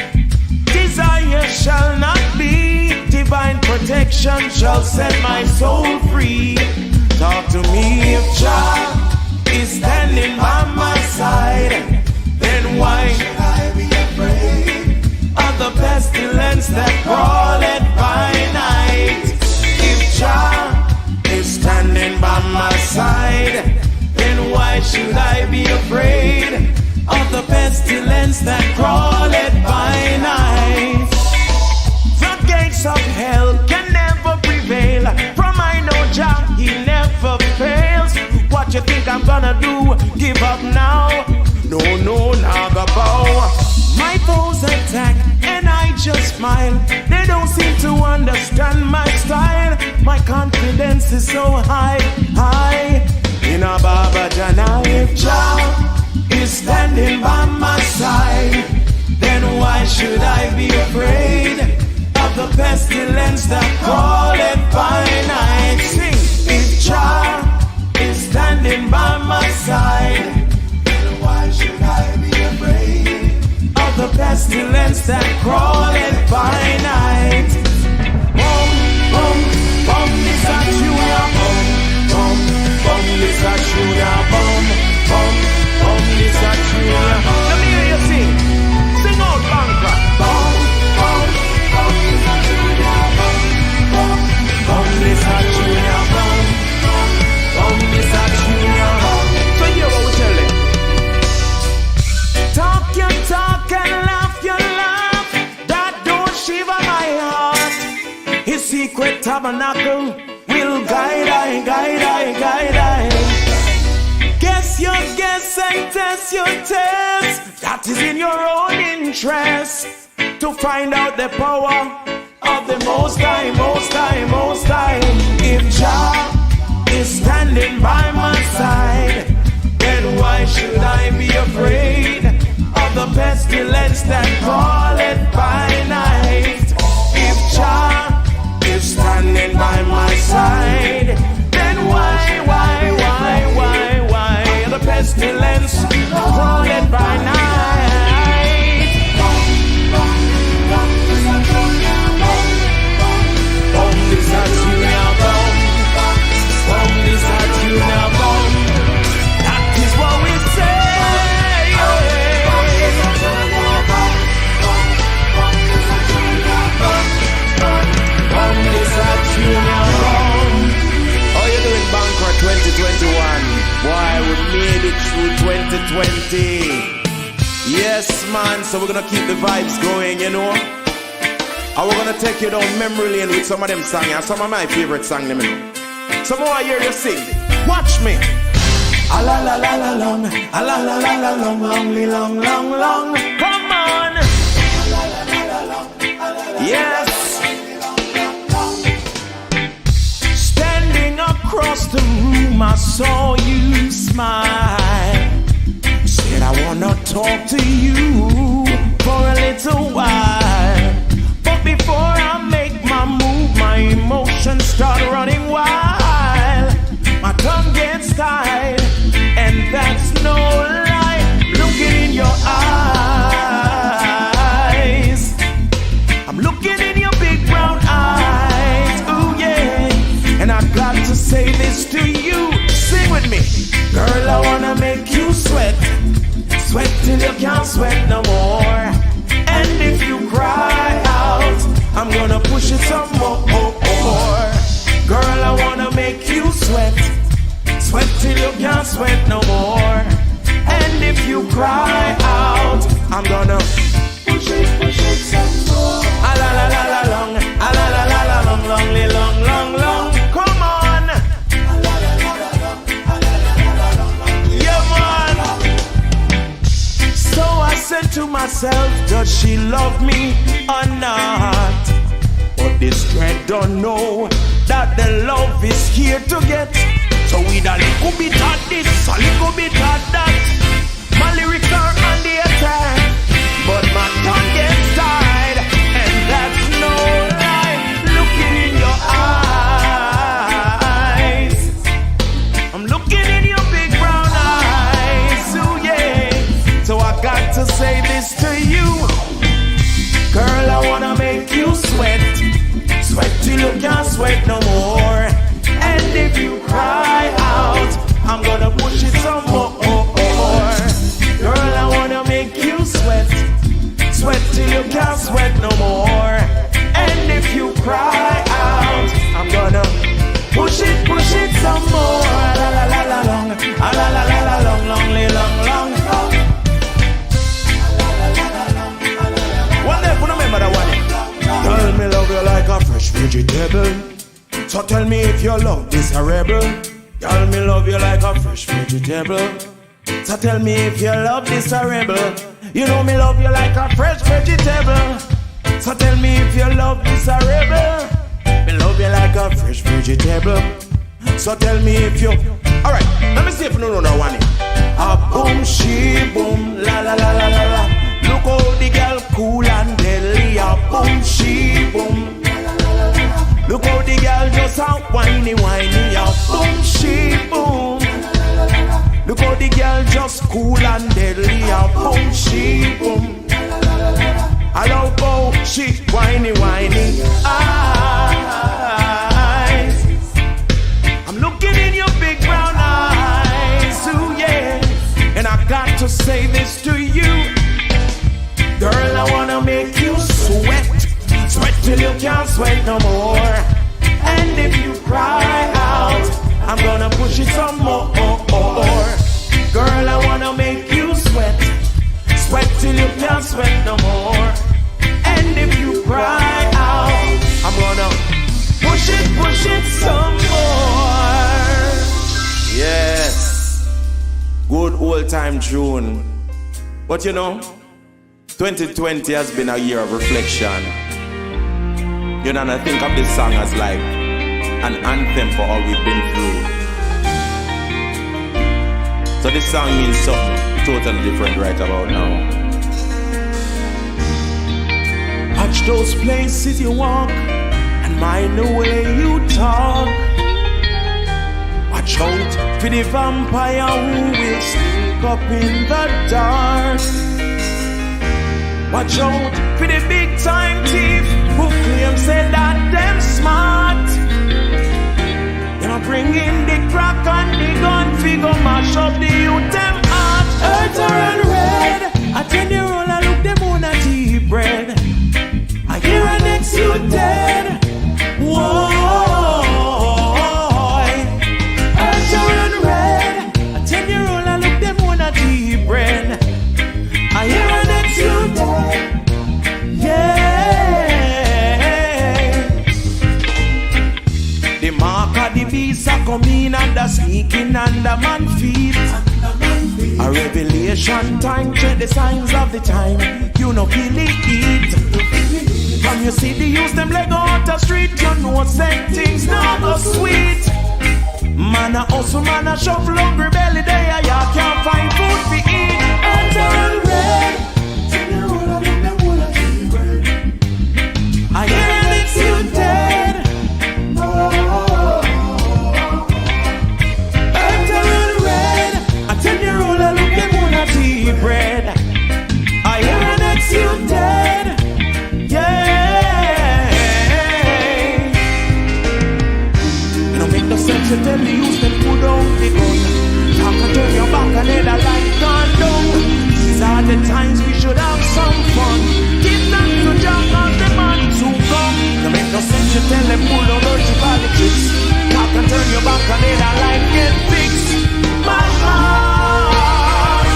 desire shall not be. Divine protection shall set my soul free. Talk to me. If Jah is standing by my side, then why should I be afraid of the pestilence that and my style. My confidence is so high, high. In a Baba Jana, if Jah is standing by my side, then why should I be afraid of the pestilence that crawleth by night? Sing, if Jah is standing by my side, then why should I be afraid of the pestilence that crawleth by night? Boom, boom, boom, this a junior, boom, boom, boom, this a junior, boom, boom, boom, this a junior. Let me hear you sing. Sing out, Bankra. Boom, boom, boom, this a junior, boom, boom, boom, this a junior, boom, boom, this a junior. So hear what we tell them. Talk your talk and laugh your laugh. That don't shiver my heart. His secret tabernacle will guide I, guide I, guide I. Guess your guess and test your test. That is in your own interest to find out the power of the Most High, Most High, Most High. If Jah is standing by my side, then why should I be afraid of the pestilence that crawleth by night? If Jah is standing by my side, then why the pestilence crawleth by night? Boom, this a junior boom. Boom, this a junior boom. That is what we say. Boom, this a junior boom. How you doing, Bankra 2021? Why we made it through 2020. Yes, man, so we're gonna keep the vibes going, you know. And we're gonna take you down memory lane with some of them songs, and some of my favorite songs, you know. Some more I hear you sing. Watch me. A la la la la long, a la la la la long, long, long, long, long. Come on. Yes. Standing across the room, I saw you smile. Said I wanna talk to you for a little while. But before I make my move, my emotions start running wild. My tongue gets tied, and that's no lie. Looking in your eyes, I'm looking in your big brown eyes. Ooh yeah, and I got to say this to you. Sing with me, girl. I wanna make you sweat, sweat till you can't sweat no more. And if you cry out, I'm gonna push it some more. Girl, I wanna make you sweat, sweat till you can't sweat no more. And if you cry out, I'm gonna push it some more. A la la la la long, a la la la la long, long, long, long, long. Come on. A la la la la long, a la la la la long, long. Yeah, man. So I said to myself, does she love me or not? But this dread don't know that the love is here to get. So with a little bit of this, a little bit of that, my lyrics are on the attack, but my tongue gets tied, and that's no lie. Looking in your eyes, I'm looking in your big brown eyes. Ooh yeah. So I got to say this to you, girl. I wanna make you sweat, sweat till you can't sweat no more. And if you cry out, I'm gonna push it some more. Girl, I wanna make you sweat, sweat till you can't sweat no more. And if you cry out, I'm gonna push it some more. La la la la long, la la la la long, long, long, long, long. One day, remember that one. Girl, me love you like a fresh vegetable. So tell me if your love is a rebel. Girl, me love you like a fresh vegetable. So tell me if your love is a rebel. You know me love you like a fresh vegetable. So tell me if your love is a rebel. love you like a fresh vegetable. So tell me if you. Alright, let me see if you know that one. A boom, she boom, la la la la la la. Look how the girl cool and deadly. A boom, she boom. Look how the girl just a whiny whiny. A boom, she boom. Look how the girl just cool and deadly. A boom, she boom. I love how she whiny whiny eyes. I'm looking in your big brown eyes, ooh yeah. And I got to say this to you, girl. I wanna make you sweat, sweat till you can't sweat no more. And if you cry out, I'm gonna push it some more. Girl, I wanna make you sweat, sweat till you can't sweat no more. And if you cry out, I'm gonna push it some more. Yes, good old time tune. But you know, 2020 has been a year of reflection. You know, and I think of this song as like an anthem for all we've been through. So this song means something totally different right about now. Watch those places you walk and mind the way you talk. Watch out for the vampire who will sneak up in the dark. Watch out for the big time thief who claims say that them smart. Them a bring in the crack and the gun figure mash up the youth them heart. Earth are red, I tell you all I look them on a tea bread. I hear an ex you dead. Whoa, earth are red, I tell you all I look them on a tea bread. I hear an ex you dead. Yeah. The mark of the beast are coming and the sneaking under man feet. A revelation time, check the signs of the time. You know feel it. When you see the use them leg out the street, you know say things not go sweet. Man a hustle, man a shuffle hungry belly there, you can't find food to eat. And all red, I hear an ex you dead. And all red, I tell you all I look them on a tea bread. I hear an ex you dead. No sense to tell the youth them put down the gun. Talk and turn your back and let a light gone down. These are the times we should have some fun. Give them to Jack and the man to come. No make no sense to tell them pull down dirty politics. Talk and turn your back and let a light get fixed. My heart,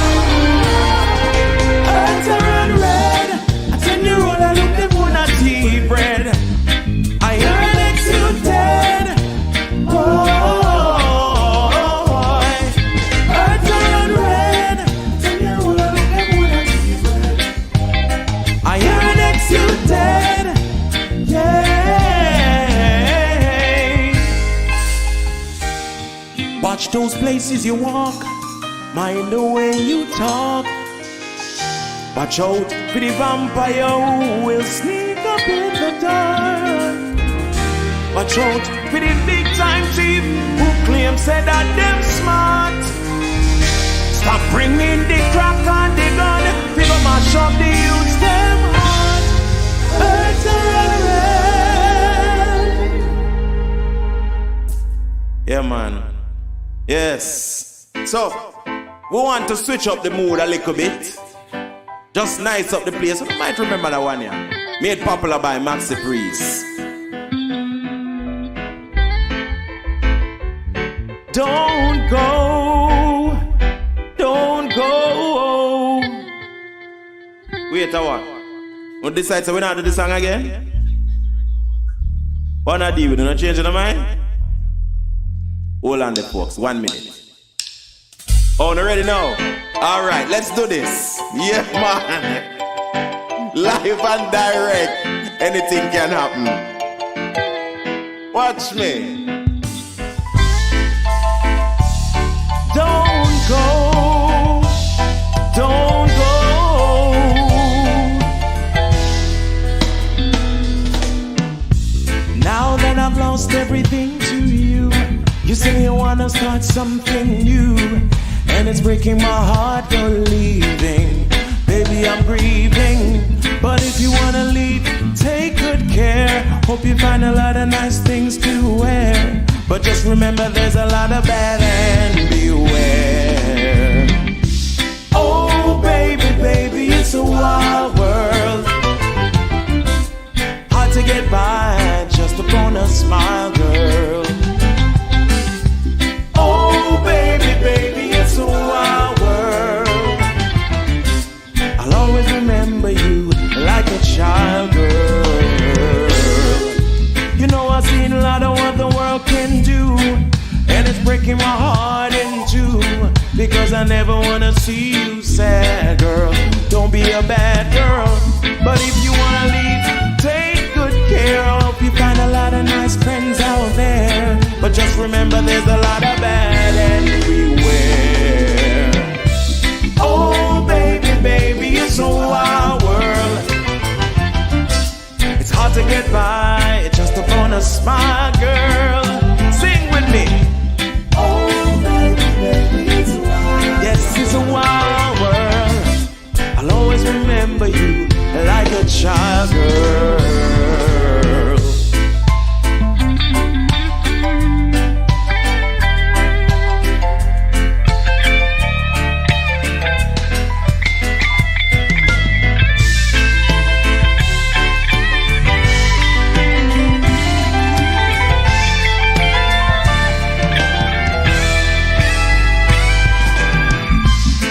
earth are red. I tell you all I look them on a tea bread. I hear an ex you dead. Watch those places you walk, mind the way you talk. Watch out for the vampire who will sneak up in the dark. Watch out for the big time thief who claims say that them smart. Stop bringing the crack and the gun, we gon' mash up the youths them heart. Earth are red. Yeah man. Yes. So, we want to switch up the mood a little bit. Just nice up the place. You might remember that one, yeah. Made popular by Maxi Priest. Don't go. Don't go. Wait a while. We decide so we not do the song again? What not do? We do not change the mind? Hold on the folks, 1 minute. Oh, you ready now? Alright, let's do this. Yeah, man. Live and direct. Anything can happen. Watch me. Don't go, don't go. Now that I've lost everything to you, you say you wanna start something new, and it's breaking my heart you're leaving. Baby, I'm grieving, but if you wanna leave, take good care. Hope you find a lot of nice things to wear, but just remember there's a lot of bad and beware. Oh baby, baby, it's a wild world, hard to get by just upon a smile, girl. Oh baby, baby, it's a wild world, I'll always remember you like a child, girl. You know I've seen a lot of what the world can do, and it's breaking my heart in two, because I never wanna see you sad, girl. Don't be a bad girl, but if you wanna leave, take good care. I hope you find a lot of nice friends out there, but just remember there's a lot of bad everywhere. Oh baby, baby, it's a wild world, it's hard to get by just upon a smile, girl. Sing with me. Oh baby, baby, it's a wild world. Yes, it's a wild world, I'll always remember you like a child, girl.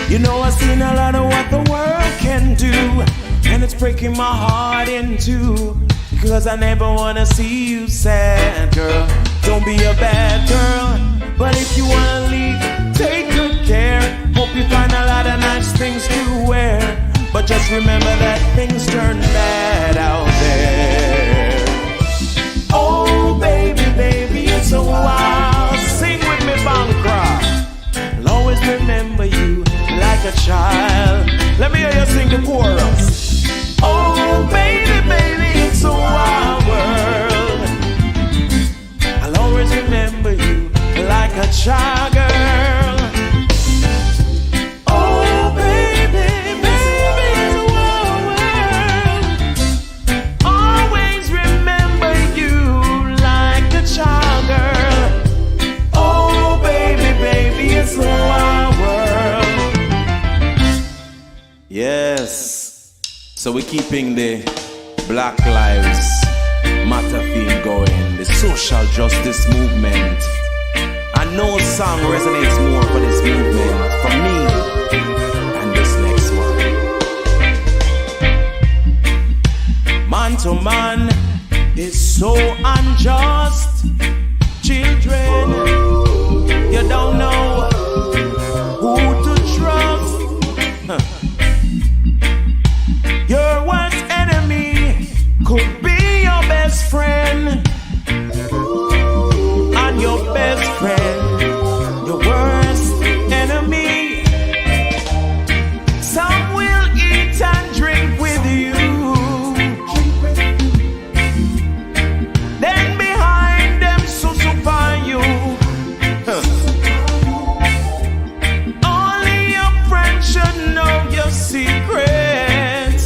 You know I've seen a lot of what the world can do, and it's breaking my heart in two, because I never wanna see you sad, girl. Don't be a bad girl, but if you wanna leave, take good care. Hope you find a lot of nice things to wear, but just remember that things turn bad out there. Oh baby, baby, it's a while. Sing with me, Bankra. I'll always remember you like a child. Let me hear you sing the chorus. Oh baby, baby, it's a wild world, I'll always remember you like a child, girl. Oh baby, baby, it's a wild world, always remember you like a child, girl. Oh baby, baby, it's a wild world. Yes. So we're keeping the Black Lives Matter theme going, the social justice movement. I know a song resonates more for this movement, for me, and this next one. Man to man is so unjust. Children, you don't know who to trust. Your worst enemy could be your best friend, and your best friend, your worst enemy. Some will eat and drink with you, then behind them susufy you. Only your friend should know your secret,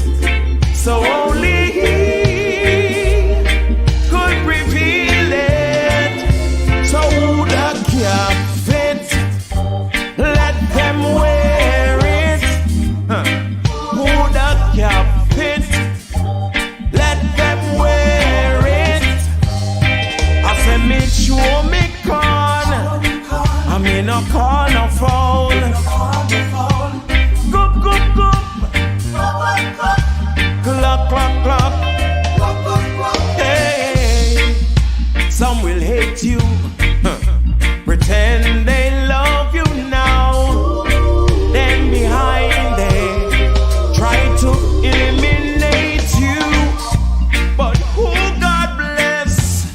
so only he could reveal it. So who that can fit, let them wear it. Who that can fit, let them wear it. I say me sure me con, I mean no call no foul. Goop goop goop, clock clock clock. Hey, some will hate you, pretend they love you now, then behind they try to eliminate you. But who God bless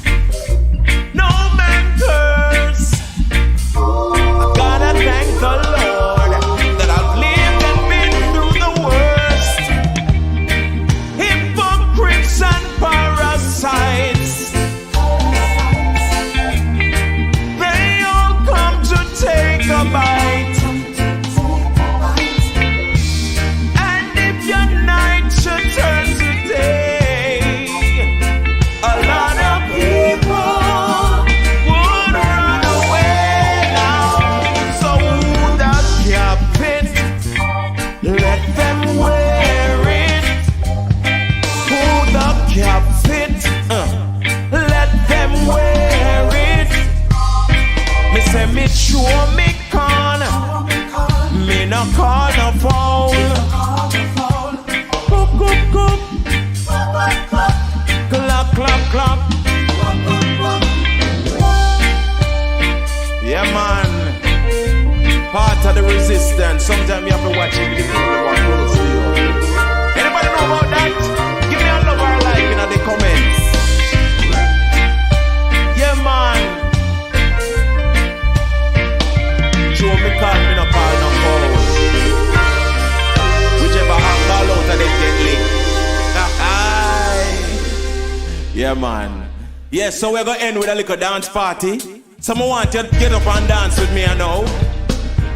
Yeah, man. Yeah, so we're gonna end with a little dance party. Someone want you to get up and dance with me, I know.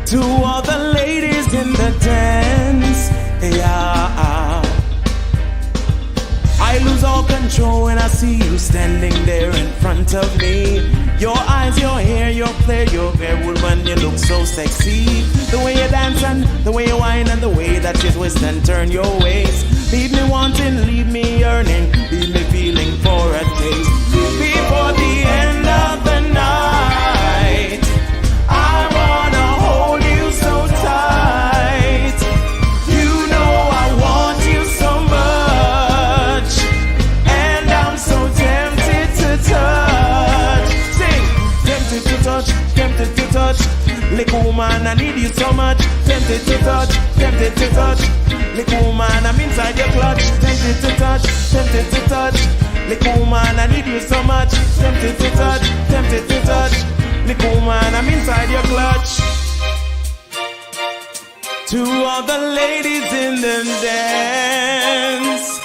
To all the ladies in the dance, yeah. I lose all control when I see you standing there in front of me. Your eyes, your hair, your play, your hair, woman, you look so sexy. The way you dance and the way you whine and the way that you twist and turn your waist. Leave me wanting, leave me yearning, leave me feeling for a taste. Before the end of the night, I wanna hold you so tight. You know I want you so much, and I'm so tempted to touch. Sing, tempted to touch, tempted to touch. Little woman, I need you so much. Tempted to touch, tempted to touch. Little woman, I'm inside your clutch. Tempted to touch, tempted to touch. Little woman, I need you so much. Tempted to touch, tempted to touch. Little woman, I'm inside your clutch. To all the ladies in the dance,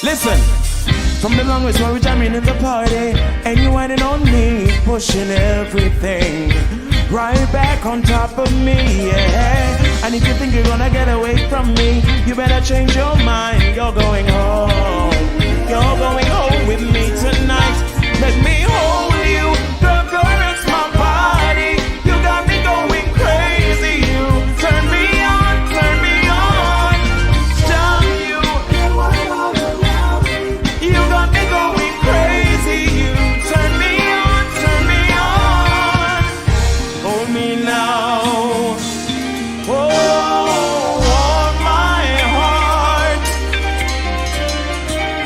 listen. From the longest where we're jamming in the party, and you whining on me, pushing everything right back on top of me, yeah. And if you think you're gonna get away from me, you better change your mind. You're going home. You're going home with me tonight. Let me hold you, girl, caress my body. You got me going crazy. You turn me on, turn me on. Jump you. You got me going crazy. You turn me on, turn me on. Hold me now. Oh, warm my heart.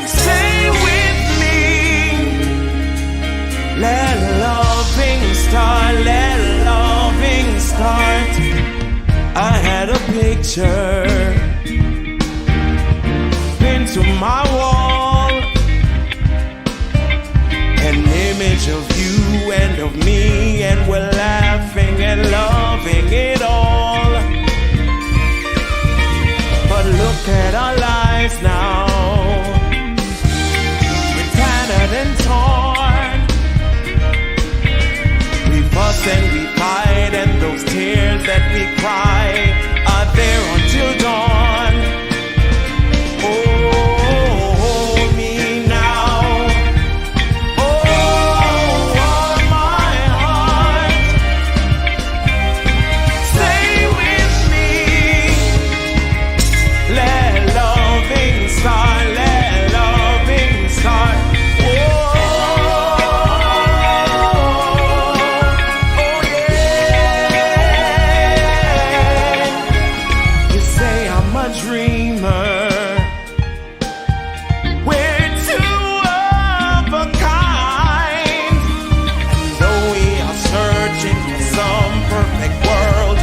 Stay with me. Let loving start, let loving start. I had a picture pinned to my wall, an image of you and of me, and we're laughing and loving it all. But look at our lives now, we're tattered and torn. We fuss and we fight, and those tears that we cry are there until dawn. Oh, hold me now. Oh, warm my heart. Stay with me. Let loving start, let loving start. You say I'm a dreamer. We're two of a kind. And though we are searching for some perfect world,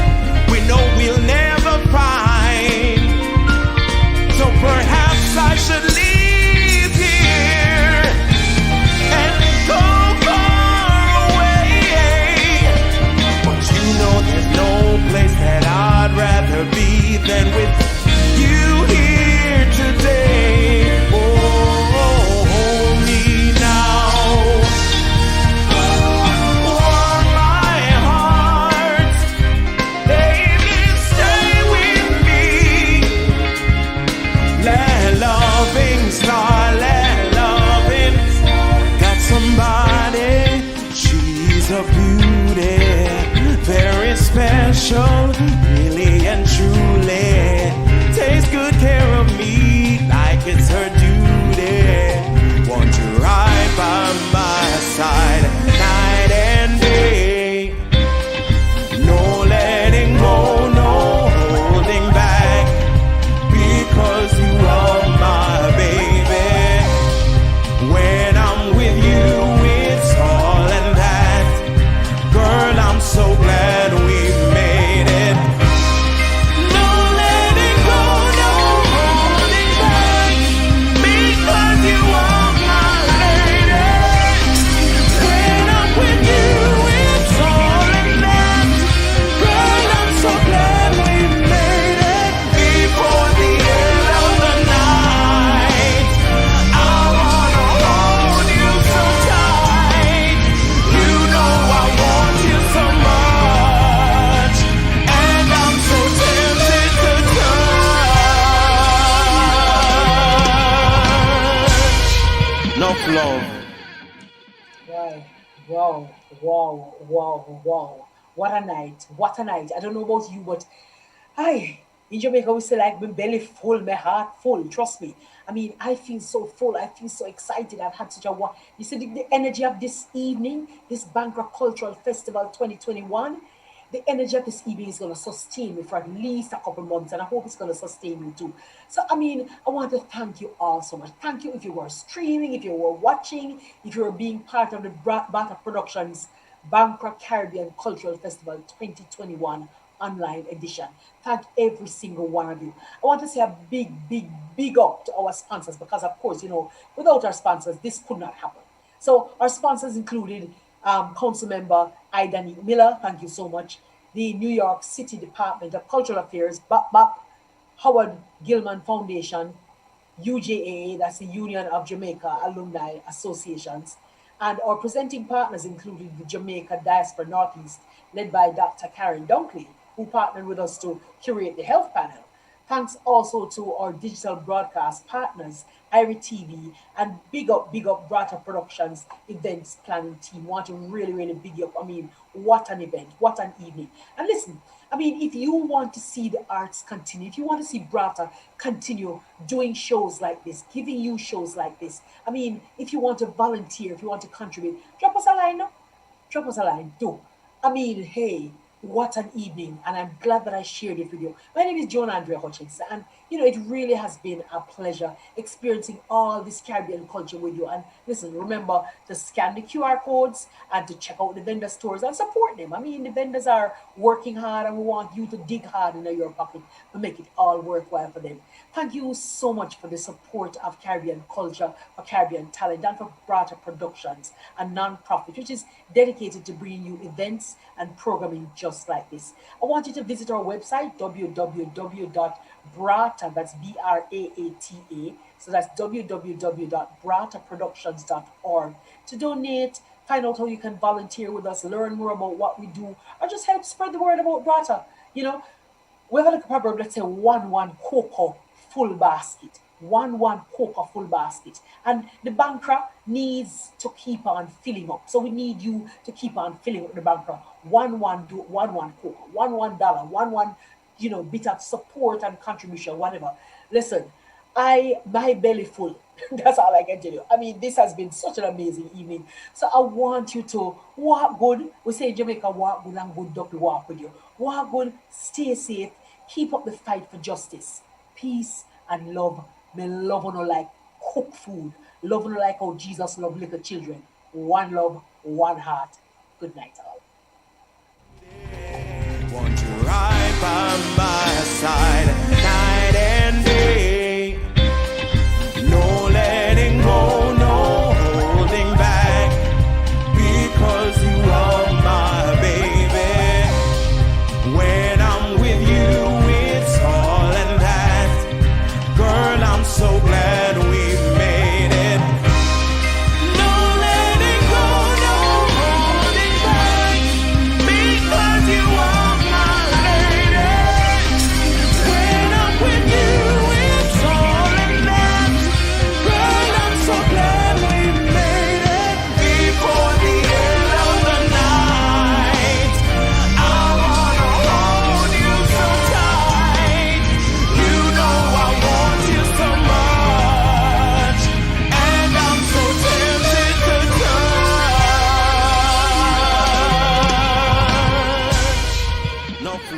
we know we'll never find. So perhaps I should leave here and go far away. But you know there's no place that I'd rather be than with you here today. Oh, hold me now. Warm my heart. Baby, stay with me. Let loving start, let loving. Got somebody, she's a beauty, very special, really and truly. Takes good care of me like it's her duty. Want you right by my side, night and day. No letting go, no holding back, because you are my baby. When I'm with you, it's all in that. Girl, I'm so glad we made it. of love. Wow, wow, wow, wow, wow. What a night. What a night. I don't know about you, but in Jamaica, we say like my belly full, my heart full. Trust me. I mean, I feel so full. I feel so excited. I've had such a You see the energy of this evening, this Bankra Cultural Festival 2021. The energy of this evening is going to sustain me for at least a couple months, and I hope it's going to sustain you too. So, I mean, I want to thank you all so much. Thank you if you were streaming, if you were watching, if you were being part of the Bata Productions Bankra Caribbean Cultural Festival 2021 online edition. Thank every single one of you. I want to say a big, big, big up to our sponsors because, of course, without our sponsors, this could not happen. So our sponsors included Council Member Ida Miller, thank you so much. The New York City Department of Cultural Affairs, BAP, Howard Gilman Foundation, UJAA, that's the Union of Jamaica Alumni Associations, and our presenting partners included the Jamaica Diaspora Northeast, led by Dr. Karen Dunkley, who partnered with us to curate the health panel. Thanks also to our digital broadcast partners, IRI TV, and big up Brata Productions events planning team. Want to really, really big you up. I mean, what an event, what an evening. And listen, I mean, if you want to see the arts continue, if you want to see Brata continue doing shows like this, giving you shows like this, I mean, if you want to volunteer, if you want to contribute, drop us a line, no? Drop us a line, do. I mean, hey, what an evening, and I'm glad that I shared it with you. My name is John Andrea Hutchinson, and it really has been a pleasure experiencing all this Caribbean culture with you. And listen, remember to scan the QR codes and to check out the vendor stores and support them. I mean, the vendors are working hard, and we want you to dig hard in your pocket to make it all worthwhile for them. Thank you so much for the support of Caribbean culture, for Caribbean talent, and for Brata Productions, a non-profit which is dedicated to bringing you events and programming just like this. I want you to visit our website, www.brata, that's BRAATA, so that's www.brataproductions.org, to donate, find out how you can volunteer with us, learn more about what we do, or just help spread the word about Brata. We have a little proverb, let's say one cocoa full basket. One cocoa full basket. And the Bankra needs to keep on filling up. So we need you to keep on filling up the Bankra. One cocoa, $1, bit of support and contribution, whatever. Listen, my belly full. That's all I can tell you. I mean, this has been such an amazing evening. So I want you to walk good. We say in Jamaica, walk good and good duck walk with you. Walk good, stay safe, keep up the fight for justice, peace, and love. Me love no like cook food. Love no like how Jesus loved little children. One love, one heart. Good night, all. Want you right by my side, night and day. No letting go, no holding back, because you are my baby. When I'm with you, it's all and that. Girl, I'm so glad